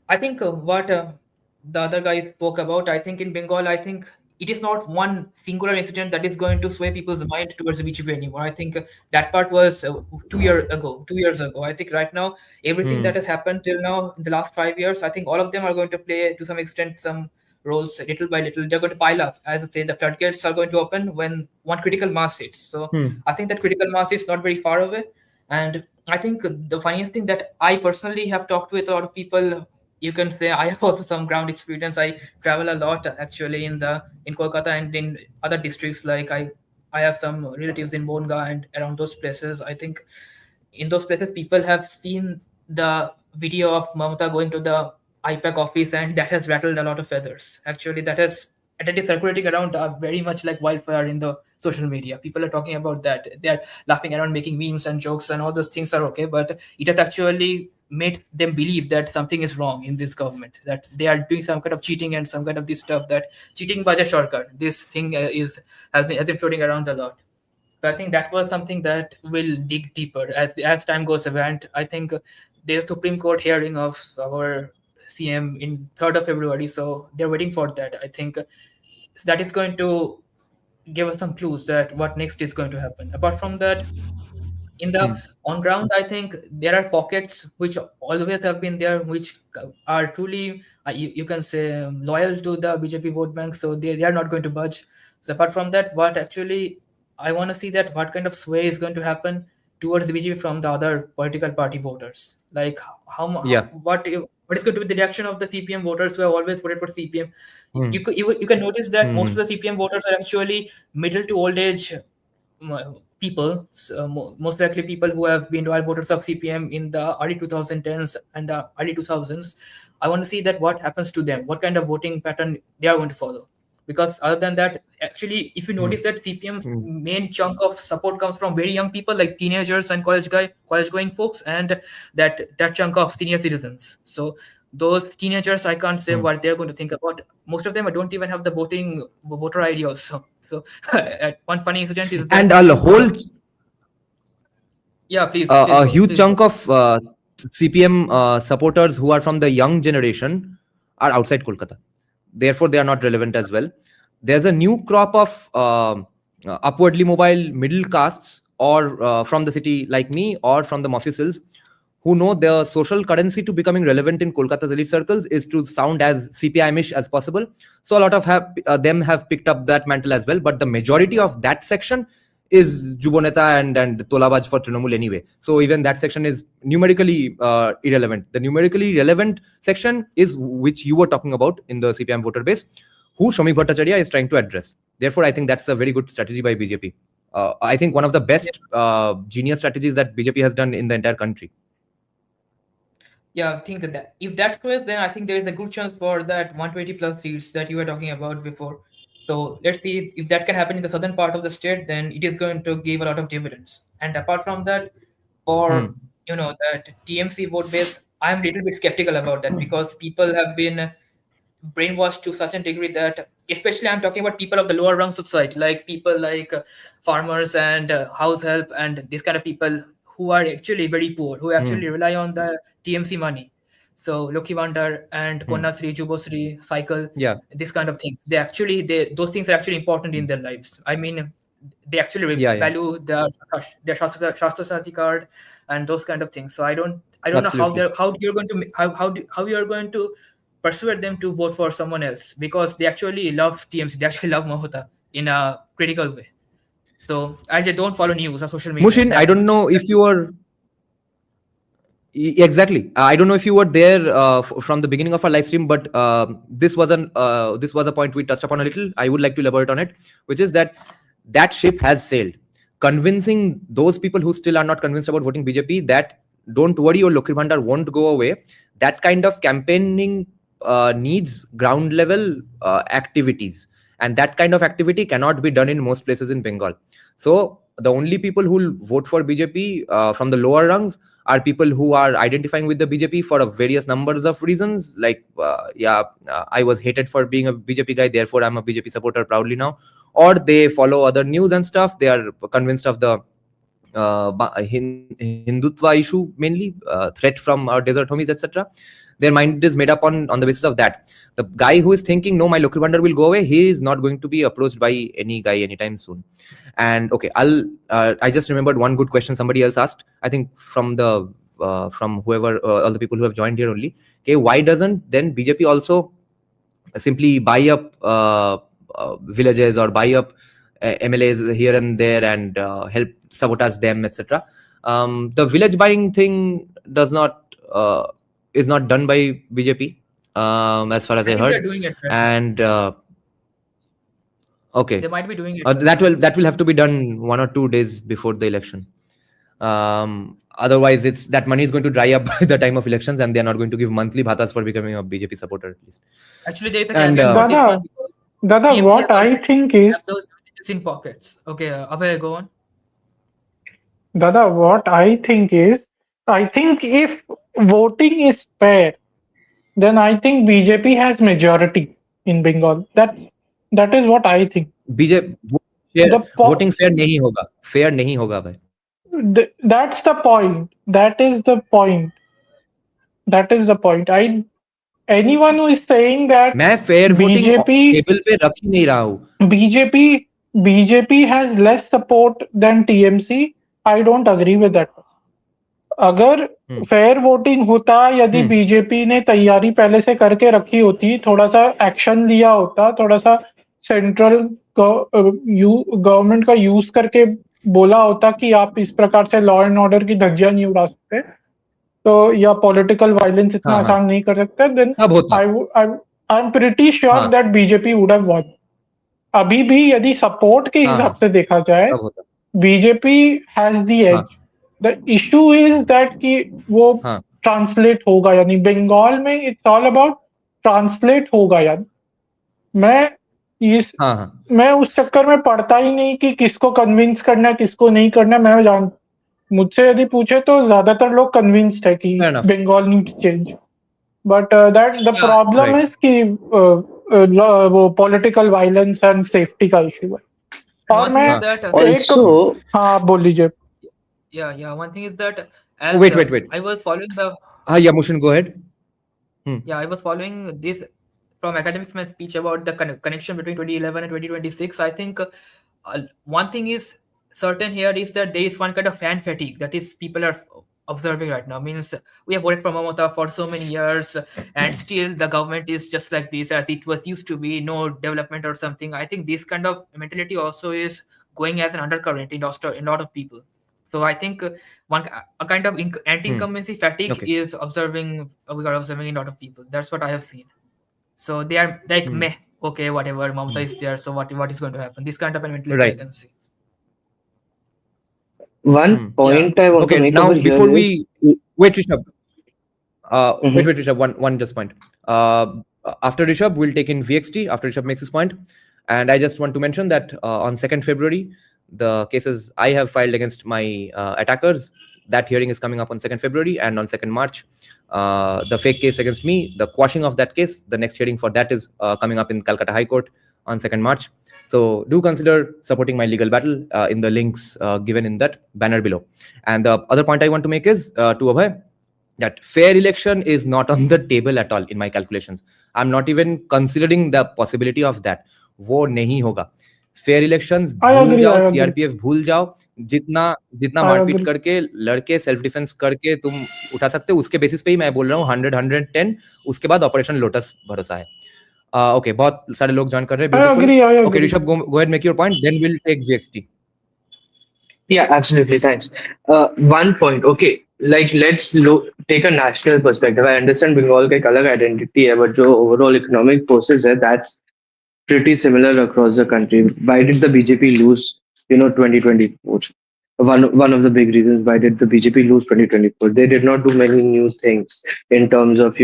I think what the other guy spoke about, I think in Bengal, I think it is not one singular incident that is going to sway people's mind towards the BJP anymore. I think that part was 2 years ago. 2 years ago. I think right now, everything that has happened till now in the last 5 years, I think all of them are going to play to some extent some roles little by little. They're going to pile up. As I say, the floodgates are going to open when one critical mass hits. So I think that critical mass is not very far away. And I think the funniest thing that I personally have talked with a lot of people, you can say I have also some ground experience. I travel a lot actually in Kolkata and in other districts. Like I have some relatives in Bonga and around those places. I think in those places people have seen the video of Mamata going to the IPAC office, and that has rattled a lot of feathers. Actually, that is circulating around very much like wildfire in the social media. People are talking about that. They are laughing around, making memes and jokes, and all those things are okay. But it has actually made them believe that something is wrong in this government, that they are doing some kind of cheating and some kind of this stuff, that cheating by the shortcut. This thing has been floating around a lot. So I think that was something that will dig deeper as time goes away. And I think there's Supreme Court hearing of our CM in 3rd of February. So they're waiting for that. I think that is going to give us some clues that what next is going to happen. Apart from that, in the on ground, I think there are pockets which always have been there, which are truly, you can say, loyal to the BJP vote bank. So they are not going to budge. So apart from that, what actually I want to see that what kind of sway is going to happen towards the BJP from the other political party voters. Like what is going to be the reaction of the CPM voters who have always voted for CPM? You can notice that most of the CPM voters are actually middle to old age people, most likely people who have been loyal voters of CPM in the early 2010s and the early 2000s. I want to see that what happens to them, what kind of voting pattern they are going to follow. Because other than that, actually, if you notice that CPM's main chunk of support comes from very young people like teenagers and college-going folks, and that chunk of senior citizens. So those teenagers, I can't say what they're going to think about. Most of them don't even have the voter ID also. So one funny incident is that, And a whole please, a huge please chunk of CPM supporters who are from the young generation are outside Kolkata. Therefore, they are not relevant as well. There's a new crop of upwardly mobile middle castes, or from the city like me, or from the Mofusils, who know the social currency to becoming relevant in Kolkata's elite circles is to sound as CPI-ish as possible. So a lot of them have picked up that mantle as well. But the majority of that section is Juboneta and Tolabaj for Trinamool anyway. So even that section is numerically irrelevant. The numerically relevant section is which you were talking about in the CPM voter base, who Shomik Bhattacharya is trying to address. Therefore, I think that's a very good strategy by BJP. I think one of the best genius strategies that BJP has done in the entire country. Yeah, I think that if that's the case, then I think there is a good chance for that 120 plus seats that you were talking about before. So let's see if that can happen in the southern part of the state, then it is going to give a lot of dividends. And apart from that, for that TMC vote base, I'm a little bit skeptical about that, because people have been brainwashed to such a degree that, especially I'm talking about people of the lower rungs of society, like people like farmers and house help and these kind of people who are actually very poor, who actually rely on the TMC money. So Lokhi Vandar and Konyasri, Jubosri, cycle, this kind of things. Those things are actually important in their lives. I mean, they actually value their Shastra Sati card and those kind of things. So I don't Absolutely. know how you're going to persuade them to vote for someone else, because they actually love TMC, they actually love Mahota in a critical way. So I just don't follow news or social media. Mushin, I don't know if you were exactly. I don't know if you were there from the beginning of our live stream, but this was a point we touched upon a little. I would like to elaborate on it, which is that ship has sailed. Convincing those people who still are not convinced about voting BJP that don't worry, your Lokhi Bhandar won't go away. That kind of campaigning needs ground level activities, and that kind of activity cannot be done in most places in Bengal. So the only people who will vote for BJP from the lower rungs are people who are identifying with the BJP for various numbers of reasons, like I was hated for being a BJP guy, therefore I'm a BJP supporter proudly now, or they follow other news and stuff. They are convinced of the Hindutva issue mainly, threat from our desert homies, etc. Their mind is made up on the basis of that. The guy who is thinking, no, my local bundle will go away, he is not going to be approached by any guy anytime soon. And okay, I just remembered one good question somebody else asked, I think from whoever, all the people who have joined here only. Okay, why doesn't then BJP also simply buy up villages or buy up MLAs here and there and help sabotage them, etc. The village buying thing is not done by BJP, as far as I think they're heard. doing it. Right? And okay, They might be doing it. that will have to be done 1 or 2 days before the election. Otherwise, it's that money is going to dry up by the time of elections, and they are not going to give monthly bhatas for becoming a BJP supporter at least. Actually, there is a And, caveat to this one because Dada, TMC what has I already think is, have those villages in pockets. Okay, Abhay, go on. Dada, what I think is, I think if voting is fair, then I think BJP has majority in Bengal. That is what I think. BJP voting fair नहीं होगा, fair नहीं होगा भाई. That's the point. That is the point. Anyone who is saying that मैं fair voting table पे रख ही नहीं रहा हूँ. BJP has less support than TMC. I don't agree with that. अगर फेयर वोटिंग होता, यदि बीजेपी ने तैयारी पहले से करके रखी होती, थोड़ा सा एक्शन लिया होता, थोड़ा सा सेंट्रल गवर्नमेंट का यूज करके बोला होता कि आप इस प्रकार से लॉ एंड ऑर्डर की धज्जियां नहीं उड़ा सकते, तो या पॉलिटिकल वायलेंस इतना आसान नहीं कर सकते, then I am pretty sure that BJP would have won. अभी भी यदि सपोर्ट के हिसाब से देखा जाए, BJP has the edge. The issue is that कि वो ट्रांसलेट होगा, यानी बंगाल में इट्स ऑल अबाउट ट्रांसलेट होगा. यानी मैं उस चक्कर में पड़ता ही नहीं कि किसको कन्विंस करना है, किसको नहीं करना. मैं मुझसे यदि पूछे तो ज्यादातर लोग कन्विंस्ड है कि Bengal needs change, but that the problem is कि वो पॉलिटिकल वायलेंस एंड सेफ्टी का इशू है. और मैं हाँ बोल लीजिए. Yeah. One thing is that as wait. I was following the. Yeah, Mushin, go ahead. Yeah, I was following this from academics. My speech about the connection between 2011 and 2026. I think one thing is certain here is that there is one kind of fan fatigue that is people are observing right now. Means we have voted for Mamata for so many years, and still the government is just like this as it was used to be, no development or something. I think this kind of mentality also is going as an undercurrent in a lot of people. So I think a kind of anti-incumbency fatigue is we are observing in a lot of people. That's what I have seen. So they are like meh, okay, whatever, Mamata is there, so what is going to happen? This kind of a mentality I can see. One point I want to make now over before here we wait, Rishabh. Wait, Rishabh. One just point. After Rishabh, we'll take in VXT. After Rishabh makes his point, and I just want to mention that on 2nd February, the cases I have filed against my attackers, that hearing is coming up on 2nd February, and on 2nd March, the fake case against me, the quashing of that case, the next hearing for that is coming up in Kolkata High Court on 2nd March. So do consider supporting my legal battle in the links given in that banner below. And the other point I want to make is to Abhay, that fair election is not on the table at all in my calculations. I'm not even considering the possibility of that. वो नहीं होगा. Fair elections भूल जाओ, CRPF भूल जाओ, जितना मारपीट करके लड़के सेल्फ डिफेंस करके तुम उठा सकते हो, उसके बेसिस पे ही मैं बोल रहा हूँ 100-110, उसके बाद ऑपरेशन लोटस भरोसा है. ओके, बहुत सारे लोग ज्वाइन कर रहे हैं. Okay Rishabh, go ahead, make your point, then we'll take VXT. Yeah, absolutely, thanks. One point, okay, like let's take a national perspective. I understand Bengal का एक अलग identity है, but जो overall economic forces है, that's pretty similar across the country. Why did the BJP lose, 2024? One of the big reasons why did the BJP lose 2024? They did not do many new things in terms of,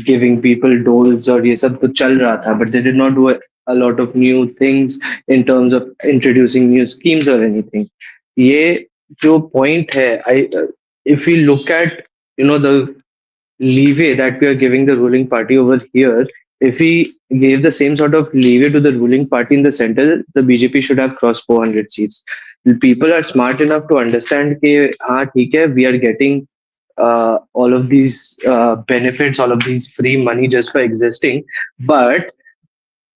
giving people doles or ये सब कुछ चल रहा था, but they did not do a lot of new things in terms of introducing new schemes or anything. ये जो point है, if we look at, the leeway that we are giving the ruling party over here, if we gave the same sort of leeway to the ruling party in the center, the BJP should have crossed 400 seats. The people are smart enough to understand that, we are getting all of these benefits, all of these free money just for existing. But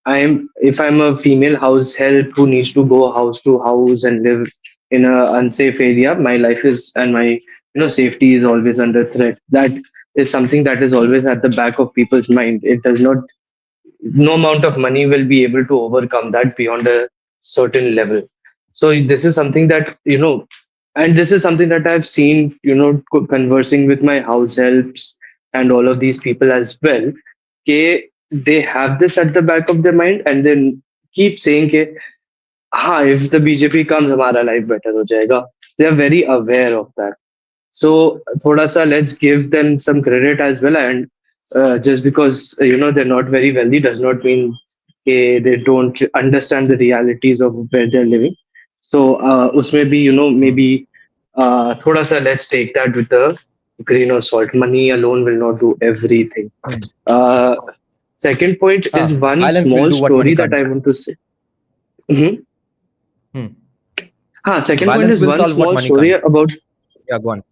if I'm a female house help who needs to go house to house and live in a unsafe area, my life is and my safety is always under threat. That is something that is always at the back of people's mind. It does not No amount of money will be able to overcome that beyond a certain level. So this is something that and this is something that I've seen, conversing with my house helps and all of these people as well. Okay, they have this at the back of their mind and then keep saying, ke, if the BJP comes, हमारा life better हो जाएगा. They are very aware of that. So thoda sa, let's give them some credit as well. And just because they're not very wealthy does not mean they don't understand the realities of where they're living. So usme bhi, maybe thoda sa, let's take that with a grain of salt. Money alone will not do everything. Uh, Second point is one Violence will small do what money story that can't. I want to say. Second point Violence is will one solve what small money story can't. about. Yeah, go on.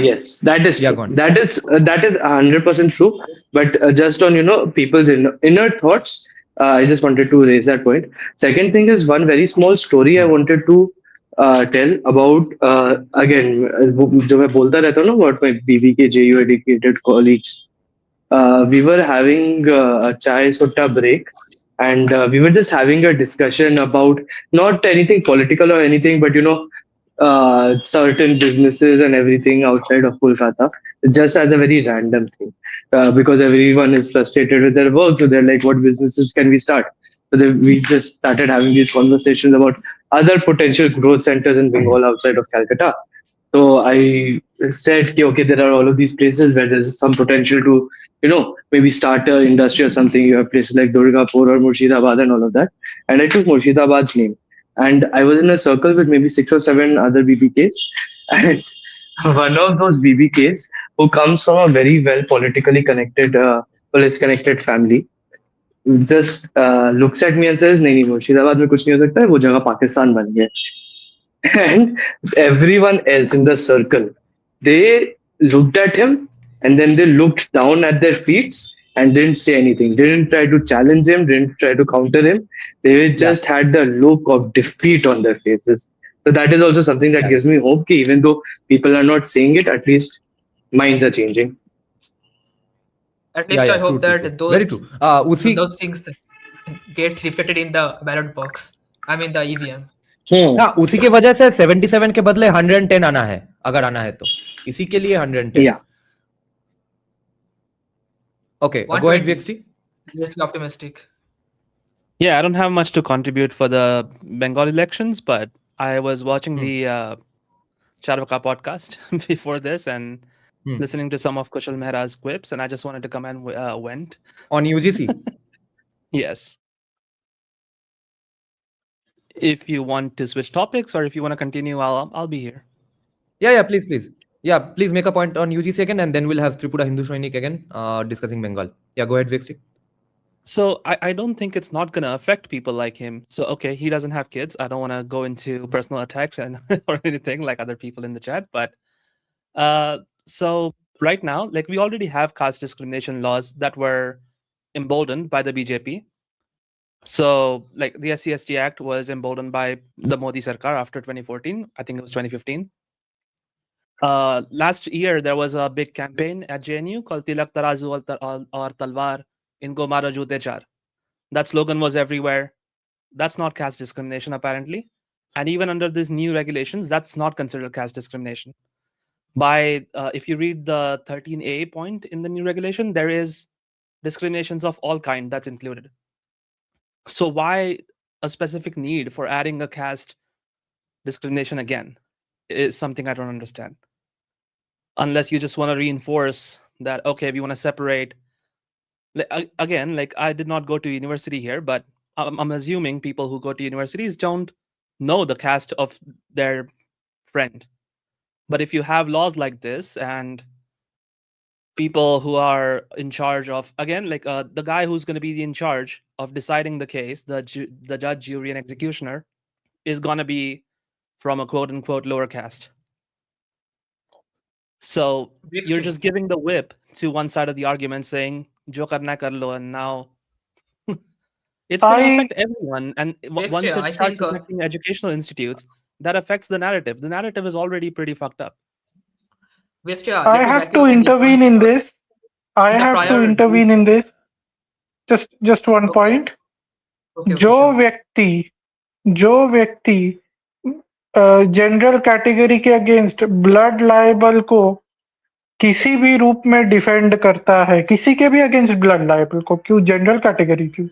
Yes, that is Yeah, true. go on. That is 100% true. But just on people's inner thoughts, I just wanted to raise that point. Second thing is one very small story I wanted to tell about. Again, जो मैं बोलता रहता हूँ ना about my BBK JU educated colleagues. We were having a chai sutta break, and we were just having a discussion about not anything political or anything, but certain businesses and everything outside of Kolkata, just as a very random thing, because everyone is frustrated with their work, so they're like, "What businesses can we start?" So we just started having these conversations about other potential growth centers in Bengal outside of Calcutta. So I said, "Ki, okay, there are all of these places where there's some potential to, maybe start an industry or something. You have places like Durgapur or Murshidabad and all of that." And I took Murshidabad's name. And I was in a circle with maybe 6 or 7 other BBKs. And one of those BBKs who comes from a very well police connected family just looks at me and says, "नहीं नहीं मुर्शिदाबाद में कुछ नहीं हो सकता है, वो जगह पाकिस्तान बन गया." And everyone else in the circle, they looked at him and then they looked down at their feet and didn't say anything, didn't try to challenge him, didn't try to counter him. They just had the look of defeat on their faces. So that is also something that gives me hope, ki even though people are not saying it, at least minds are changing. At least I hope true. that those Very true. those things get reflected in the ballot box. I mean the EVM. हाँ, उसी की वजह से 77 के बदले 110 आना है, अगर आना है तो इसी के लिए 110. Yeah. Okay, go ahead, VXT. Seriously optimistic. Yeah, I don't have much to contribute for the Bengal elections, but I was watching the Charvaka podcast before this and listening to some of Kushal Mehra's quips, and I just wanted to come and went on UGC. Yes. If you want to switch topics or if you want to continue, I'll be here. Yeah, please. Yeah, please make a point on UGC again, and then we'll have Tripura Hindu Sainik again discussing Bengal. Yeah, go ahead, VXT. So I don't think it's not going to affect people like him. So, okay, he doesn't have kids. I don't want to go into personal attacks and or anything like other people in the chat. But so right now, like we already have caste discrimination laws that were emboldened by the BJP. So like the SC/ST Act was emboldened by the Modi Sarkar after 2014. I think it was 2015. Last year, there was a big campaign at JNU called Tilak Tarazu or Talwar Inko Maro Jute Char. That slogan was everywhere. That's not caste discrimination, apparently. And even under these new regulations, that's not considered caste discrimination. If you read the 13A point in the new regulation, there is discriminations of all kind that's included. So why a specific need for adding a caste discrimination again is something I don't understand. Unless you just want to reinforce that, okay, we want to separate. Again, like I did not go to university here, but I'm assuming people who go to universities don't know the caste of their friend. But if you have laws like this and people who are in charge of, again, like the guy who's going to be in charge of deciding the case, the judge, jury, and executioner, is going to be from a quote unquote lower caste. So you're just giving the whip to one side of the argument, saying "Jo karna kar lo," and now it's going to affect everyone. And once it starts affecting educational institutes, that affects the narrative. The narrative is already pretty fucked up. I have to intervene in this. I have to intervene in this. Just one point. जो व्यक्ति general category के against blood liable को किसी भी रूप में defend करता है, किसी के भी अगेंस्ट ब्लड लायबल को, क्यों जनरल कैटेगरी क्यों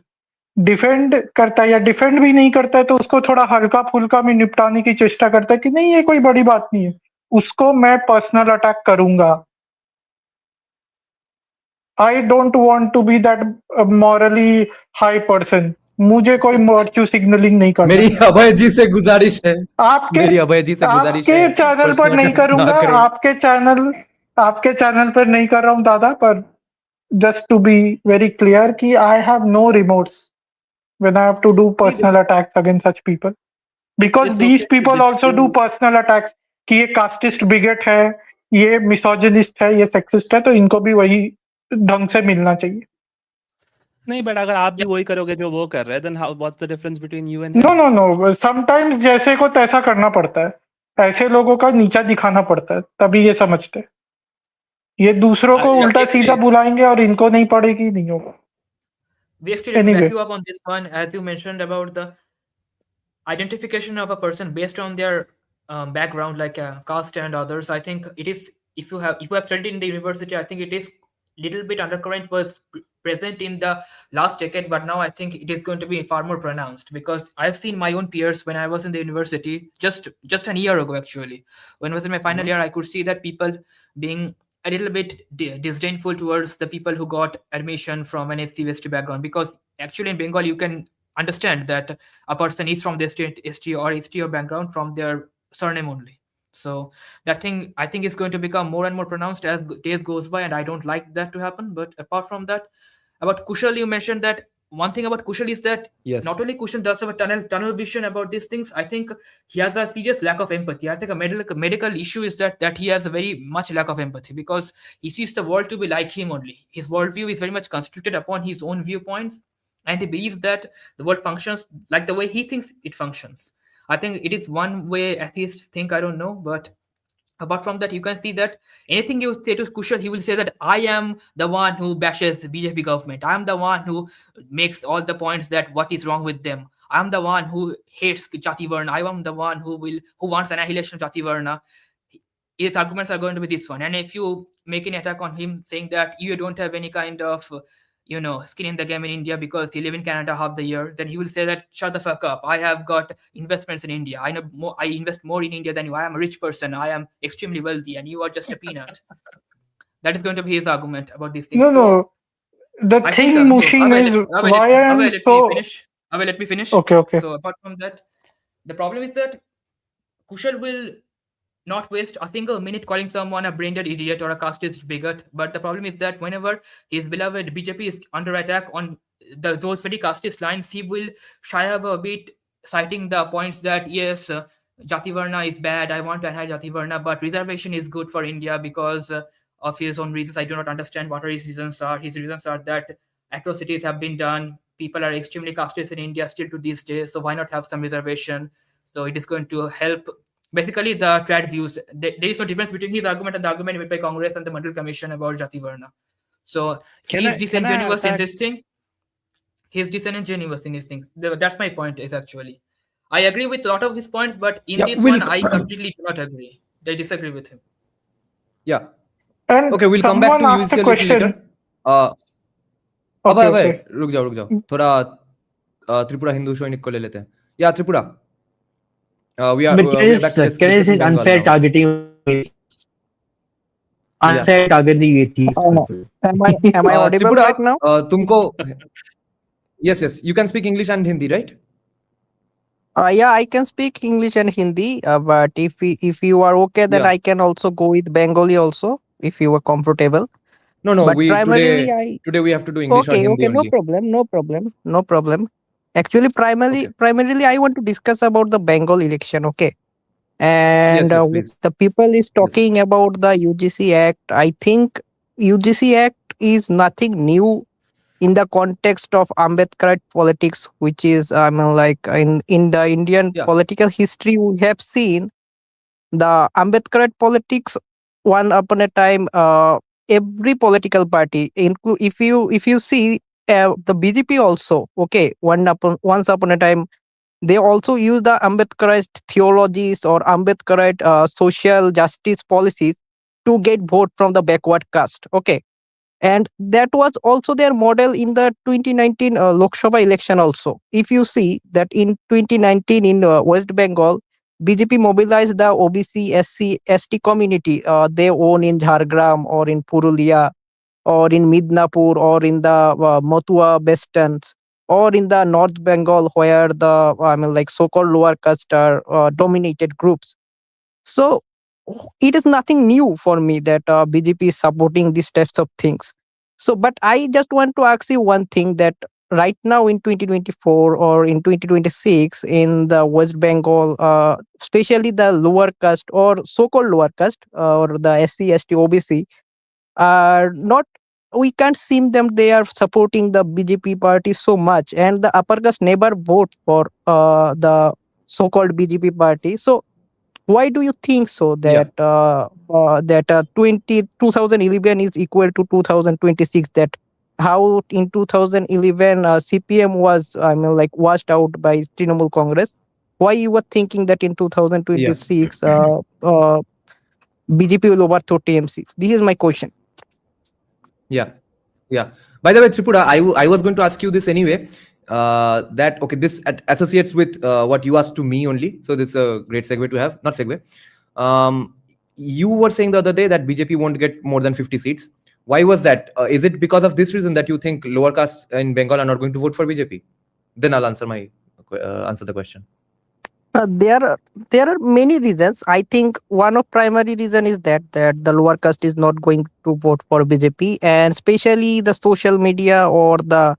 डिफेंड करता है या डिफेंड भी नहीं करता है, तो उसको थोड़ा हल्का फुल्का में निपटाने की चेष्टा करता है कि नहीं ये कोई बड़ी बात नहीं है, उसको मैं पर्सनल अटैक करूंगा. I don't want to be that morally high person. मुझे कोई वर्च्यू सिग्नलिंग नहीं करना. मेरी अभय जी से गुजारिश है, आपके चैनल पर नहीं करूंगा, आपके चैनल पर नहीं कर रहा हूं दादा, पर just to be very clear कि I have no remorse when I have to do personal attacks against such people, because these people also do personal attacks कि ये कास्टिस्ट बिगेट है, ये मिसोजिनिस्ट है, ये सेक्सिस्ट है, तो इनको भी वही ढंग से मिलना चाहिए. नहीं, बट अगर आप भी वही करोगे जो वो कर रहे हैं, then what's the difference between you and him? No. Sometimes जैसे को तैसा करना पड़ता है, ऐसे लोगों का नीचा दिखाना पड़ता है, तभी ये समझते हैं. ये दूसरों को उल्टा सीधा बुलाएंगे और इनको नहीं पड़ेगी, नहीं होगा. We actually back you up on this one, as you mentioned about the identification of a person based on their background, like caste and others. I think it is, if you have studied in the university, I think it is little bit undercurrent was present in the last decade, but now I think it is going to be far more pronounced, because I've seen my own peers when I was in the university just a year ago. Actually, when I was in my final year, I could see that people being a little bit disdainful towards the people who got admission from an ST background, because actually in Bengal you can understand that a person is from the ST or ST background from their surname only. So that thing I think is going to become more and more pronounced as days goes by, and I don't like that to happen. But apart from that, about Kushal, you mentioned that one thing about Kushal is that not only Kushal does have a tunnel vision about these things, I think he has a serious lack of empathy. I think a medical issue is that he has a very much lack of empathy, because he sees the world to be like him only. His worldview is very much constructed upon his own viewpoints, and he believes that the world functions like the way he thinks it functions. I think it is one way atheists think, I don't know, but apart from that, you can see that anything you say to Kushal, he will say that I am the one who bashes the BJP government. I am the one who makes all the points that what is wrong with them. I am the one who hates Jati Varna. I am the one who wants annihilation of Jati Varna. His arguments are going to be this one. And if you make an attack on him saying that you don't have any kind of skin in the game in India because you live in Canada half the year, then he will say that shut the fuck up. I have got investments in India. I know more. I invest more in India than you. I am a rich person. I am extremely wealthy, and you are just a peanut. That is going to be his argument about these things. No. The thing, Mushin, is why I am so. Let me finish. Okay. So apart from that, the problem is that Kushal will not waste a single minute calling someone a brain-dead idiot or a casteist bigot. But the problem is that whenever his beloved BJP is under attack on those very casteist lines, he will shy up a bit, citing the points that yes, Jati Varna is bad, I want to annihilate Jati Varna, but reservation is good for India because of his own reasons. I do not understand what his reasons are. His reasons are that atrocities have been done. People are extremely casteist in India still to this day, so why not have some reservation? So it is going to help. Basically, the trad views, there is no difference between his argument and the argument made by Congress and the Mandal Commission about Jati Varna. So he's disingenuous in this thing. He's disingenuous in his things. That's my point is actually. I agree with a lot of his points, but in this one, I completely do not agree. I disagree with him. Yeah. And okay, we'll come back to UCL later. अबे रुक जाओ थोड़ा त्रिपुरा हिंदू सैनिक को ले लेते हैं. Yeah, Tripura. We are back to this unfair targeting. Unfair targeting atheists. Am I audible Tripura, right now? तुमको yes, you can speak English and Hindi, right? Yeah, I can speak English and Hindi, but if you are okay, then I can also go with Bengali also, if you are comfortable. No. But We primarily, today we have to do English or okay, Hindi no only. problem. Actually, Okay. primarily, I want to discuss about the Bengal election. Okay, and Yes, please. the people is Yes. talking about the UGC Act. I think UGC Act is nothing new in the context of Ambedkarite politics, which is, I mean, like in the Indian Yeah. political history, we have seen the Ambedkarite politics. One upon a time, every political party, include if you see the BJP also, okay, once upon a time, they also use the Ambedkarite theologies or Ambedkarite social justice policies to get vote from the backward caste. Okay, and that was also their model in the 2019 Lok Sabha election also. If you see that in 2019 in West Bengal, BJP mobilized the OBC, SC, ST community they own in Jhargram or in Purulia or in Midnapur or in the Matua Western or in the North Bengal where the, I mean, like so-called lower caste are dominated groups. So it is nothing new for me that BJP is supporting these types of things. So, but I just want to ask you one thing, that right now in 2024 or in 2026 in the West Bengal, especially the lower caste or so-called lower caste or the SC, ST, OBC, are not, we can't see them, they are supporting the BJP party so much, and the upper caste never vote for the so-called BJP party. So why do you think so Yeah. that 2011 is equal to 2026? That how in 2011 CPM was, I mean, like washed out by Trinamool Congress? Why you were thinking that in Yeah. 2026 BJP will overthrow TMC? This is my question. Yeah. By the way, Tripura, I was going to ask you this anyway. That okay, this associates with what you asked to me only. So this is a great segue to have. Not segue. You were saying the other day that BJP won't get more than 50 seats. Why was that? Is it because of this reason that you think lower castes in Bengal are not going to vote for BJP? Then I'll answer the question. There are many reasons. I think one of primary reason is that the lower caste is not going to vote for BJP, and especially the social media or the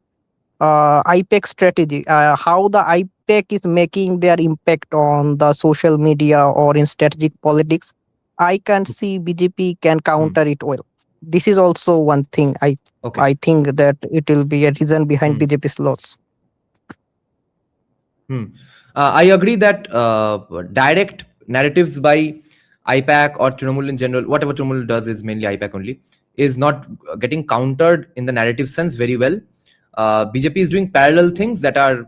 IPEC strategy, how the IPEC is making their impact on the social media or in strategic politics. I can't see BJP can counter it well. This is also one thing Okay. I think that it will be a reason behind BJP's loss. I agree that direct narratives by IPAC or Trinamool in general, whatever Trinamool does is mainly IPAC only, is not getting countered in the narrative sense very well. BJP is doing parallel things that are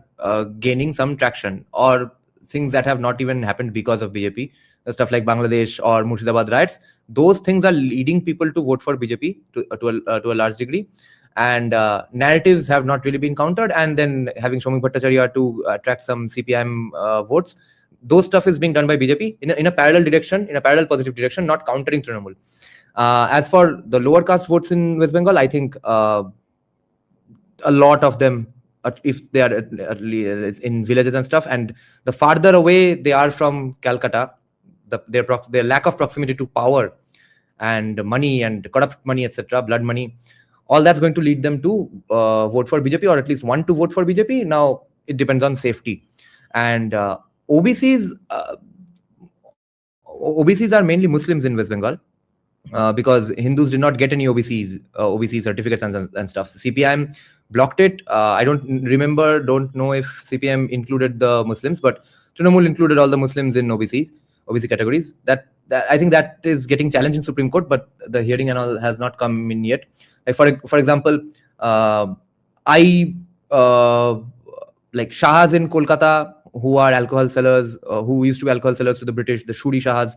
gaining some traction, or things that have not even happened because of BJP. Stuff like Bangladesh or Murshidabad riots, those things are leading people to vote for BJP to a large degree. And narratives have not really been countered, and then having Shomik Bhattacharya to attract some CPIM votes, those stuff is being done by BJP in a parallel direction, in a parallel positive direction, not countering Trinamool. As for the lower caste votes in West Bengal, I think a lot of them, if they are in villages and stuff, and the farther away they are from Calcutta, their lack of proximity to power and money and corrupt money, etc., blood money, all that's going to lead them to vote for BJP, or at least want to vote for BJP. Now it depends on safety. And OBCs are mainly Muslims in West Bengal, because Hindus did not get any OBC certificates and stuff. CPIM blocked it. I don't know if CPIM included the Muslims, but Trinamool included all the Muslims in OBC categories. That I think that is getting challenged in Supreme Court, but the hearing and all has not come in yet. Like for example, like Shahas in Kolkata, who are alcohol sellers, who used to be alcohol sellers to the British, the Shuri Shahas,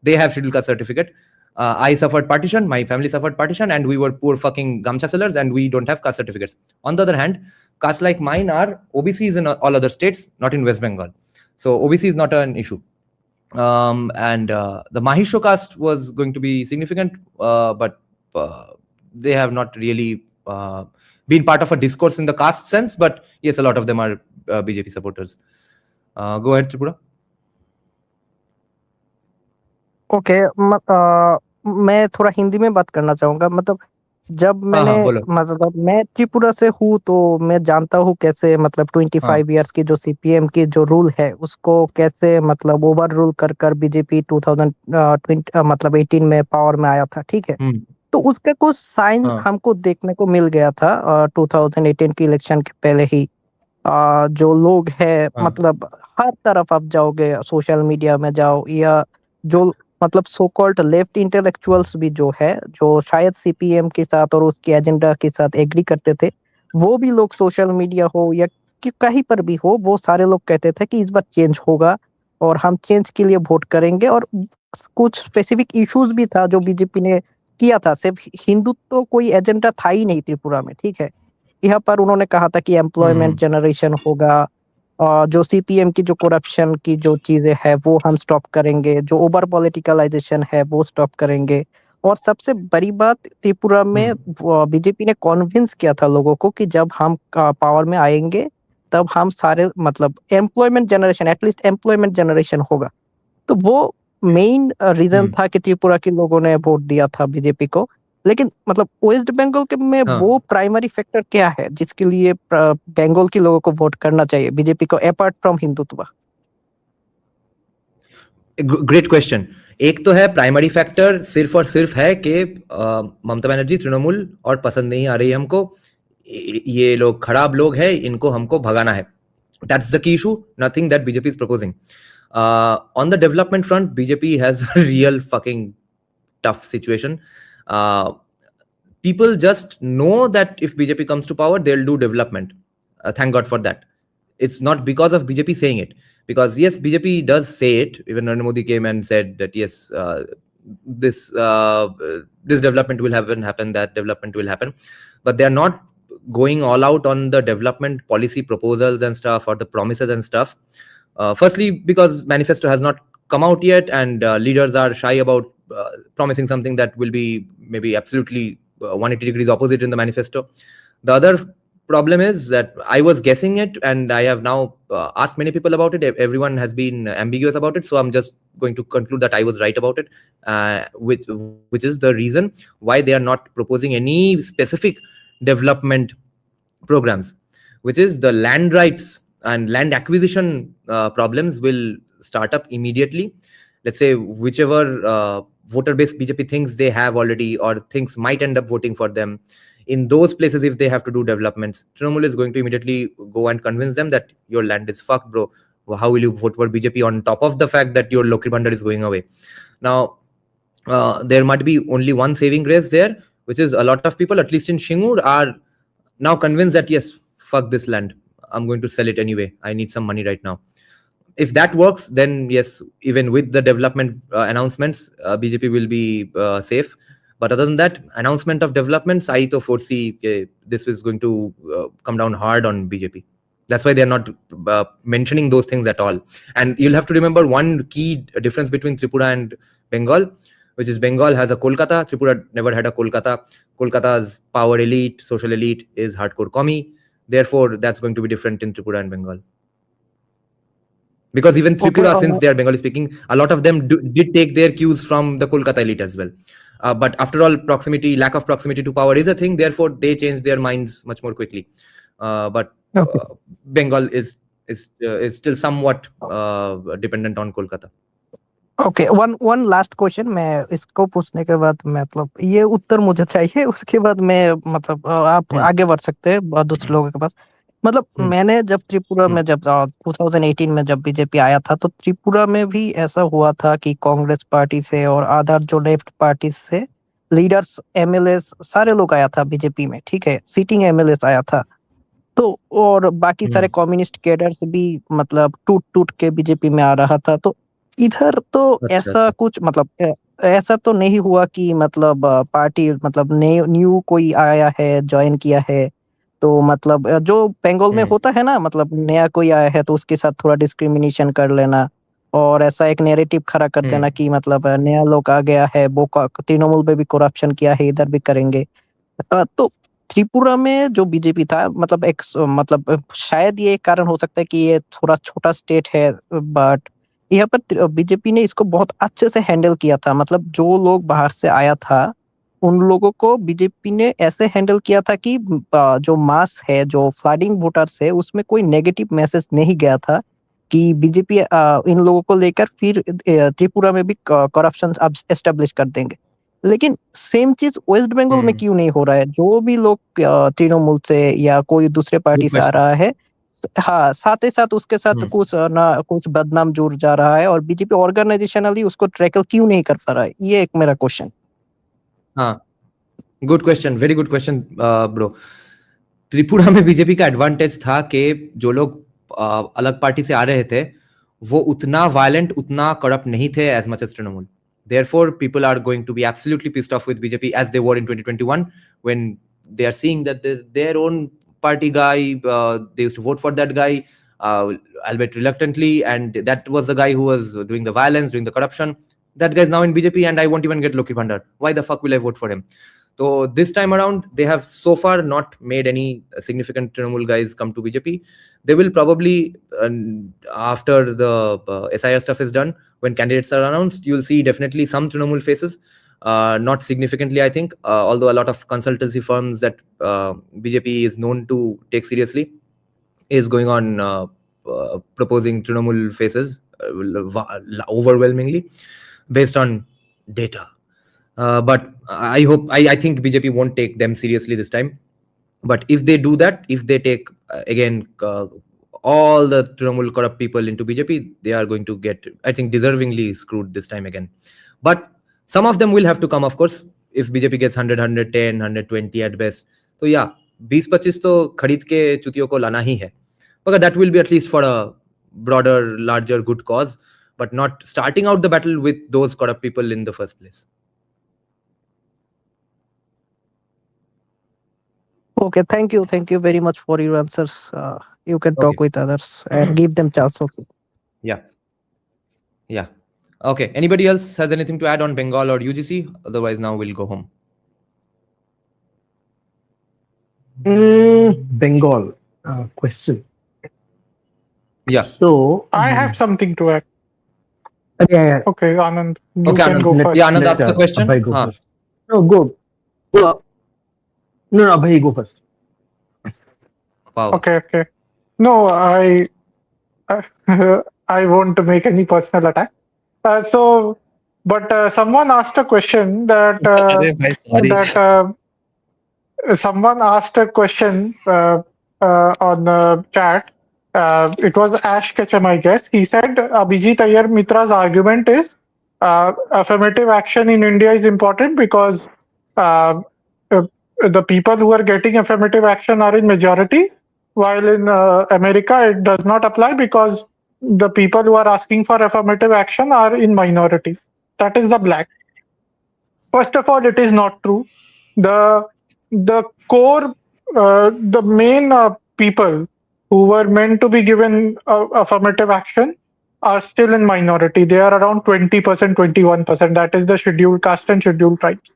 they have scheduled caste certificate. I suffered partition, my family suffered partition, and we were poor fucking gamcha sellers, and we don't have caste certificates. On the other hand, castes like mine are OBCs in all other states, not in West Bengal. So OBC is not an issue. And the Mahisho caste was going to be significant, but they have not really been part of a discourse in the caste sense. But yes, a lot of them are BJP supporters. Go ahead, Tripura. Okay मैं थोड़ा हिंदी में बात करना चाहूंगा. मतलब जब मैंने बोलो। मतलब मैं त्रिपुरा से हूँ तो मैं जानता हूँ कैसे मतलब 25 इयर्स की जो सीपीएम की जो रूल है उसको कैसे मतलब ओवर रूल कर बीजेपी 2020 मतलब 18 में पावर में आया था, ठीक है। तो उसका कुछ साइन हाँ। हमको देखने को मिल गया था 2018 की इलेक्शन के पहले ही। जो लोग हैं हाँ। मतलब हर तरफ आप जाओगे, सोशल मीडिया में जाओ या जो मतलब सो कॉल्ड लेफ्ट इंटेलेक्चुअल्स भी जो है जो शायद सीपीएम के साथ और उसके एजेंडा के साथ एग्री करते थे, वो भी लोग सोशल मीडिया हो या कहीं पर भी हो, वो सारे लोग कहते थे कि इस बार चेंज होगा और हम चेंज के लिए वोट करेंगे। और कुछ स्पेसिफिक इश्यूज भी था जो बीजेपी ने किया था, सिर्फ हिंदुत्व तो कोई एजेंडा था ही नहीं त्रिपुरा में, ठीक है। यहाँ पर उन्होंने कहा था कि एम्प्लॉयमेंट जनरेशन होगा, जो सीपीएम की जो करप्शन की जो चीजें है वो हम स्टॉप करेंगे, जो ओवर पॉलिटिकलाइजेशन है वो स्टॉप करेंगे। और सबसे बड़ी बात, त्रिपुरा में बीजेपी ने कॉन्विंस किया था लोगों को कि जब हम पावर में आएंगे तब हम सारे मतलब employment generation, at least employment generation होगा। तो वो मेन रीजन था कि त्रिपुरा के लोगों ने वोट दिया था बीजेपी को। लेकिन मतलब वेस्ट बंगाल के में वो प्राइमरी फैक्टर क्या है जिसके लिए बंगाल के लोगों को वोट करना चाहिए बीजेपी को apart from Hindutva? Great question. एक तो है प्राइमरी फैक्टर सिर्फ और सिर्फ है कि ममता बनर्जी तृणमूल और पसंद नहीं आ रही है हमको, ये लोग खराब लोग हैं, इनको हमको भगाना है। That's the key issue, nothing that BJP is proposing. On the development front BJP has a real fucking tough situation. People just know that if BJP comes to power, they'll do development. Thank God for that. It's not because of BJP saying it. Because yes, BJP does say it. Even Narendra Modi came and said that yes, this development will happen, that development will happen. But they are not going all out on the development policy proposals and stuff or the promises and stuff. Firstly, because manifesto has not come out yet, and leaders are shy about promising something that will be maybe absolutely 180 degrees opposite in the manifesto. The other problem is that I was guessing it, and I have now asked many people about it. Everyone has been ambiguous about it, so I'm just going to conclude that I was right about it, which is the reason why they are not proposing any specific development programs, which is the land rights and land acquisition problems will start up immediately. Let's say whichever voter base BJP thinks they have already or thinks might end up voting for them, in those places if they have to do developments, Trinamool is going to immediately go and convince them that your land is fucked, bro. How will you vote for BJP on top of the fact that your Lokri Bhandar is going away? Now, there might be only one saving grace there, which is a lot of people, at least in Shingur, are now convinced that yes, fuck this land, I'm going to sell it anyway, I need some money right now. If that works, then yes, even with the development announcements, BJP will be safe. But other than that, announcement of developments, I to foresee this is going to come down hard on BJP. That's why they're not mentioning those things at all. And you'll have to remember one key difference between Tripura and Bengal, which is Bengal has a Kolkata, Tripura never had a Kolkata. Kolkata's power elite, social elite is hardcore commie. Therefore, that's going to be different in Tripura and Bengal. Because even Tripura, since they are Bengali speaking, a lot of them did take their cues from the Kolkata elite as well. But after all, lack of proximity to power is a thing. Therefore, they change their minds much more quickly. But Bengal is still somewhat dependent on Kolkata. Okay, one last question. मैं इसको पूछने के बाद मतलब ये उत्तर मुझे चाहिए, उसके बाद मैं मतलब आप आगे बढ़ सकते हैं दूसरे लोगों के पास। मतलब मैंने जब त्रिपुरा में जब 2018 में जब बीजेपी आया था तो त्रिपुरा में भी ऐसा हुआ था कि कांग्रेस पार्टी से और अदर जो लेफ्ट पार्टी से लीडर्स, एमएलए सारे लोग आया था बीजेपी में, ठीक है, सीटिंग एमएलए आया था। तो और बाकी सारे कम्युनिस्ट कैडर्स भी मतलब टूट टूट के बीजेपी में आ रहा था। तो इधर तो ऐसा कुछ मतलब ऐसा तो नहीं हुआ कि मतलब पार्टी मतलब न्यू कोई आया है, ज्वाइन किया है। तो मतलब जो बंगाल में होता है ना, मतलब नया कोई आया है तो उसके साथ थोड़ा डिस्क्रिमिनेशन कर लेना और ऐसा एक नैरेटिव खड़ा कर देना कि मतलब नया लोग आ गया है, वो तृणमूल में भी करप्शन किया है, इधर भी करेंगे। तो त्रिपुरा में जो बीजेपी था मतलब एक मतलब शायद ये एक कारण हो सकता है कि ये थोड़ा छोटा स्टेट है, बट यहाँ पर बीजेपी ने इसको बहुत अच्छे से हैंडल किया था। मतलब जो लोग बाहर से आया था उन लोगों को बीजेपी ने ऐसे हैंडल किया था कि जो मास है, जो फ्लडिंग वोटर्स है, उसमें कोई नेगेटिव मैसेज नहीं गया था कि बीजेपी इन लोगों को लेकर फिर त्रिपुरा में भी करप्शन अब एस्टेब्लिश कर देंगे। लेकिन सेम चीज वेस्ट बंगाल में क्यों नहीं हो रहा है? जो भी लोग तृणमूल से या कोई दूसरे पार्टी से आ रहा है, हाँ, साथ ही साथ उसके साथ कुछ बदनाम जुड़ जा रहा है, और बीजेपी ऑर्गेनाइजेशनली उसको ट्रैकल क्यों नहीं कर पा रहा है? ये एक मेरा क्वेश्चन। हाँ, good question, very good question bro. Tripura में बीजेपी का एडवांटेज था कि जो लोग अलग पार्टी से आ रहे थे वो उतना वायलेंट, उतना करप्ट नहीं थे as much as Trinamool. Therefore, people are going to be absolutely pissed off with BJP as they were in 2021 when they are seeing that their own party guy, they used to vote for that guy, albeit reluctantly, and that was the guy who was doing the violence, doing the corruption. That guy is now in BJP, and I won't even get Loki Bhandar. Why the fuck will I vote for him? So this time around, they have so far not made any significant Trinamool guys come to BJP. They will probably, after the SIR stuff is done, when candidates are announced, you'll see definitely some Trinamool faces. Not significantly, I think, although a lot of consultancy firms that BJP is known to take seriously is going on proposing Trinamool faces overwhelmingly based on data. But I think BJP won't take them seriously this time. But if they do that, if they take again all the Trinamool corrupt people into BJP, they are going to get, I think, deservingly screwed this time again. But some of them will have to come, of course. If BJP gets 100, 110, 120 at best, so yeah, 20-25 तो खरीद के चुतियों को लाना ही है. But that will be at least for a broader, larger good cause, but not starting out the battle with those corrupt people in the first place. Okay, thank you very much for your answers. You can talk with others and give them chance also. Yeah. Okay. Anybody else has anything to add on Bengal or UGC? Otherwise, now we'll go home. Bengal question. Yeah. So I have something to add. Yeah. Okay, Anand, you Okay, can Anand. go first. Yeah, Anand, ask the question. Abhay go first. No, go. No, Abhay, go first. Wow. Okay. No, I won't make any personal attack. But someone asked a question that someone asked a question on the chat. It was Ash Ketchum, I guess. He said Abhijit Iyer Mitra's argument is affirmative action in India is important because the people who are getting affirmative action are in majority, while in America it does not apply because the people who are asking for affirmative action are in minority. That is the black. First of all, it is not true. The core, the main people who were meant to be given affirmative action are still in minority. They are around 20%, 21%. That is the scheduled caste and scheduled tribes.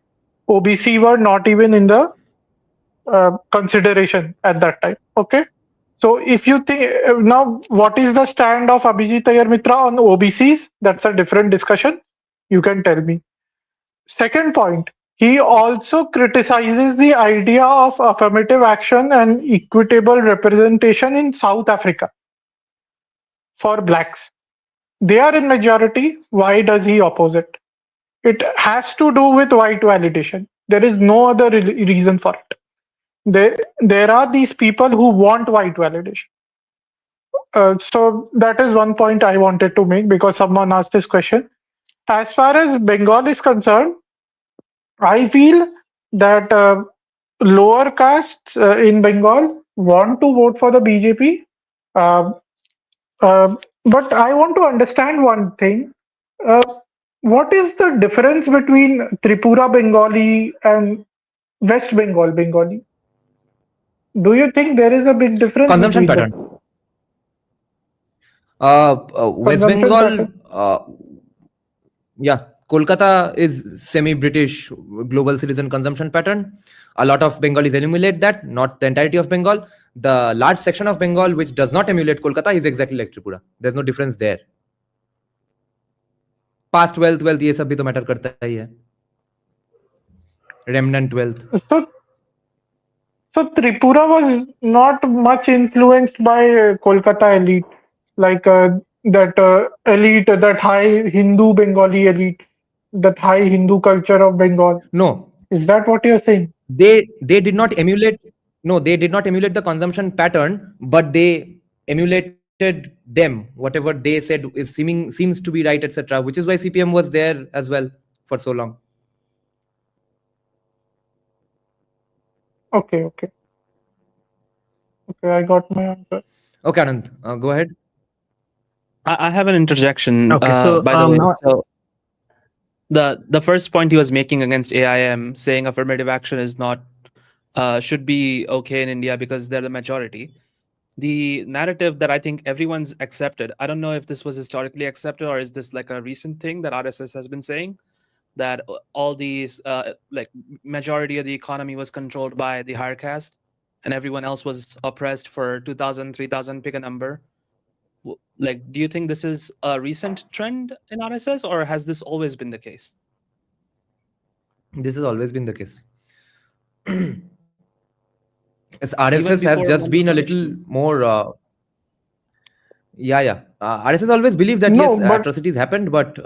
OBC were not even in the consideration at that time. Okay. So if you think now, what is the stand of Abhijit Iyer Mitra on OBCs? That's a different discussion. You can tell me. Second point, he also criticizes the idea of affirmative action and equitable representation in South Africa for blacks. They are in majority. Why does he oppose it? It has to do with white validation. There is no other reason for it. There are these people who want white validation. So that is one point I wanted to make because someone asked this question. As far as Bengal is concerned, I feel that lower castes in Bengal want to vote for the BJP. But I want to understand one thing. What is the difference between Tripura Bengali and West Bengal Bengali? Do you think there is a big difference? Consumption pattern. West Bengal, yeah, Kolkata is semi-British global citizen consumption pattern. A lot of Bengalis emulate that, not the entirety of Bengal. The large section of Bengal which does not emulate Kolkata is exactly like Tripura. There's no difference there. Past wealth, ये सब भी तो matter करता ही है. remnant wealth. So Tripura was not much influenced by Kolkata elite, like that elite, that high Hindu Bengali elite, that high Hindu culture of Bengal. No, Is that what you're saying? they did not emulate. No, they did not emulate the consumption pattern, but they emulated them. Whatever they said is seems to be right, etc. Which is why CPM was there as well for so long. Okay, I got my answer. Okay, Anand, go ahead. I have an interjection. Okay, so, by the way, now- so the first point he was making against AIM, saying affirmative action is not should be okay in India because they're the majority. The narrative that I think everyone's accepted. I don't know if this was historically accepted or is this like a recent thing that RSS has been saying, that all these like majority of the economy was controlled by the higher caste and everyone else was oppressed for 2000, 3000, pick a number. Like, do you think this is a recent trend in RSS or has this always been the case? This has always been the case. As RSS has just been a little more. RSS always believed that No, yes, but- atrocities happened, but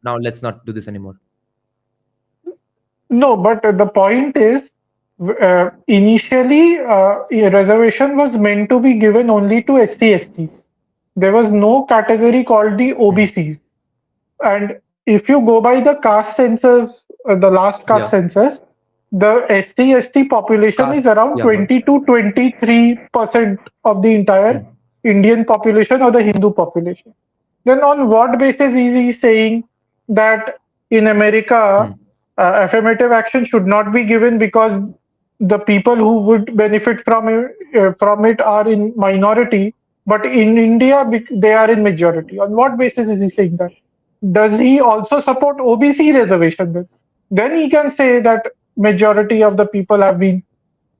now let's not do this anymore. No, but the point is, initially, a reservation was meant to be given only to SC/STs. There was no category called the OBCs. And if you go by the caste census, the last caste Yeah. census, the SC/ST population Caste, is around yeah, go 20 to 23% of the entire Indian population or the Hindu population. Then on what basis is he saying that in America, affirmative action should not be given because the people who would benefit from it are in minority, but in India they are in majority? On what basis is he saying that? Does he also support OBC reservation? Then he can say that majority of the people have been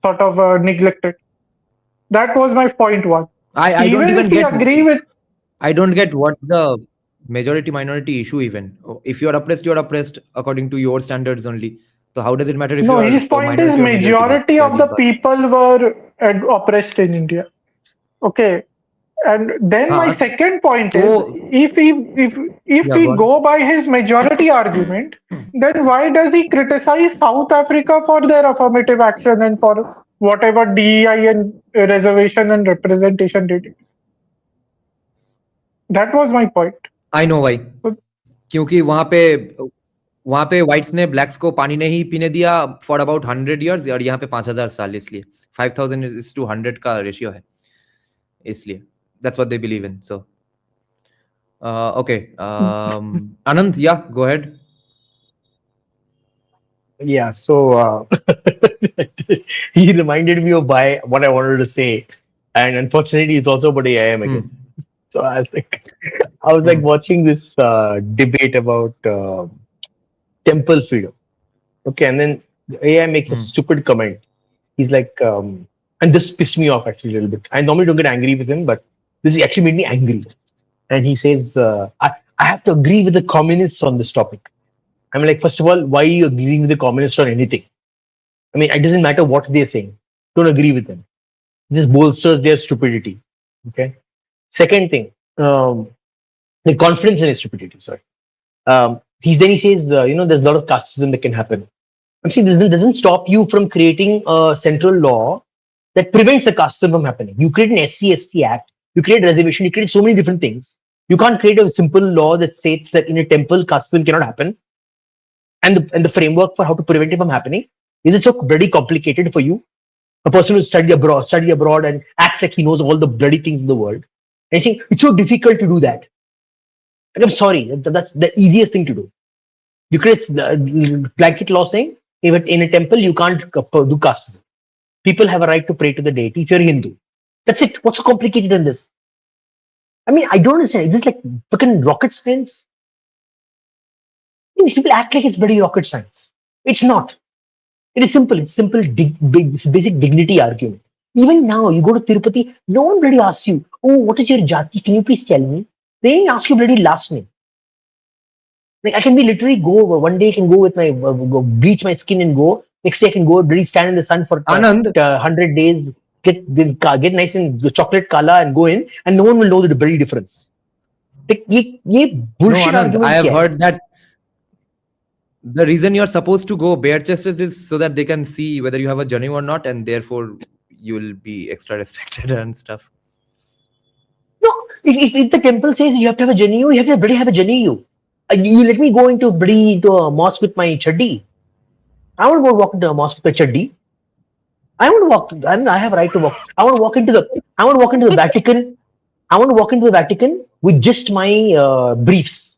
sort of neglected. That was my point one. I don't even if we get. agree with I don't get what's the majority minority issue even. If you're oppressed according to your standards only. So how does it matter if no, you're his a point is minority or majority of the majority? people were oppressed in India. Okay, and then my second point is, So- if Yeah, we go on. go by his majority argument, then why does he criticize South Africa for their affirmative action and for whatever DEI and reservation and representation did it? That was my point. I know why. क्योंकि वहां पे whites ने blacks को पानी नहीं पीने दिया for about 100 years और यहाँ पे 5000 साल, इसलिए 5000:100 का रेशियो है, इसलिए that's what they believe in. So okay, Anand, yeah, go ahead. Yeah, so he reminded me of what I wanted to say, and unfortunately, it's also about AIM again. So I was like watching this debate about temple freedom. Okay, and then AI makes a stupid comment. He's like, and this pissed me off actually a little bit. I normally don't get angry with him, but this actually made me angry. And he says, I have to agree with the communists on this topic. I'm like, first of all, why are you agreeing with the communists on anything? I mean, it doesn't matter what they're saying. Don't agree with them. This bolsters their stupidity. Okay. Second thing, the confidence in his stupidity. Sorry. Then he says, there's a lot of casteism that can happen. I'm saying this doesn't stop you from creating a central law that prevents the casteism from happening. You create an SC/ST Act, you create reservation, you create so many different things. You can't create a simple law that states that in a temple casteism cannot happen. And the framework for how to prevent it from happening, is it so bloody complicated for you? A person who study abroad and acts like he knows all the bloody things in the world. And I think it's so difficult to do that. Like, I'm sorry, that's the easiest thing to do. You create the blanket law saying if in a temple you can't do casteism. People have a right to pray to the deity if you're Hindu. That's it. What's so complicated in this? I mean, I don't understand. Is this like fucking rocket science? These people act like it's bloody rocket science. It's not. It is simple. It's simple, basic dignity argument. Even now, you go to Tirupati, no one bloody asks you, oh, what is your jati? Can you please tell me? They didn't ask you bloody last name. Like I can be literally go one day I can go with my go bleach my skin and go. Next day I can go really stand in the sun for Anand, 100 days. Get nice and chocolate color and go in, and no one will know the bloody difference. Like, ये no, bullshit Anand, I argument have क्या है? heard that the reason you're supposed to go bare chested is so that they can see whether you have a janu or not, and therefore you will be extra respected and stuff. No, if the temple says you have to have a janu, you have to bloody have a janu. You let me go into a mosque with my chaddi. I want to walk into a mosque with my chaddi. I want to walk. I have a right to walk. I want to walk into the Vatican. I want to walk into the Vatican with just my briefs.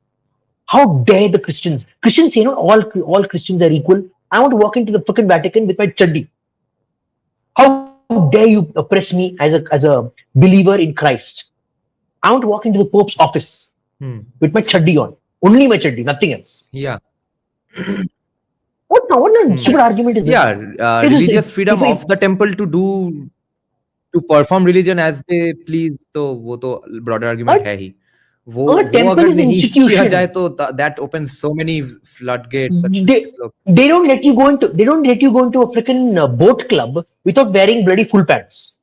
How dare the Christians? Christians say, all Christians are equal. I want to walk into the fucking Vatican with my chaddi. How dare you oppress me as a believer in Christ? I want to walk into the Pope's office with my chaddi on. Only my chaddi, nothing else. Yeah. What a stupid argument is this? Yeah, religious freedom of the temple to perform religion as they please, तो वो तो broader argument है ही. वो temple अगर is an नहीं institution. किया जाए तो that opens so many floodgates. They don't let you go into a freaking boat club without wearing bloody full pants.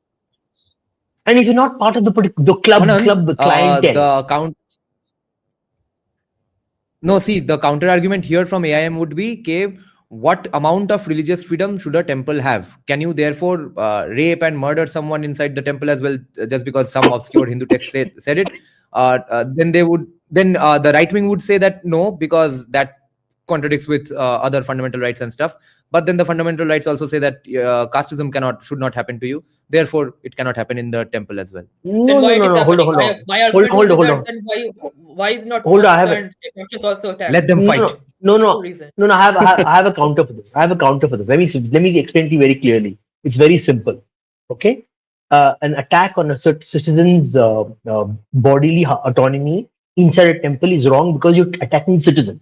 And if you're not part of the club clientele, the counter argument here from AIM would be, what amount of religious freedom should a temple have? Can you therefore rape and murder someone inside the temple as well, just because some obscure Hindu text said it? Then the right wing would say that no, because that contradicts with other fundamental rights and stuff. But then the fundamental rights also say that casteism should not happen to you. Therefore, it cannot happen in the temple as well. No. Hold on. Why is not hold on? Also let them fight. No. I have a counter for this. Let me explain to you very clearly. It's very simple. Okay, an attack on a citizen's bodily autonomy inside a temple is wrong because you're attacking the citizen.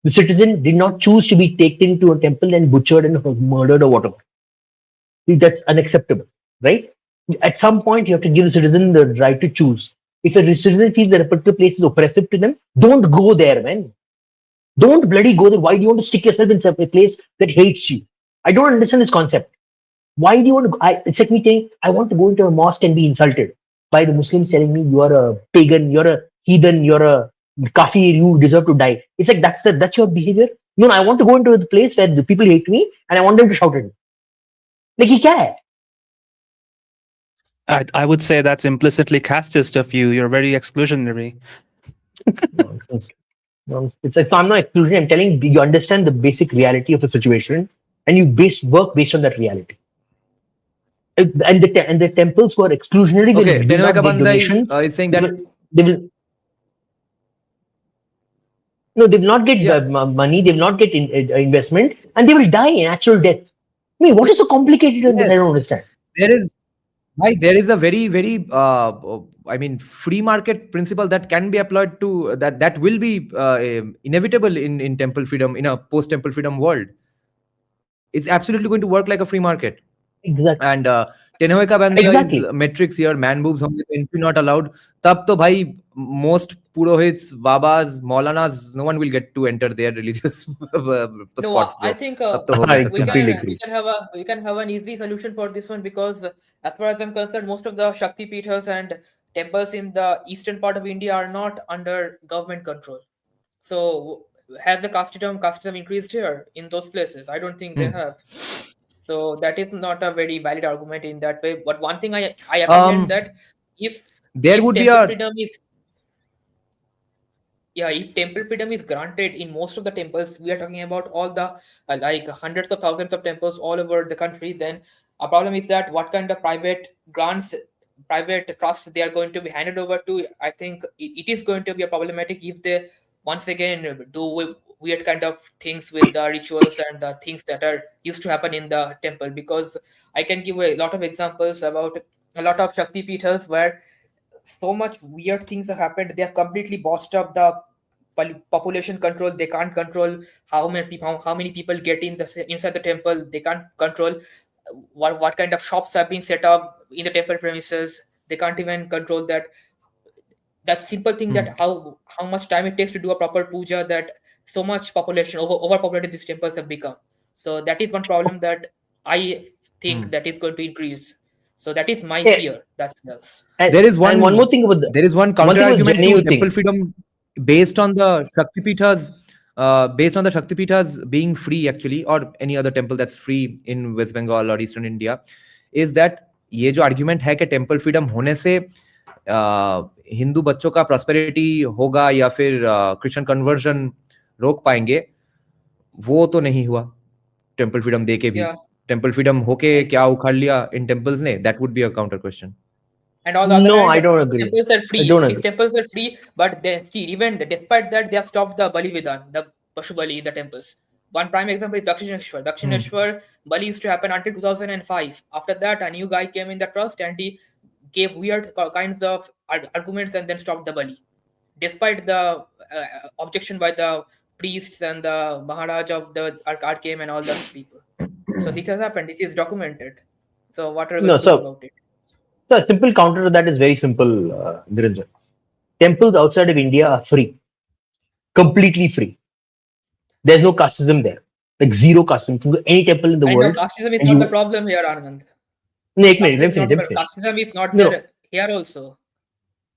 The citizen did not choose to be taken to a temple and butchered and murdered or whatever. That's unacceptable, right? At some point, you have to give the citizen the right to choose. If a citizen feels that a particular place is oppressive to them, don't go there, man. Don't bloody go there. Why do you want to stick yourself in a place that hates you? I don't understand this concept. Why do you want to go? It's like me saying, I want to go into a mosque and be insulted by the Muslims telling me you are a pagan, you're a heathen, you're a kafir, you deserve to die. It's like that's your behavior. No, I want to go into the place where the people hate me and I want them to shout at me. Like, he can't. I would say that's implicitly casteist of you. You're very exclusionary. Nonsense. It's like, so I'm not exclusionary. I'm telling you understand the basic reality of the situation and you work based on that reality. And the temples who are exclusionary will not get donations. is saying that they will not get money, they will not get investment, and they will die a natural death. I mean, what is so complicated in this? I don't understand. There is a very, very, free market principle that can be applied to that will be inevitable in temple freedom, in a post-temple freedom world. It's absolutely going to work like a free market. Exactly. And Tenoe ka bandha is metrics here, man boobs entry not allowed. Tab to bhai, most purohits, babas, maulanas, no one will get to enter their religious spots. I think we can have an easy solution for this one, because as far as I'm concerned, most of the Shakti Peethas and temples in the eastern part of India are not under government control. So has the casteism increased here in those places? I don't think they have. So that is not a very valid argument in that way. But one thing I apprehend that if temple freedom is granted in most of the temples, we are talking about all the like hundreds of thousands of temples all over the country, then a problem is that what kind of private grants, private trusts they are going to be handed over to. I think it is going to be a problematic if they once again do weird kind of things with the rituals and the things that are used to happen in the temple. Because I can give a lot of examples about a lot of Shakti Peethas where so much weird things have happened. They have completely bossed up the population control. They can't control how many people get inside the temple. They can't control what kind of shops have been set up in the temple premises. They can't even control that. that simple thing that how much time it takes to do a proper puja, that so much population overpopulated these temples have become. So that is one problem that I think that is going to increase. So that is my Yeah. fear. That's else. There is And one more thing about counter argument to genuine temple thing. freedom based on the Shakti Pithas being free actually, or any other temple that's free in West Bengal or Eastern India, is that ये जो argument है कि temple freedom होने से हिंदू बच्चों का prosperity होगा या फिर Christian conversion रोक पाएंगे, वो तो नहीं हुआ temple freedom दे के भी. Temple freedom होके क्या उखाड़ लिया in temples ने, that would be a counter question. And on the other No, hand, I don't agree. temples are free. I don't These agree. temples are free, but they see, even despite that, they have stopped the Bali Vidan, the Pashu Bali in the temples. One prime example is Dakshineshwar. Dakshineshwar Bali used to happen until 2005. After that, a new guy came in the trust and he gave weird kinds of arguments and then stopped the Bali, despite the objection by the priests and the Maharaj of the Arcade came and all those people. So this has happened. This is documented. So what are we going to do about it? So a simple counter to that is very simple, Niranjan. Temples outside of India are free, completely free. There's no casteism there, like zero casteism. To any temple in the world. No, casteism is not the problem here, Anand. No, let me finish. Casteism is not there here also.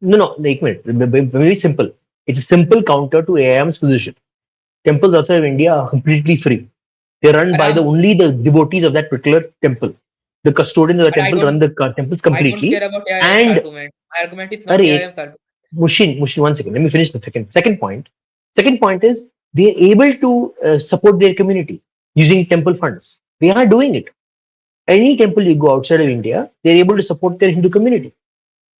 No, very simple. It's a simple counter to AIM's position. Temples outside of India are completely free. They're run by only the devotees of that particular temple. The custodians of the temple run the temples completely. I don't care about AIM's argument. My argument is not AIM's argument. Mushin, 1 second. Let me finish the second point. Second point is they are able to support their community using temple funds. They are doing it. Any temple you go outside of India, they're able to support their Hindu community.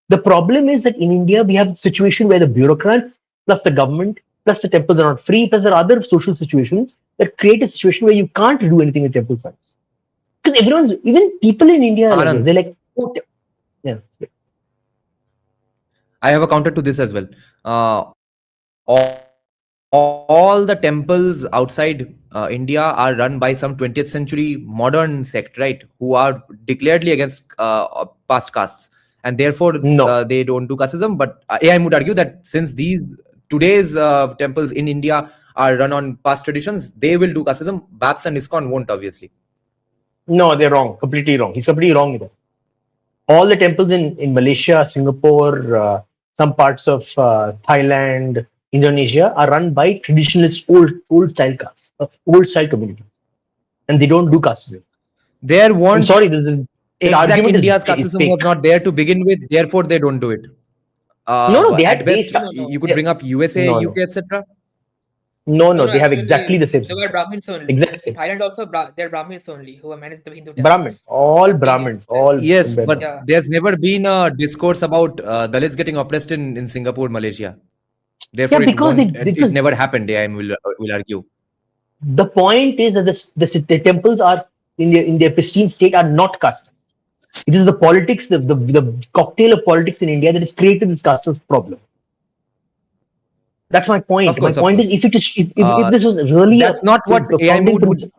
The problem is that in India, we have a situation where the bureaucrats, plus the government, plus the temples are not free, plus there are other social situations that create a situation where you can't do anything with temple funds. Because even people in India, they're like, oh, yeah. I have a counter to this as well. All the temples outside India are run by some 20th century modern sect, right? Who are declaredly against past castes. And therefore, they don't do casteism. But I would argue that since today's temples in India are run on past traditions, they will do casteism. BAPS and ISKCON won't, obviously. No, they're wrong. Completely wrong. He's completely wrong with that. All the temples in Malaysia, Singapore, some parts of Thailand, Indonesia are run by traditionalist old style castes, old style communities, and they don't do casteism. There weren't. I'm sorry, this is exact India's casteism was not there to begin with. Therefore, they don't do it. No, they had best. You could bring up USA, UK, etc. No, they have exactly the same system. They were Brahmins only. Exactly. In Thailand also, they're Brahmins only who have managed the Hindu temples. Brahmins, all Brahmins, all. Yes, but there's never been a discourse about Dalits getting oppressed in Singapore, Malaysia. Therefore, it never happened. I will argue. The point is that the temples are in their pristine state are not caste. It is the politics, the cocktail of politics in India that has created this caste problem. That's my point. My point is, if this was really that's not what AIM would.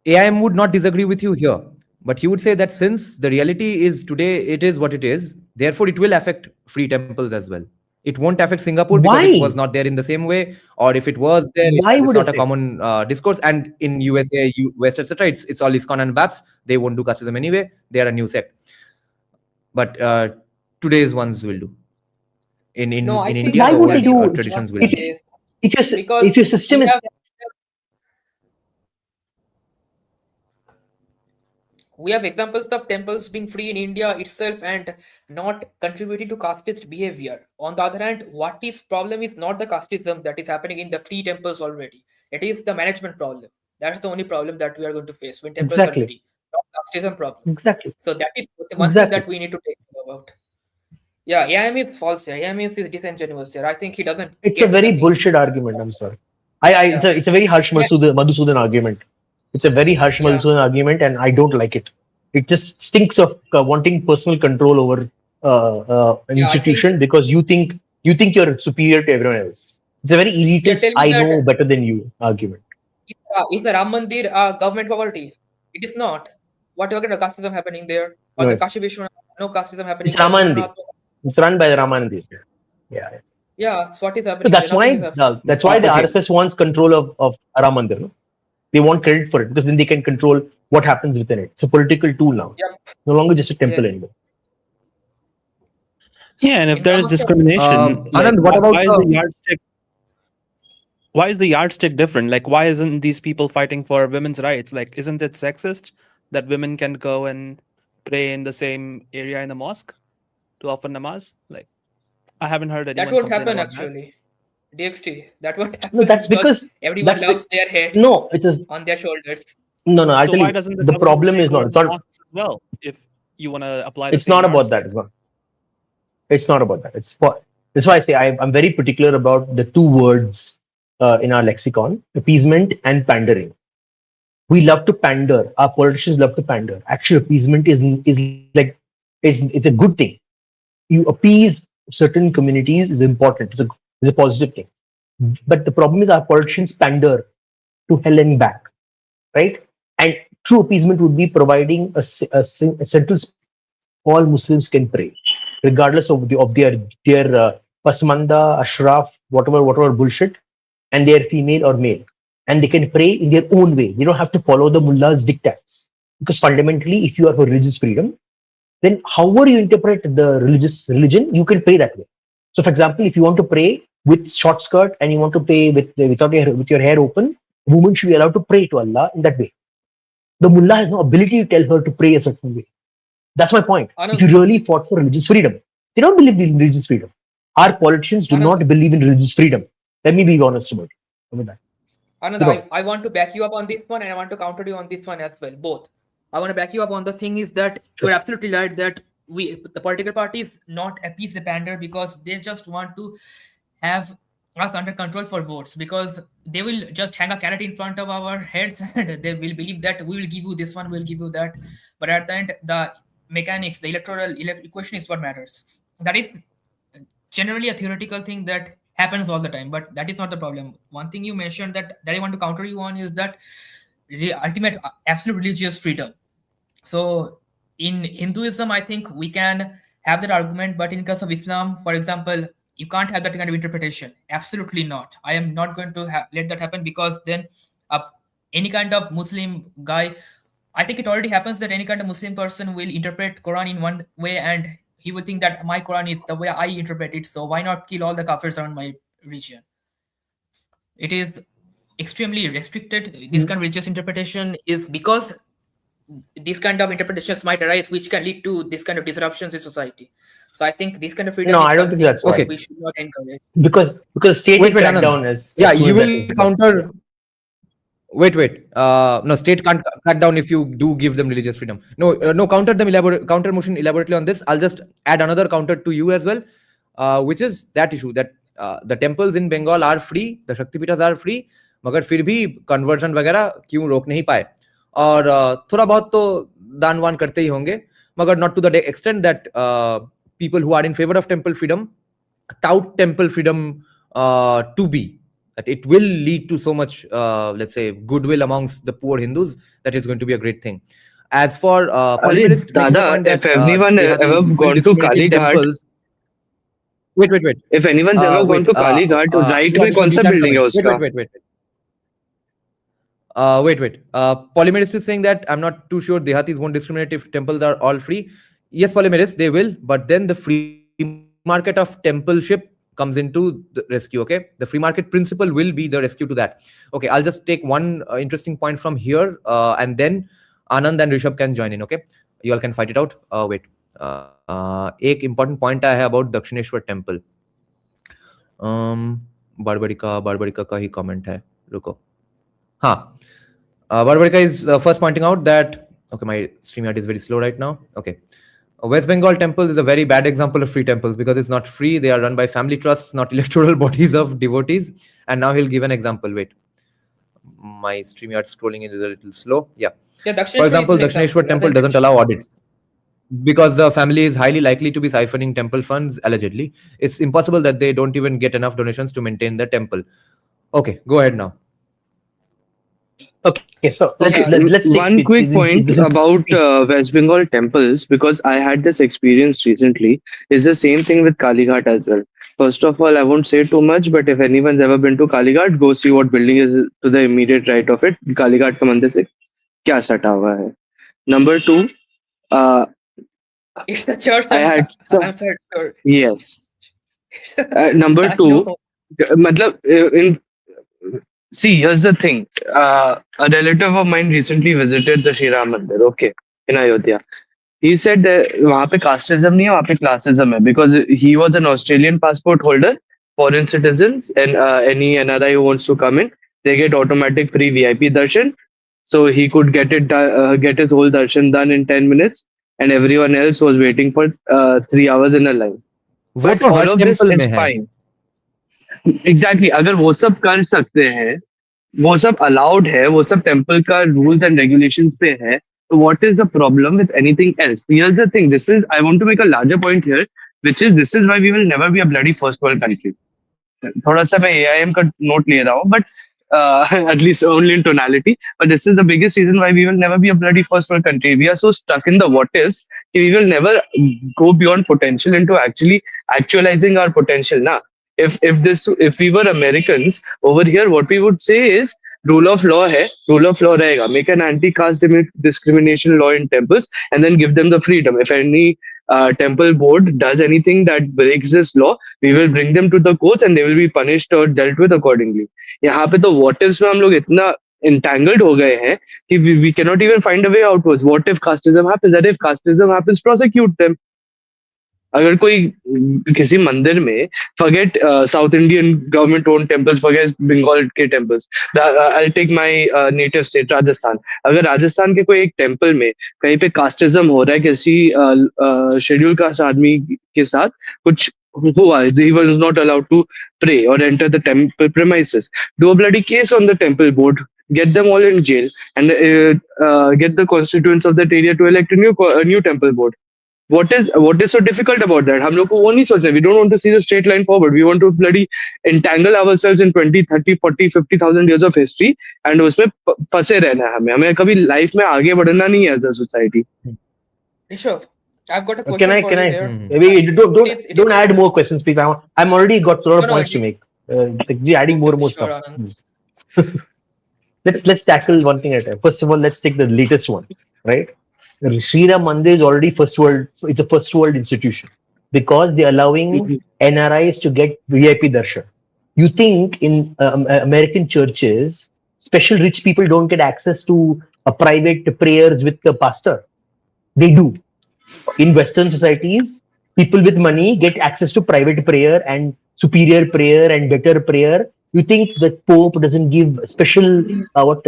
AIM would not disagree with you here, but he would say that since the reality is today, it is what it is. Therefore, it will affect free temples as well. It won't affect Singapore because it was not there in the same way, or if it was there, it's not a common discourse. And in USA, West, etc., it's all ISKCON and BAPS. They won't do casteism anyway. They are a new sect. But today's ones will do. In India, why would they do traditions will do. If your system is. We have examples of temples being free in India itself and not contributing to casteist behavior. On the other hand, what is problem is not the casteism that is happening in the free temples already. It is the management problem. That's the only problem that we are going to face when temples are free. Not casteism problem. Exactly. So that is the one thing that we need to take about. Yeah, AIM is false here. AIM is disingenuous here. I think he doesn't. It's a very bullshit argument. I'm sorry. It's a very harsh Madhusudan argument. It's a very harsh Madhusudan argument, and I don't like it. It just stinks of wanting personal control over an institution because you think you're superior to everyone else. It's a very elitist, I know better than you argument. Is the Ram Mandir government property? It is not. What kind of casteism happening there? Or the Kashi Vishwanath, no casteism happening. It's Ram Mandir. It's run by the Ramanandis. Yeah. Yeah, so what is So happening? that's Nothing is why happening. that's why the Okay. RSS wants control of Ram Mandir. No? They want credit for it because then they can control what happens within it. It's a political tool now. Yep. No longer just a temple Yes. anymore. Yeah, and if In there is terms of discrimination, like Anand, what about why is the yardstick? Why is the yardstick different? Like, why isn't these people fighting for women's rights? Like, isn't it sexist that women can go and pray in the same area in the mosque to offer namaz? Like, I haven't heard that anyone won't complain happen about that. actually. DXT, that won't No, happen that's because because everyone that's loves their head no. It is on their shoulders. no. I'll So tell why you. doesn't the The government problem take is not. over It's the not. mosques as well if you want to apply the It's same not about that. yardstick? It's not. It's not about that. It's for. That's why I say I'm very particular about the two words in our lexicon: appeasement and pandering. We love to pander. Our politicians love to pander. Actually, appeasement is like it's a good thing. You appease certain communities is important. It's a positive thing. But the problem is our politicians pander to hell and back, right? And true appeasement would be providing a central spot all Muslims can pray, regardless of their pasmanda, ashraf, whatever bullshit, and they are female or male, and they can pray in their own way. They don't have to follow the mullah's diktats, because fundamentally, if you are for religious freedom, then however you interpret the religion, you can pray that way. So, for example, if you want to pray with short skirt and you want to pray with your hair open, woman should be allowed to pray to Allah in that way. The mullah has no ability to tell her to pray a certain way. That's my point. If you Anand, really fought for religious freedom, they don't believe in religious freedom. Our politicians do Anand, not believe in religious freedom. Let me be honest about that. Anand, You know, I want to back you up on this one and I want to counter you on this one as well. Both. I want to back you up on the thing is that you're absolutely right that the political parties not appease the pander because they just want to have us under control for votes because they will just hang a carrot in front of our heads and they will believe that we will give you this one, we'll give you that. But at the end, the mechanics, the electoral equation is what matters. That is generally a theoretical thing that happens all the time, but that is not the problem. One thing you mentioned that I want to counter you on is that the ultimate absolute religious freedom. So in Hinduism, I think we can have that argument, but in case of Islam, for example, you can't have that kind of interpretation. Absolutely not. I am not going to let that happen because then any kind of Muslim guy, I think it already happens that any kind of Muslim person will interpret Quran in one way and he will think that my Quran is the way I interpret it. So why not kill all the kafirs around my region? It is extremely restricted. This kind of religious interpretation is because these kind of interpretations might arise, which can lead to this kind of disruptions in society. So I think this kind of freedom no, is I don't think something that's that why. we should not encourage. Because state Wait, will crack Anand. down as Yeah, soon you as that will is done. counter. Wait. No, state can't crack down if you do give them religious freedom. No, counter motion elaborately on this. I'll just add another counter to you as well, which is that issue that the temples in Bengal are free, the Shaktipitas are free, मगर फिर भी conversion वगैरह क्यों रोक नहीं पाए? और थोड़ा बहुत तो दान वान करते ही होंगे, मगर not to the extent that people who are in favor of temple freedom tout temple freedom to be. That it will lead to so much, let's say, goodwill amongst the poor Hindus that is going to be a great thing. As for polymerist making the Dada, point that if anyone ever gone to Kali Ghat, temples. Wait. if anyone's ever gone to Kali Ghat, right में कौन सा building है उसका? Wait. Polymerist is saying that I'm not too sure Dehatis won't discriminate if temples are all free. Yes, Polymerist, they will, but then the free market of templeship comes into the rescue. Okay, the free market principle will be the rescue to that. Okay, I'll just take one interesting point from here, and then Anand and Rishabh can join in. Okay, you all can fight it out. Wait, एक important point I have about Dakshineshwar temple. बारबड़िका का ही comment है. रुको. Barbarika is first pointing out that, okay, my StreamYard is very slow right now. Okay. West Bengal temples is a very bad example of free temples because it's not free. They are run by family trusts, not electoral bodies of devotees. And now he'll give an example. Wait. My StreamYard scrolling is a little slow. Yeah. For example, Dakshineshwar temple doesn't allow audits because the family is highly likely to be siphoning temple funds, allegedly. It's impossible that they don't even get enough donations to maintain the temple. Okay, go ahead now. Okay, so Okay, let's take one quick point this is- about West Bengal temples, because I had this experience recently. Is the same thing with Kalighat as well. First of all, I won't say too much, but if anyone's ever been to Kalighat, go see what building is to the immediate right of it. Kalighat ka mandir se kya sata hua hai. Number two, uh, It's the church. I had I'm sorry. Sure. yes. Number I two, know. matlab, in see, here's the thing. A relative of mine recently visited the Shri Ram Mandir, okay, in Ayodhya. He said that वहाँ पे casteism नहीं है, वहाँ पे classism है, because he was an Australian passport holder, foreign citizens, and any NRI who wants to come in, they get automatic free VIP darshan. So he could get his whole darshan done in 10 minutes, and everyone else was waiting for 3 hours in a line. वो But तो all her of this temple is में है. fine. Exactly. अगर वो सब कर सकते हैं, वो सब अलाउड है, वो सब टेम्पल का रूल्स एंड रेगुलेशंस पे है, तो what is the problem with anything else? Here's the thing, this is I want to make a larger point here, which is this is why we will never be a bloody first world country. थोड़ा सा मैं AIM का note ले रहा हूँ, but at least only in tonality, but this is the biggest reason why we will never be a bloody first world country. We are so stuck in the what ifs, we will never go beyond potential into actually actualizing our potential. Na, if we were Americans over here, what we would say is rule of law hai, rule of law rahega. Make an anti-caste discrimination law in temples and then give them the freedom. If any temple board does anything that breaks this law, we will bring them to the courts and they will be punished or dealt with accordingly. यहाँ पे तो what ifs में हम लोग इतना entangled हो गए हैं कि we cannot even find a way outwards. What if casteism happens? That if casteism happens, prosecute them. अगर कोई किसी मंदिर में forget South Indian government owned temples, forget Bengal के temples, I'll take my native state Rajasthan. अगर राजस्थान के कोई एक टेम्पल में कहीं पे कास्टिज्म हो रहा है, किसी शेड्यूल कास्ट आदमी के साथ कुछ हुआ, he was not allowed to pray or enter the temple premises, do a bloody case on the temple board, get them all in jail, and get the constituents of that area to elect a new temple board. What is so difficult about that? हम लोग को वो नहीं सोचना. We don't want to see the straight line forward. We want to bloody entangle ourselves in 20, 30, 40, 50,000 years of history and उसमें फंसे रहना है हमें. हमें कभी लाइफ में आगे बढ़ना नहीं है as a society. Rishabh, I've got a question for you here. Maybe don't add more questions, please. I'm already got a lot of No, points to make. Adding more Sure, stuff. Anand. Let's tackle one thing at a time. First of all, let's take the latest one, right? Sri Ram Mandir is already first world. So it's a first world institution because they're allowing NRIs to get VIP darshan. You think in American churches, special rich people don't get access to private prayers with the pastor? They do. In Western societies, people with money get access to private prayer and superior prayer and better prayer. You think the Pope doesn't give special what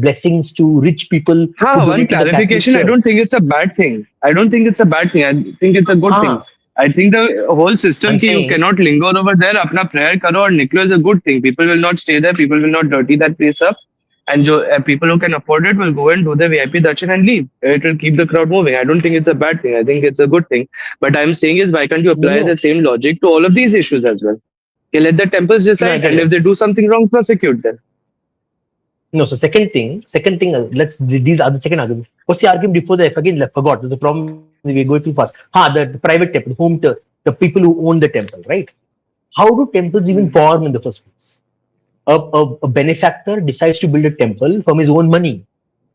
blessings to rich people? One clarification. I don't think it's a bad thing. I think it's a good thing. I think the whole system ki you cannot linger over there, apna prayer karo aur niklo is a good thing. People will not stay there. People will not dirty that place up. And people who can afford it will go and do the VIP darshan and leave. It will keep the crowd moving. I don't think it's a bad thing. I think it's a good thing. But I'm saying is, why can't you apply the same logic to all of these issues as well? Okay, let the temples decide, and if they do something wrong, prosecute them. No, so second thing, these are the second argument. What's the argument before that? Again, forgot. There's a problem. We're going too fast. The private temple, the people who own the temple, right? How do temples even form in the first place? A benefactor decides to build a temple from his own money.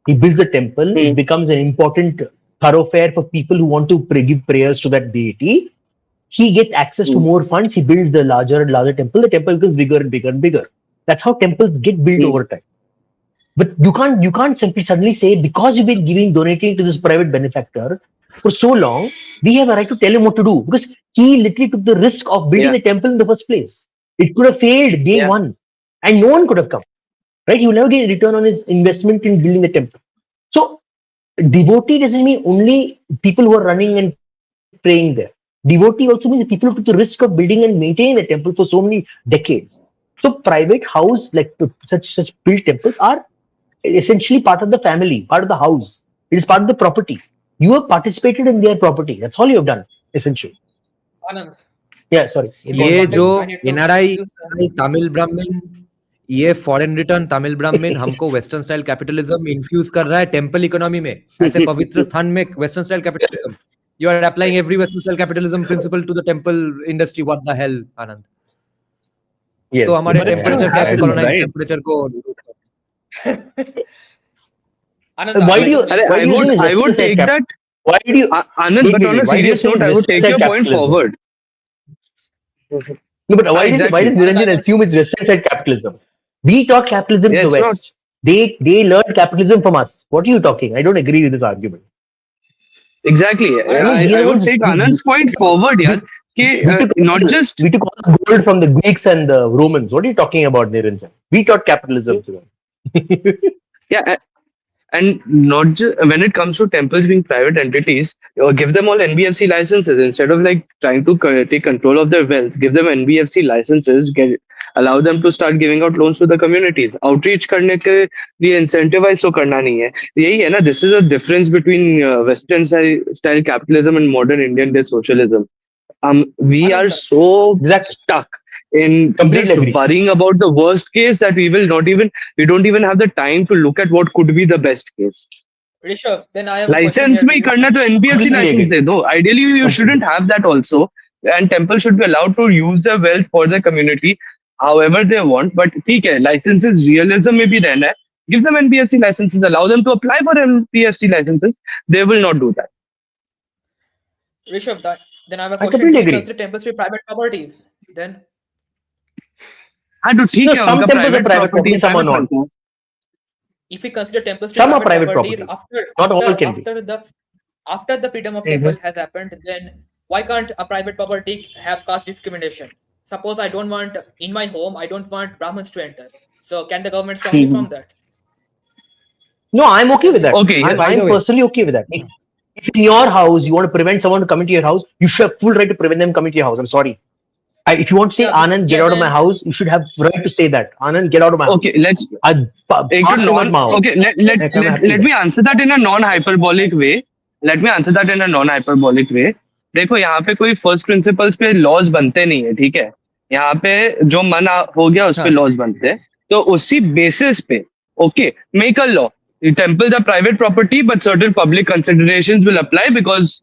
He builds the temple. It becomes an important thoroughfare for people who want to give prayers to that deity. He gets access to more funds. He builds the larger and larger temple. The temple becomes bigger and bigger and bigger. That's how temples get built over time. But you can't simply suddenly say, because you've been donating to this private benefactor for so long, we have a right to tell him what to do, because he literally took the risk of building the temple in the first place. It could have failed day one, and no one could have come. Right? He will never get a return on his investment in building the temple. So devotee doesn't mean only people who are running and praying there. Devotee also means the people who took the risk of building and maintaining the temple for so many decades. So private house, like such built temples, are essentially part of the family, part of the house. It is part of the property. You have participated in their property. That's all you have done, essentially. Anand. Yeah, sorry. ये जो NRI Tamil Brahmin ये foreign return Tamil ब्राह्मण हमको western style capitalism infuse कर रहा है temple economy में, ऐसे पवित्र स्थान में western style capitalism. You are applying every Western style capitalism principle to the temple industry. What the hell, Anand? Yes. तो हमारे But टेम्परेचर कैसे I- colonize right. टेम्परेचर को? Anand, Why do you? like, Why do you use I would Western take side that, Why do you? Anand, but on a Why do you serious note, use I would take Western your side point capitalism? forward. No, but why Exactly. does Niranjan assume it's Western side capitalism? We taught capitalism Yeah, in the it's West. They learned capitalism from us. What are you talking? I don't agree with this argument. Exactly. I would take Anand's point forward, yaar. Not just we took all the gold from the Greeks and the Romans. What are you talking about, Niranjan? We taught capitalism to them. yeah, and not just when it comes to temples being private entities, give them all NBFC licenses instead of like trying to take control of their wealth. Give them NBFC licenses. Allow them to start giving out loans to the communities. Outreach करने के लिए incentivize तो करना नहीं है. यही है ना. This is a difference between Western style capitalism and modern Indian day socialism. We are so stuck in Completely just agree. worrying about the worst case that we don't even have the time to look at what could be the best case. Rishabh, then I have a question License here में to you. करना तो NBFC Completely license agree. दे दो. Ideally, you shouldn't have that also. And temple should be allowed to use their wealth for the community however they want. But ठीक है, licenses realism में भी रहना है. Give them NBFC licenses. Allow them to apply for NBFC licenses. They will not do that. Rishabh, then I have a I question. completely Do you agree. consider temples to be private properties? Then हाँ तो ठीक है. some उनका temples are private private property, property, some are private not. बनता है. if we consider temples to Some are private private properties property. Not all can be. after the freedom of temple has happened, then why can't a private property have caste discrimination? Suppose I don't want in my home, I don't want Brahmins to enter. So can the government stop me from that? No, I'm okay with that. Okay, I'm by the way. personally okay with that. If in your house you want to prevent someone to come into your house, you should have full right to prevent them coming to your house. I'm sorry. If you want to say, Yeah, Anand, get out of my house, you should have right to say that. Anand, get out of my house. Okay, let's Okay, let me answer that in a non-hyperbolic way. देखो यहाँ पे कोई first principles पे laws बनते नहीं है. ठीक है, यहाँ पे जो मन हो गया उस पे लॉज बनते हैं. तो उसी बेसिस पे okay make a law. Temples are private property, but certain public considerations will apply because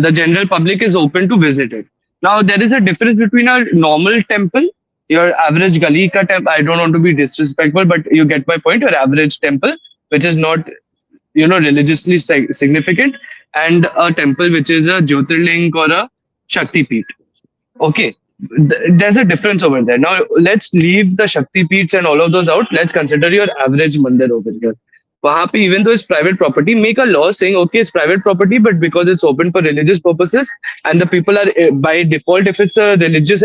the general public is open to visit it. Now, there is a difference between a normal temple, your average gali ka temple. I don't want to be disrespectful, but you get my point. Your average temple, which is not, religiously significant, and a temple which is a Jyotirling or a Shakti Peeth. Okay. There's a difference over there. Now, let's leave the Shakti Peeths and all of those out. Let's consider your average mandir over here. वहाँ पे even though it's private property, make a law saying, okay, it's private property, but because it's open for religious purposes, and the people are, by default, if it's a religious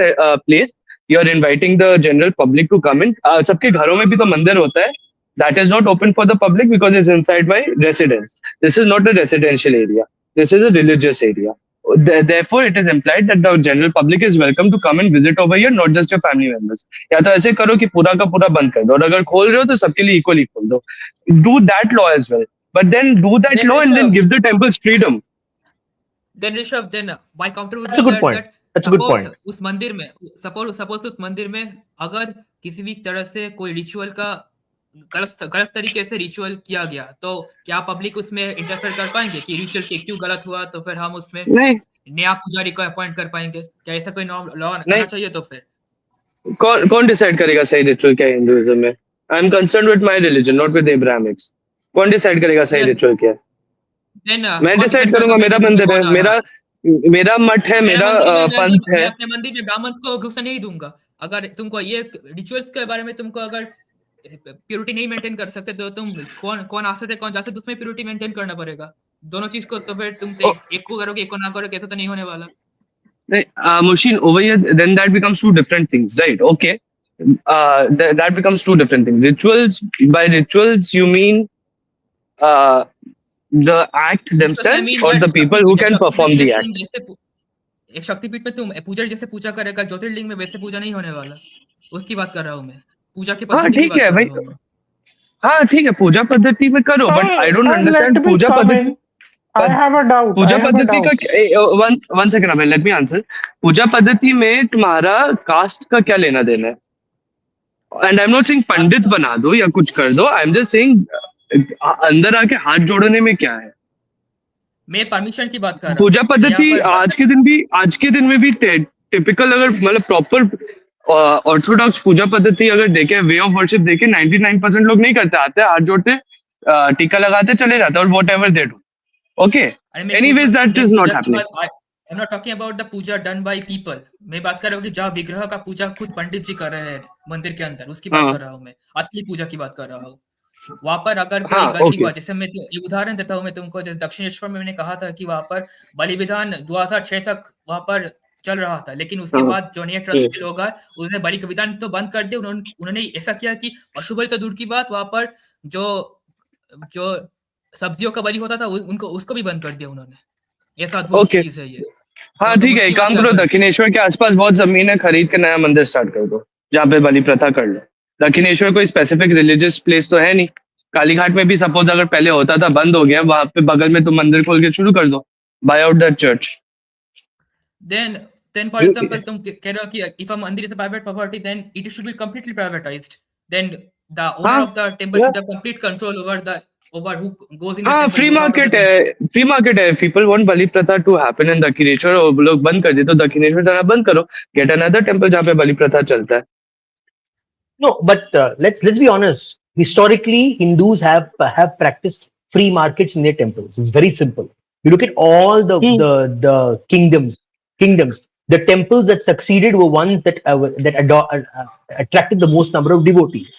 place, you're inviting the general public to come in. सबके घरों में भी तो मंदिर होता है. That is not open for the public because it's inside by residents. This is not a residential area. This is a religious area. Therefore, it is implied that the general public is welcome to come and visit over here, not just your family members. या तो ऐसे करो कि पूरा का पूरा बंद कर दो, और अगर खोल रहे हो तो सबके लिए equally खोल दो. Do that law as well, but then do that Then law and then Rishabh- give the temples freedom. Then Rishabh, then my counter would That's be a good point. That's a good suppose point. उस मंदिर में suppose उस मंदिर में अगर किसी भी तरह से कोई रिचुअल का गलत तरीके से रिचुअल किया गया, तो क्या पब्लिक उसमें इंटरफेयर कर पाएंगे कि रिचुअल क्यों गलत हुआ, तो फिर हम उसमें नहीं, नया पुजारी को अपॉइंट कर पाएंगे? क्या ऐसा कोई लॉ आना नहीं। चाहिए? तो फिर कौन डिसाइड करेगा सही रिचुअल क्या है हिंदुइज्म में? I am concern with my religion, not with Abrahamics. कौन डिसाइड करेगा सही Yes. रिचुअल क्या है? Then मैं डिसाइड करूंगा. मेरा मंदिर है, मेरा मठ है, मेरा पंथ मैं है. अपने मंदिर में ब्राह्मण्स को घुसने नहीं दूंगा. अगर तुमको ये रिचुअल्स के बारे में तुमको अगर प्योरिटी नहीं मेंटेन कर सकते, तो तुम कौन आ सकते कौन जा सकते, उसमें प्योरिटी मेंटेन करना पड़ेगा. दोनों चीज को तो फिर तुम एक को करोगे एक को ना करोगे, ऐसा तो नहीं होने वाला. Mushin, over here, then that becomes two different things, right? Okay. That becomes two different things. By rituals, you mean the act themselves or the people who can perform the act? एक शक्तिपीठ में तुम पुजारी जैसे पूजा करेगा, ज्योतिर्लिंग में वैसे पूजा नहीं होने वाला. उसकी बात कर रहा हूँ मैं, पूजा की पद्धति की बात कर रहा हूँ. हाँ ठीक है, पूजा पद्धति में करो, but I don't understand puja paddhati. I have a doubt. पूजा पद्धति का one second, let me answer. पूजा पद्धति में तुम्हारा कास्ट का क्या लेना देना है? and I'm not saying पंडित बना दो या कुछ कर दो. I'm just saying अंदर आके हाथ जोड़ने में क्या है? मैं परमिशन की बात कर रहा हूँ. पूजा पद्धति आज के दिन में भी टिपिकल अगर मतलब प्रॉपर ऑर्थोडॉक्स पूजा पद्धति अगर देखे, वे ऑफ वर्शिप देखे, 99% लोग नहीं करते. आते हाथ जोड़ते, टीका लगाते, चले जाते और what ever they do. Okay, anyways that is not happening. I'm not talking about the puja done by people. मैं बात कर रहा हूँ कि जहाँ विग्रह का पूजा खुद पंडित जी कर रहे हैं मंदिर के अंदर, उसकी बात कर रहा हूँ मैं. असली पूजा की बात कर रहा हूँ. वहां पर अगर कोई गलती हुआ, जैसे मैं एक उदाहरण देता हूँ मैं तुमको, जैसे दक्षिणेश्वर में मैंने कहा था कि वहां पर बलि विधान 2006 तक वहां पर चल रहा था, लेकिन उसके बाद जो नए ट्रस्ट के लोग आए उन्होंने बलि विधान तो बंद कर दिया. उन्होंने ऐसा किया कि पशु बलि तो दूर की बात, वहां पर जो सब्जियों का बलि होता था उनको उसको भी बंद कर दिया उन्होंने. ऐसा अद्भुत चीज है ये. हाँ ठीक है, काम करो, दक्षिणेश्वर के आसपास बहुत जमीन है, खरीद के नया मंदिर स्टार्ट कर दो जहाँ पे बलि प्रथा कर लो. दक्षिणेश्वर कोई स्पेसिफिक रिलीजियस प्लेस तो है नहीं. कालीघाट में भी सपोज अगर पहले होता था, बंद हो गया, वहां पे बगल में तुम मंदिर खोल के शुरू कर दो. Bye out that church. Then for example तुम कह रहे हो कि if a mandir is a private property, then it should be completely privatized. Then the owner of the temple should have complete control over who goes in the temple. Free market है. People want बलि प्रथा to happen in Dakshineswar, और लोग बंद कर दे तो दक्षिणेश्वर जाना बंद करो, गेट अनदर टेम्पल जहाँ पे बलि प्रथा चलता है. No, but let's be honest. Historically, Hindus have practiced free markets in their temples. It's very simple. You look at all the kingdoms. The temples that succeeded were ones that attracted the most number of devotees.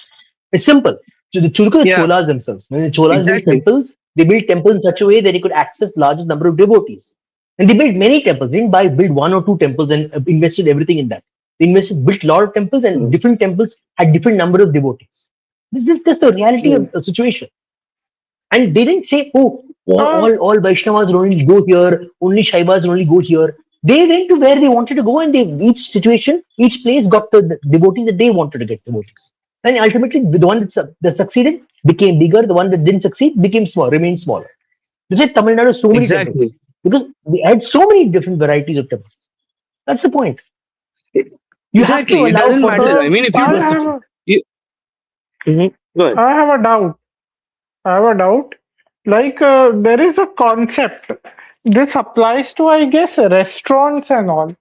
It's simple. So the Cholas themselves, when the Cholas built temples, they built temples in such a way that they could access largest number of devotees. And they built many temples. They didn't build one or two temples and invested everything in that. They built a lot of temples, and different temples had different number of devotees. This is just the reality of the situation. And they didn't say, all Vaishnavas will only go here, only Shaivas will only go here. They went to where they wanted to go, and each place got the devotees that they wanted to get devotees. And ultimately, the one that succeeded became bigger, the one that didn't succeed remained smaller. This is Tamil Nadu, so many temples. Because they had so many different varieties of temples. That's the point. You have to allow. It doesn't matter. I mean, if go ahead. I have a doubt. Like there is a concept. This applies to, I guess, restaurants and all.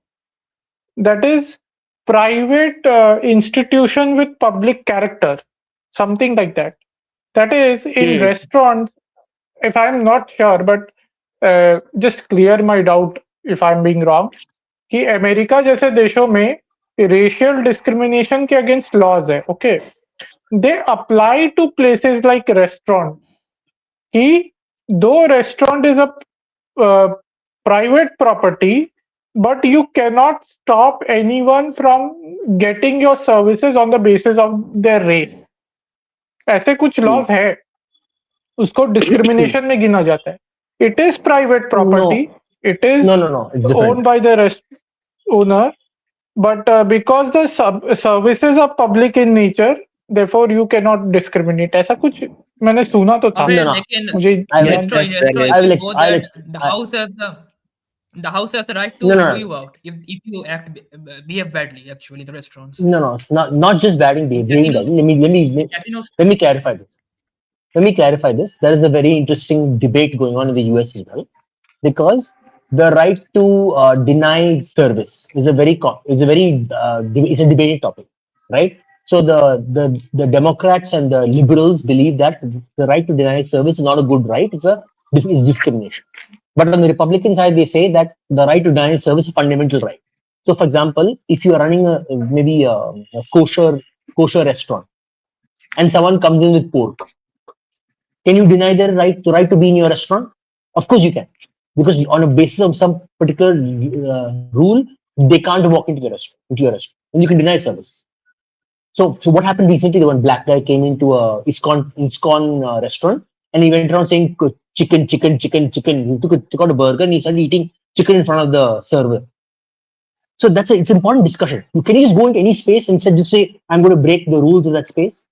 That is private institution with public character, something like that. That is in restaurants. If I'm not sure, but just clear my doubt if I'm being wrong. कि America जैसे देशों में racial discrimination के against laws है, okay? They apply to places like restaurants. कि though restaurant is a private property, but you cannot stop anyone from getting your services on the basis of their race. ऐसे कुछ laws है, उसको discrimination में गिना जाता है. It is private property. No. It is It's owned by the owner, but because the services are public in nature, therefore you cannot discriminate. ऐसा कुछ मैंने सुना तो था. लेकिन the house has the right to throw you out if you behave badly. Actually, the restaurants. No, not just behaving badly. Let me clarify this. There is a very interesting debate going on in the US as well, because the right to deny service is a debated topic, right? So the Democrats and the liberals believe that the right to deny service is not a good right; it's discrimination. But on the Republican side, they say that the right to deny service is a fundamental right. So, for example, if you are running a kosher restaurant, and someone comes in with pork, can you deny their right to be in your restaurant? Of course you can, because on a basis of some particular rule, they can't walk into your restaurant, and you can deny service. So what happened recently? The one black guy came into a ISKCON restaurant, and he went around saying chicken. He took out a burger and he started eating chicken in front of the server. So it's an important discussion. Can you just go into any space and just say, I'm going to break the rules of that space?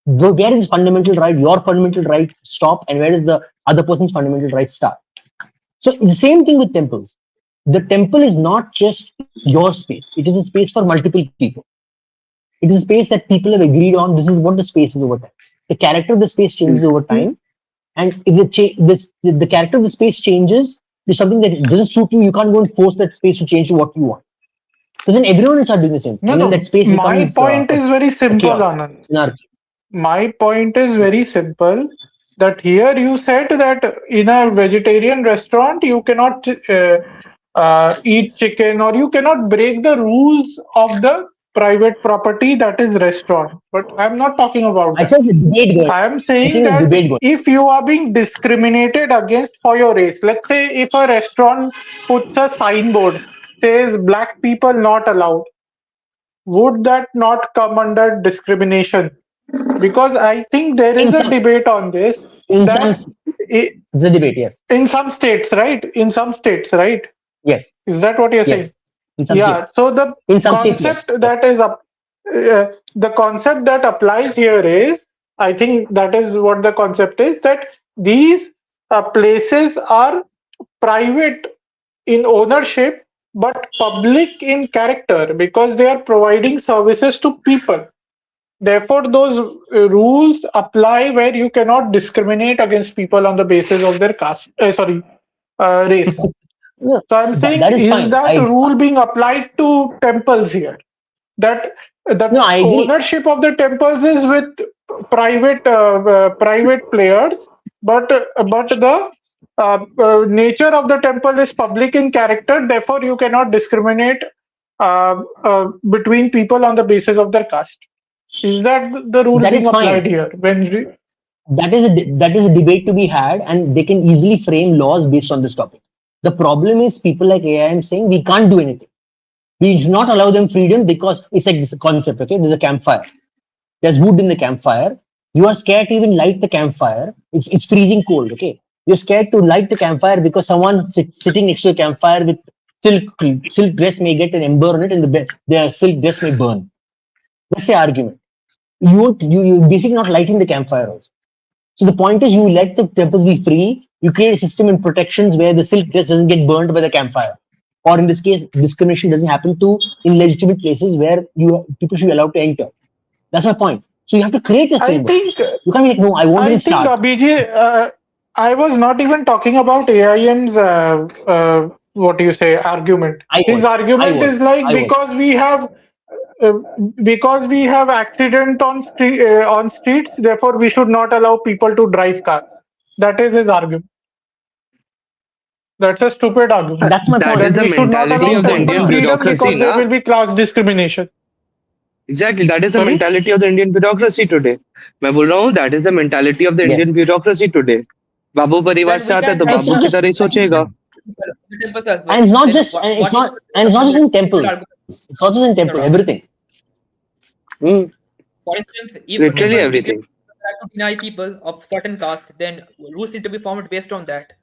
Where is fundamental right, your fundamental right stop, and where does the other person's fundamental right start? So it's the same thing with temples. The temple is not just your space. It is a space for multiple people. It is a space that people have agreed on. This is what the space is over time. The character of the space changes over time, and if the character of the space changes, there's something that doesn't suit you. You can't go and force that space to change to what you want. So then everyone will start doing the same. No, And then no. that space My becomes point is very simple, chaos, Anand. anarchy. My point is very simple. That here you said that in a vegetarian restaurant you cannot eat chicken, or you cannot break the rules of the private property that is restaurant. But I'm not talking about I that. said the debate going. I am I'm saying saying the that debate going. if you are being discriminated against for your race, let's say if a restaurant puts a signboard says black people not allowed, would that not come under discrimination? Because I think there is In a some, debate on this in some, that i- it's a debate. Yes, in some states, right? In some states, right? yes, Is that what you're saying? yes. In some Yeah. states, So the in some states, yes. concept that is up, the concept that applies here is, I think that is what the concept is, that these places are private in ownership but public in character because they are providing services to people. Therefore, those rules apply where you cannot discriminate against people on the basis of their caste, race. No, So I'm saying, that is is fine. that rule being applied to temples here? That No, the I agree. ownership of the temples is with private players, but the nature of the temple is public in character. Therefore, you cannot discriminate between people on the basis of their caste. Is that the rule That being is applied fine. here? That is a debate to be had, and they can easily frame laws based on this topic. The problem is people like AIM saying we can't do anything. We should not allow them freedom because it's like this concept. Okay, there's a campfire. There's wood in the campfire. You are scared to even light the campfire. It's freezing cold. Okay, you're scared to light the campfire because someone sitting next to a campfire with silk dress may get an ember on it, and the silk dress may burn. That's the argument. You basically not lighting the campfire also. So the point is, you let the temples be free. You create a system and protections where the silk dress doesn't get burned by the campfire, or in this case, discrimination doesn't happen to illegitimate places where people should be allowed to enter. That's my point. So you have to create a I framework. think You can't be like, no, I won't even start. BJ, I was not even talking about AIM's what do you say argument. His argument is like because we have accident on streets, therefore we should not allow people to drive cars. That is his argument. That's a stupid argument. That's my point. That is the We should not mentality allow of the temple Indian freedom bureaucracy, because there na? will be class discrimination. Exactly, that is the Sorry? mentality of the Indian bureaucracy today. मैं बोल रहा हूँ that is the mentality of the Indian Yes. bureaucracy today. बाबू परिवार Then से we आता है can तो have बाबू की तरह ही सोचेगा. the temples as well. And it's not Then just, and it's not just in temple. It's not just in temple. Everything. For instance, if Literally temple everything. try to deny people of certain caste, then rules need to be formed based on that.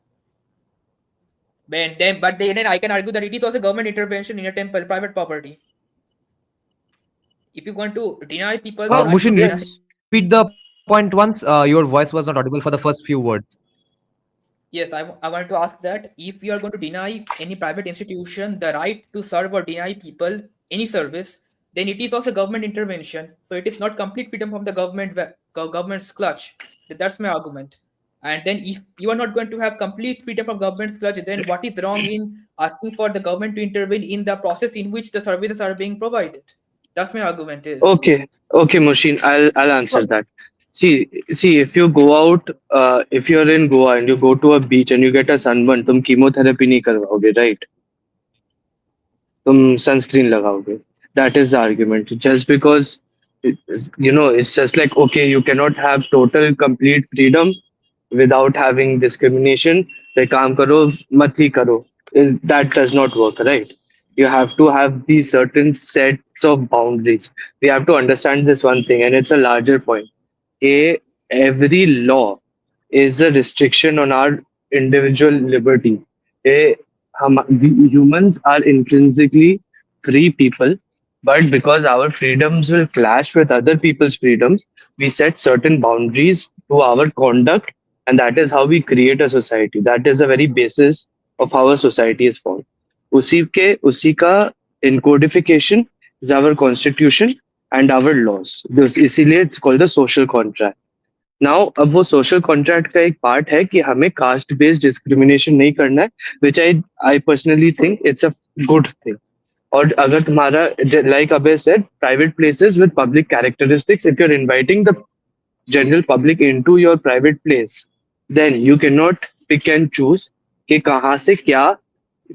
But then I can argue that it is also government intervention in a temple, private property. If you want to deny people, the right to Mushin, deny- repeat the point once. Your voice was not audible for the first few words. Yes, I want to ask that if you are going to deny any private institution the right to serve or deny people any service, then it is also government intervention. So it is not complete freedom from the government's clutch. That's my argument. And then if you are not going to have complete freedom from government's clutch, then what is wrong in asking for the government to intervene in the process in which the services are being provided? That's my argument is. Okay, Mushin, I'll answer that. See, if you go out, if you're in Goa and you go to a beach and you get a sunburn, तुम chemotherapy नहीं करवाओगे, right? तुम sunscreen लगाओगे. That is the argument. Just because, it's just like, okay, you cannot have total, complete freedom without having discrimination. Like, काम करो, मत ही करो. That does not work, right? You have to have these certain sets of boundaries. We have to understand this one thing, and it's a larger point. Every law is a restriction on our individual liberty. We humans are intrinsically free people, but because our freedoms will clash with other people's freedoms, we set certain boundaries to our conduct, and that is how we create a society. That is the very basis of how a society is formed. उसी का encodification is our constitution, and our laws. इसीलिए it's called the social contract. Now, अब वो social contract का एक part है कि हमें caste based discrimination नहीं करना है, which I personally think it's a good thing. और अगर तुम्हारा, like Abhay said, private places with public characteristics, if you're inviting the general public into your private place, then you cannot pick and choose कि कहाँ से क्या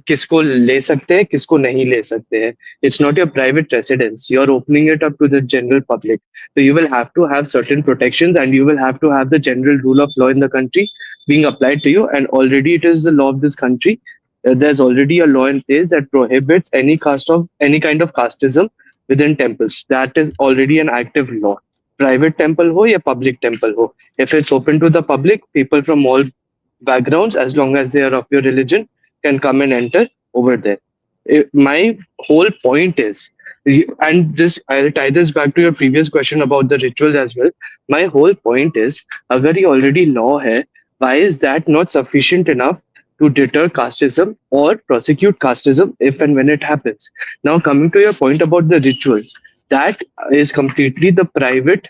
किसको ले सकते हैं, किसको नहीं ले सकते हैं. It's not your private residence. You're opening it up to the general public. So you will have to have certain protections, and you will have to have the general rule of law in the country being applied to you. And already it is the law of this country. There's already a law in place that prohibits any kind of casteism within temples. That is already an active law. Private temple ho ya public temple ho. If it's open to the public, people from all backgrounds, as long as they are of your religion, can come and enter over there. My whole point is, and this I'll tie this back to your previous question about the rituals as well. My whole point is, agar ye already law hai, why is that not sufficient enough to deter casteism or prosecute casteism if and when it happens? Now, coming to your point about the rituals, that is completely the private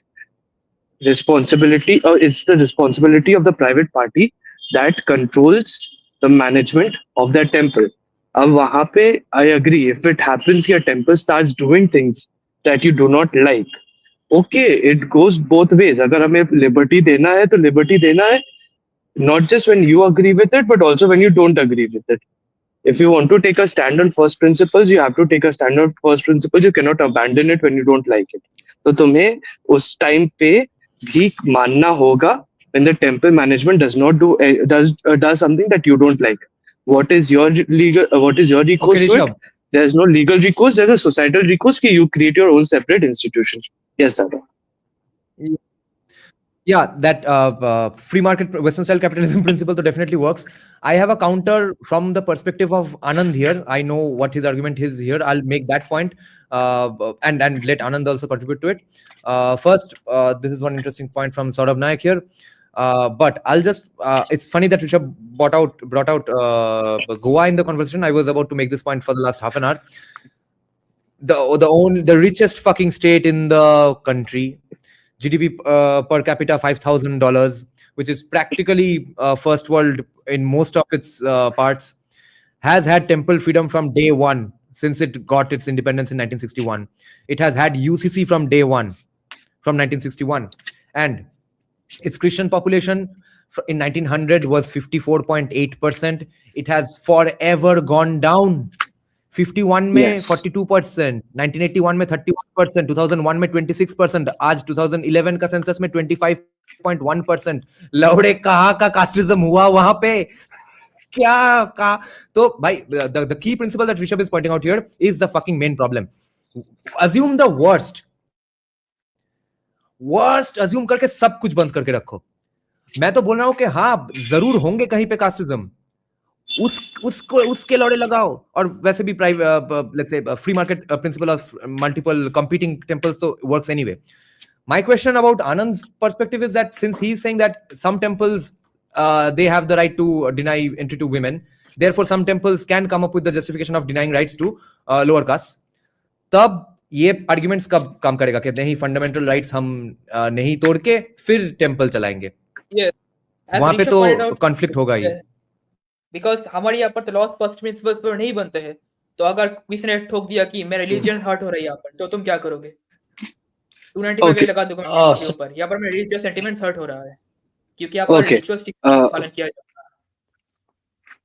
responsibility, or it's the responsibility of the private party that controls the management of that temple. अब वहां पे I agree, if it happens कि a temple starts doing things that you do not like, okay, it goes both ways. अगर हमें liberty देना है तो liberty देना है, not just when you agree with it, but also when you don't agree with it. If you want to take a stand on first principles, you have to take a stand on first principles. You cannot abandon it when you don't like it. तो तुम्हें उस time पे भी मानना होगा when the temple management does not does something that you don't like. What is your recourse Okay, to it? Rishabh. There's no legal recourse. There's a societal recourse. Ki you create your own separate institution. Yes, sir. Yeah, that free market Western style capitalism principle so definitely works. I have a counter from the perspective of Anand here. I know what his argument is here. I'll make that point and let Anand also contribute to it. First, this is one interesting point from Saurav Nayak here. But I'll just, it's funny that Rishabh brought out Goa in the conversation. I was about to make this point for the last half an hour. The richest fucking state in the country, GDP per capita $5,000, which is practically first world in most of its parts, has had temple freedom from day one since it got its independence in 1961. It has had UCC from day one, from 1961, and its Christian population in 1900 was 54.8%. It has forever gone down. 51 में 42%, 1981 में 31%, 2001 में 26%, आज 2011 का census में 25.1%. लौड़े कहाँ का casteism हुआ वहां पे? क्या का? तो भाई, the key principle that Rishabh is pointing out here is the fucking main problem. Assume the worst assume करके सब कुछ बंद करके रखो. मैं तो बोल रहा हूं कि हाँ, जरूर होंगे कहीं पे कास्टिज्म, उसके लौड़े लगाओ. और वैसे भी let's say free market principle of multiple competing temples so works anyway. My question about Anand's perspective is that since he's saying that some temples they have the right to deny entry to women, therefore some temples can come up with the justification of denying rights to lower castes, तब ये arguments कब काम करेगा कि नहीं, fundamental rights हम नहीं तोड़ के फिर temple चलाएंगे? Yes. वहां पे तो conflict होगा ही. बिकॉज हमारे यहाँ पर तो लॉस फर्स्ट प्रिंसिपल्स पर नहीं बनते हैं. तो अगर किसी ने ठोक दिया कि मेरा रिलीजन हर्ट हो रहा है यहाँ पर, तो तुम क्या करोगे? 295 लगा दोगे के ऊपर. यहाँ पर मेरा रिलीजियस सेंटिमेंट्स हर्ट हो रहा है क्योंकि यहाँ पर रिचुअलिस्टिक पालन किया जाता है.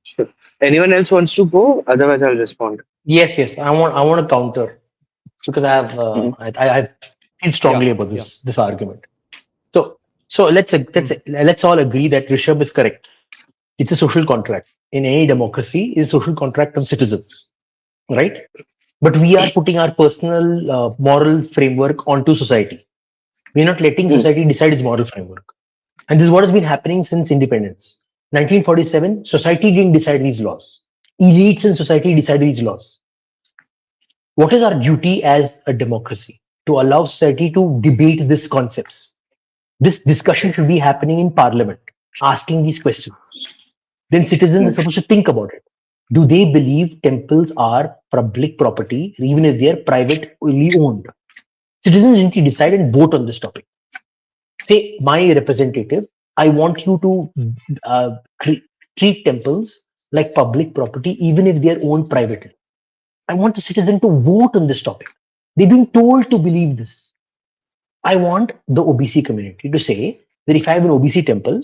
Sure. Anyone else wants to go? Otherwise, I'll respond. Yes. I want to counter because I have I feel strongly about this argument. So let's all agree that Rishabh is correct. It's a social contract. In any democracy, it's a social contract of citizens, right? But we are putting our personal moral framework onto society. We're not letting society decide its moral framework. And this is what has been happening since independence. 1947, society didn't decide these laws. Elites in society decided these laws. What is our duty as a democracy? To allow society to debate these concepts. This discussion should be happening in parliament, asking these questions. Then citizens are supposed to think about it. Do they believe temples are public property, even if they are privately owned? Citizens need to decide and vote on this topic. Say, my representative, I want you to treat temples like public property, even if they are owned privately. I want the citizen to vote on this topic. They've been told to believe this. I want the OBC community to say that if I have an OBC temple,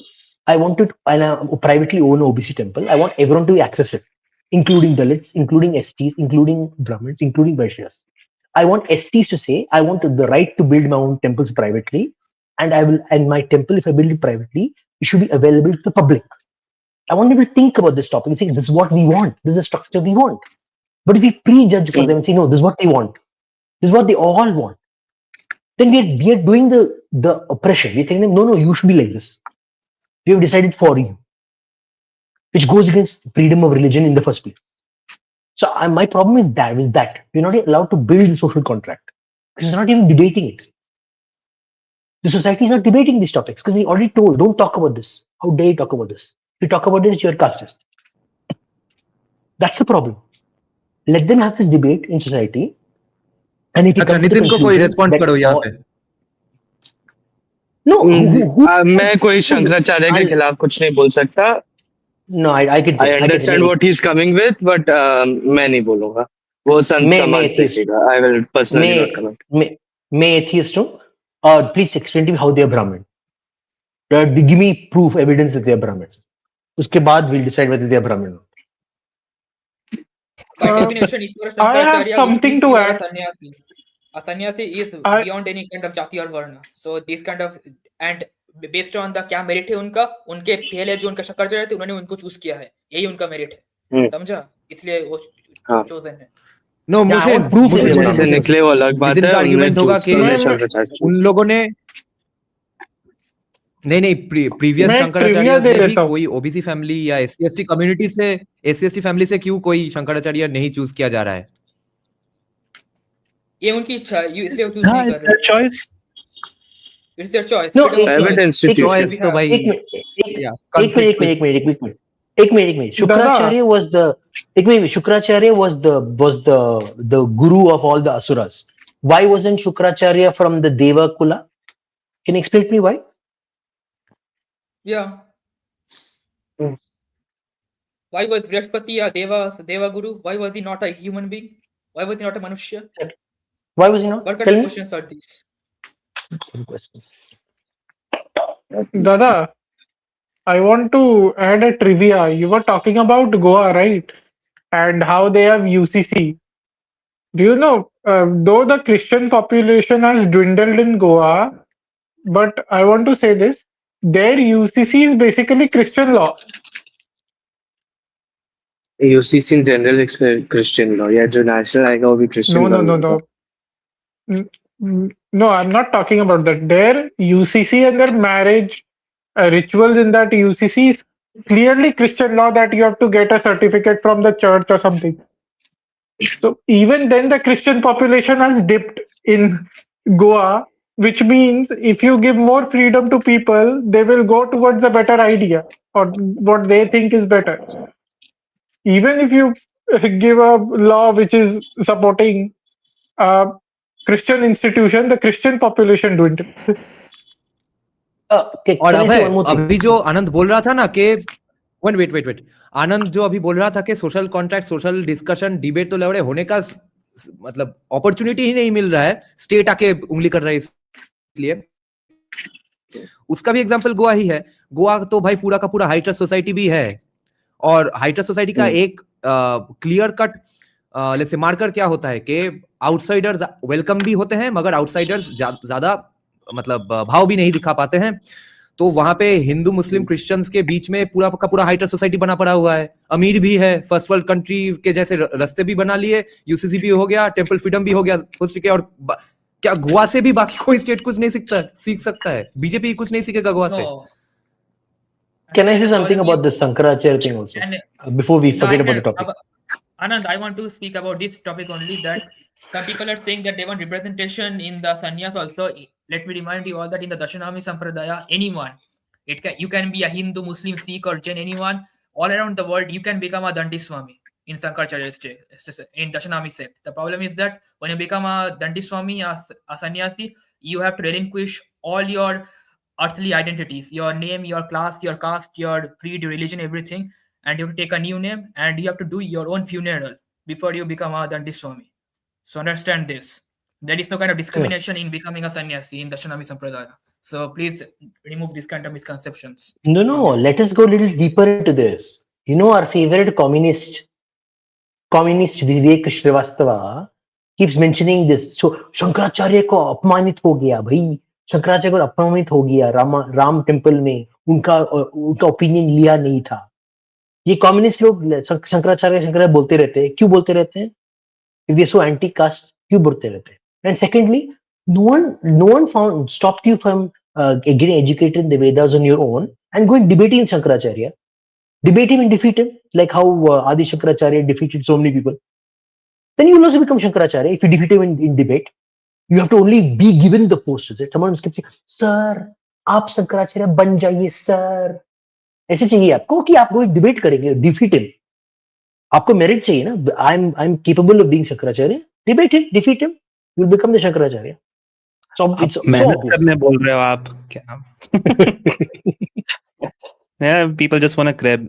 I want to privately own an OBC temple. I want everyone to access it, including Dalits, including STs, including Brahmins, including Vaishyas. I want STs to say, I want the right to build my own temples privately, and my temple, if I build it privately, it should be available to the public. I want them to think about this topic and say, this is what we want. This is the structure we want. But if we prejudge for them and say, no, this is what they want. This is what they all want. Then we are doing the oppression. We're telling them, no, you should be like this. We have decided for you, which goes against freedom of religion in the first place. So my problem is that we're not allowed to build the social contract because we're not even debating it. The society is not debating these topics because they already told, don't talk about this. How dare you talk about this? If you talk about it, you're casteist. That's the problem. Let them have this debate in society. And if अच्छा नितिन को कोई respond करो यहाँ पे. No, मैं कोई शंकराचार्य के खिलाफ कुछ नहीं बोल सकता. No, I understand what he's coming with, but मैं नहीं बोलूँगा. वो संत समाज देखेगा. I will personally not comment. May atheist too? Please explain to me how they are Brahmin. Give me proof, evidence that they are Brahmins. उसके बाद we'll decide whether they are Brahmin or not. By definition, if you are I have something to add. A sannyasi is beyond any kind of jati or varna. So this kind of, and based on the क्या merit है उनका, उनके पहले जो उनका शंकराचार्य थे उन्होंने उनको चूज किया है, यही उनका मेरिट है, समझा? इसलिए वो चोजन है. नो मुझे निकले वो अलग बात है. इनका आर्गुमेंट होगा कि उन लोगों ने नहीं प्रीवियस शंकराचार्य से भी कोई ओबीसी फैमिली या एससी एसटी फैमिली से क्यों कोई शंकराचार्य नहीं चूज किया जा रहा है? ये उनकी इच्छा है, इसलिए वो चूज नहीं कर रहे. Choice. It's their choice. No, choice तो भाई. एक minute. Shukracharya was the guru of all the asuras. Why wasn't Shukracharya from the Deva Kula? Can you explain to me why? Yeah. Why was Vrishpati a Deva Guru? Why was he not a human being? Why was he not a Manushya? Why was he not? What kind of questions are these? Dada, I want to add a trivia. You were talking about Goa, right? And how they have UCC. Do you know, though the Christian population has dwindled in Goa, but I want to say this, their UCC is basically Christian law. UCC in general is Christian law. Yeah, जो national आएगा वो भी Christian law. No, I'm not talking about that. Their UCC and their marriage rituals in that UCC is clearly Christian law, that you have to get a certificate from the church or something. So even then the Christian population has dipped in Goa, which means if you give more freedom to people, they will go towards a better idea or what they think is better. Even if you give a law which is supporting Christian institution, the Christian population dwindled. और अभी जो आनंद बोल रहा था ना कि wait आनंद जो अभी बोल रहा था कि social contract, social discussion, debate तो लड़े होने का मतलब अपॉर्चुनिटी ही नहीं मिल रहा है, स्टेट आके उंगली कर रहा है, इसलिए उसका भी एग्जांपल गोवा ही है. गोवा तो भाई पूरा का पूरा हाई ट्रस्ट सोसाइटी भी है, और हाई ट्रस्ट सोसाइटी का एक clear cut let's say marker क्या होता है कि आउटसाइडर्स वेलकम भी होते हैं, मगर आउटसाइडर्स ज्यादा मतलब भाव भी नहीं दिखा पाते हैं. तो वहां पे हिंदू मुस्लिम क्रिश्चियंस के बीच में पूरा का पूरा हाई ट्रस्ट सोसाइटी बना पड़ा हुआ है. अमीर भी है, फर्स्ट वर्ल्ड कंट्री के जैसे रास्ते भी बना लिए, यूसीसी भी हो गया, टेंपल फ्रीडम भी हो गया, और क्या गोवा से भी बाकी कोई स्टेट कुछ नहीं सीख सकता है? बीजेपी कुछ नहीं सीखेगा गोवा से? Can I say something about this Shankaracharya thing also before we forget about the topic? Anand, I want to speak about this topic only, that some people are saying that they want representation in the sannyas also. Let me remind you all that in the Dashanami Sampradaya, anyone, you can be a Hindu, Muslim, Sikh or Jain, anyone, all around the world, you can become a Dandi Swami in Sankaracharya in Dashanami sect. The problem is that when you become a Dandiswami, a sannyasi, you have to relinquish all your earthly identities, your name, your class, your caste, your creed, your religion, everything, and you have to take a new name and you have to do your own funeral before you become a Dandiswami. So understand this. There is no kind of discrimination in becoming a sannyasi in Dashanami Sampradaya. So please remove these kind of misconceptions. No. Let us go a little deeper into this. You know, our favorite communist Vivek Shrivastava keeps mentioning this. So Shankaracharya को अपमानित हो गया भाई, शंकराचार्य को अपमानित हो गया Ram temple में, उनका ओपिनियन लिया नहीं था. ये कम्युनिस्ट लोग शंकराचार्य बोलते रहते हैं. क्यों बोलते रहते हैं? If they're so anti-caste, क्यों बोलते रहते हैं? And secondly, no one stopped you from getting educated in the Vedas on your own and going debating in Shankaracharya. Debate him and defeat him, like how Adi Shankaracharya defeated so many people. Then you will also become Shankaracharya if you defeat him in debate. You have to only be given the post. Someone can say, "Sir, आप शंकराचार्य बन जाइए, sir." ऐसे चाहिए आपको कि आप कोई debate करेंगे, defeat him. आपको मेरिट चाहिए ना. I'm capable of being Shankaracharya. Debate him, defeat him. You'll become the Shankaracharya. So it's so मेहनत obvious. करने बोल रहे हो आप क्या? Yeah, people just want to crib.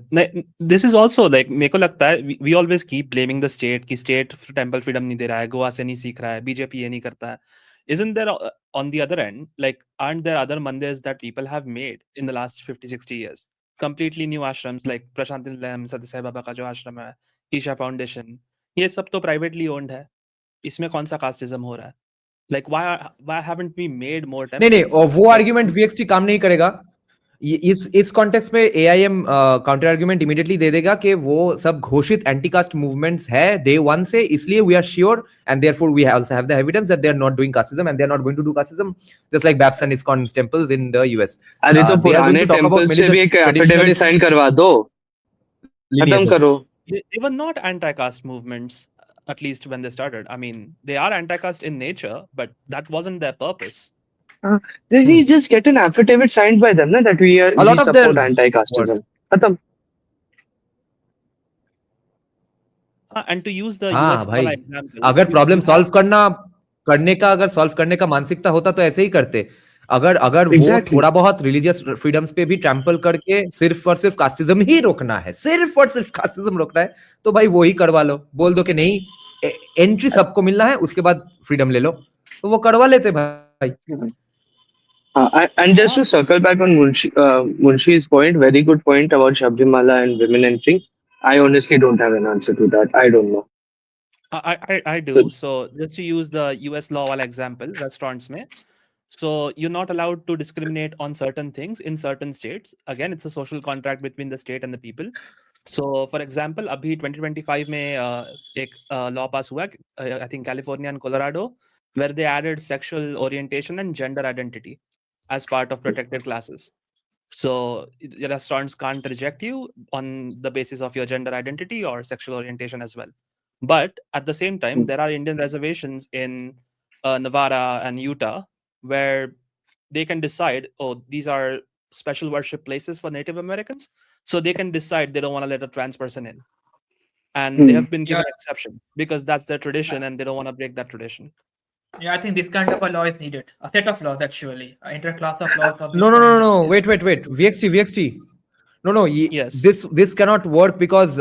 This is also like मेरे को लगता है we always keep blaming the state कि state temple freedom नहीं दे रहा है, गोवा से नहीं सीख रहा है, बीजेपी ये नहीं करता है. Isn't there on the other end, like aren't there other mandirs that people have made in the last 50-60 years? Completely new ashrams like Prashant Nilayam, Sathya Sai Baba का जो आश्रम है, ईशा फाउंडेशन, ये सब तो privately owned है. इसमें कौन सा casteism हो रहा है? Like why haven't we made more temples? नहीं और वो आर्गुमेंट वीएक्सटी काम नहीं करेगा. इस कॉन्टेक्स्ट में एआईएम काउंटर आर्गुमेंट इमीडिएटली दे देगा कि वो सब घोषित एंटी कास्ट मूवमेंट्स है डे वन से, इसलिए we are sure and therefore we also have the evidence that they are not doing casteism and they are not going to do casteism just like BAPS and ISKCON temples in the US. अरे तो पुराने temples से भी एक affidavit sign करवा दो, खत्म करो. They were not anti-caste movements, at least when they started. I mean, they are anti-caste in nature, but that wasn't their purpose. Did we just get an affidavit signed by them that we support anti-casteism? Khatam. And to use the US भाई, example, अगर problem solve करने का मानसिकता होता तो ऐसे ही करते. अगर Exactly. वो थोड़ा बहुत रिलीजियस फ्रीडम्स पे भी ट्रैम्पल करके सिर्फ और सिर्फ कास्टिज्म ही रोकना है, सिर्फ और सिर्फ कास्टिज्म रोकना है, तो भाई वो ही करवा लो. बोल दो कि नहीं, एंट्री सबको मिलना है, उसके बाद फ्रीडम ले लो, तो वो करवा लेते भाई. And just to circle back on Munshi's point, very good point about Sabrimala and women entering. I honestly don't have an answer to that. I don't know. I do. So just to use the US law wala example, restaurants mein. So you're not allowed to discriminate on certain things in certain states. Again, it's a social contract between the state and the people. So for example, abhi 2025 mein ek law pass hua, I think California and Colorado, where they added sexual orientation and gender identity as part of protected classes. So the restaurants can't reject you on the basis of your gender identity or sexual orientation as well. But at the same time, there are Indian reservations in Nevada and Utah where they can decide, oh, these are special worship places for Native Americans. So they can decide they don't want to let a trans person in. And they have been given exceptions because that's their tradition and they don't want to break that tradition. Yeah, I think this kind of a law is needed. A set of laws, actually. An interclass of laws. Of No. Wait. VXT. No. Yes. This cannot work because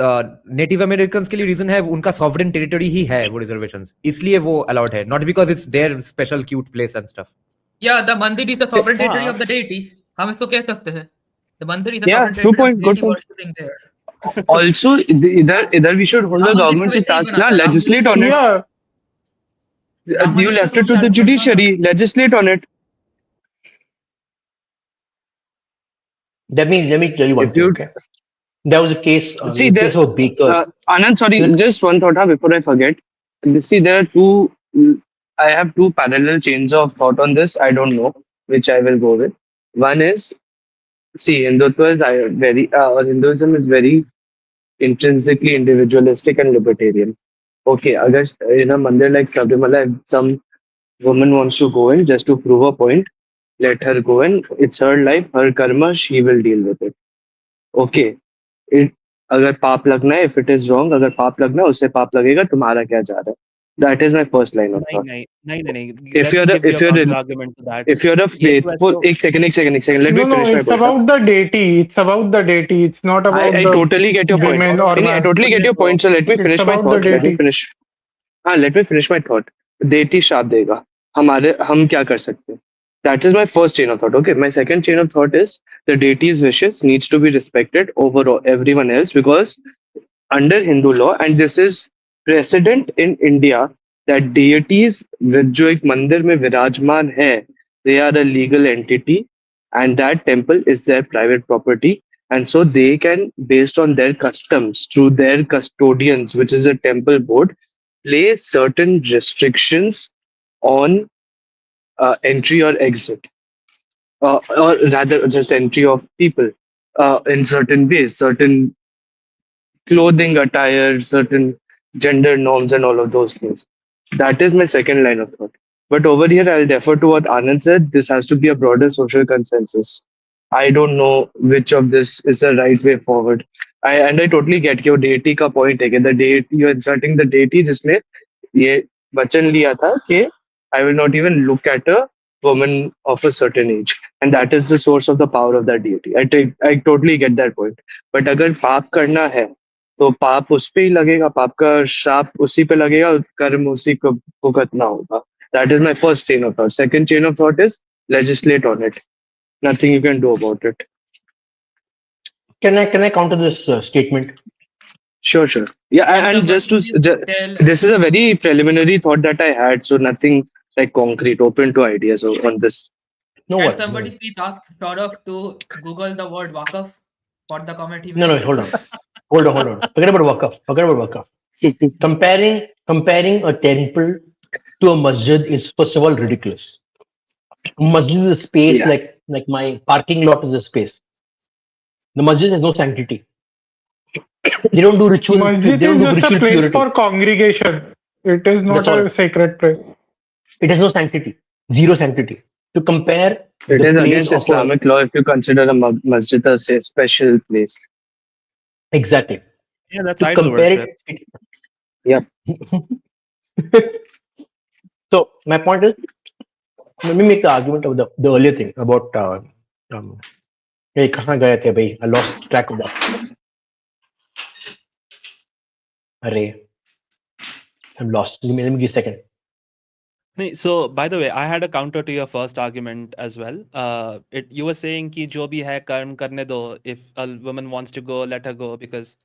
Native Americans के लिए reason है उनका sovereign territory ही है वो reservations, इसलिए वो allowed है, not because it's their special cute place and stuff. Yeah, the mandir is the sovereign territory of the deity. हम इसको कह सकते हैं. The mandir is the Yeah, sovereign territory of the deity good worshipping there. Also, either we should hold the government to task, legislate on it. Yeah. You left it to the judiciary, legislate on it. Let me tell you one If thing. you- Okay? There was a case. See, there- case of Baker. Anand, sorry, just one thought before I forget. See, there are two. I have two parallel chains of thought on this. I don't know which I will go with. One is, see, Hinduism is very intrinsically individualistic and libertarian. Okay, agar in a mandir like Sabrimala, if some woman wants to go in just to prove a point, let her go in. It's her life, her karma. She will deal with it. Okay. अगर पाप लगना है, if it is wrong, अगर पाप लगना है उससे पाप लगेगा, तुम्हारा क्या जा रहा है? That is my first line of thought. नहीं. If Let me you're give you a counter a argument to that. if you're a ये तो faithful, ऐसे एक second, let me No, finish my it's point. about the deity. It's about the deity. It's not about I the totally get your point. women or I man. totally get your point. So let me It's finish my about the thought. Let me deity. finish. हाँ, let me finish my thought. देती श्राप देगा. हम क्या कर सकते हैं? That is my first chain of thought. Okay, my second chain of thought is the deity's wishes needs to be respected over everyone else, because under Hindu law, and this is precedent in India, that deities जो एक मंदिर में विराजमान है, they are a legal entity, and that temple is their private property, and so they can, based on their customs through their custodians, which is a temple board, place certain restrictions on entry or exit, or rather just entry of people in certain ways, certain clothing, attire, certain gender norms, and all of those things. That is my second line of thought. But over here, I'll defer to what Anand said. This has to be a broader social consensus. I don't know which of this is the right way forward. I totally get your deity का point है कि the deity, you're insulting the deity जिसने ये वचन लिया था कि I will not even look at a woman of a certain age, and that is the source of the power of that deity. I totally get that point. But अगर पाप करना है तो पाप उस पे ही लगेगा, पाप का श्राप उसी पे लगेगा, कर्म उसी को भुगतना होगा. That is my first chain of thought. Second chain of thought is legislate on it. Nothing you can do about it. Can I counter this statement? Sure. Yeah, and just to this is a very preliminary thought that I had, so nothing like concrete. Open to ideas on this. No Can worries. somebody please ask Saurav to Google the word Wakaf for the comment he No, made? hold on. Forget about wakaf. Comparing a temple to a masjid is first of all ridiculous. Masjid is a space Yeah. like my parking lot is a space. The masjid has no sanctity. They don't do ritual. Masjid They don't is do just a ritual place purity. for congregation. It is not That's all. a sacred place. It has no sanctity. Zero sanctity. To compare It the is place against of Islamic law if you consider a masjid a special place. Exactly. Yeah, that's To idol compare worship. it. Yeah. So my point is, let me make the argument of the earlier thing about hey, कहाँ गए थे भाई? I lost track of that. Array. I'm lost. Let me give a second. So by the way, I had a counter to your first argument as well. You were saying कि जो भी है कर्म करने दो. If a woman wants to go, let her go, because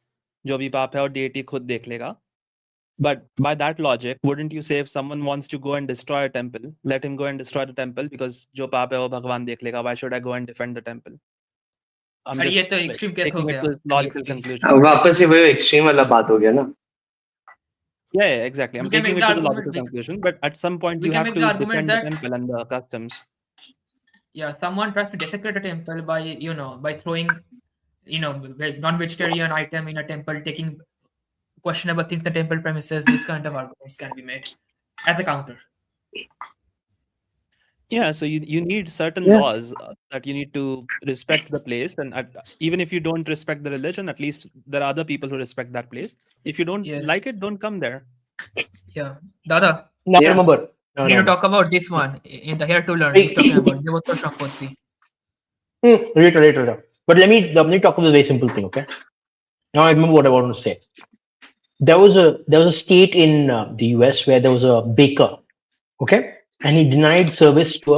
जो भी पाप है वो deity खुद देख लेगा. But by that logic, wouldn't you say if someone wants to go and destroy a temple, let him go and destroy the temple, because जो पाप है वो भगवान देख लेगा. Why should I go and defend the temple? I'm अरे ये just तो extreme case हो taking it गया. to its logical Basically. conclusion. वापस से वही एक्सट्रीम वाला बात हो गया ना. Yeah, exactly. I'm We can taking make it the to the argument. logical conclusion, but at some point We you can have make the to argument defend the that temple and the customs. yeah, someone tries to desecrate a temple by throwing non-vegetarian item in a temple, taking questionable things in the temple premises. This kind of arguments can be made as a counter. Yeah, so you need certain Yeah. laws that you need to respect the place, and even if you don't respect the religion, at least there are other people who respect that place. If you don't Yes. like it, don't come there. Yeah, Dada, Now Yeah. remember. we need to talk about this one in the Here to Learn. He's talking about Devotar Sampatti. Later. But let me talk about a very simple thing. Okay. Now I remember what I wanted to say. There was a state in the US where there was a baker. Okay, and he denied service to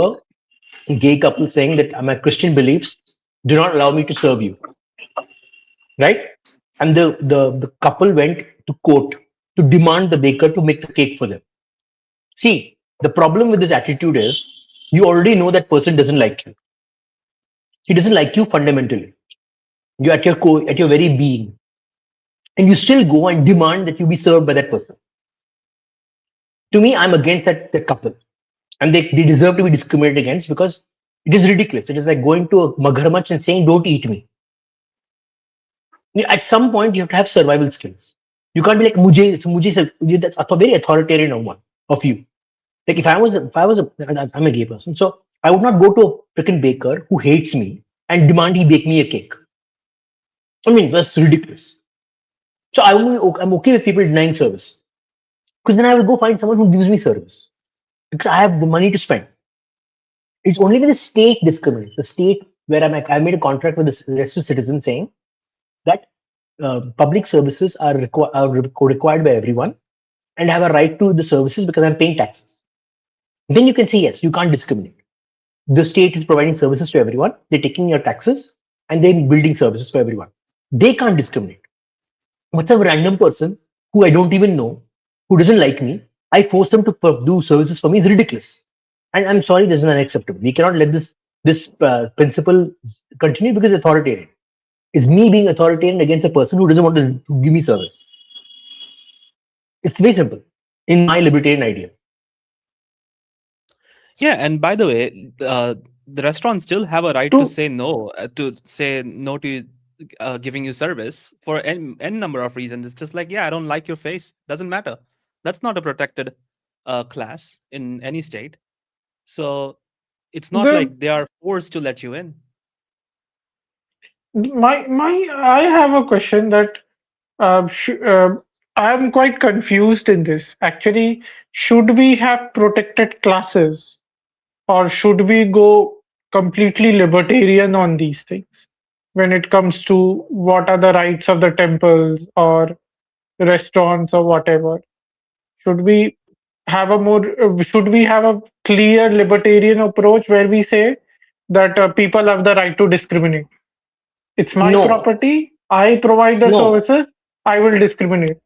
a gay couple, saying that my Christian beliefs do not allow me to serve you. Right? And the couple went to court to demand the baker to make the cake for them. See, the problem with this attitude is you already know that person doesn't like you. He doesn't like you fundamentally. You at your core, at your very being. And you still go and demand that you be served by that person. To me, I'm against that couple. And they deserve to be discriminated against, because it is ridiculous. It is like going to a magharmach and saying, don't eat me. At some point, you have to have survival skills. You can't be like, that's a very authoritarian of you. Like I'm a gay person, so I would not go to a freaking baker who hates me and demand he bake me a cake. I mean, that's ridiculous. So I'm okay with people denying service, because then I will go find someone who gives me service, because I have the money to spend. It's only when the state discriminates. The state where I made a contract with the rest of citizens saying that public services are required by everyone and have a right to the services because I'm paying taxes. Then you can say yes, you can't discriminate. The state is providing services to everyone. They're taking your taxes and they're building services for everyone. They can't discriminate. But some random person who I don't even know, who doesn't like me, I force them to do services for me is ridiculous. And I'm sorry, this is unacceptable. We cannot let this principle continue because it's authoritarian. It's me being authoritarian against a person who doesn't want to give me service. It's very simple in my libertarian idea. Yeah, and by the way, the restaurants still have a right to say no, to giving you service for n number of reasons. It's just like, yeah, I don't like your face. Doesn't matter. That's not a protected class in any state. So it's not like they are forced to let you in. I have a question that I'm quite confused in this. Actually, should we have protected classes, or should we go completely libertarian on these things when it comes to what are the rights of the temples or restaurants or whatever? Should we have a clear libertarian approach where we say that people have the right to discriminate? It's my property. I provide the services. I will discriminate.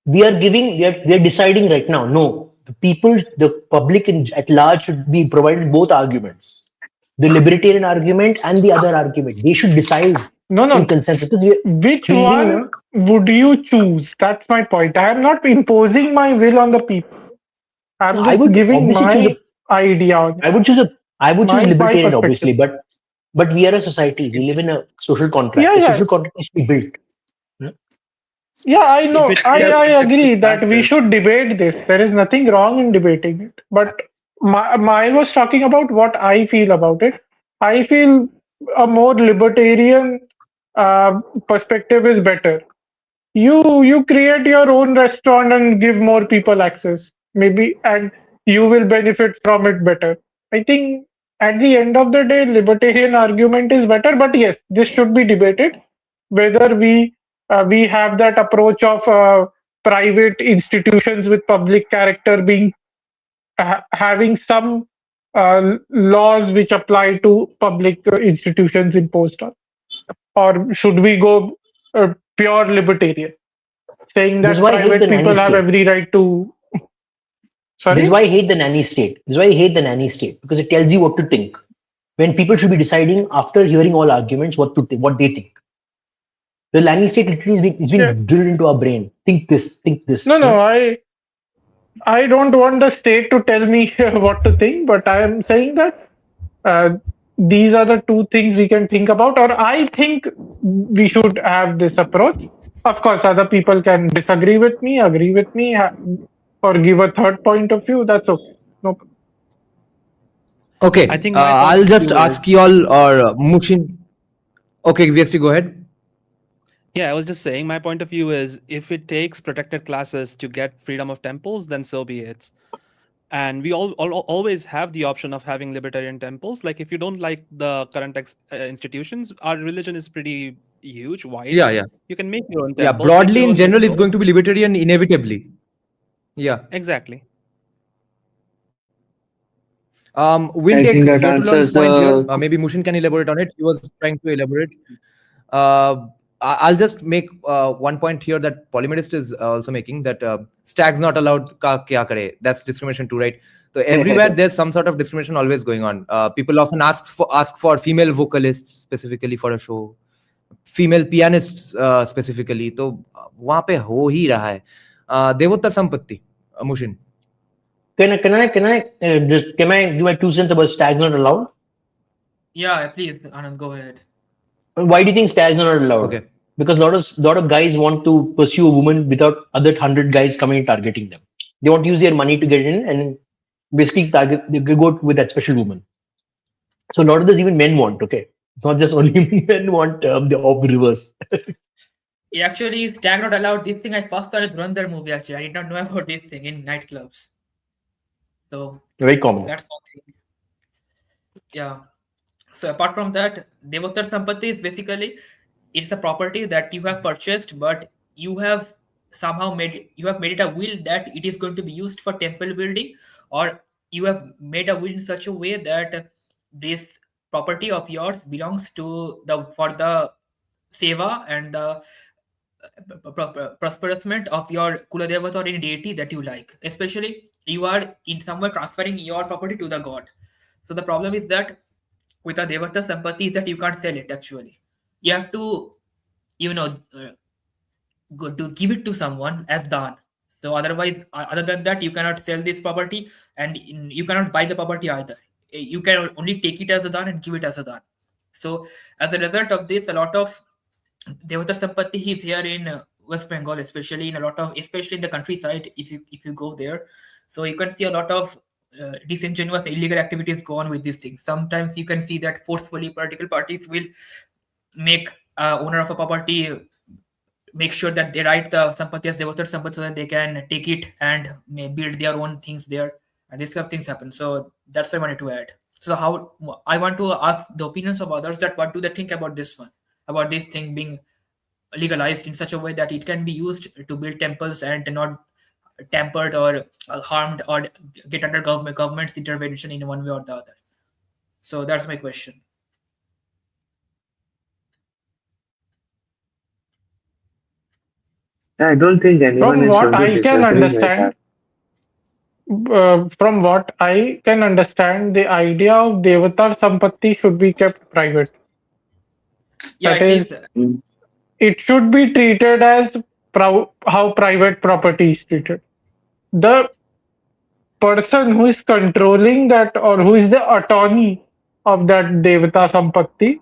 We are deciding right now. No, the public at large should be provided both arguments, the libertarian argument and the other argument. They should decide in consensus. Which one would you choose? That's my point. I am not imposing my will on the people. I'm just giving my idea on it. I would choose libertarian, obviously, but we are a society. We live in a social contract. The social contract needs to be built. Yeah, I know. I agree that we should debate this. There is nothing wrong in debating it. But I was talking about what I feel about it. I feel a more libertarian perspective is better. You create your own restaurant and give more people access, maybe, and you will benefit from it better. I think at the end of the day, libertarian argument is better. But yes, this should be debated whether we have that approach of private institutions with public character being having some laws which apply to public institutions imposed on, or should we go pure libertarian, saying that private people have every right to? Sorry? This is why I hate the nanny state. Because it tells you what to think. When people should be deciding after hearing all arguments what they think. The nanny state literally is being drilled into our brain. Think this. No, I don't want the state to tell me what to think, but I am saying that these are the two things we can think about, or I think we should have this approach. Of course, other people can disagree with me, agree with me, or give a third point of view. That's okay. No problem. Okay, I think I'll just ask you all, or Mushin. Okay, VXT, go ahead. Yeah, I was just saying my point of view is if it takes protected classes to get freedom of temples, then so be it. And we always have the option of having libertarian temples. Like if you don't like the current institutions, our religion is pretty huge, wide. Yeah. You can make your own temples. Yeah, broadly in general, it's going to be libertarian inevitably. Yeah. Exactly. We'll take Yotulon's point here. Maybe Mushin can elaborate on it. He was trying to elaborate. I'll just make one point here that Polymedist is also making, that stags not allowed ka kya kare. That's discrimination too, right? So everywhere there's some sort of discrimination always going on. People often ask for female vocalists specifically for a show, female pianists specifically. So वहाँ पे हो ही रहा है. देवोत्तर संपत्ति, Mushin. Can I give my 2 cents about stags not allowed? Yeah, please, Anand, go ahead. Why do you think stags are not allowed? Okay. Because a lot of guys want to pursue a woman without other 100 guys coming and targeting them. They want to use their money to get in and basically they go with that special woman. So a lot of this even men want, okay? It's not just only men want the reverse. Actually, tag not allowed. This thing I first saw in Dhurandhar movie. Actually, I did not know about this thing in nightclubs. So Very common. that's one thing. Yeah. So apart from that, Devotar Sampatti is basically it's a property that you have purchased, but you have somehow made it a will that it is going to be used for temple building, or you have made a will in such a way that this property of yours belongs to the for the seva and the prosperity of your Kuladevata or any deity that you like. Especially, you are in some way transferring your property to the god. So the problem is that with a Devata Sampati is that you can't sell it actually. You have to, you know, go to give it to someone as dan. So otherwise, other than that, you cannot sell this property and you cannot buy the property either. You can only take it as a dan and give it as a dan. So as a result of this, a lot of Devata Sampatti is here in West Bengal, especially in a lot of, especially in the countryside. If you go there, so you can see a lot of disingenuous illegal activities go on with these things. Sometimes you can see that forcefully political parties will make owner of a property make sure that they write the Sampatti as Devatar Sampatti so that they can take it and may build their own things there. And this kind of things happen. So that's what I wanted to add. So how I want to ask the opinions of others that what do they think about this one, about this thing being legalized in such a way that it can be used to build temples and not tampered or harmed or get under government's intervention in one way or the other. So that's my question. I don't think anyone From is what going to I can disagree with understand, that. from what I can understand, the idea of Devatar Sampatti should be kept private. Yeah, That it is, is. it should be treated as how private property is treated. The person who is controlling that or who is the attorney of that Devata Sampatti,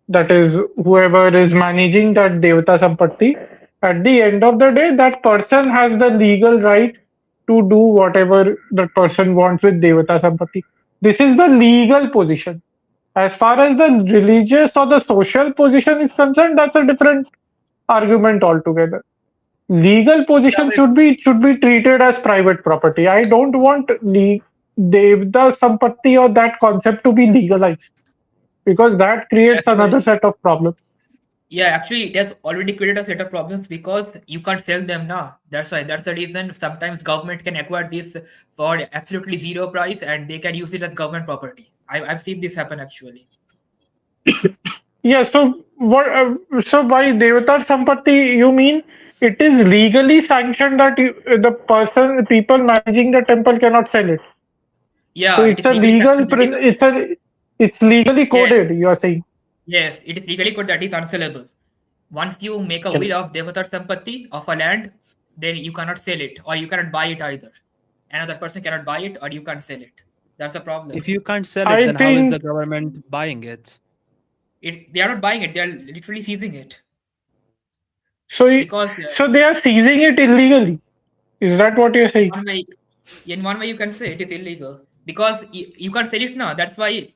that is whoever is managing that Devata Sampatti, at the end of the day, that person has the legal right to do whatever that person wants with Devata Sampatti. This is the legal position. As far as the religious or the social position is concerned, that's a different argument altogether. Legal position should be treated as private property. I don't want Devda Sampatti or that concept to be legalized because that creates Actually, another set of problems. yeah, actually, it has already created a set of problems because you can't sell them now. That's why. That's the reason sometimes government can acquire this for absolutely zero price and they can use it as government property. I've seen this happen actually. Yeah, so what? So by Devatar Sampatti, you mean it is legally sanctioned that people managing the temple cannot sell it. Yeah, So it it's is a legally legal, sanctioned. it's legally Yes, coded. You are saying. yes, it is legally coded that is unsellable. Once you make a Can, will of Devatar Sampatti of a land, then you cannot sell it or you cannot buy it either. Another person cannot buy it or you can't sell it. That's the problem. If you can't sell it, I then how is the think government buying it? They are not buying it; they are literally seizing it so. because So they are seizing it illegally. Is that what you're saying? one way, in one way you can say it is illegal because you can't sell it now. That's why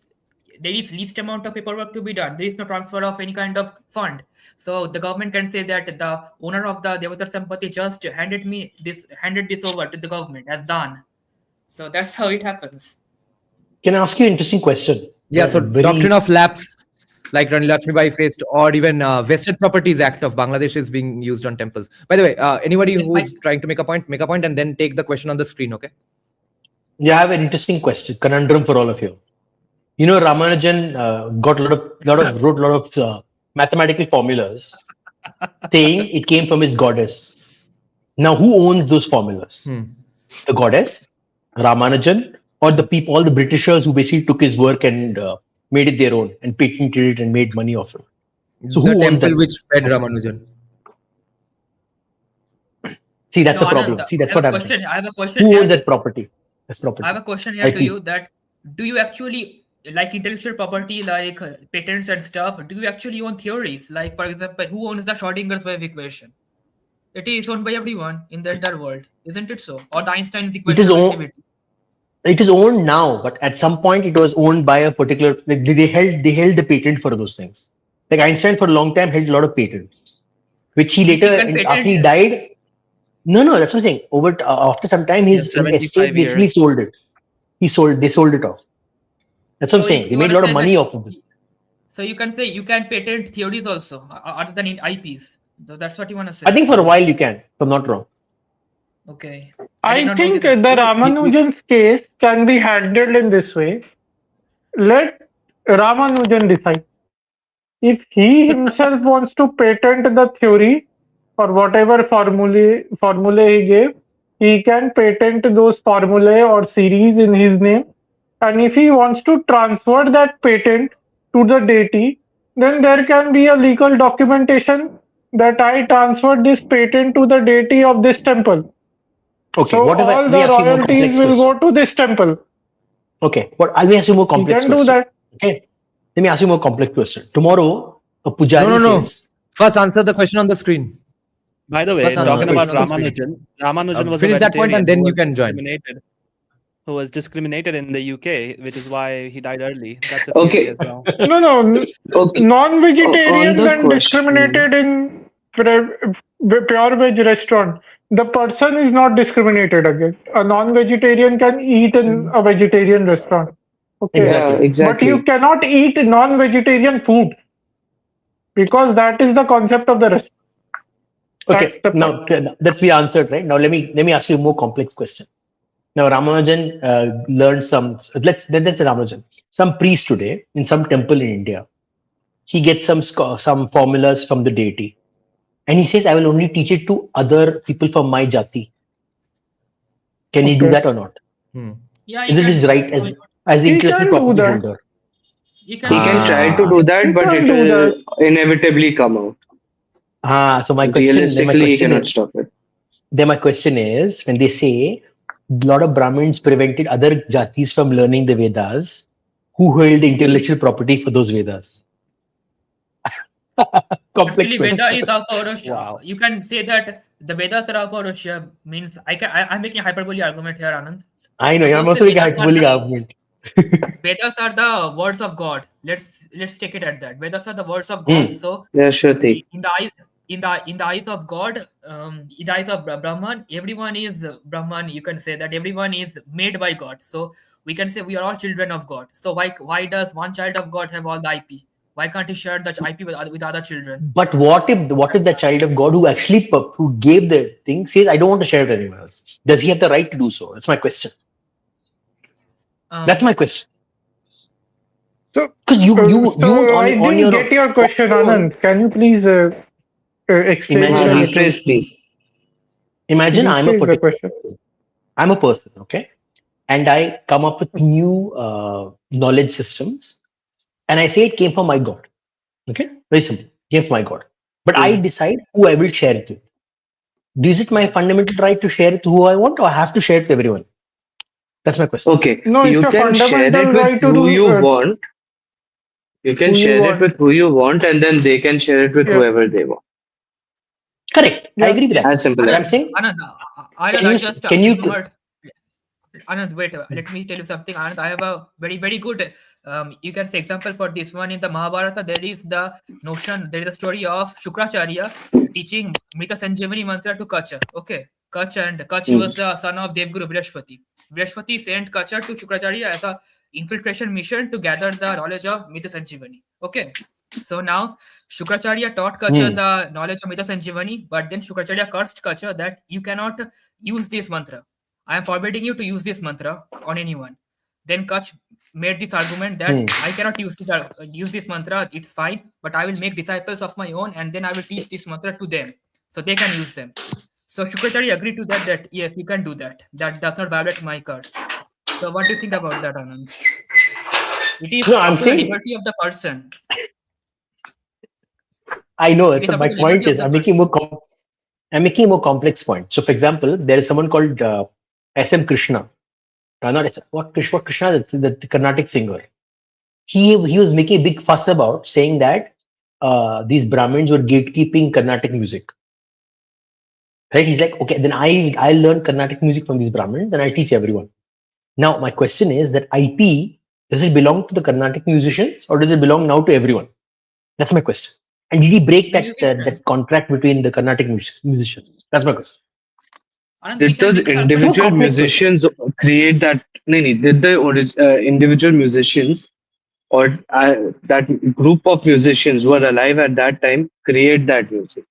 there is least amount of paperwork to be done. There is no transfer of any kind of fund. So the government can say that the owner of the Devatar Sampati just handed this over to the government as done. So that's how it happens. can I ask you an interesting question? Yeah, so Very- doctrine of lapse, like Rani Lakshmibai faced, or even Vested Properties Act of Bangladesh is being used on temples. By the way, anybody Yes, who's trying to make a point, and then take the question on the screen, okay? Yeah, I have an interesting question, conundrum for all of you. You know, Ramanujan wrote a lot of mathematical formulas saying it came from his goddess. Now, who owns those formulas? The goddess, Ramanujan, or the people, all the Britishers who basically took his work and made it their own and patented it and made money off it. So The who owns temple that? which fed Ramanujan. See, that's no, the problem. Anand, See, that's what I'm saying. I have a question Who here. owns that property? That's property. I have a question here to IP. you that do you actually like intellectual property like patents and stuff? Do you actually own theories? Like for example, who owns the Schrodinger's wave equation? It is owned by everyone in the entire world, isn't it so? Or the Einstein's It equation is of owned. relativity. It is owned now, but at some point it was owned by a particular. Like they held the patent for those things. Like Einstein for a long time held a lot of patents. which he Means later, you can patent after he it. died. No, that's what I'm saying. After some time, his 75 estate basically years. sold it. They sold it off. That's what I'm So saying. They you made a lot of understand money that. off of this. So you can say you can patent theories also, other than in IPs. That's what you want to say. I think for a while you can, if I'm not wrong. Okay. did I not know think this the actually. Ramanujan's case can be handled in this way. Let Ramanujan decide. If he himself wants to patent the theory or whatever formulae he gave, he can patent those formulae or series in his name. And if he wants to transfer that patent to the deity, then there can be a legal documentation that I transferred this patent to the deity of this temple. Okay, So what if all let me the ask you a more royalties complex will question? go to this temple. Okay, but I'll ask you a more He complex can do question. that. Okay, let me ask you a more complex question. Tomorrow, a pujari No. says, First, answer the question on the screen. By the way, First answer talking the about question on the screen. Ramanujan was a Finish that point vegetarian and then who you was can join. who was discriminated in the UK, which is why he died early. That's a theory Okay. as well. No. Okay. On Non-vegetarians the and question, discriminated in pure veg restaurant. The person is not discriminated against. A non-vegetarian can eat in a vegetarian restaurant. Okay. yeah, exactly. But you exactly. cannot eat non-vegetarian food because that is the concept of the restaurant. Okay, That's the now point. that's we answered, right? Now let me ask you a more complex question. Now Ramanujan learned some. Let's say Ramanujan, some priest today in some temple in India, he gets some formulas from the deity, and he says, "I will only teach it to other people from my jati." Can he do Okay. that or not? Yeah, Is you it can his do right that. as He intellectual can do property that. holder? You can He do can that. try to do that, He but can it do that. will inevitably come out. So my Realistically, he question cannot is, stop it. then my question is, when they say a lot of Brahmins prevented other jatis from learning the Vedas, who held intellectual property for those Vedas? Complex Actually, question. Veda is Apaurush. Wow. You can say that the Vedas are Apaurush means I'm making a hyperbole argument here, Anand. I know, I'm Suppose also the making a hyperbolic argument. Vedas are the words of God. Let's take it at that. Vedas are the words of God. So Yeah, sure thing. in the eyes of God, in the eyes of Brahman, everyone is Brahman. You can say that everyone is made by God. So we can say we are all children of God. So why does one child of God have all the IP? Why can't he share the IP with other children? But what if the child of God who actually who gave the thing says, "I don't want to share it with anyone else"? Does he have the right to do so? That's my question. That's my question. So, Because you I on didn't your get your question, own, Anand. Can you please explain it a little? Rephrase, please. imagine Rephrase the question. I'm a person, okay, and I come up with new knowledge systems, and I say it came from my God. Okay, very simple, came from my God. But I decide who I will share it with. Is it my fundamental right to share it to who I want, or I have to share it to everyone? That's my question. Okay, No, you it's a can share fundamental it with right to who do you want. You can who you share it want. with who you want, and then they can share it with Yeah. whoever they want. Correct. I Yeah. agree with that. As simple But as I'm saying, Anand, can I you just can you remembered. Anand, wait. Let me tell you something. Anand, I have a very good. You can say example for this one in the Mahabharata. There is the notion. There is a story of Shukracharya teaching Mrita Sanjeevani mantra to Kacha. Okay, Kacha and Kacha was the son of Devguru Vrishvati. Vrishvati sent Kacha to Shukracharya as a infiltration mission to gather the knowledge of Mrita Sanjeevani. Okay. So now Shukracharya taught Kacha the knowledge of Mrita Sanjeevani, but then Shukracharya cursed Kacha that you cannot use this mantra. I am forbidding you to use this mantra on anyone. Then Kach made this argument that I cannot use this mantra, it's fine, but I will make disciples of my own and then I will teach this mantra to them so they can use them. So Shukracharya agreed to that yes, you can do that. That does not violate my curse. So what do you think about that, Anand? It is no, I'm up to the saying, liberty of the person. I know. It is up to My the point liberty of is, the I'm person. making a more complex point. So, for example, there is someone called S.M. Krishna. Not S. What Krishna? The Carnatic singer. He was making a big fuss about saying that these Brahmins were gatekeeping Carnatic music. Right? He's like, okay, then I learn Carnatic music from these Brahmins and I teach everyone. Now, my question is that IP, does it belong to the Carnatic musicians or does it belong now to everyone? That's my question. And did he break The that music stands. that contract between the Carnatic musicians? That's my question. Anand, we Did can those mix our individual complex question. musicians create that? No, no. Did the individual musicians or that group of musicians who were alive at that time create that music?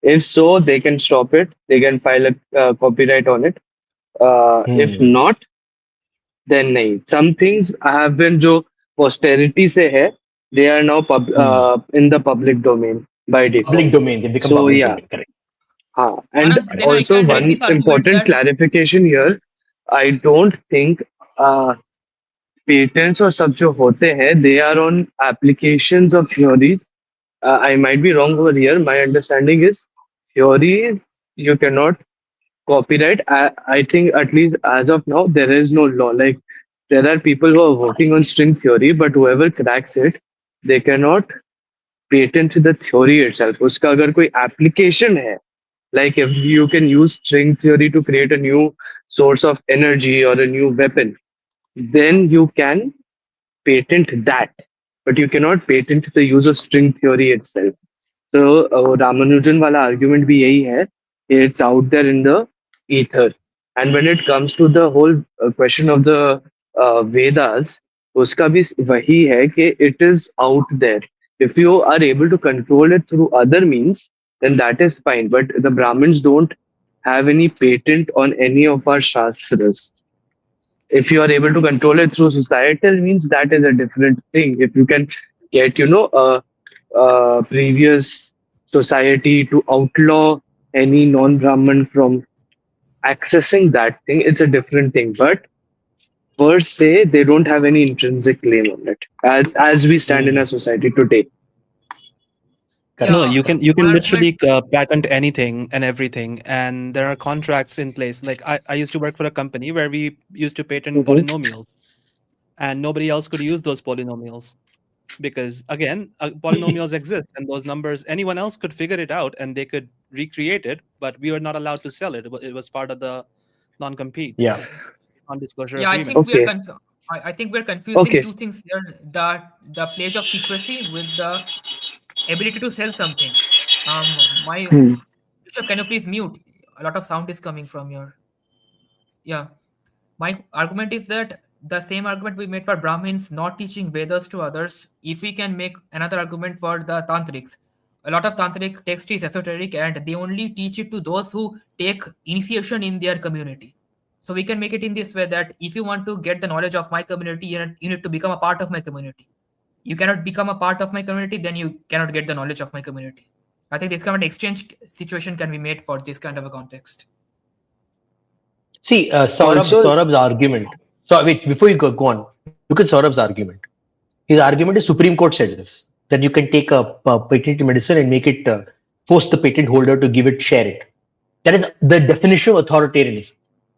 If so, they can stop it. They can file a copyright on it. If not, then nahi. Some things have been jo posterity se hai, they are now in the public domain by default. Public domain. They become So public yeah. domain. Correct. And Anand, then I also can direct one this argument important that clarification here, I don't think patents or sub jo hote hain, they are on applications of theories. I might be wrong over here. My understanding is theories you cannot copyright. I think at least as of now there is no law. Like there are people who are working on string theory, but whoever cracks it, they cannot patent the theory itself. उसका अगर कोई application है, like if you can use string theory to create a new source of energy or a new weapon, then you can patent that, but you cannot patent the use of string theory itself. So Ramanujan wala argument bhi yahi hai. It's out there in the ether. And when it comes to the whole question of the Vedas, uska bhi wahi hai कि it is out there. If you are able to control it through other means, then that is fine. But the Brahmins don't have any patent on any of our shastras. If you are able to control it through societal means, that is a different thing. If you can get, a previous society to outlaw any non-Brahmin from accessing that thing, it's a different thing. But per se, they don't have any intrinsic claim on it, as we stand in our society today. No, you can my literally patent anything and everything, and there are contracts in place. Like I used to work for a company where we used to patent polynomials, and nobody else could use those polynomials because again, polynomials exist, and those numbers anyone else could figure it out and they could recreate it, but we were not allowed to sell it. It was part of the non-compete, Yeah. non-disclosure Yeah, I agreement. think we are Okay. I think we're confusing Okay. two things here: the pledge of secrecy with the ability to sell something. Bishop, can you please mute? A lot of sound is coming from your. Yeah, my argument is that the same argument we made for Brahmins not teaching Vedas to others. If we can make another argument for the Tantrics, a lot of Tantric text is esoteric and they only teach it to those who take initiation in their community. So we can make it in this way that if you want to get the knowledge of my community, you need to become a part of my community. You cannot become a part of my community, then you cannot get the knowledge of my community. I think this kind of exchange situation can be made for this kind of a context. See, Also- Saurabh's argument. So wait, before you go on, look at Saurabh's argument. His argument is Supreme Court said this, that you can take a patent medicine and make it, force the patent holder to give it, share it. That is the definition of authoritarianism.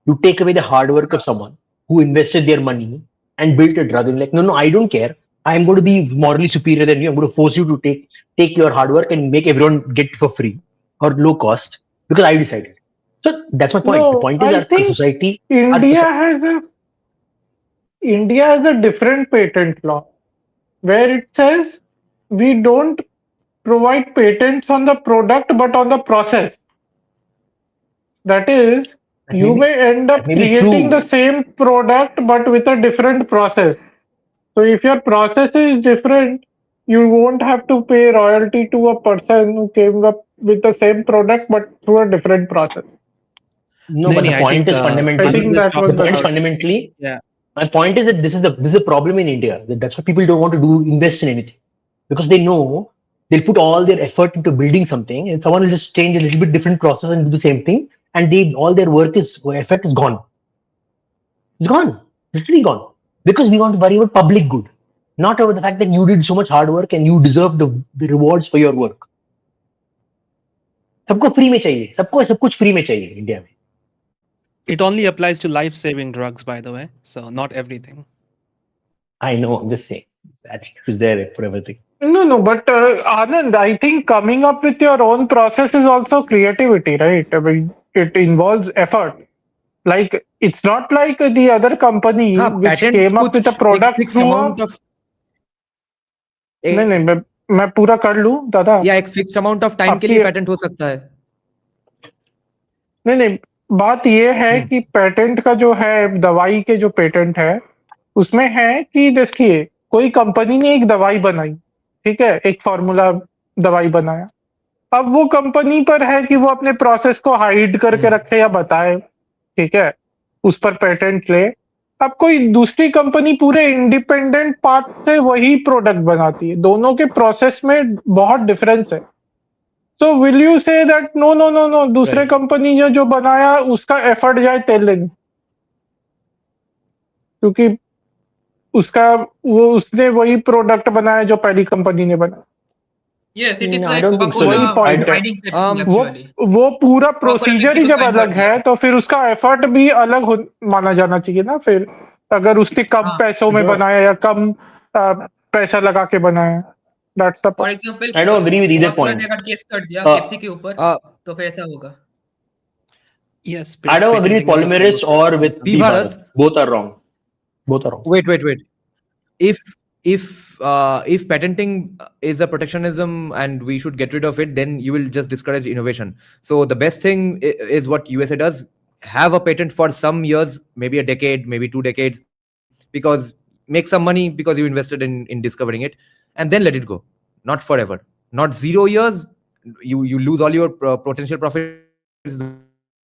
You take away the hard work of someone who invested their money and built a drug, and like, no, I don't care. I'm going to be morally superior than you. I'm going to force you to take your hard work and make everyone get it for free or low cost because I decided. So that's my point. The No, point is I that think society. India has a different patent law where it says we don't provide patents on the product but on the process. That is, you may end up that may be creating true. the same product but with a different process. So if your process is different, you won't have to pay royalty to a person who came up with the same product but through a different process. No, but the point is fundamentally. I think that was the point is the fundamentally. Yeah. My point is that this is a problem in India. That's why people don't want to invest in anything, because they know they'll put all their effort into building something, and someone will just change a little bit different process and do the same thing, and all their effort is gone. It's gone, literally gone, because we want to worry about public good, not about the fact that you did so much hard work and you deserve the rewards for your work. सबको free में चाहिए, सबको सब कुछ free में चाहिए India में. It only applies to life-saving drugs, by the way. So not everything. I know. I'm just saying that is there for everything. No, but Anand, I think coming up with your own process is also creativity, right? I mean, it involves effort. Like, it's not like the other company which came up with a product through a... मैं पूरा कर लूं दादा? या एक fixed amount of time के लिए आपकी- पेटेंट हो सकता है? नहीं, बात ये है कि पेटेंट का जो है, दवाई के जो पेटेंट है, उसमें है कि देखिए, कोई कंपनी ने एक दवाई बनाई, ठीक है? एक फ़ॉर्मूला दवाई बनाया। अब वो कंपनी पर है कि वो अपने प्रोसेस को हाइड करके रखे या बताए, ठीक है? उस पर पेटेंट ले। अब कोई दूसरी कंपनी पूरे इंडिपेंडेंट पार्ट से वही प्रोडक्ट बनाती है। दोनों के प्रोसेस में बहुत डिफरेंस है। So will you say that no, no, no, no, दूसरे Right. कंपनी ने जो बनाया उसका एफर्ट जाए तेल लेने? क्योंकि उसने वही प्रोडक्ट बनाया जो पहली कंपनी ने बनाया। Yes, it is No, I like don't think so. Coca-Cola वही point है। hiding Pepsi वो actually. वो पूरा Coca-Cola प्रोसीजर ही Pepsi को जब sign कर अलग दिया। है तो फिर उसका एफर्ट भी अलग माना जाना चाहिए ना फिर, अगर उसने कम हाँ। पैसों में जो- बनाया या कम पैसा लगा के बनाया। That's the For example, I don't agree with either Coca-Cola point. ने अगर केस कर दिया Uh, पेप्सी के ऊपर, तो फिर ऐसा होगा। Yes, I don't agree with patenting is a polymerist framework. or with P. P. Bharat. Bharat. Both are wrong. Both are wrong. Wait. If patenting is a protectionism and we should get rid of it, then you will just discourage innovation. So the best thing is what USA does: have a patent for some years, maybe a decade, maybe 2 decades, because make some money because you invested in discovering it, and then let it go. Not forever, not 0 years. You lose all your potential profits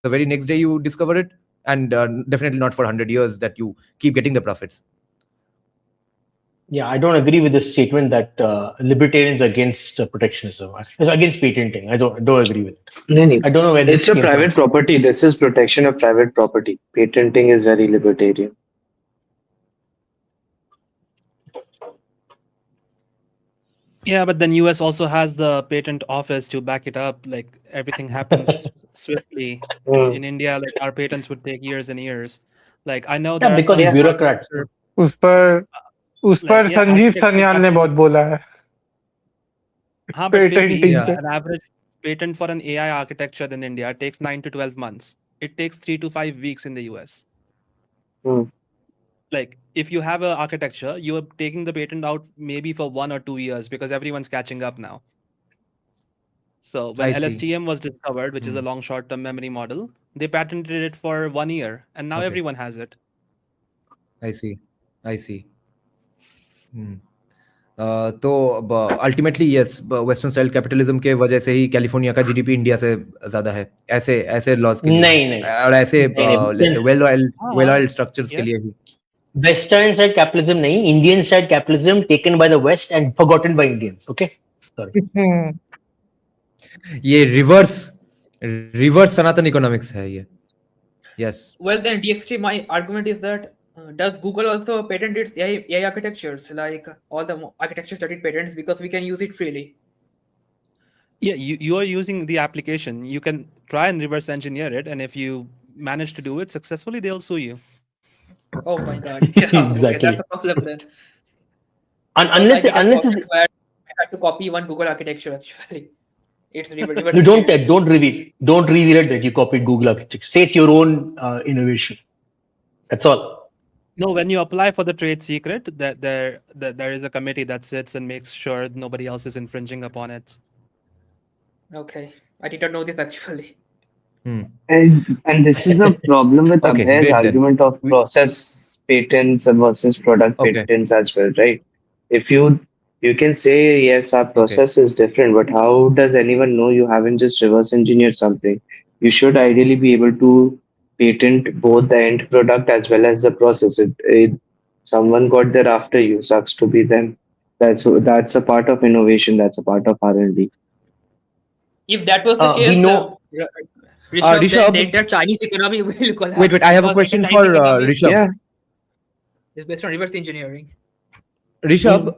the very next day you discover it, and definitely not for 100 years that you keep getting the profits. Yeah, I don't agree with this statement that libertarians are against protectionism. It's against patenting. I don't agree with it. No. I don't know where It's this a came private from. property. This is protection of private property. Patenting is very libertarian. Yeah, but then US also has the patent office to back it up. Like everything happens swiftly. Hmm. In India, like our patents would take years and years. Like I know Yeah, there are because some bureaucrats. उस पर like yeah, Sanjeev architecture Sanyal ने बहुत patents. बोला है हाँ, but फिर भी patenting पे। an average patent for an AI architecture in India takes 9 to 12 months. It takes 3 to 5 weeks in the US. Hmm. Like if you have an architecture, you're taking the patent out maybe for 1 or 2 years because everyone's catching up now. So when I see. LSTM was discovered, which is a long short-term memory model, they patented it for 1 year, and now Okay. everyone has it. I see. तो ultimately yes, western style capitalism के वजह से ही California का GDP India से ज्यादा है, ऐसे laws के लिए नहीं। और ऐसे वेल ऑयल्ड स्ट्रक्चर्स के Yes. लिए ही। Western side capitalism, nahi, Indian side capitalism taken by the West and forgotten by Indians. Okay, sorry. ये रिवर्स सनातन इकोनॉमिक्स है ये। Yes. Well, then DXT, my argument is that does Google also patent its AI architectures, like all the architectures that it patents, because we can use it freely? Yeah, you are using the application. You can try and reverse engineer it, and if you manage to do it successfully, they'll sue you. Oh my god! Yeah, okay, Exactly. that's a problem then. Unless I it's, had to copy one Google architecture actually. It's reverse no, engineering. don't reveal it that you copied Google architecture. Say it's your own innovation. That's all. No, when you apply for the trade secret, that there is a committee that sits and makes sure nobody else is infringing upon it. Okay, I did not know this actually. And this is the problem with Okay, Abhay's great then. argument of process patents versus product Okay. patents as well, right? If you can say yes, our process is different, but how does anyone know you haven't just reverse engineered something? You should ideally be able to patent both the end product as well as the process. Someone got there after you, sucks to be them. That's a part of innovation. That's a part of R&D. If that was the case, we know. Rishabh, Rishabh- then the Chinese economy will collapse. Wait, I have a because question the for Chinese economy Rishabh. Yeah. is based on reverse engineering. Rishabh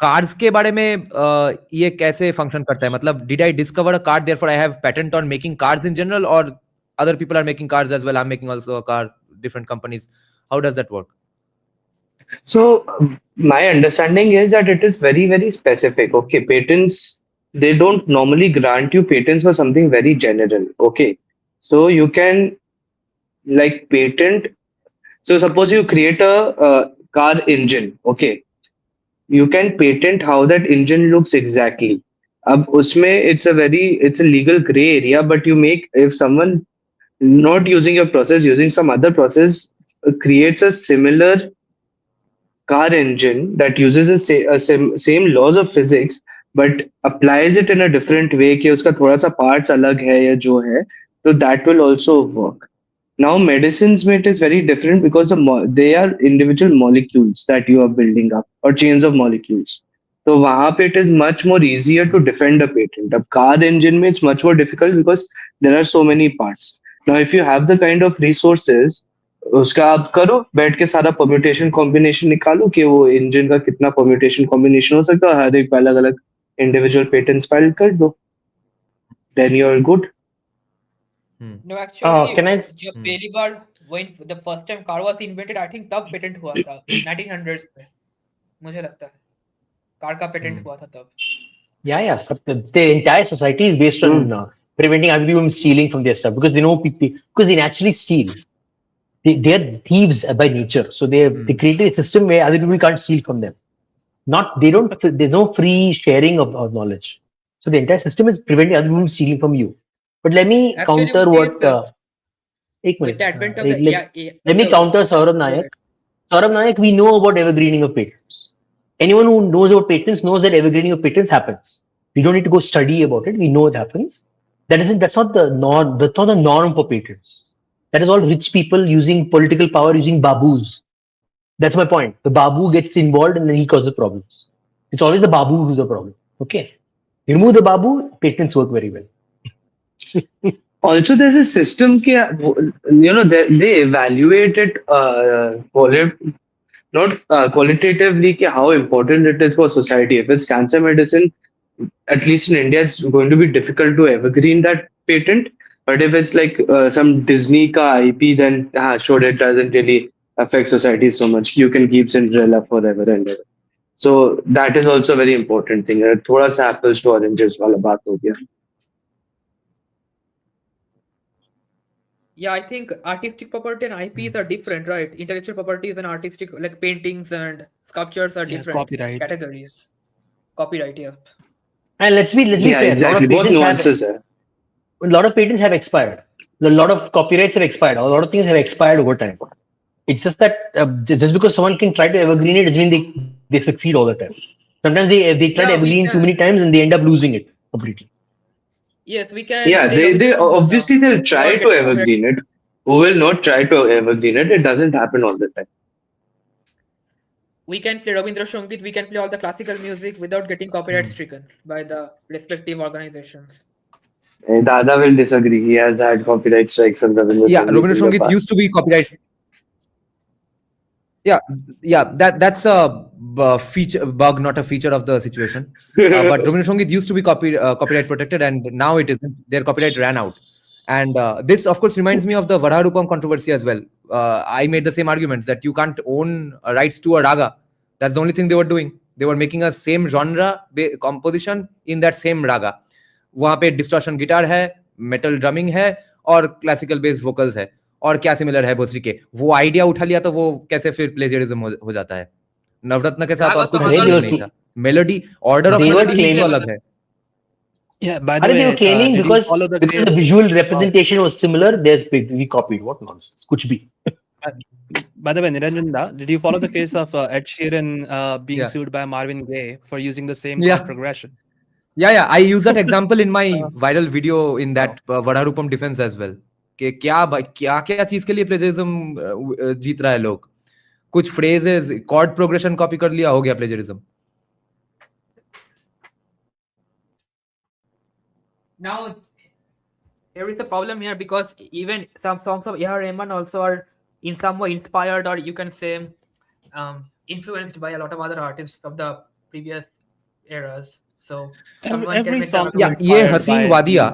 cards के बारे में ये कैसे function करता है? मतलब did I discover a card therefore I have patent on making cards in general, और other people are making cards as well, I am making also a car, different companies, how does that work? So my understanding is that it is very, very specific. Okay, patents, they don't normally grant you patents for something very general. Okay, so you can like patent. So suppose you create a car engine. Okay, you can patent how that engine looks exactly. अब उसमें it's a legal gray area, but you make, if someone not using your process, using some other process, creates a similar car engine that uses same laws of physics, but applies it in a different way कि उसका थोड़ा सा parts अलग है या जो है, so that will also work. Now medicines में it is very different because they are individual molecules that you are building up, or chains of molecules. So वहाँ पे it is much more easier to defend a patent. अब car engine में it's much more difficult because there are so many parts. Now if you have the kind of resources, उसका आप करो बैठ के सारा परम्यूटेशन कॉम्बिनेशन निकालो कि वो इंजन का कितना परम्यूटेशन कॉम्बिनेशन हो सकता है, हर एक अलग अलग इंडिविजुअल पेटेंट्स फाइल कर दो, then you are good. No, actually, Can I? जब पहली बार when the first time car was invented, I think तब पेटेंट हुआ था 1900s में, मुझे लगता है कार का पेटेंट हुआ था तब. Yeah. So the entire society is based on preventing other people from stealing from their stuff, because they know people, because they naturally steal. They are thieves by nature, so they created a system where other people can't steal from them. There's no free sharing of knowledge. So the entire system is preventing other people from stealing from you. But let me Actually, counter with what. with the advent of Let me counter Saurabh Nayak. Saurabh Nayak, we know about evergreening of patents. Anyone who knows about patents knows that evergreening of patents happens. We don't need to go study about it. We know it happens. That's not the norm. That's not the norm for patents. That is all rich people using political power, using babus. That's my point. The babu gets involved and then he causes problems. It's always the babu who's the problem. Okay. Remove the babu, patents work very well. Also, there's a system कि they evaluate it not qualitatively कि how important it is for society. If it's cancer medicine, at least in India, it's going to be difficult to evergreen that patent. But if it's like some Disney ka IP, then sure, it doesn't really affect society so much. You can keep Cinderella forever and ever. So that is also a very important thing. थोड़ा सा apples to oranges वाला बात हो गया. Yeah, I think artistic property and IPs are different, right? Intellectual properties and artistic, like paintings and sculptures, are different copyright. categories. Copyright, yeah. And let's be Yeah, fair. exactly. Both nuances है. A lot of patents have expired. A lot of copyrights have expired. A lot of things have expired over time. It's just that just because someone can try to evergreen it doesn't mean they succeed all the time. Sometimes they try to evergreen too many times and they end up losing it completely. Yes, we can. Yeah, they obviously they'll try to evergreen it. Who will not try to evergreen it? It doesn't happen all the time. We can play Rabindra Sangeet, we can play all the classical music without getting copyright stricken by the respective organizations. Dada will disagree. He has had copyright strikes on Rabindra Sangeet. Yeah, Rabindra Sangeet used to be copyright. Yeah, that's a bug, not a feature of the situation. But Rabindra Sangeet used to be copyright protected, and now it isn't. Their copyright ran out. And this, of course, reminds me of the Vararupam controversy as well. I made the same arguments that you can't own rights to a raga. That's the only thing they were doing. They were making a same genre composition in that same raga. वहाँ पे distortion guitar है, metal drumming है, और classical bass vocals है. और क्या similar है भोसरी के? वो आइडिया उठा लिया तो वो कैसे फिर प्लेजियरिज्म हो जाता है? नवरत्न के साथ और कुछ नहीं था. मेलोडी, ऑर्डर ऑफ मेलोडी ही तो अलग है. Yeah, by the way, they were claiming because the visual representation was similar. We copied. What nonsense? Kuch bhi. By the way, Niranjan, did you follow the case of Ed Sheeran being sued by Marvin Gaye for using the same chord progression? Yeah. I use that example in my viral video in that Vararupam defense as well. कि क्या चीज के लिए plagiarism जीत रहा है लोग. कुछ phrases, chord progression copy कर लिया, हो गया plagiarism. Now, there is a problem here because even some songs of A.R. Rahman also are in some way inspired, or you can say influenced by a lot of other artists of the previous eras. So every song, ये हसीन वादिया.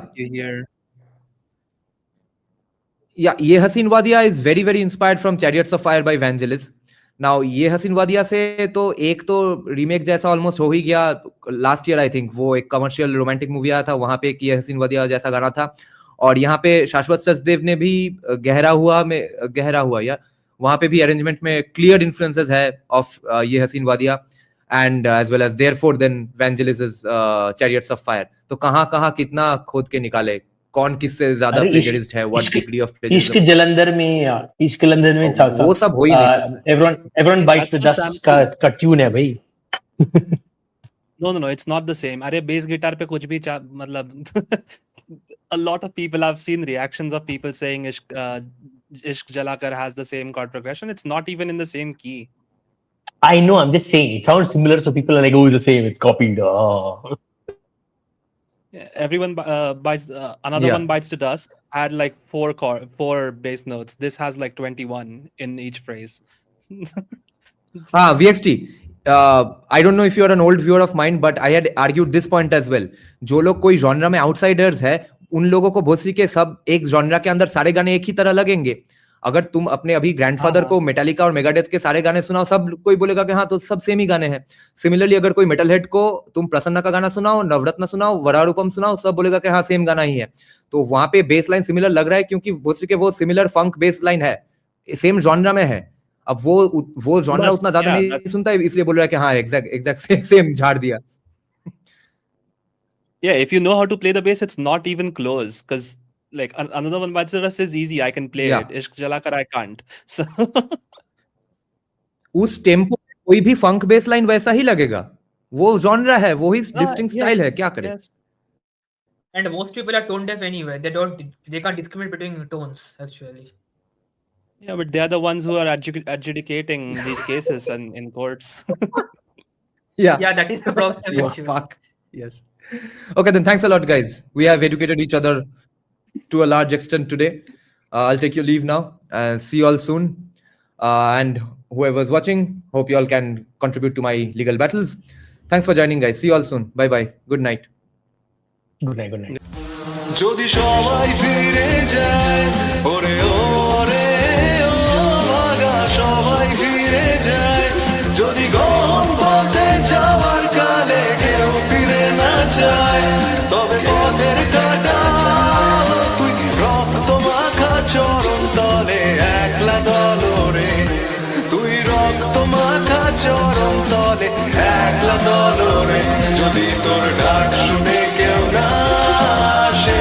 Yeah, ये हसीन वादिया is very very inspired from Chariots of Fire by Vangelis. Now ये हसीन वादिया से तो एक तो रीमेक जैसा ऑलमोस्ट हो ही गया. लास्ट ईयर आई थिंक वो एक कमर्शियल रोमांटिक मूवी आया था, वहां पे ये हसीन वादिया जैसा गाना था. और यहाँ पे शाश्वत सचदेव ने भी गहरा हुआ या वहां पे भी अरेंजमेंट में क्लियर इन्फ्लुएंसेस है ऑफ ये हसीन वादिया. and as well as therefore then Vangelis's Chariots of Fire. तो कहाँ कितना खोद के निकाले, कौन किससे ज्यादा प्लेजरिस्ट है, what degree of इश्क plagiarism. जलंधर में वो सब हो ही नहीं सकता. everyone bites the dust का ट्यून है भाई. No, it's not the same. अरे bass guitar पे कुछ भी मतलब a lot of people, I've seen reactions of people saying Ishq Jalakar has the same chord progression. It's not even in the same key. I know, I'm just saying, it sounds similar, so people are like, oh, it's the same, it's copied. Oh. Yeah, everyone buys another one bites the dust had like four bass notes. This has like 21 in each phrase. VXT. I don't know if you're an old viewer of mine, but I had argued this point as well. जो लोग कोई genre में outsiders है, उन लोगों को भोसरी के सब एक genre के अंदर सारे गाने एक ही तरह लगेंगे. अगर तुम अपने अभी ग्रैंडफादर को मेटालिका और मेगाडेथ के सारे गाने सुनाओ, सब कोई बोलेगा कि हाँ तो सब सेम ही गाने हैं. सिमिलरली अगर कोई मेटल हेड को तुम प्रसन्ना का गाना सुनाओ, नवरत्न सुनाओ, वरारूपम सुनाओ, सब बोलेगा कि हाँ सेम गाना ही है. तो वहां पे बेस लाइन सिमिलर लग रहा है क्योंकि भोसरी के वो सिमिलर फंक बेस लाइन है, सेम जॉनरा में है. अब वो जॉनरा उतना ज्यादा नहीं सुनता है, इसलिए बोल रहा है कि हाँ एग्जैक्ट सेम झाड़ दिया. Yeah, if you know how to play the bass, it's not even close, because like another one bites the dust is easy. I can play it. Ishq Jalakar I can't. So उस tempo कोई भी फंक base line वैसा ही लगेगा. वो genre है, वो ही distinct style है, क्या करें. And most people are tone deaf anyway. They can't discriminate between tones actually. Yeah, but they are the ones who are adjudicating these cases and in courts. Yeah, that is the problem. Fuck. Yes. Okay, then thanks a lot, guys. We have educated each other to a large extent today. I'll take your leave now and see you all soon. And whoever's watching, hope you all can contribute to my legal battles. Thanks for joining, guys. See you all soon. Bye bye. Good night. Good night. যদি সবাই ফিরে যায়, ওরে ওরে ও ভাগা সবাই ফিরে যায়, যদি গহন পথে যাওয়ার কালে কেউ ফিরে না যায়, তবে পথের কাটা তুই রক্ত মাখা চরণ তলে একলা দলরে, তুই রক্ত মাখা চরণ তলে একলা দলরে, যদি তোর ডাক শুনে কেউ না আসে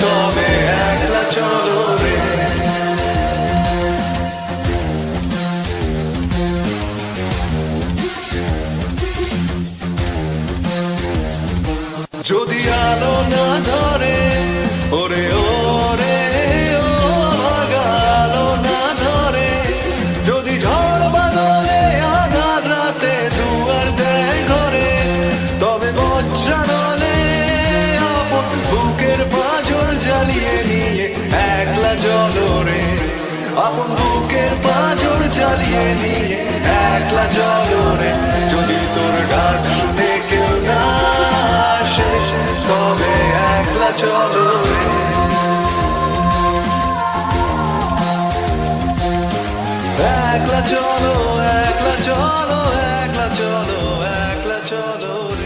তবে একলা চলো রে. যদি আলো না ধরে, ওরে ওরে ও ভাগা আলো না ধরে, যদি ঝড় বাদলে আধার রাতে দুয়ার দেয় ঘরে, তবে বজ্রা নলে আপন বুকের পাঁজর জ্বালিয়ে নিয়ে একলা চলো রে, আপন বুকের পাঁজর জ্বালিয়ে নিয়ে একলা চলো রে, যদি তোর ডাক শুনে কেউ না আসে তবে একলা চলো রে. একলা চলো, একলা চলো, একলা চলো, একলা চলো রে.